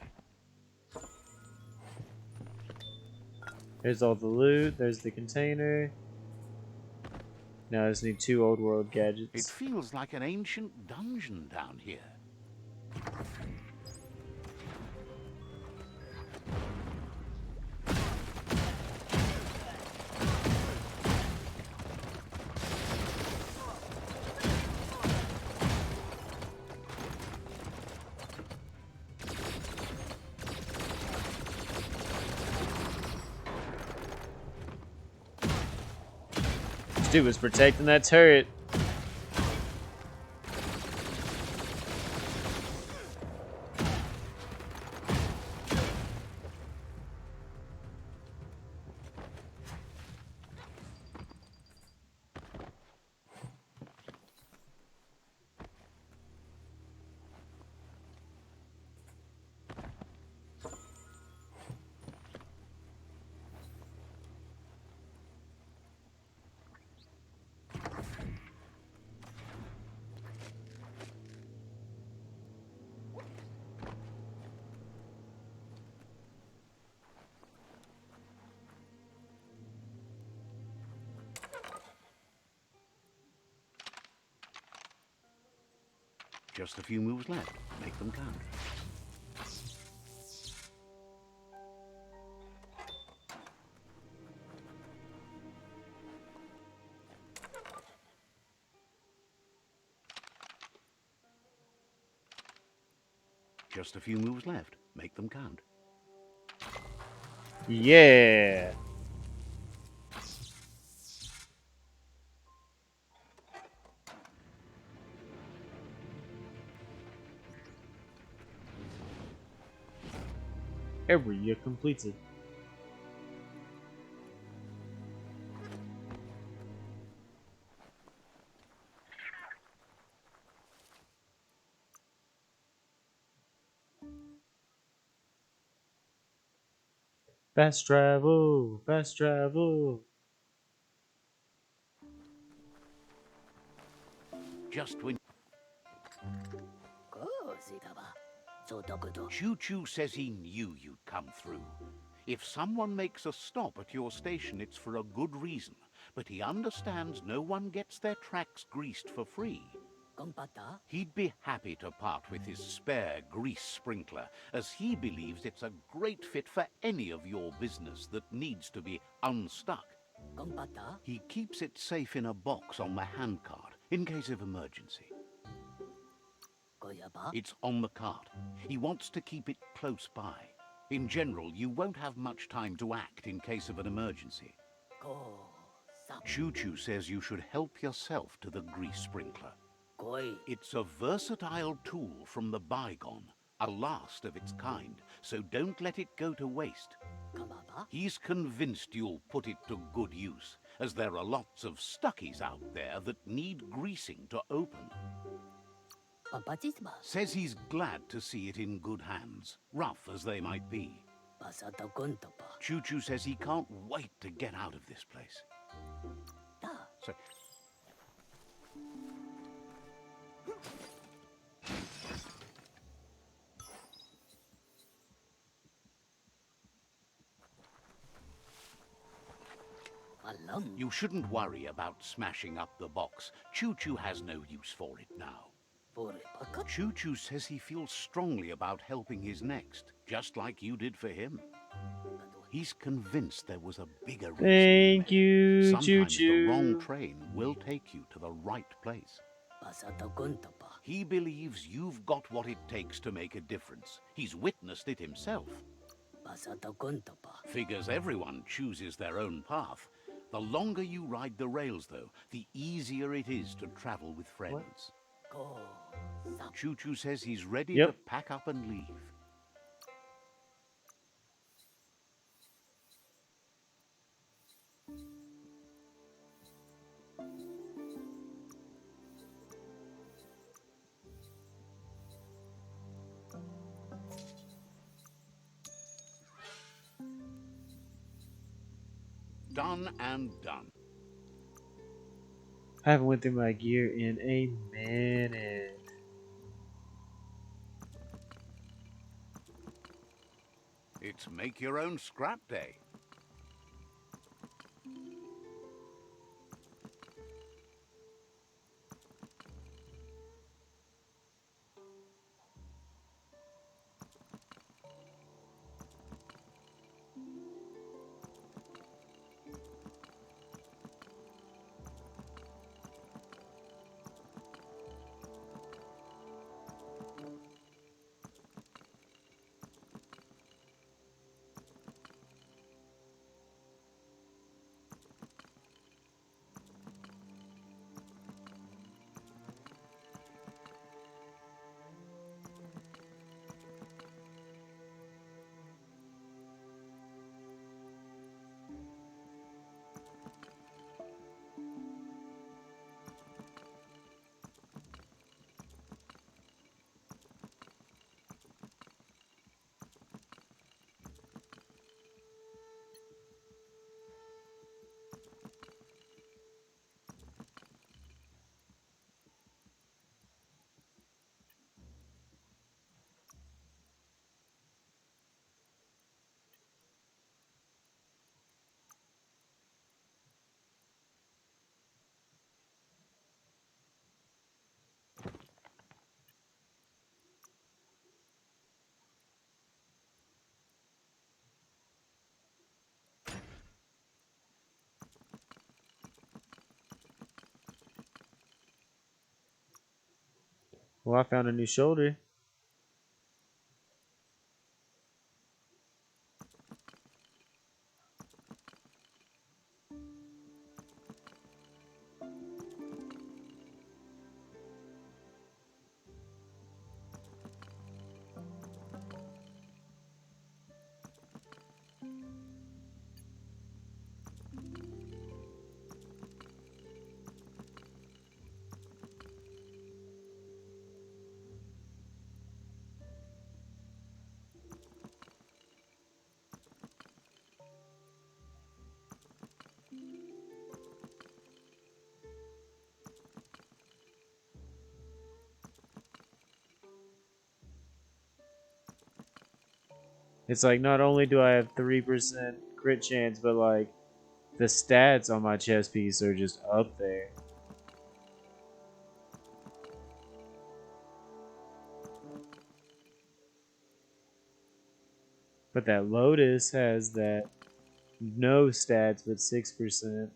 There's all the loot. There's the container. Now I just need 2 old world It gadgets. feels like an ancient dungeon down here. This dude was protecting that turret. Just a few moves left. Make them count. Just a few moves left. Make them count. Yeah. Area completed. Fast travel, fast travel. Just when... Choo Choo says he knew you'd come through. If someone makes a stop at your station, it's for a good reason. But he understands no one gets their tracks greased for free. He'd be happy to part with his spare grease sprinkler, as he believes it's a great fit for any of your business that needs to be unstuck. He keeps it safe in a box on the handcart, in case of emergency. It's on the cart. He wants to keep it close by. In general, you won't have much time to act in case of an emergency. Choo Choo says you should help yourself to the grease sprinkler. It's a versatile tool from the bygone, a last of its kind, so don't let it go to waste. He's convinced you'll put it to good use, as there are lots of stuckies out there that need greasing to open. Says he's glad to see it in good hands, rough as they might be. Choo Choo says he can't wait to get out of this place. So... You shouldn't worry about smashing up the box. Choo Choo has no use for it now. Choo Choo says he feels strongly about helping his next, just like you did for him. He's convinced there was a bigger reason. Thank you, Choo Sometimes the wrong Choo. train will take you to the right place. He believes you've got what it takes to make a difference. He's witnessed it himself. Figures everyone chooses their own path. The longer you ride the rails, though, the easier it is to travel with friends. Choo Choo says he's ready to pack up and leave. Done and done. I haven't went through my gear in a minute. It's make your own scrap day. Well, I found a new shoulder. It's like not only do I have 3% crit chance, but like the stats on my chest piece are just up there. But that Lotus has that no stats but 6%.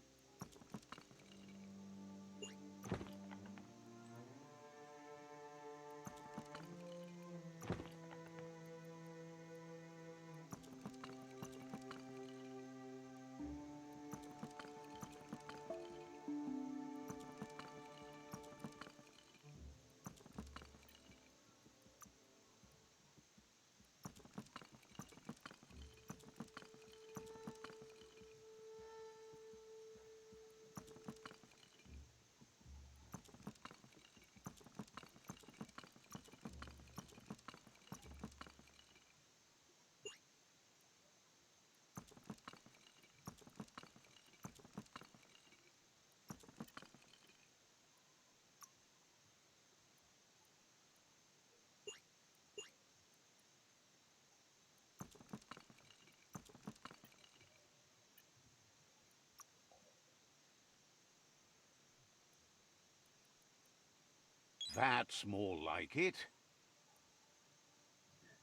That's more like it.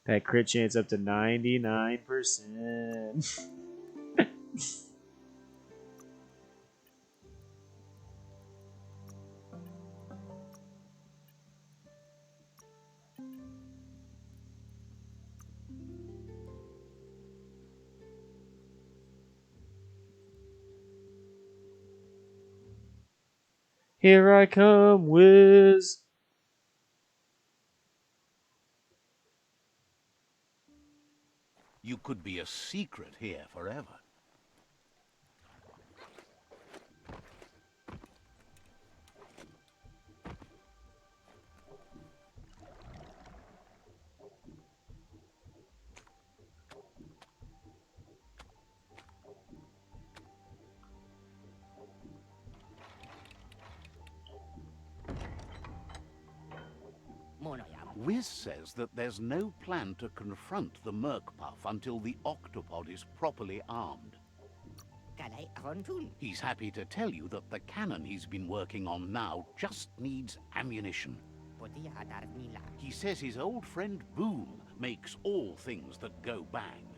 That crit chance up to 99%. Here I come, Wiz. You could be a secret here forever. Wiz says that there's no plan to confront the Merkpuff until the octopod is properly armed. He's happy to tell you that the cannon he's been working on now just needs ammunition. He says his old friend Boom makes all things that go bang.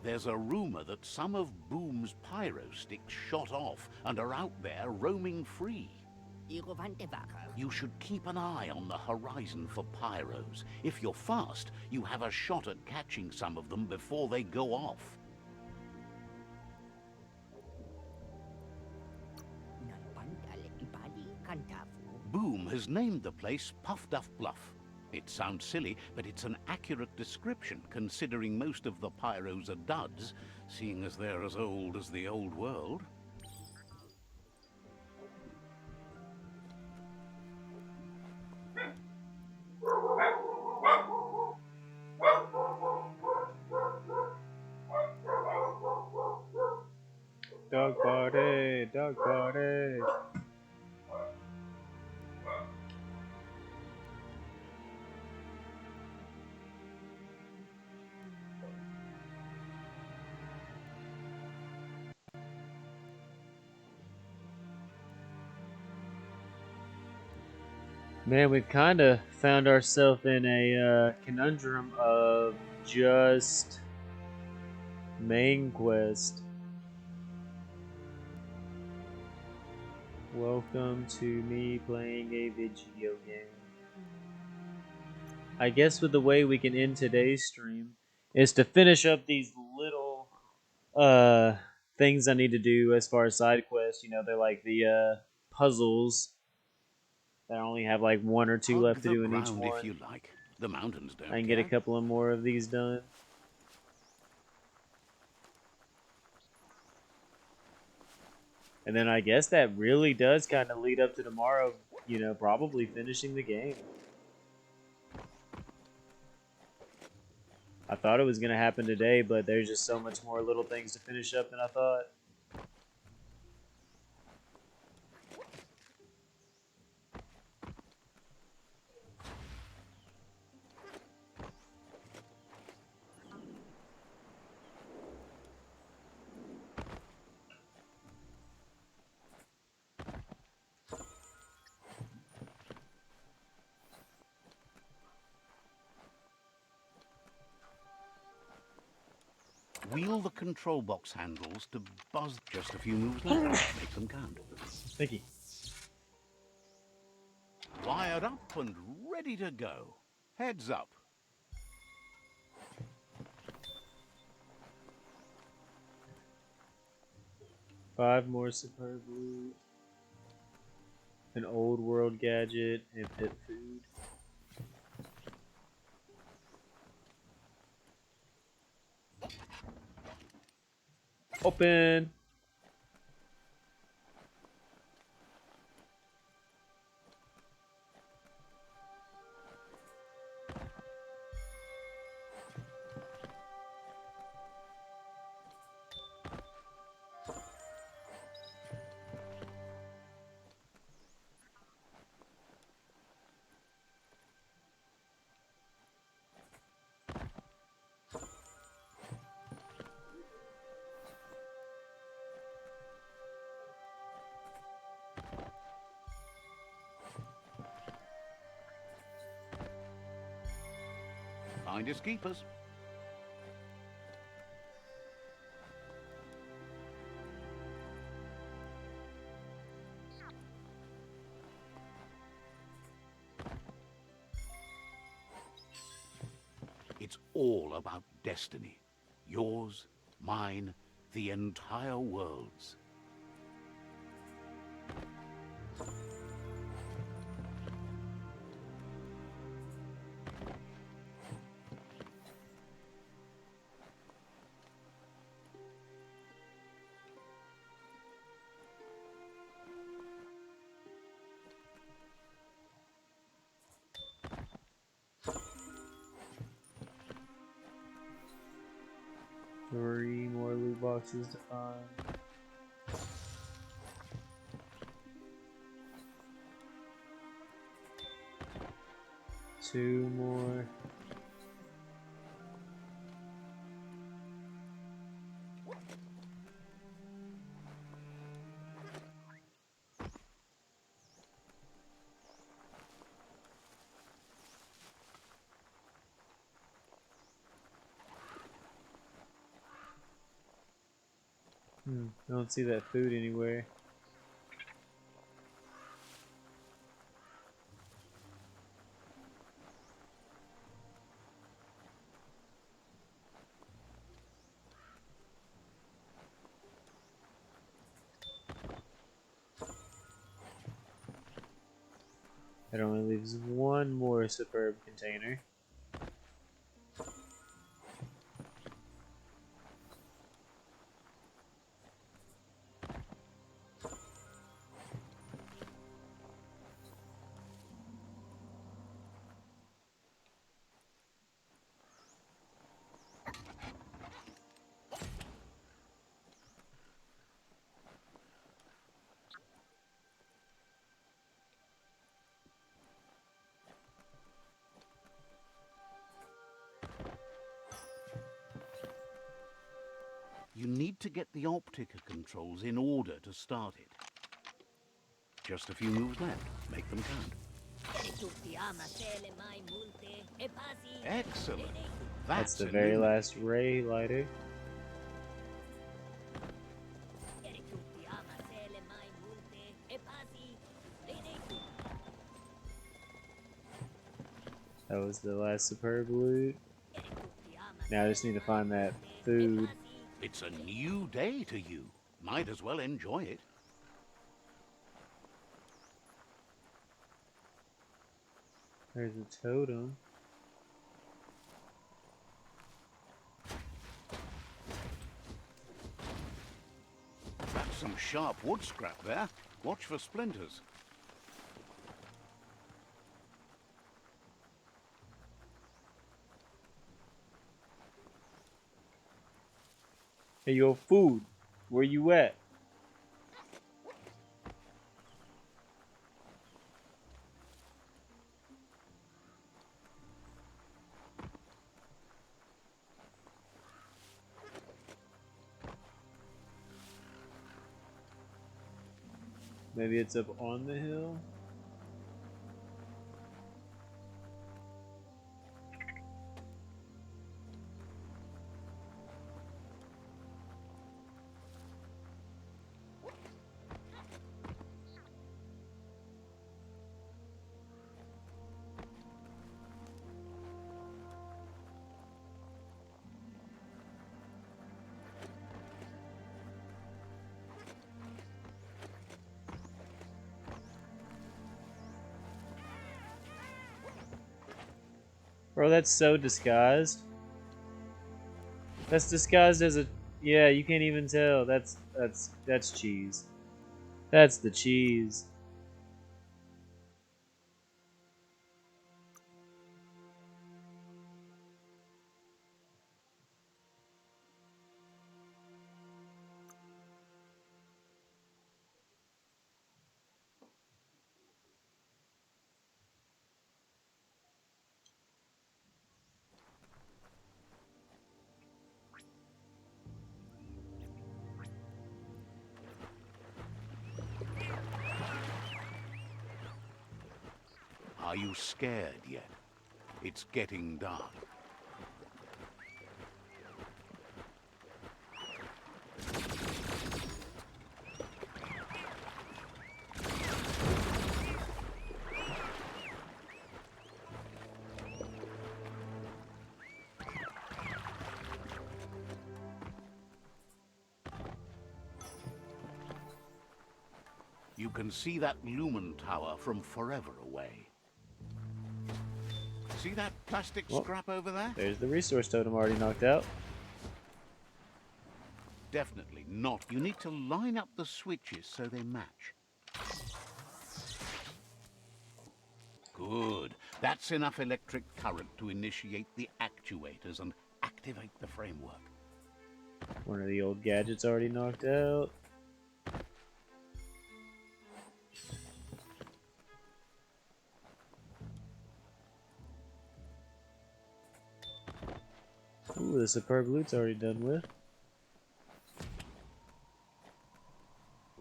There's a rumor that some of Boom's pyro sticks shot off and are out there roaming free. You should keep an eye on the horizon for pyros. If you're fast, you have a shot at catching some of them before they go off. Boom has named the place Puff Duff Bluff. It sounds silly, but it's an accurate description considering most of the pyros are duds, seeing as they're as old as the old world. Dog party, dog party. Man, we've kind of found ourselves in a conundrum of just main quest. Welcome to me playing a video game. I guess with the way we can end today's stream is to finish up these little things I need to do as far as side quests. You know, they're like the puzzles. I only have like one or two left to do in each one. If you like. The mountains don't I can get a couple of more of these done. And then I guess that really does kind of lead up to tomorrow, you know, probably finishing the game. I thought it was going to happen today, but there's just so much more little things to finish up than I thought. Wheel the control box handles to buzz just a few moves later. Make them count. Thank you. Wired up and ready to go. Heads up. Five more superb loot, an old world gadget, and pet food. Open! Finders keepers. It's all about destiny. Yours, mine, the entire world's. Three more loot boxes to find. 2 more. I don't see that food anywhere. That only leaves one more superb container. You need to get the optica controls in order to start it. Just a few moves left. Make them count. Excellent. That's the a very new- last ray lighter. That was the last superb loot. Now I just need to find that food. It's a new day to you. Might as well enjoy it. There's a totem. That's some sharp wood scrap there. Watch for splinters. Hey, yo, food. Where you at? Maybe it's up on the hill? Bro, that's so disguised. That's disguised as a... Yeah, you can't even tell. That's cheese. That's the cheese. Are you scared yet? It's getting dark. You can see that lumen tower from forever away. See that plastic Well, scrap over there? There's the resource totem already knocked out. Definitely not. You need to line up the switches so they match. Good. That's enough electric current to initiate the actuators and activate the framework. One of the old gadgets already knocked out. Ooh, the superb loot's already done with.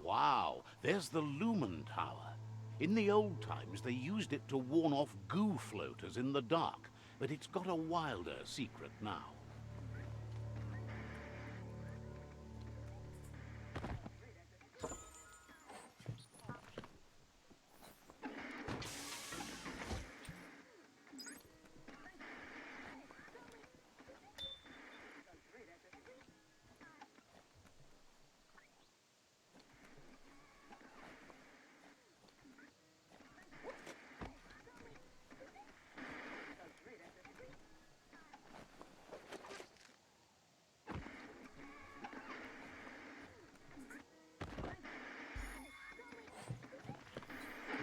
Wow, there's the Lumen Tower. In the old times, they used it to warn off goo floaters in the dark, but it's got a wilder secret now.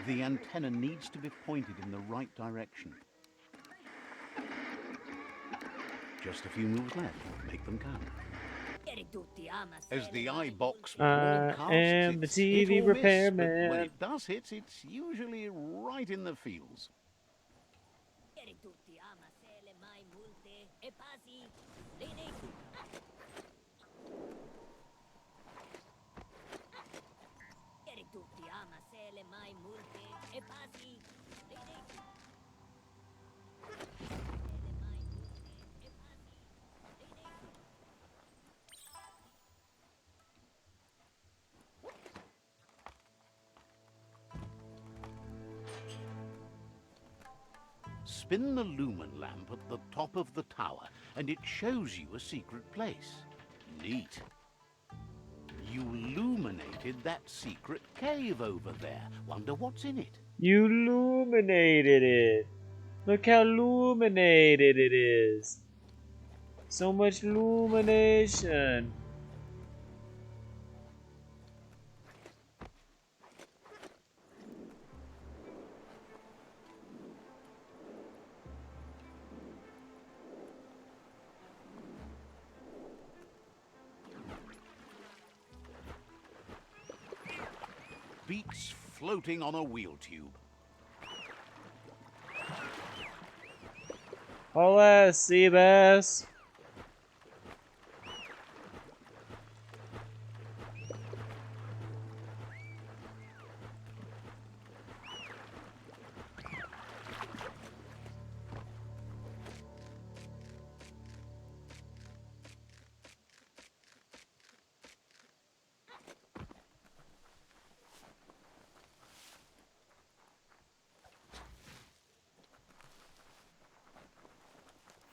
The antenna needs to be pointed in the right direction. Just a few moves left. Make them count. As the eye box I broadcasts, am the it's hit TV or miss, but when repairman. it does hit, it's usually right in the feels. Spin the lumen lamp at the top of the tower, and it shows you a secret place. Neat. You illuminated that secret cave over there. Wonder what's in it. You illuminated it. Look how illuminated it is. So much illumination. Beats floating on a wheel tube. Hola, sea bass.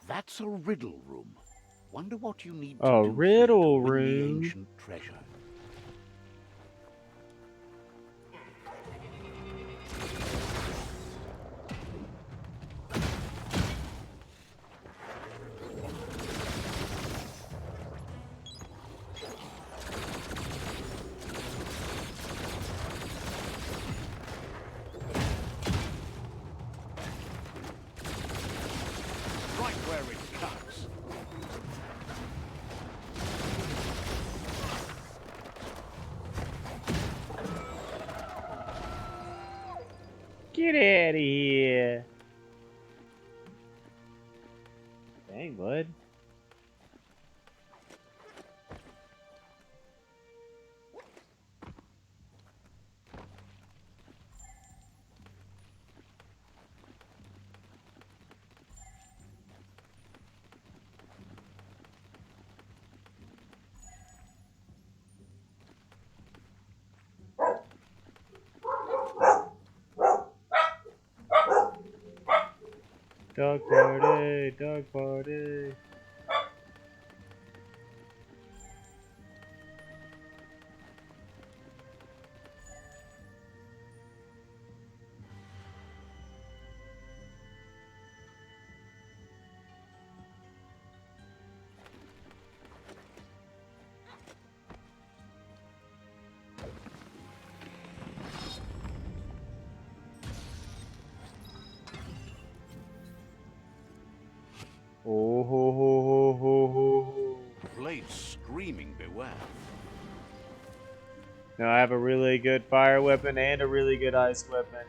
That's a riddle room. Wonder what you need to A do riddle here to win the room. ancient treasure. Right where it cuts. Get out of here. Dang, bud. Dog party, dog party. Oh ho ho ho ho ho. Blades screaming beware. Now I have a really good fire weapon and a really good ice weapon.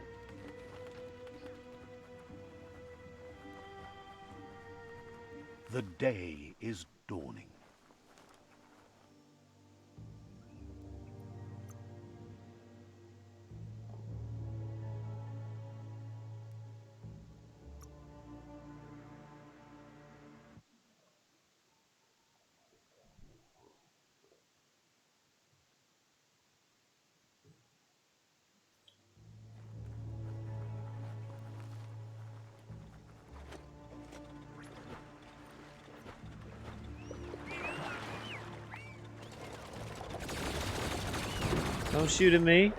The The day is dawning. Don't shoot at me.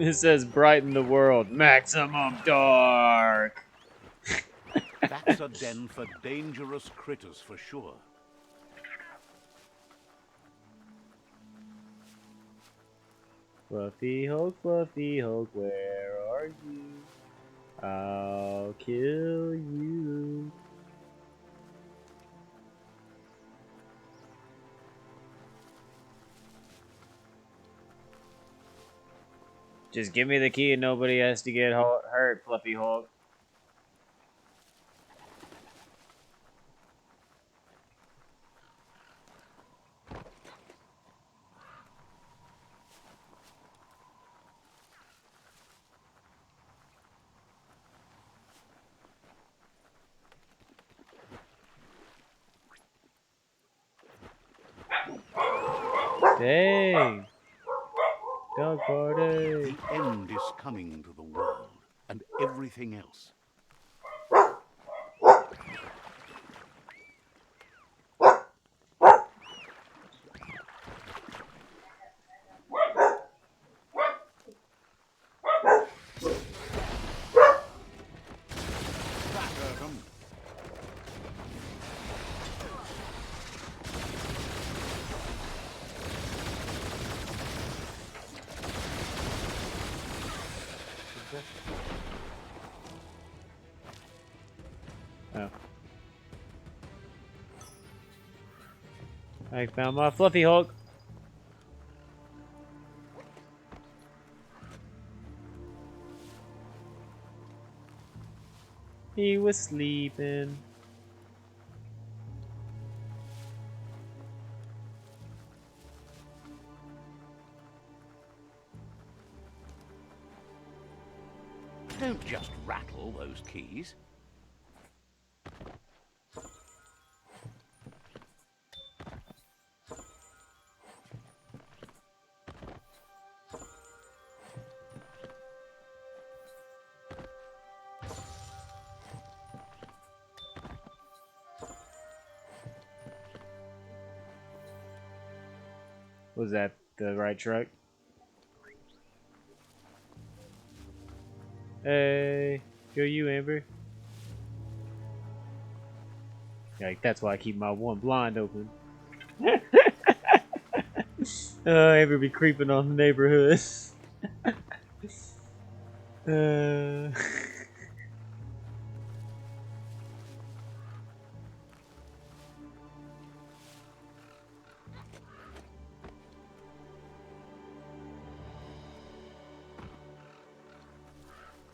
It says brighten the world. Maximum dark. That's a den for dangerous critters for sure. Fluffy Hulk, where are you? I'll kill you. Just give me the key and nobody has to get hurt, Fluffy Hulk. Dang. Dog party. The end is coming to the world and everything else. That hurt 'em. Oh. I found my Fluffy Hulk. He was sleeping. Don't just rattle those keys. Was that the right truck? Hey, go you, Amber. Like, that's why I keep my one blind open. Amber be creeping on the neighborhood.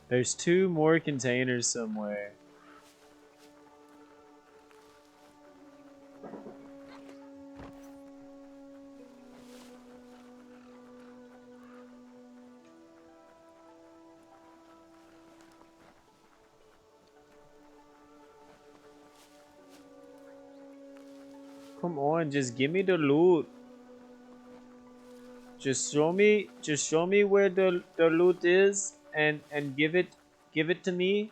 There's 2 more containers somewhere. Come on, just give me the loot. Just show me where the loot is and give it to me.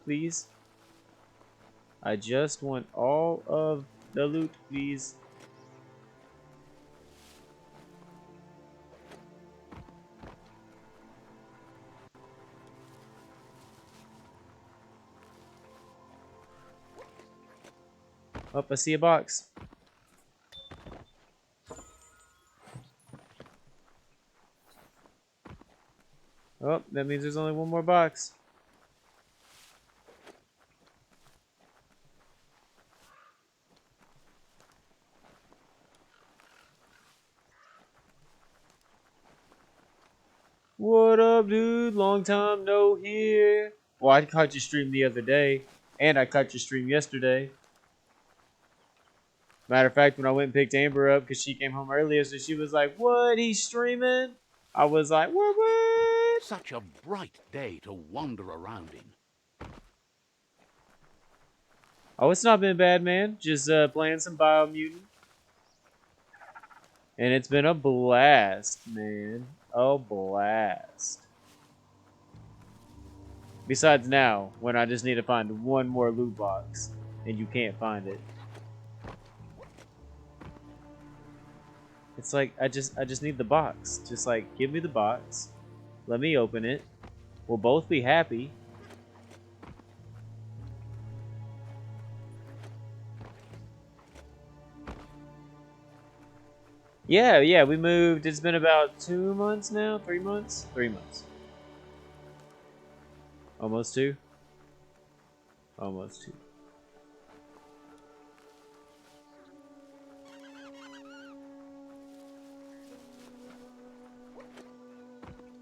Please. I just want all of the loot, please. Oh, I see a box. Oh, that means there's only one more box. What up, dude? Long time no hear. Well, I caught your stream the other day, and I caught your stream yesterday. Matter of fact, when I went and picked Amber up because she came home earlier, so she was like, "What? He's streaming?" I was like, "What? Such a bright day to wander around in. Oh, it's not been bad, man. Just playing some Biomutant, and it's been a blast, man. A blast. Besides now, when I just need to find one more loot box, and you can't find it. It's like I just need the box. Just like give me the box. Let me open it. We'll both be happy. Yeah, we moved. It's been about 2 months now, 3 months, 3 months. Almost 2. Almost 2.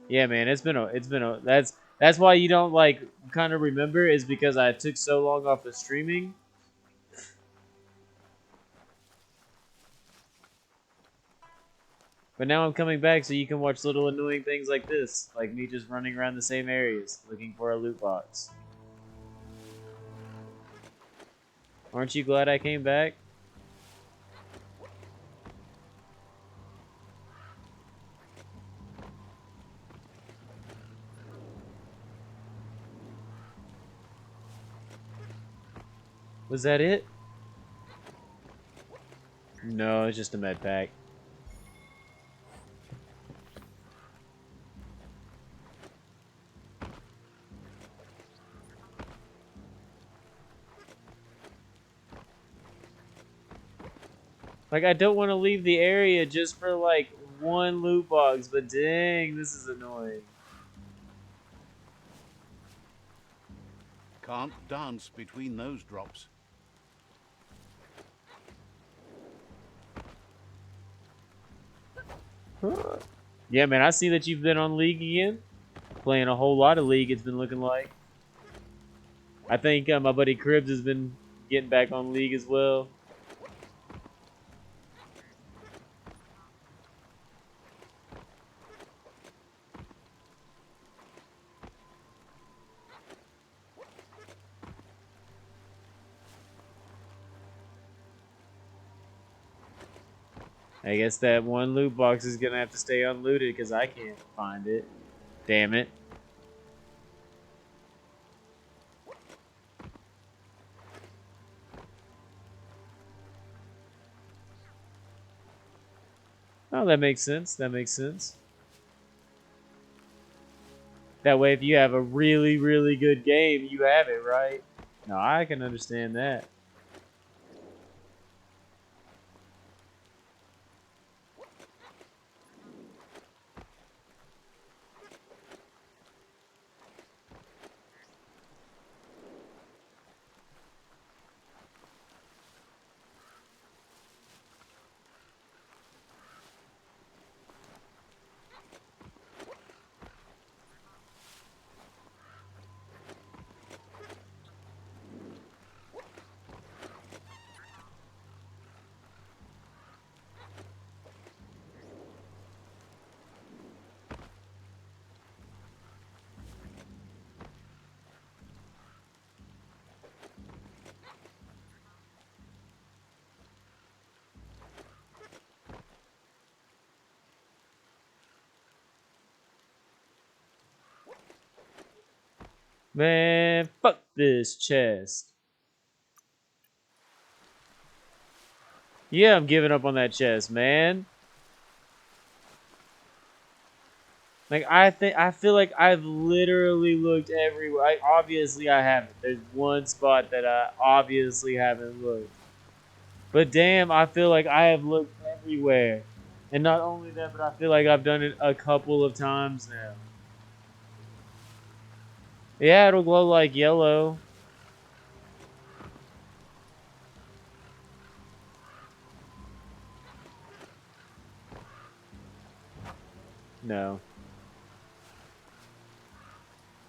Yeah, man, it's been a that's why you don't like kind of remember is because I took so long off of streaming. But now I'm coming back so you can watch little annoying things like this, like me just running around the same areas looking for a loot box. Aren't you glad I came back? Was that it? No, it's just a med pack. Like, I don't want to leave the area just for, like, one loot box, but dang, this is annoying. Can't dance between those drops. Yeah, man, I see that you've been on League again. Playing a whole lot of League, it's been looking like. I think my buddy Cribs has been getting back on League as well. I guess that one loot box is gonna have to stay unlooted because I can't find it. Damn it. Oh, that makes sense. That makes sense. That way, if you have a really, really good game, you have it, right? No, I can understand that. Man, fuck this chest. Yeah, I'm giving up on that chest, man. Like I feel like I've literally looked everywhere. Obviously I haven't. There's one spot that I obviously haven't looked. But damn, I feel like I have looked everywhere. And not only that, but I feel like I've done it a couple of times now. Yeah, it'll glow like yellow. No,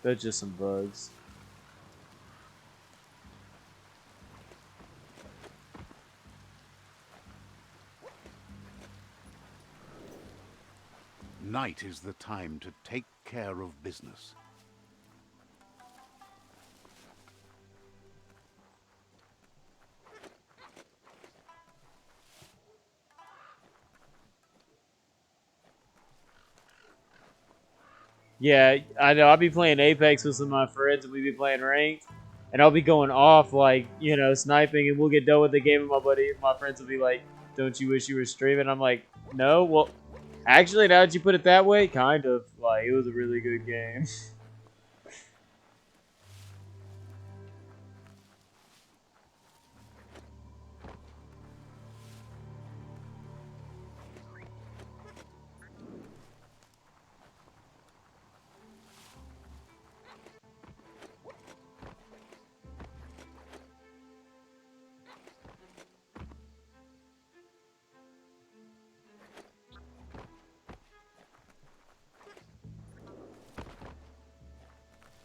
that's just some bugs. Night is the time to take care of business. Yeah, I know. I'll be playing Apex with some of my friends, and we be playing ranked, and I'll be going off like sniping, and we'll get done with the game, and my friends will be like, "Don't you wish you were streaming?" I'm like, "No, well, actually, now that you put it that way, kind of. Like, it was a really good game."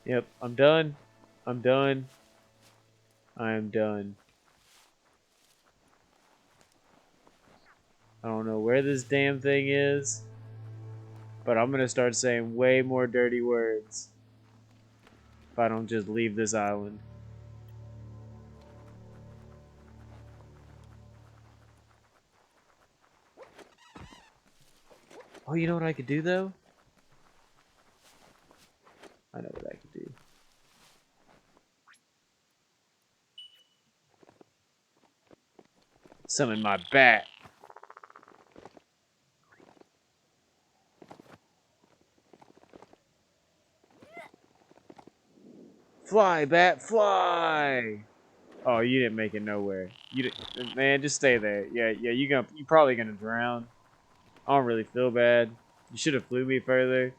Yep, I'm done. I'm done. I am done. I don't know where this damn thing is, but I'm gonna start saying way more dirty words if I don't just leave this island. Oh, you know what I could do though? I know what I could do. Summon my bat. Fly, bat, fly! Oh, you didn't make it nowhere. Man, just stay there. Yeah, you probably gonna drown. I don't really feel bad. You should have flew me further.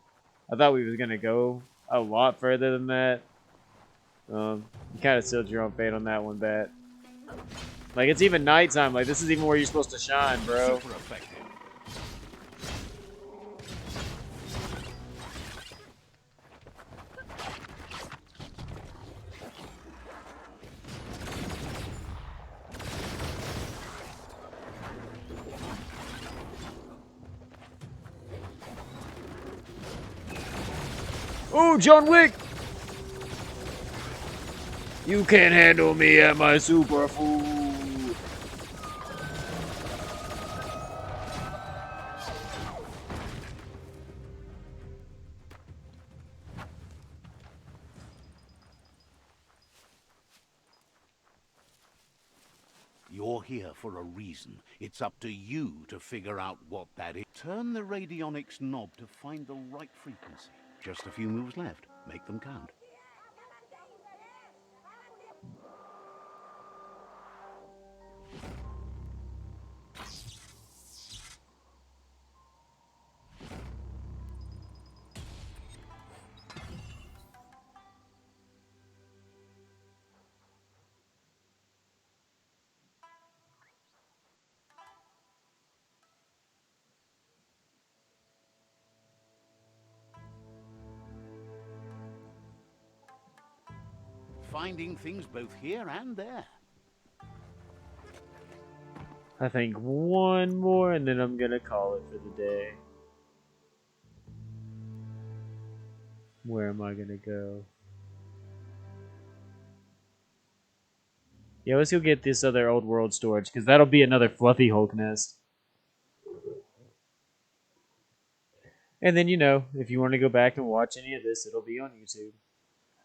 I thought we was gonna go a lot further than that. You kind of sealed your own fate on that one, bat. Like, it's even nighttime. Like, this is even where you're supposed to shine, bro. Super effective. Ooh, John Wick! You can't handle me at my super food. You're here for a reason. It's up to you to figure out what that is. Turn the radionics knob to find the right frequency. Just a few moves left. Make them count. Finding things both here and there. I think one more, and then I'm gonna call it for the day. Where am I gonna go? Yeah, let's go get this other old world storage, because that'll be another fluffy Hulk nest. And then, if you want to go back and watch any of this, it'll be on YouTube.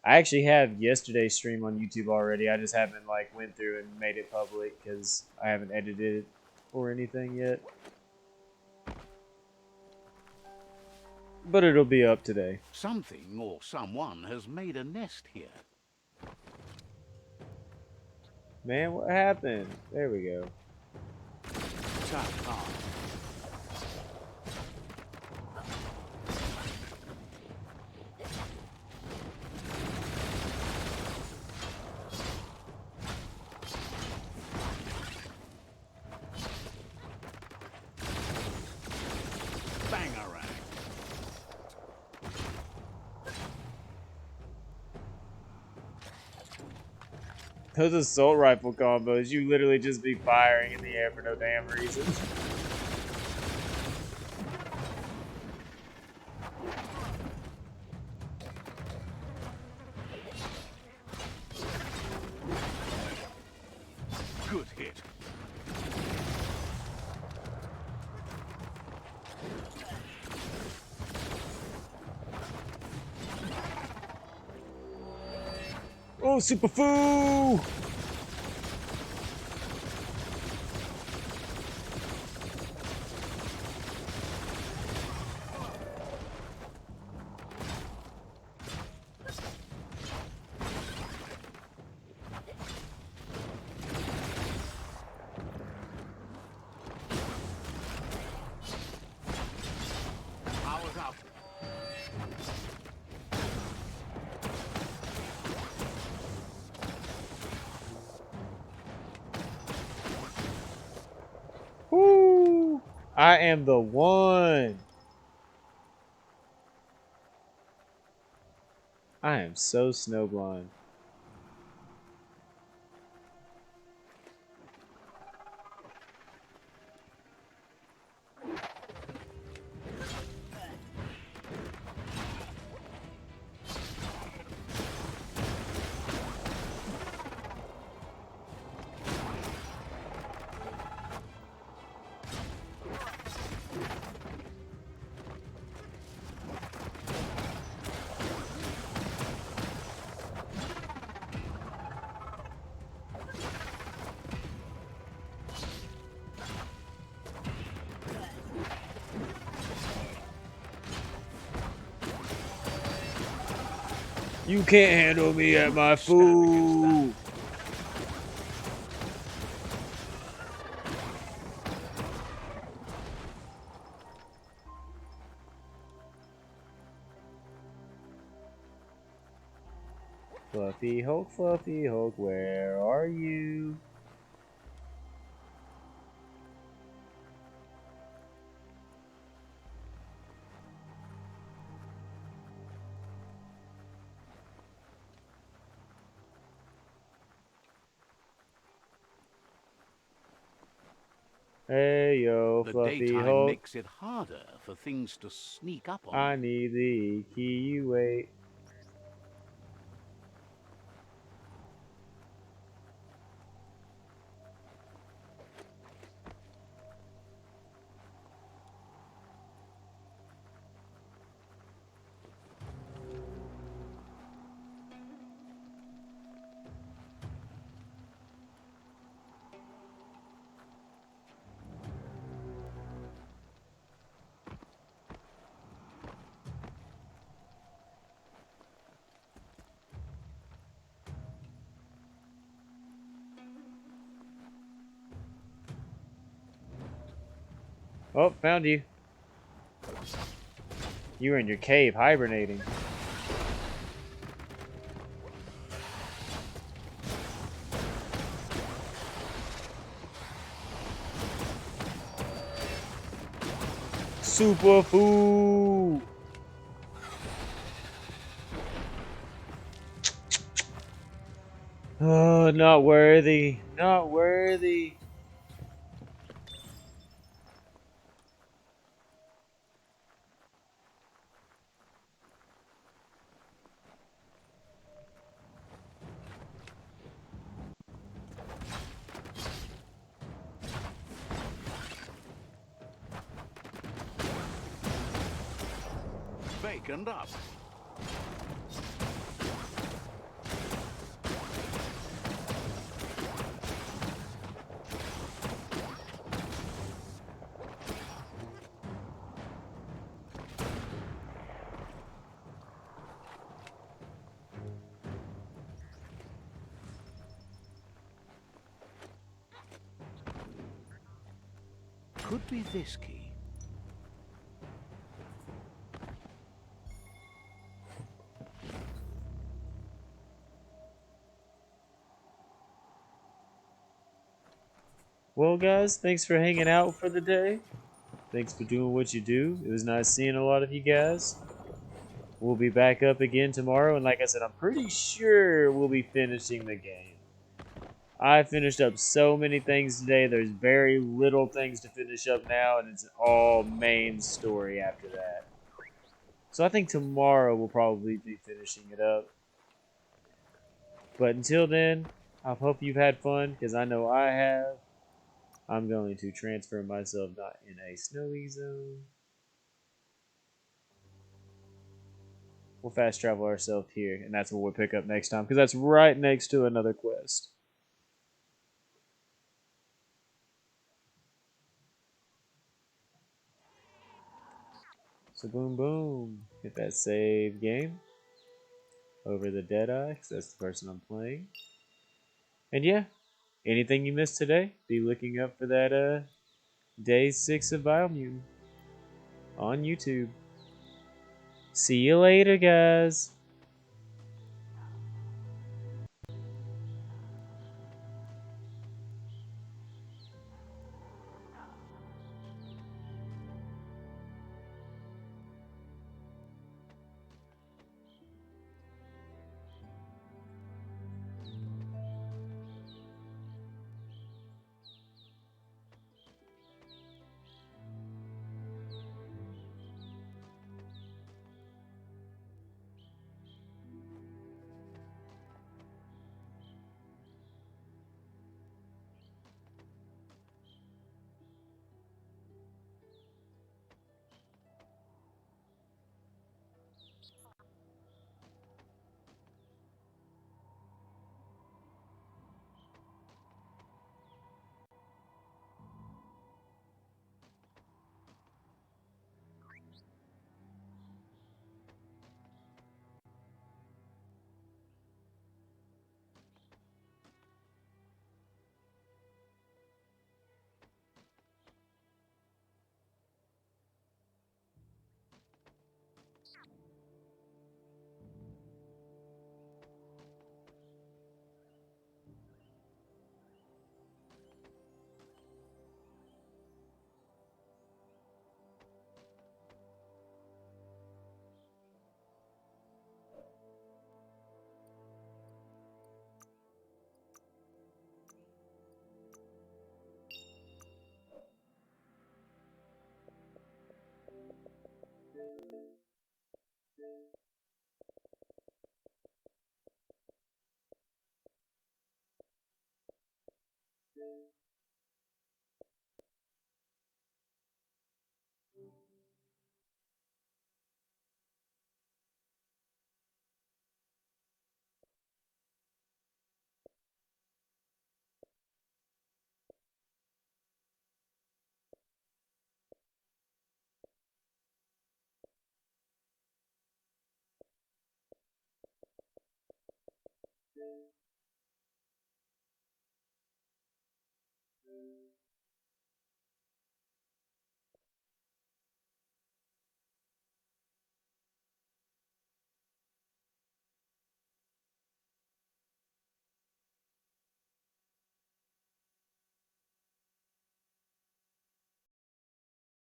I actually have yesterday's stream on YouTube already. I just haven't, went through and made it public, because I haven't edited it or anything yet. But it'll be up today. Something or someone has made a nest here. Man, what happened? There we go. Attack hard. Bangarang. Those assault rifle combos, you literally just be firing in the air for no damn reason. Good hit. Oh, super foo! Powers up. Woo! I am the one. I am so snowblind. You can't handle me at my food. Fluffy Hulk, where are you? Hey yo, The Fluffy daytime Hulk. makes it harder for things to sneak up on I you. need the key, you wait. Oh, found you. You were in your cave hibernating. Super food. Oh, not worthy. Not worthy. Baconed up. could be this key. Well, guys, thanks for hanging out for the day. Thanks for doing what you do. It was nice seeing a lot of you guys. We'll be back up again tomorrow, and like I said, I'm pretty sure we'll be finishing the game. I finished up so many things today. There's very little things to finish up now, and it's all main story after that. So I think tomorrow we'll probably be finishing it up. But until then, I hope you've had fun, because I know I have. I'm going to transfer myself not in a snowy zone. We'll fast travel ourselves here, and that's what we'll pick up next time, because that's right next to another quest. So boom boom, hit that save game over the Deadeye, because that's the person I'm playing. And yeah, anything you missed today, be looking up for that day 6 of Biomutant on YouTube. See you later, guys.